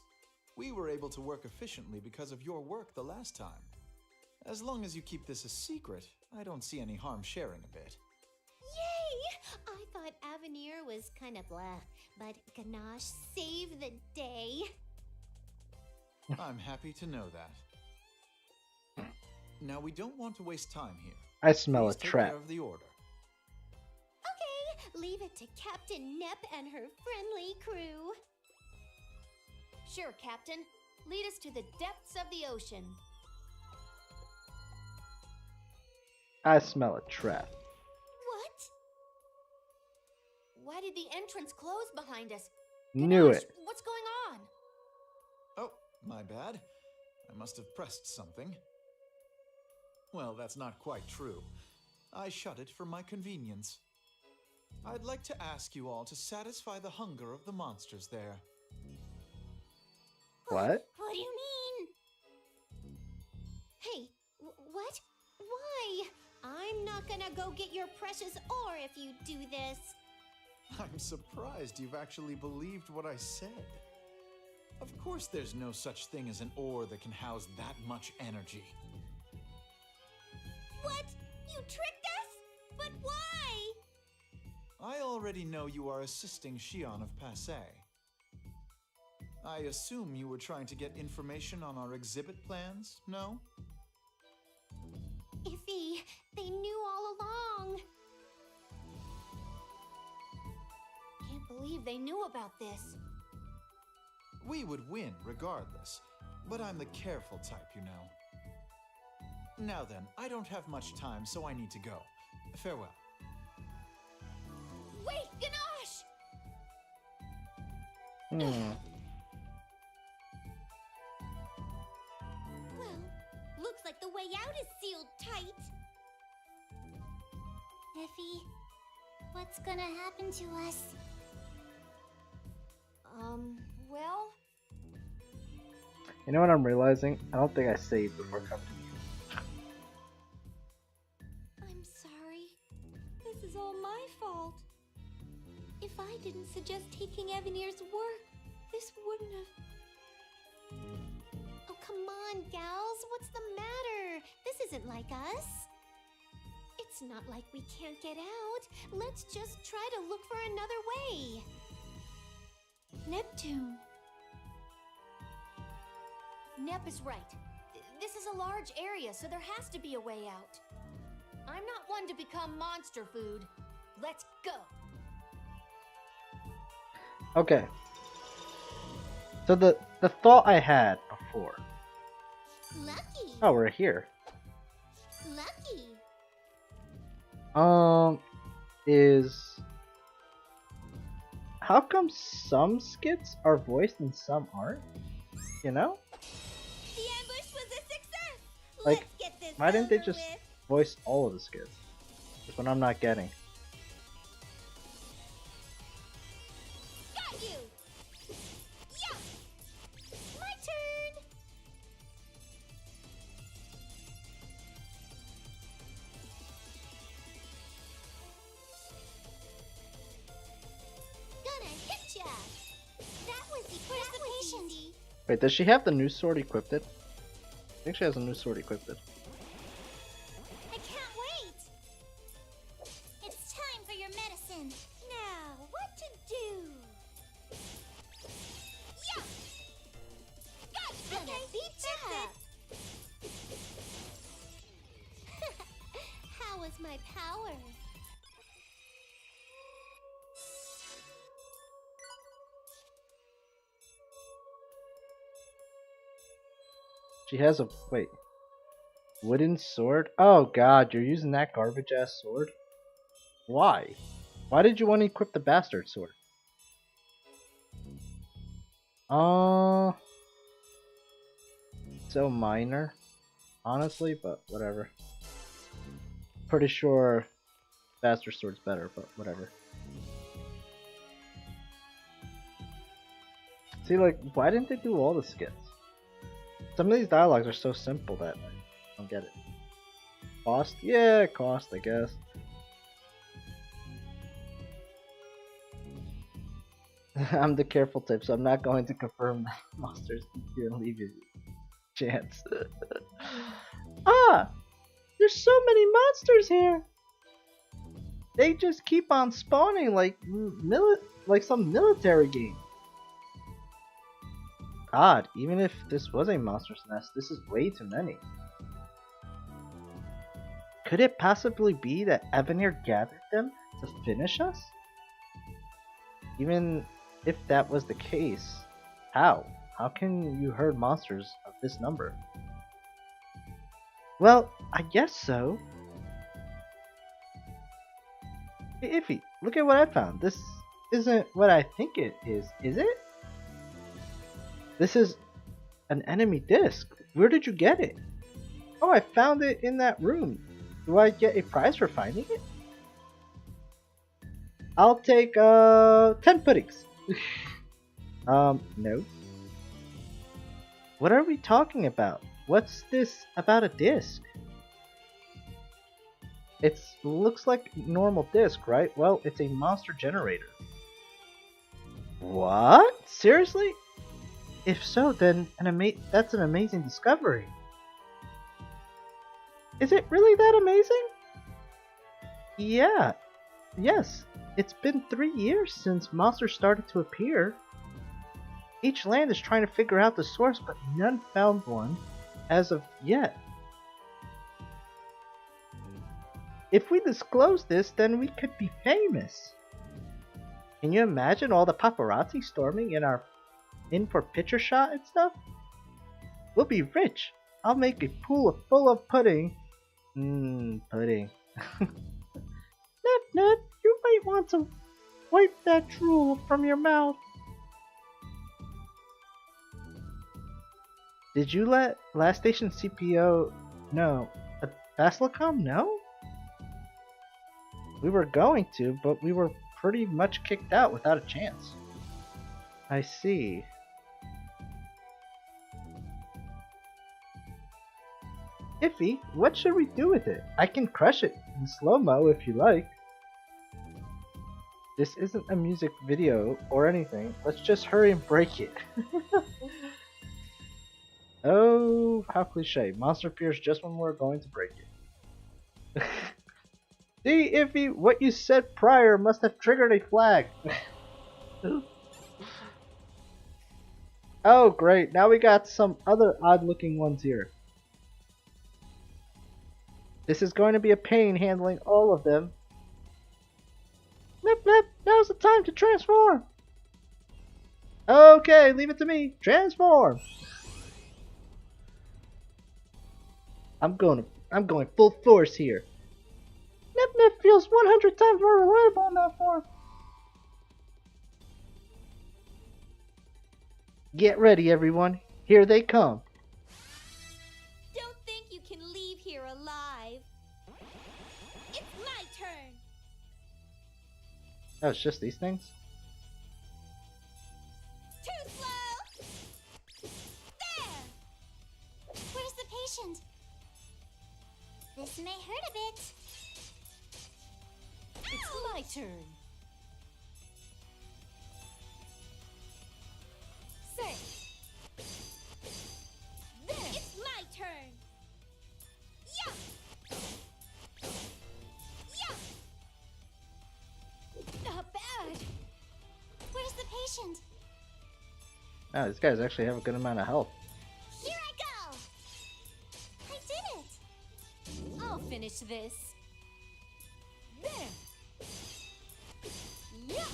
Speaker 5: We were able to work efficiently because of your work the last time. As long as you keep this a secret, I don't see any harm sharing a bit.
Speaker 2: Yay! I thought Avenir was kind of blah, but Ganache saved the day.
Speaker 5: I'm happy to know that. Now, we don't want to waste time here.
Speaker 1: I smell
Speaker 5: Please
Speaker 1: a
Speaker 5: take
Speaker 1: trap.
Speaker 5: care of the order.
Speaker 2: Okay, leave it to Captain Nep and her friendly crew.
Speaker 3: Sure, Captain. Lead us to the depths of the ocean.
Speaker 1: I smell a trap.
Speaker 2: What?
Speaker 3: Why did the entrance close behind us?
Speaker 1: Knew
Speaker 3: Gosh,
Speaker 1: it.
Speaker 3: what's going on?
Speaker 5: Oh, my bad. I must have pressed something. Well, that's not quite true. I shut it for my convenience. I'd like to ask you all to satisfy the hunger of the monsters there.
Speaker 1: What?
Speaker 2: What do you mean? Hey, what? Why? I'm not gonna go get your precious ore if you do this.
Speaker 5: I'm surprised you've actually believed what I said. Of course there's no such thing as an ore that can house that much energy.
Speaker 2: What? You tricked us? But why?
Speaker 5: I already know you are assisting Xion of Passé. I assume you were trying to get information on our exhibit plans, no?
Speaker 2: Iffy, they knew all along.
Speaker 3: Can't believe they knew about this.
Speaker 5: We would win regardless, but I'm the careful type, you know. Now then, I don't have much time, so I need to go. Farewell.
Speaker 3: Wait, Ganache!
Speaker 2: Well, looks like the way out is sealed tight. Iffy, what's gonna happen to us?
Speaker 3: Well,
Speaker 1: You know what I'm realizing? I don't think I saved before coming to you.
Speaker 4: I'm sorry. This is all my fault. If I didn't suggest taking Avenir's work, this wouldn't have...
Speaker 2: Oh, come on, gals. What's the matter? This isn't like us. It's not like we can't get out. Let's just try to look for another way.
Speaker 4: Neptune.
Speaker 3: Nep is right. This is a large area, so there has to be a way out. I'm not one to become monster food. Let's go.
Speaker 1: Okay. So the thought I had before.
Speaker 2: Lucky.
Speaker 1: Oh, we're here.
Speaker 2: Lucky.
Speaker 1: Is how come some skits are voiced and some aren't? You know?
Speaker 2: The ambush was a success.
Speaker 1: Like,
Speaker 2: Let's get this
Speaker 1: why didn't they
Speaker 2: over
Speaker 1: just
Speaker 2: with.
Speaker 1: voice all of the skits. That's what I'm not getting.
Speaker 2: Got you! Yeah! My turn! Gonna hit ya! That was easy.
Speaker 1: Wait, does she have the new sword equipped? I think she has a new sword equipped.
Speaker 2: I can't wait! It's time for your medicine. Now, what to do? Yeah! Gonna beat ya! How was my power?
Speaker 1: She has a wait. Wooden sword? Oh god, you're using that garbage ass sword? Why? Why did you want to equip the bastard sword? So minor, honestly, but whatever. Pretty sure bastard sword's better, but whatever. See, like, why didn't they do all the skits? Some of these dialogues are so simple that I don't get it. Cost? Yeah, cost, I guess. I'm the careful type, so I'm not going to confirm that monsters didn't leave you chance. Ah! There's so many monsters here! They just keep on spawning like some military game. God, even if this was a monster's nest, this is way too many. Could it possibly be that Avenir gathered them to finish us? Even if that was the case, how? How can you herd monsters of this number? Well, I guess so. Hey, Iffy, look at what I found. This isn't what I think it is it? This is an enemy disc. Where did you get it? Oh, I found it in that room. Do I get a prize for finding it? I'll take 10 puddings. No. What are we talking about? What's this about a disc? It looks like a normal disc, right? Well, it's a monster generator. What? Seriously? If so, then that's an amazing discovery. Is it really that amazing? Yeah. Yes. It's been 3 years since monsters started to appear. Each land is trying to figure out the source, but none found one as of yet. If we disclose this, then we could be famous. Can you imagine all the paparazzi storming in for picture shot and stuff? We'll be rich. I'll make a pool full of pudding. Pudding. Nep, you might want to wipe that drool from your mouth. Did you let Last Station CPO know? Basilicom know? We were going to, but we were pretty much kicked out without a chance. I see. Iffy, what should we do with it? I can crush it in slow-mo if you like. This isn't a music video or anything. Let's just hurry and break it. Oh, how cliche. Monster appears just when we're going to break it. See, Iffy, what you said prior must have triggered a flag. Oh, great. Now we got some other odd-looking ones here. This is going to be a pain handling all of them. Nip, now's the time to transform. Okay, leave it to me. Transform. I'm going full force here. Nip feels 100 times more reliable in that form. Get ready, everyone. Here they come.
Speaker 2: Don't think you can leave here alive. It's my turn.
Speaker 1: Oh, it's just these things?
Speaker 2: Too slow. There. Where's the patient? This may hurt a bit.
Speaker 4: It's my turn. Say.
Speaker 2: There. It's my turn. Yeah. Yeah.
Speaker 4: Not bad.
Speaker 2: Where's the patient?
Speaker 1: Oh, these guys actually have a good amount of health.
Speaker 2: Here I go. I did it.
Speaker 4: I'll finish this. There.
Speaker 2: Yeah.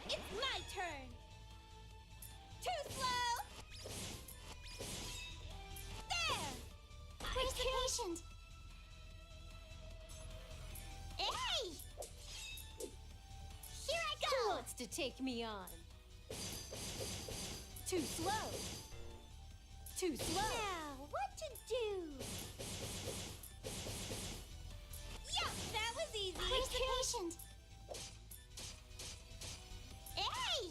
Speaker 2: It's my turn. Too slow. There. Where's the patient? Hey! Here I
Speaker 4: Who
Speaker 2: go.
Speaker 4: wants to take me on? Too slow. Too slow.
Speaker 2: Now, what to do? Yeah, that was easy. Where's the patient? Hey!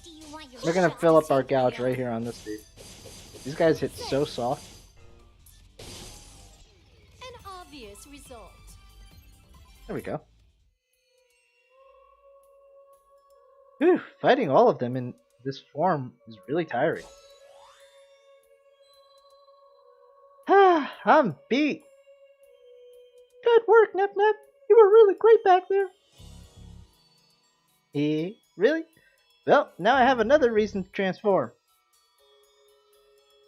Speaker 2: Do you want your
Speaker 1: We're gonna
Speaker 2: shot
Speaker 1: fill
Speaker 2: to
Speaker 1: up our
Speaker 2: take me
Speaker 1: gouge
Speaker 2: on?
Speaker 1: right here on this dude. These guys hit so soft.
Speaker 4: An obvious result.
Speaker 1: There we go. Whew, fighting all of them in this form is really tiring. I'm beat. Good work, Nep Nep. You were really great back there. Really? Well, now I have another reason to transform.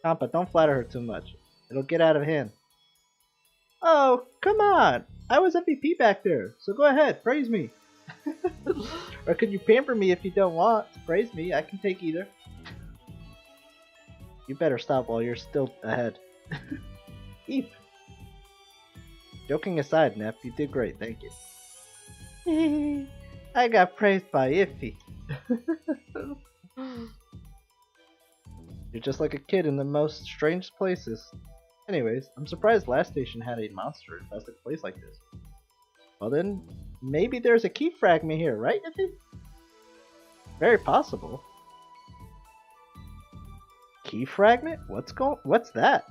Speaker 1: Kampa, don't flatter her too much. It'll get out of hand. Oh, come on. I was MVP back there, so go ahead, praise me. Or could you pamper me if you don't want to praise me? I can take either. You better stop while you're still ahead. Eep. Joking aside, Nep, you did great, thank you. I got praised by Iffy. You're just like a kid in the most strange places. Anyways, I'm surprised last station had a monster infested place like this. Well then, maybe there's a key fragment here, right, Iffy? Very possible. Key fragment? What's that?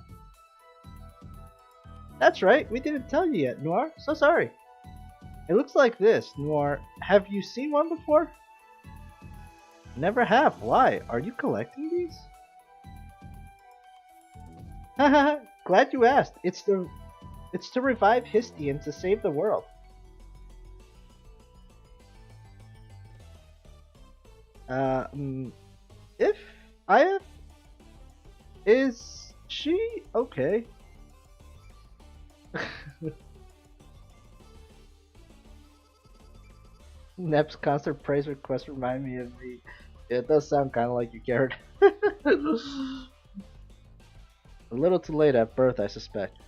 Speaker 1: That's right, we didn't tell you yet, Noir. So sorry. It looks like this, Noir. Have you seen one before? Never have. Why? Are you collecting these? Haha, glad you asked. It's to revive Histy and to save the world. If I is she okay? Nep's constant praise request remind me of me. It does sound kind of like you cared. A little too late at birth, I suspect.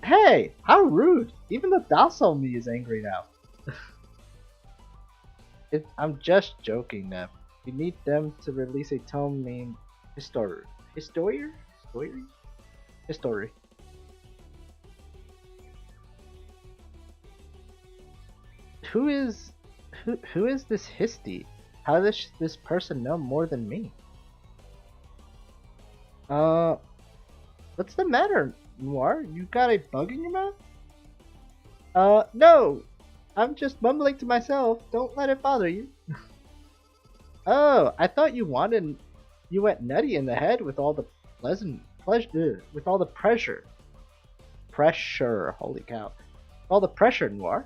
Speaker 1: Hey, how rude! Even the docile me is angry now. I'm just joking, Nep. We need them to release a tome named History. History? Who is this Histy? How does this person know more than me? What's the matter, Noir? You got a bug in your mouth? No! I'm just mumbling to myself. Don't let it bother you. Oh, I thought you went nutty in the head with all the with all the pressure. Holy cow. All the pressure, Noir.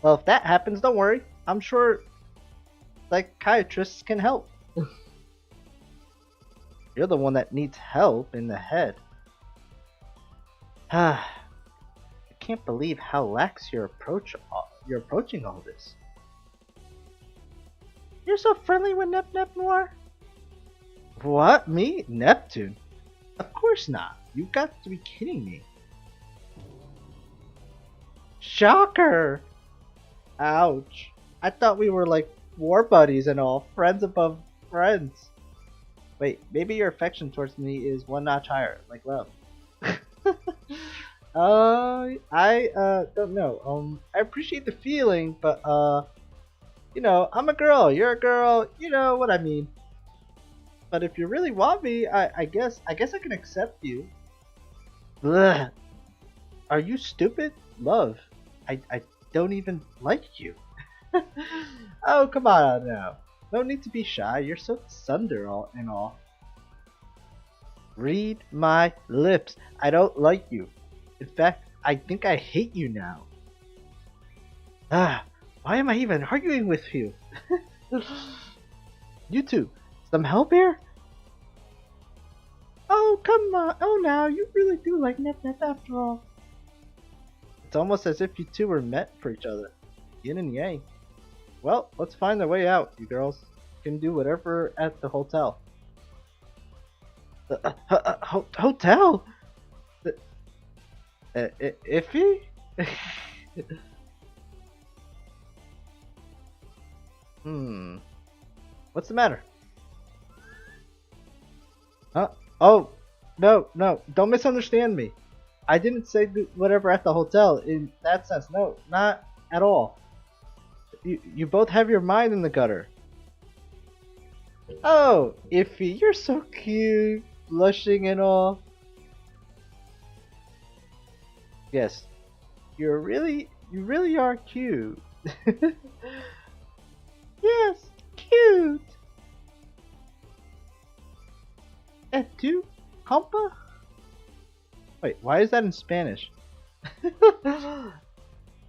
Speaker 1: Well, if that happens, don't worry. I'm sure psychiatrists can help. You're the one that needs help in the head. I can't believe how lax you're approaching all this. You're so friendly with Nep Noir. What? Me? Neptune? Of course not. You've got to be kidding me. Shocker! Ouch. I thought we were like war buddies and all, friends above friends. Wait, maybe your affection towards me is one notch higher, like love. I don't know. I appreciate the feeling, but you know, I'm a girl, you're a girl, you know what I mean. But if you really want me, I guess I can accept you. Ugh. Are you stupid? Love, I don't even like you. Oh, come on now. No need to be shy. You're so thunder all and all. Read my lips. I don't like you. In fact, I think I hate you now. Ah, why am I even arguing with you? You two, some help here? Oh, come on. Oh, now, you really do like Nep after all. It's almost as if you two were meant for each other. Yin and yang. Well, let's find a way out, you girls. You can do whatever at the hotel. The hotel? Iffy? What's the matter? Huh? Oh, no, don't misunderstand me. I didn't say do whatever at the hotel in that sense. No, not at all. You both have your mind in the gutter. Oh, Iffy, you're so cute, blushing and all. Yes, you really are cute. Yes, cute. Et tu, compa? Wait, why is that in Spanish?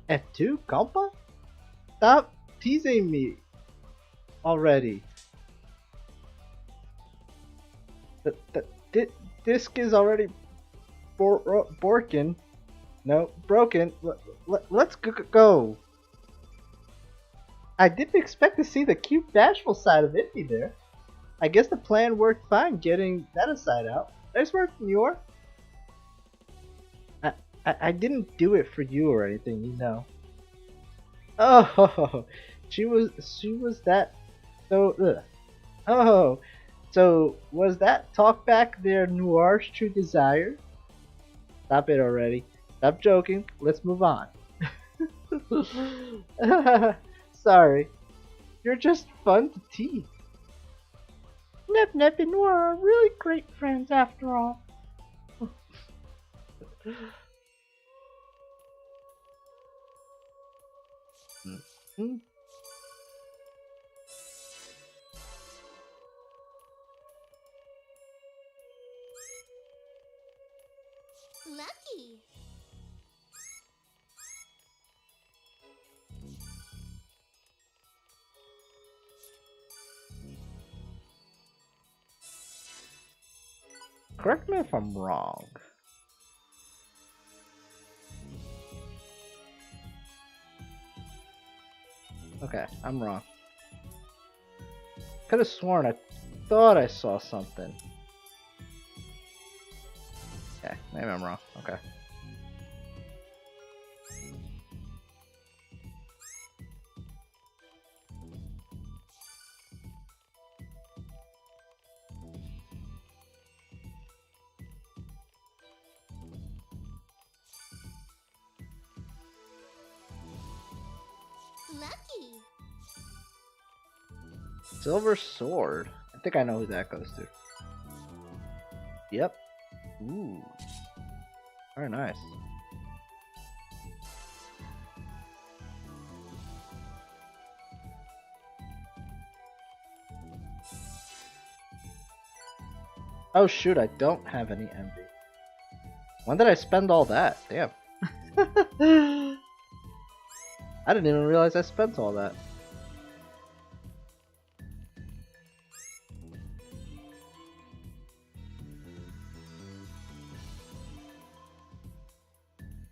Speaker 1: Et tu, compa? Stop teasing me already. The disc is already broken. No, broken. Let's go. I didn't expect to see the cute, bashful side of Iffy there. I guess the plan worked fine getting that aside out. Nice work, Muir. I didn't do it for you or anything, you know. Oh, she was that so. Ugh. Oh, so was that talk back their Noir's true desire? Stop it already. Stop joking. Let's move on. Sorry, you're just fun to tease. Nep and Noir are really great friends after all.
Speaker 2: Lucky.
Speaker 1: Correct me if I'm wrong. Okay, I'm wrong. Could have sworn I thought I saw something. Okay, maybe I'm wrong. Okay.
Speaker 2: Lucky.
Speaker 1: Silver sword. I think I know who that goes to. Yep. Ooh. Very nice. Oh shoot, I don't have any envy. When did I spend all that? Damn. I didn't even realize I spent all that.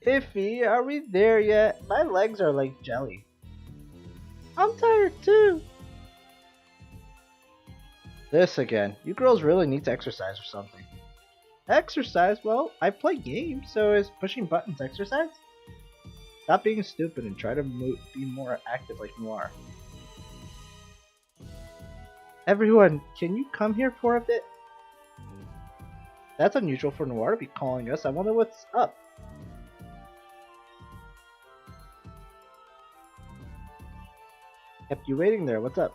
Speaker 1: Iffy, are we there yet? My legs are like jelly. I'm tired too. This again. You girls really need to exercise or something. Exercise? Well, I play games, so is pushing buttons exercise? Stop being stupid and try to be more active like Noir. Everyone, can you come here for a bit? That's unusual for Noir to be calling us. I wonder what's up. Kept you waiting there. What's up?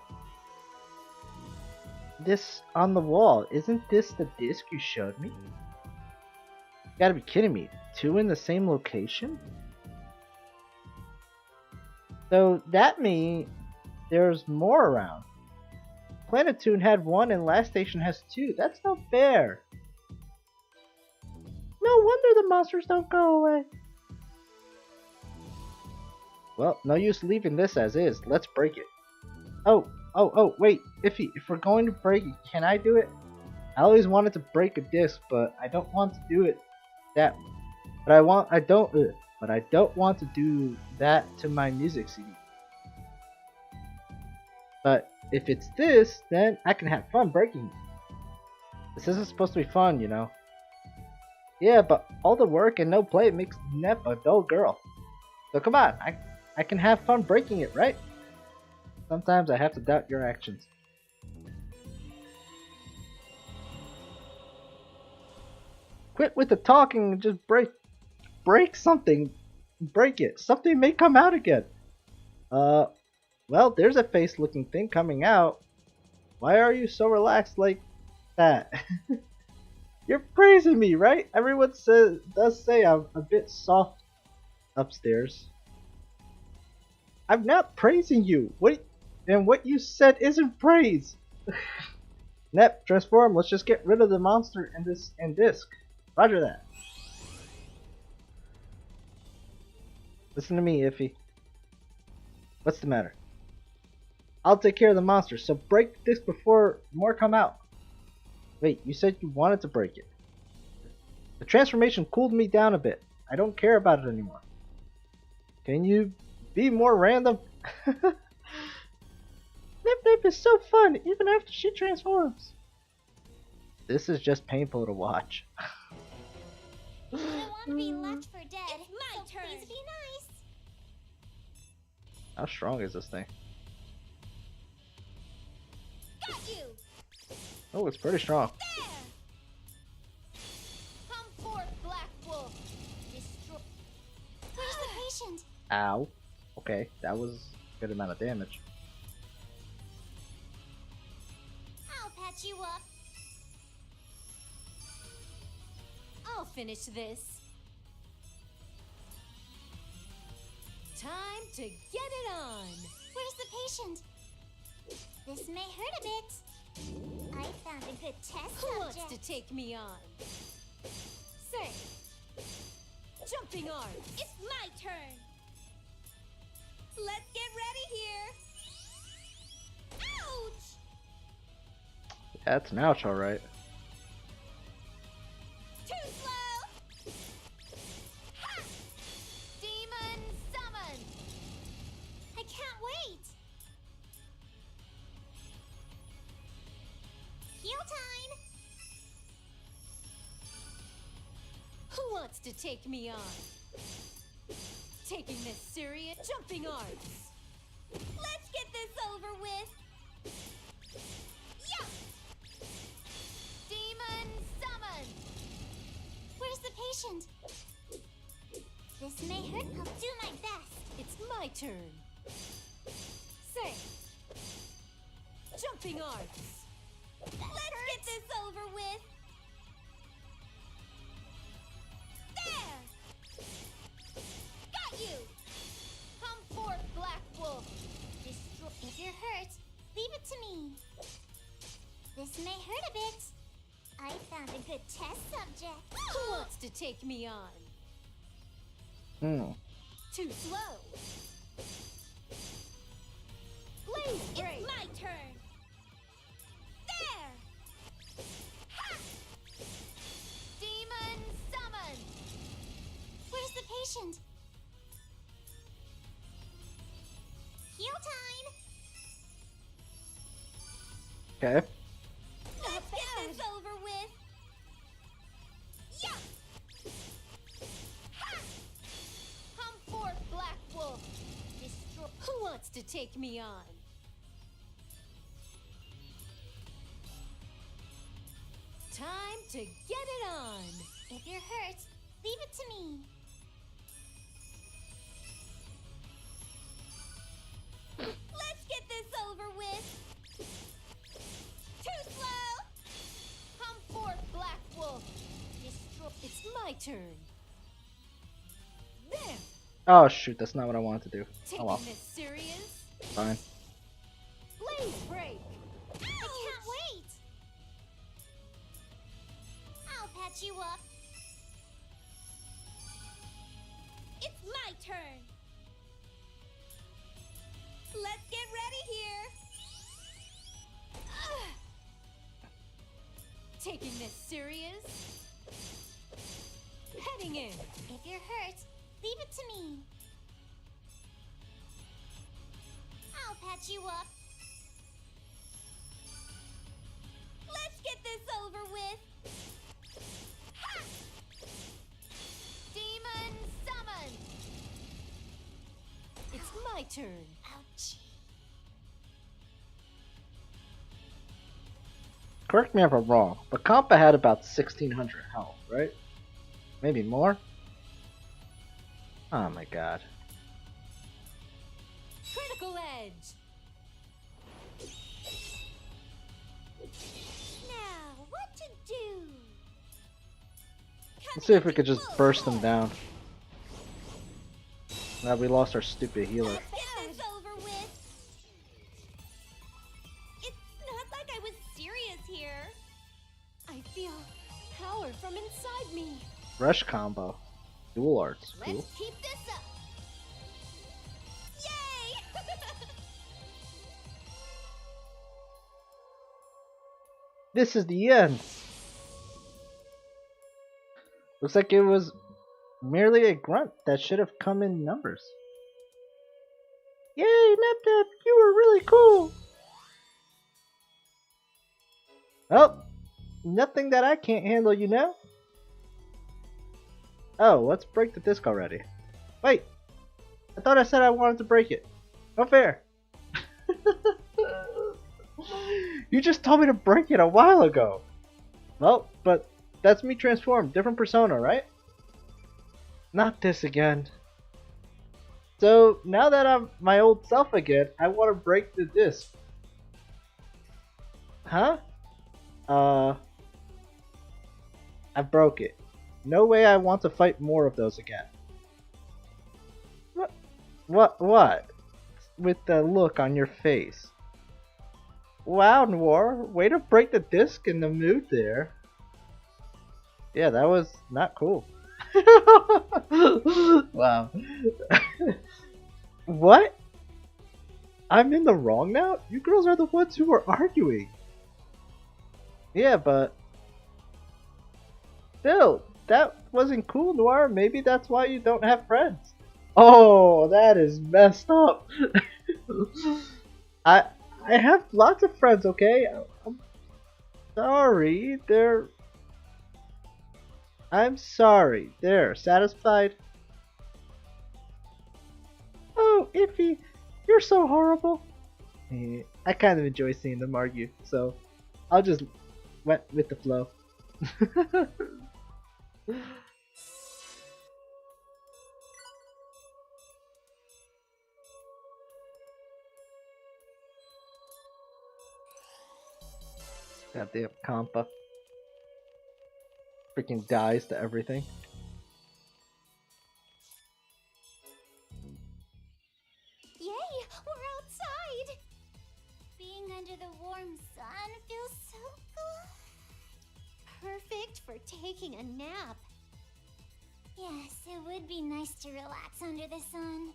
Speaker 1: This on the wall. Isn't this the disc you showed me? You gotta be kidding me. 2 in the same location? So that means there's more around. Planetoon had 1 and Last Station has 2. That's not fair. No wonder the monsters don't go away. Well, no use leaving this as is. Let's break it. Oh, wait. Iffy, if we're going to break it, can I do it? I always wanted to break a disc, but I don't want to do it that. But I don't want to do that to my music CD. But if it's this, then I can have fun breaking it. This isn't supposed to be fun, you know. Yeah, but all the work and no play makes Nep a dull girl. So come on, I can have fun breaking it, right? Sometimes I have to doubt your actions. Quit with the talking and just break something. Break it. Something may come out again. Well, there's a face looking thing coming out. Why are you so relaxed like that? You're praising me, right? Everyone does say I'm a bit soft upstairs. I'm not praising you. What you said isn't praise. Nep, transform. Let's just get rid of the monster and disc. Roger that. Listen to me, Iffy. What's the matter? I'll take care of the monster, so break the disc before more come out. Wait, you said you wanted to break it. The transformation cooled me down a bit. I don't care about it anymore. Can you be more random? Nip Nip is so fun, even after she transforms. This is just painful to watch.
Speaker 2: I don't want to be left for dead.
Speaker 3: It's my
Speaker 2: so
Speaker 3: turn.
Speaker 2: Please be nice.
Speaker 1: How strong is this thing?
Speaker 3: Got you!
Speaker 1: Oh, it's pretty strong.
Speaker 3: There! Come forth, Black Wolf! Destroy...
Speaker 2: Where's the patient?
Speaker 1: Ow. Okay, that was a good amount of damage.
Speaker 2: I'll patch you up.
Speaker 4: I'll finish this. Time to get it on.
Speaker 2: Where's the patient? This may hurt a bit. I found a good test
Speaker 4: Who wants
Speaker 2: subject.
Speaker 4: to take me on? Say, jumping arms.
Speaker 3: It's my turn! Let's get ready here! Ouch!
Speaker 1: That's an ouch, alright.
Speaker 3: Too slow! Ha! Demon summon!
Speaker 2: I can't wait. Heal time.
Speaker 4: Who wants to take me on? Taking this serious. Jumping arms.
Speaker 3: Let's get this over with! Yeah! Demon summon!
Speaker 2: Where's the patient? This may hurt. I'll do my best.
Speaker 4: It's my turn. Say, jumping arms.
Speaker 3: Let's get this over with! There! Got you! Come forth, Black Wolf! Destroy...
Speaker 2: If you're hurt, leave it to me. This may hurt a bit. I found a good test subject.
Speaker 4: Who wants to take me on? Too slow. Blaze break.
Speaker 3: It's my turn! There! Ha! Demon summon!
Speaker 2: Where's the patient? Heal time.
Speaker 1: Okay.
Speaker 3: Let's get this over with! Yeah! Ha! Come forth, Black Wolf! Destroy...
Speaker 4: Who wants to take me on? to get it on.
Speaker 2: If you're hurt, leave it to me. Let's get this over with. Too slow.
Speaker 3: Come forth, Black Wolf.
Speaker 4: It's my turn. There.
Speaker 1: Oh shoot, that's not what I wanted to do.
Speaker 4: Taking
Speaker 1: Oh well,
Speaker 4: this serious.
Speaker 1: fine.
Speaker 4: Blaze break.
Speaker 2: I can't wait. I'll patch you up. It's my turn. Let's get ready here.
Speaker 4: Taking this serious. Heading in.
Speaker 2: If you're hurt, leave it to me. I'll patch you up. Let's get this over with. Ha!
Speaker 3: Demon summon.
Speaker 4: It's my turn.
Speaker 2: Ouch.
Speaker 1: Correct me if I'm wrong, but Compa had about 1600 health, right? Maybe more? Oh my god.
Speaker 4: Critical edge.
Speaker 2: Now, what to do?
Speaker 1: Let's see if we could just burst them down. Now we lost our stupid healer.
Speaker 2: Let's get this over with. It's not like I was serious here.
Speaker 4: I feel power from inside me.
Speaker 1: Rush combo. Dual arts. Cool.
Speaker 3: Let's keep this up.
Speaker 2: Yay!
Speaker 1: This is the end. Looks like it was merely a grunt that should have come in numbers. Yay, Nep, you were really cool. Oh, nothing that I can't handle, you know? Oh, let's break the disc already. Wait, I thought I said I wanted to break it. No fair. You just told me to break it a while ago. Well, but that's me transformed. Different persona, right? Not this again. So, now that I'm my old self again, I want to break the disc. Huh? I broke it. No way I want to fight more of those again. What? With the look on your face. Wow, Noir, way to break the disc in the mood there. Yeah, that was not cool. Wow. What? I'm in the wrong now? You girls are the ones who were arguing. Yeah, but still, that wasn't cool, Noir. Maybe that's why you don't have friends. Oh, that is messed up. I have lots of friends, okay? I'm sorry. I'm sorry. There, satisfied? Oh, Iffy, you're so horrible. I kind of enjoy seeing them argue, so I'll just went with the flow. Goddamn Compa. Freaking dies to everything.
Speaker 2: Yay! We're outside! Being under the warm sun feels so good. Perfect for taking a nap. Yes, it would be nice to relax under the sun.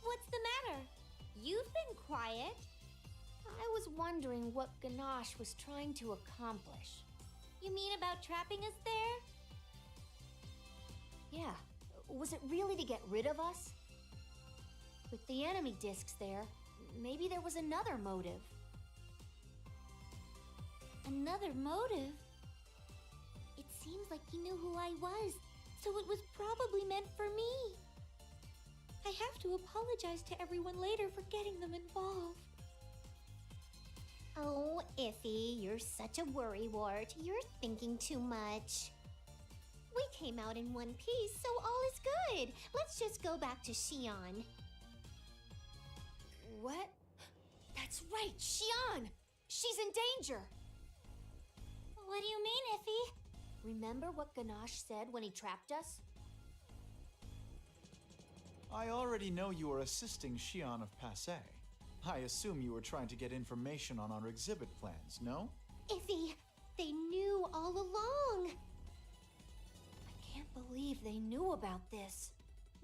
Speaker 2: What's the matter? You've been quiet.
Speaker 3: I was wondering what Ganache was trying to accomplish.
Speaker 2: You mean about trapping us there?
Speaker 3: Yeah, was it really to get rid of us? With the enemy discs there, maybe there was another motive.
Speaker 2: Another motive? It seems like he knew who I was, so it was probably meant for me. I have to apologize to everyone later for getting them involved. Oh, Iffy, you're such a worrywart. You're thinking too much. We came out in one piece, so all is good. Let's just go back to Xion.
Speaker 4: What? That's right, Xion! She's in danger!
Speaker 2: What do you mean, Iffy?
Speaker 4: Remember what Ganache said when he trapped us?
Speaker 5: I already know you are assisting Xion of Passe. I assume you were trying to get information on our exhibit plans, no?
Speaker 2: Iffy, they knew all along.
Speaker 4: I can't believe they knew about this.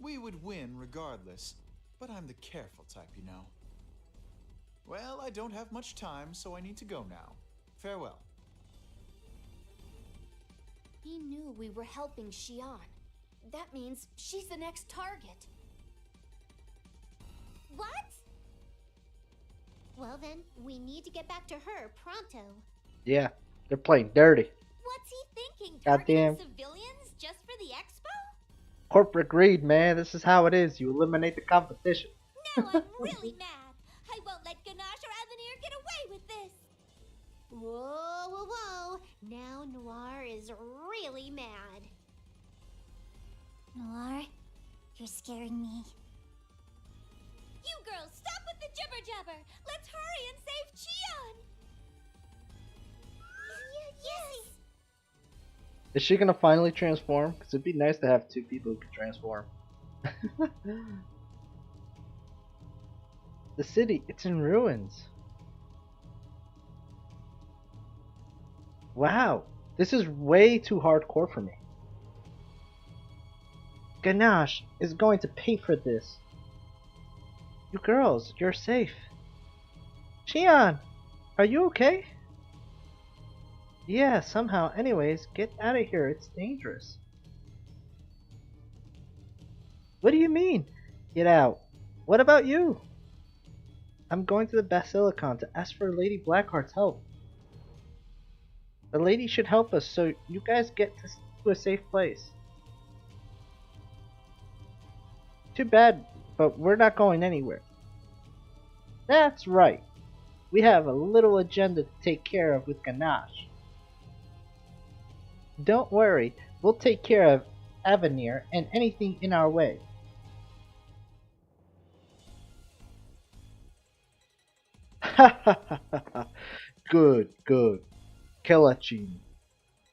Speaker 5: We would win regardless, but I'm the careful type, you know. Well, I don't have much time, so I need to go now. Farewell.
Speaker 4: He knew we were helping Xion. That means she's the next target.
Speaker 2: What? Well then, we need to get back to her pronto.
Speaker 1: Yeah, they're playing dirty.
Speaker 2: What's he thinking?
Speaker 1: Goddamn.
Speaker 2: Targeting civilians just for the expo?
Speaker 1: Corporate greed, man. This is how it is. You eliminate the competition.
Speaker 2: Now I'm really mad. I won't let Ganache or Avenir get away with this. Whoa, whoa, whoa. Now Noir is really mad. Noir, you're scaring me. You girls, stop with the jibber jabber. Let's hurry and save Xion. Yes.
Speaker 1: Is she gonna finally transform? Because it'd be nice to have two people who can transform. The city, it's in ruins. Wow, this is way too hardcore for me. Ganache is going to pay for this. You girls, you're safe. Xion, are you okay? Yeah, somehow. Anyways, get out of here. It's dangerous. What do you mean? Get out. What about you? I'm going to the Basilicon to ask for Lady Blackheart's help. The lady should help us, so you guys get to a safe place. Too bad, but we're not going anywhere. That's right. We have a little agenda to take care of with Ganache. Don't worry, we'll take care of Avenir and anything in our way. Ha ha ha ha. Good, good. Kelachin.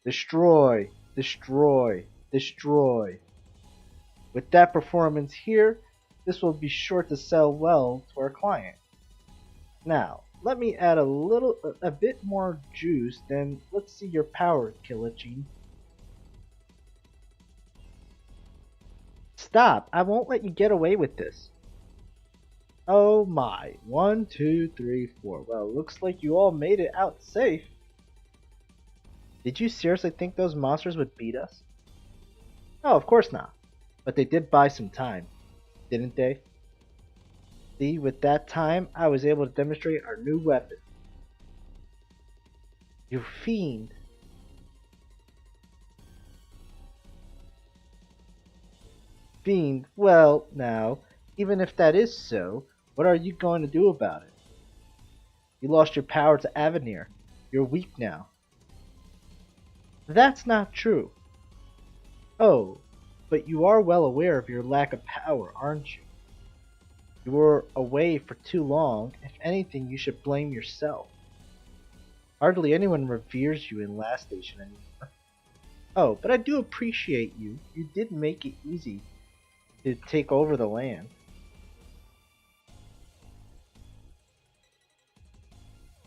Speaker 1: Destroy, destroy, destroy. With that performance here, this will be sure to sell well to our client. Now, let me add a bit more juice, then let's see your power, Kelachin. Stop, I won't let you get away with this. Oh my, 1, 2, 3, 4. Well, looks like you all made it out safe. Did you seriously think those monsters would beat us? Oh, of course not. But they did buy some time, didn't they? See, with that time, I was able to demonstrate our new weapon. You fiend. Fiend, well, now, even if that is so, what are you going to do about it? You lost your power to Avenir. You're weak now. That's not true. Oh, but you are well aware of your lack of power, aren't you? You were away for too long. If anything, you should blame yourself. Hardly anyone reveres you in Last Station anymore. Oh, but I do appreciate you. You did make it easy to take over the land.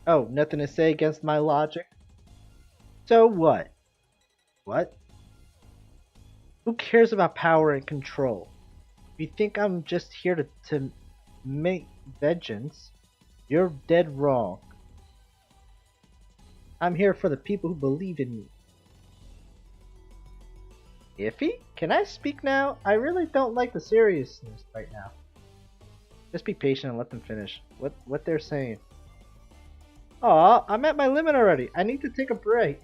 Speaker 1: Oh, nothing to say against my logic? So what? What? Who cares about power and control? If you think I'm just here to make vengeance, you're dead wrong. I'm here for the people who believe in me. Iffy? Can I speak now? I really don't like the seriousness right now. Just be patient and let them finish what they're saying. Aw, I'm at my limit already. I need to take a break.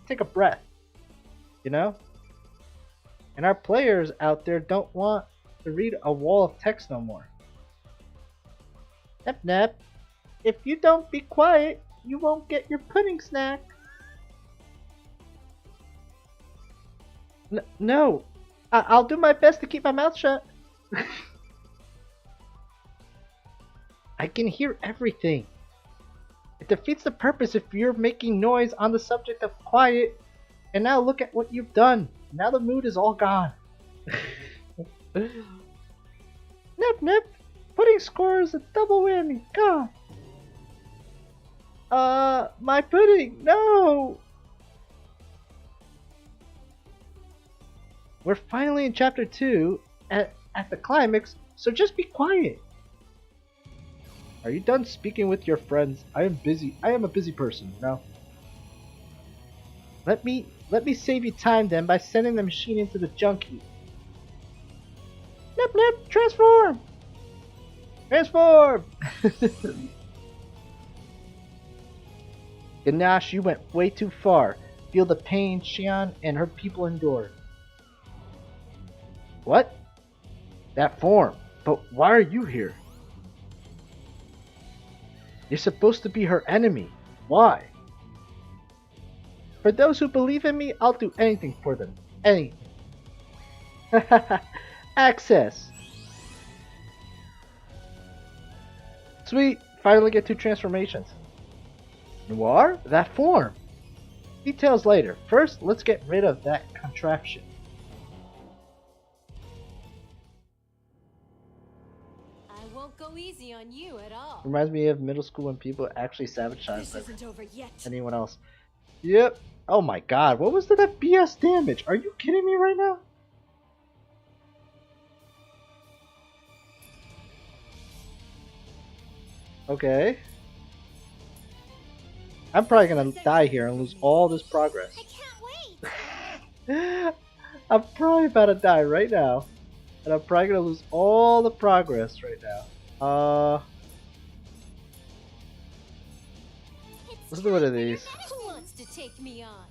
Speaker 1: Take a breath. You know? And our players out there don't want to read a wall of text no more. Nep nep. If you don't be quiet, you won't get your pudding snack. No, I'll do my best to keep my mouth shut. I can hear everything. It defeats the purpose if you're making noise on the subject of quiet. And now look at what you've done. Now the mood is all gone. Nip nip. Pudding scores a double whammy. God. My pudding. No. We're finally in chapter 2 at the climax, so just be quiet. Are you done speaking with your friends? I am busy. I am a busy person now. Let me save you time then by sending the machine into the junk heap. Nip nip, transform! Transform! Ganache, you went way too far. Feel the pain Xian and her people endure. What? That form. But why are you here? You're supposed to be her enemy. Why? For those who believe in me, I'll do anything for them. Anything. Access. Sweet. Finally get 2 transformations. Noir? That form. Details later. First, let's get rid of that contraption.
Speaker 4: I won't go easy on you at all.
Speaker 1: Reminds me of middle school when people actually sabotaged
Speaker 4: This isn't over yet.
Speaker 1: anyone else. Yep. Oh my god, what was that BS damage? Are you kidding me right now? Okay. I'm probably gonna die here and lose all this progress.
Speaker 2: I can't wait.
Speaker 1: I'm probably about to die right now. And I'm probably gonna lose all the progress right now. Let's do one of these.
Speaker 4: Who wants to take me on?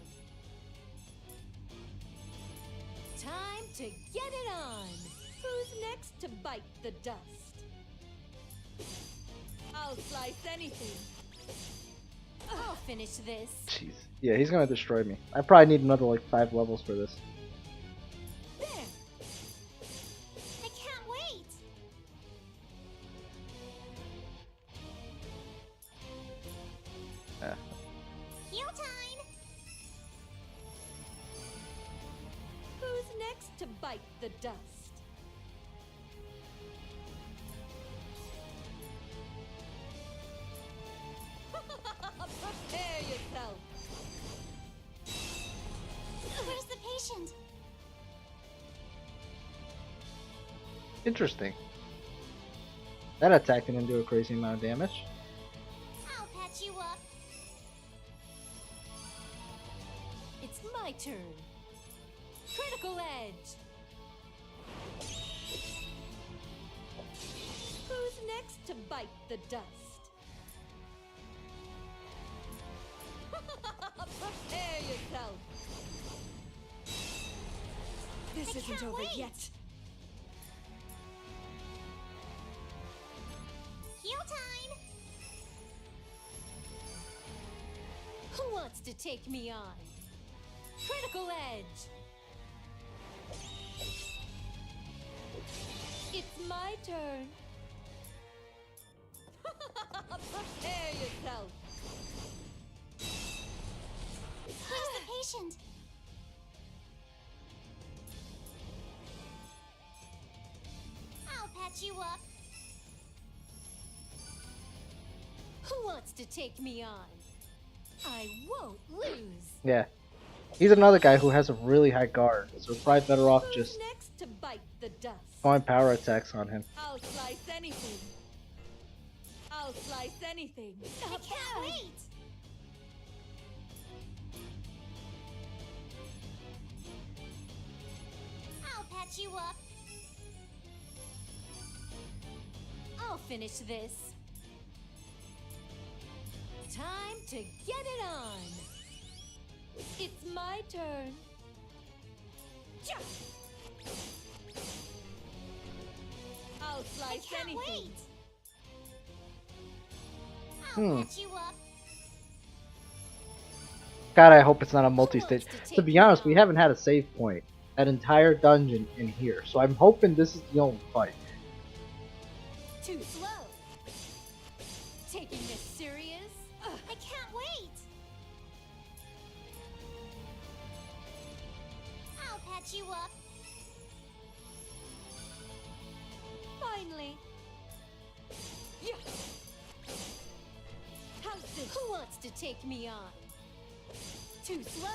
Speaker 4: Time to get it on. Who's next to bite the dust? I'll slice anything. I'll finish this.
Speaker 1: Jeez. Yeah, he's gonna destroy me. I probably need another like 5 levels for this.
Speaker 4: There.
Speaker 2: I can't wait. Heal time.
Speaker 4: Who's next to bite the dust? Prepare yourself.
Speaker 2: Where's the patient?
Speaker 1: Interesting. That attack didn't do a crazy amount of damage.
Speaker 2: I'll patch you up.
Speaker 4: It's my turn. Critical edge. Who's next to bite the dust? Prepare yourself. This isn't
Speaker 2: can't
Speaker 4: over
Speaker 2: wait.
Speaker 4: yet.
Speaker 2: Heal time.
Speaker 4: Who wants to take me on? Critical edge. It's my turn. Prepare yourself.
Speaker 2: Where's the patient? I'll patch you up.
Speaker 4: Who wants to take me on? I won't lose.
Speaker 1: Yeah. He's another guy who has a really high guard, so we're probably better off
Speaker 4: Who's
Speaker 1: just
Speaker 4: next to bite the dust?
Speaker 1: going power attacks on him.
Speaker 4: I'll slice anything. I'll slice anything.
Speaker 2: I can't wait. I'll patch you up.
Speaker 4: I'll finish this. Time to get it on. It's my turn. Ja! I'll
Speaker 2: I
Speaker 4: slice
Speaker 2: can't
Speaker 4: anything.
Speaker 2: wait.
Speaker 1: Hmm.
Speaker 2: Patch you up.
Speaker 1: God, I hope it's not a
Speaker 4: Who
Speaker 1: multi-stage.
Speaker 4: wants to
Speaker 1: To
Speaker 4: take
Speaker 1: be
Speaker 4: me
Speaker 1: honest, we
Speaker 4: on?
Speaker 1: haven't had a save point. That entire dungeon in here. So I'm hoping this is the only fight.
Speaker 4: Too slow. Taking this serious? Ugh.
Speaker 2: I can't wait. I'll patch you up.
Speaker 4: Finally. Yeah. How's this? Who wants to take me on? Too slow.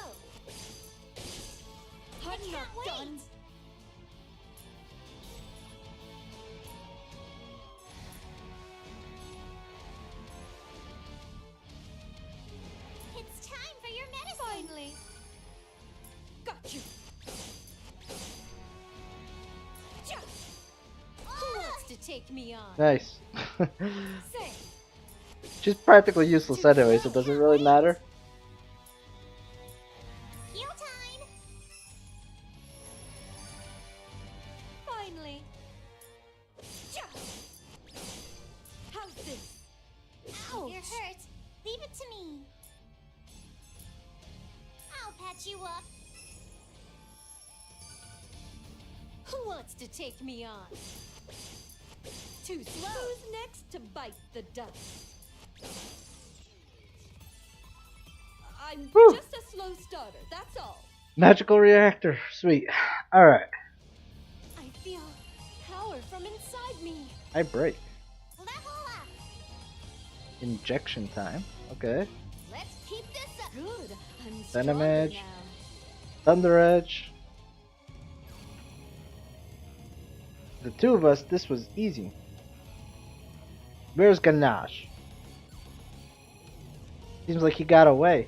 Speaker 4: I'm
Speaker 2: can't
Speaker 4: not
Speaker 2: wait.
Speaker 4: done.
Speaker 2: It's time for your medicine.
Speaker 4: Finally. Got you. Ja. Who wants to take me on?
Speaker 1: Nice.
Speaker 4: Say.
Speaker 1: She's practically useless anyway, so does it really matter?
Speaker 2: Heal time.
Speaker 4: Finally. Ja. How's this?
Speaker 2: If
Speaker 4: Ouch.
Speaker 2: you're hurt, leave it to me. I'll patch you up.
Speaker 4: Who wants to take me on? Too slow. Who's next to bite the dust? I'm
Speaker 1: Whew.
Speaker 4: just a slow starter, that's all.
Speaker 1: Magical reactor. Sweet. Alright.
Speaker 4: I feel power from inside me.
Speaker 1: I break.
Speaker 2: Level up.
Speaker 1: Injection time. Okay.
Speaker 4: Let's keep this up. Good. I'm
Speaker 1: Venom
Speaker 4: stronger
Speaker 1: Edge.
Speaker 4: now.
Speaker 1: Thunder Edge. The two of us, this was easy. Where's Ganache? Seems like he got away.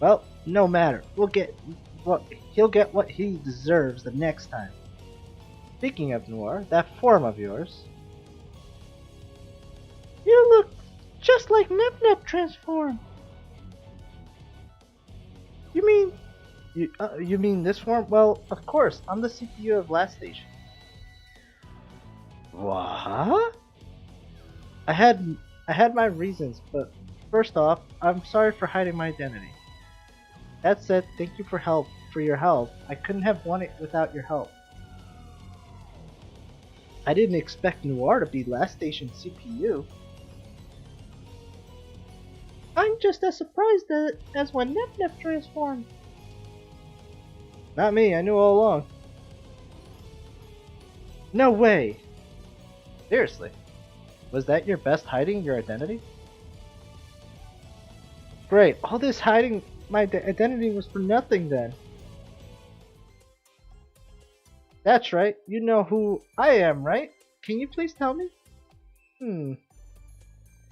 Speaker 1: Well, no matter. He'll get what he deserves the next time. Speaking of Noir, that form of yours. You look just like Nep transformed. You mean this form? Well, of course. I'm the CPU of last station. What? I had my reasons, but first off, I'm sorry for hiding my identity. That said, thank you for your help. I couldn't have won it without your help. I didn't expect Noir to be last station CPU. I'm just as surprised as when Nep transformed. Not me, I knew all along. No way! Seriously? Was that your best hiding your identity? Great, all this hiding my identity was for nothing then. That's right, you know who I am, right? Can you please tell me?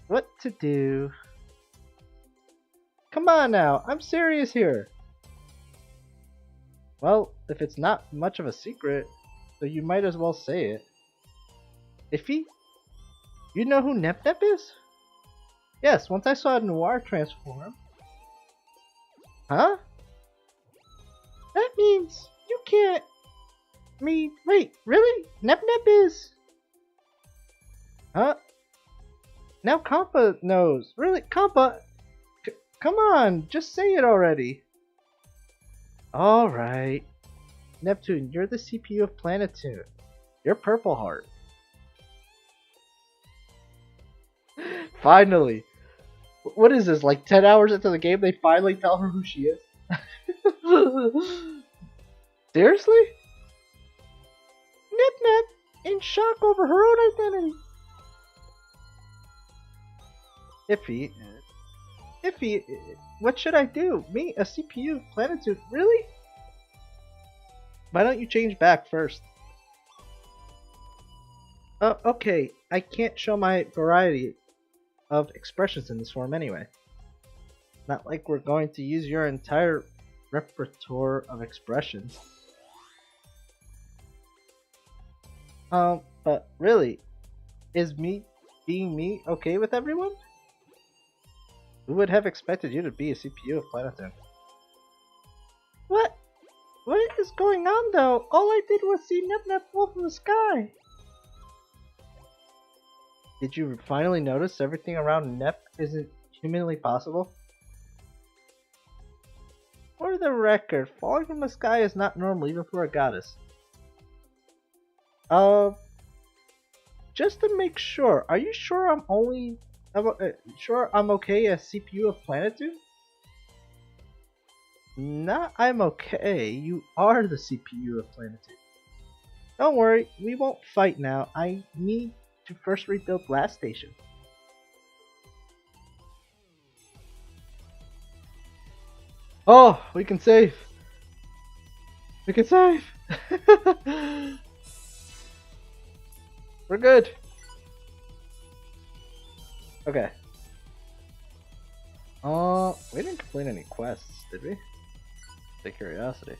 Speaker 1: What to do? Come on now, I'm serious here. Well, if it's not much of a secret, so you might as well say it. Iffy? You know who Nep is? Yes, once I saw Noir transform. Huh? That means you can't... Wait, really? Nep is... Huh? Now Compa knows. Really? Compa? Come on, just say it already. Alright. Neptune, you're the CPU of Planetoon. You're Purple Heart. Finally! What is this, like 10 hours into the game they finally tell her who she is? Seriously? Nip in shock over her own identity. Iffy, what should I do? Me, a CPU, Planetoon, really? Why don't you change back first? Okay, I can't show my variety of expressions in this form anyway. Not like we're going to use your entire repertoire of expressions. But really, is me being me okay with everyone? Who would have expected you to be a CPU of Planetoon? What? What is going on though? All I did was see Nep fall from the sky. Did you finally notice everything around Nep isn't humanly possible? For the record, falling from the sky is not normal even for a goddess. Just to make sure, are you sure I'm okay as CPU of Planitude? Not I'm okay, you are the CPU of Planitude. Don't worry, we won't fight now. I need to first rebuild Last Station. Oh, we can save. We can save. We're good. Okay. We didn't complete any quests, did we? The curiosity.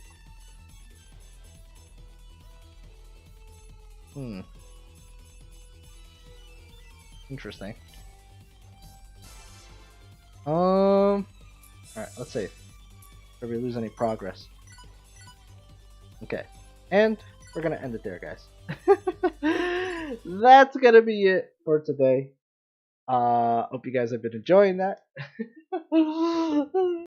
Speaker 1: Interesting. Alright, let's see. Did we lose any progress? Okay. And we're gonna end it there, guys. That's gonna be it for today. Hope you guys have been enjoying that.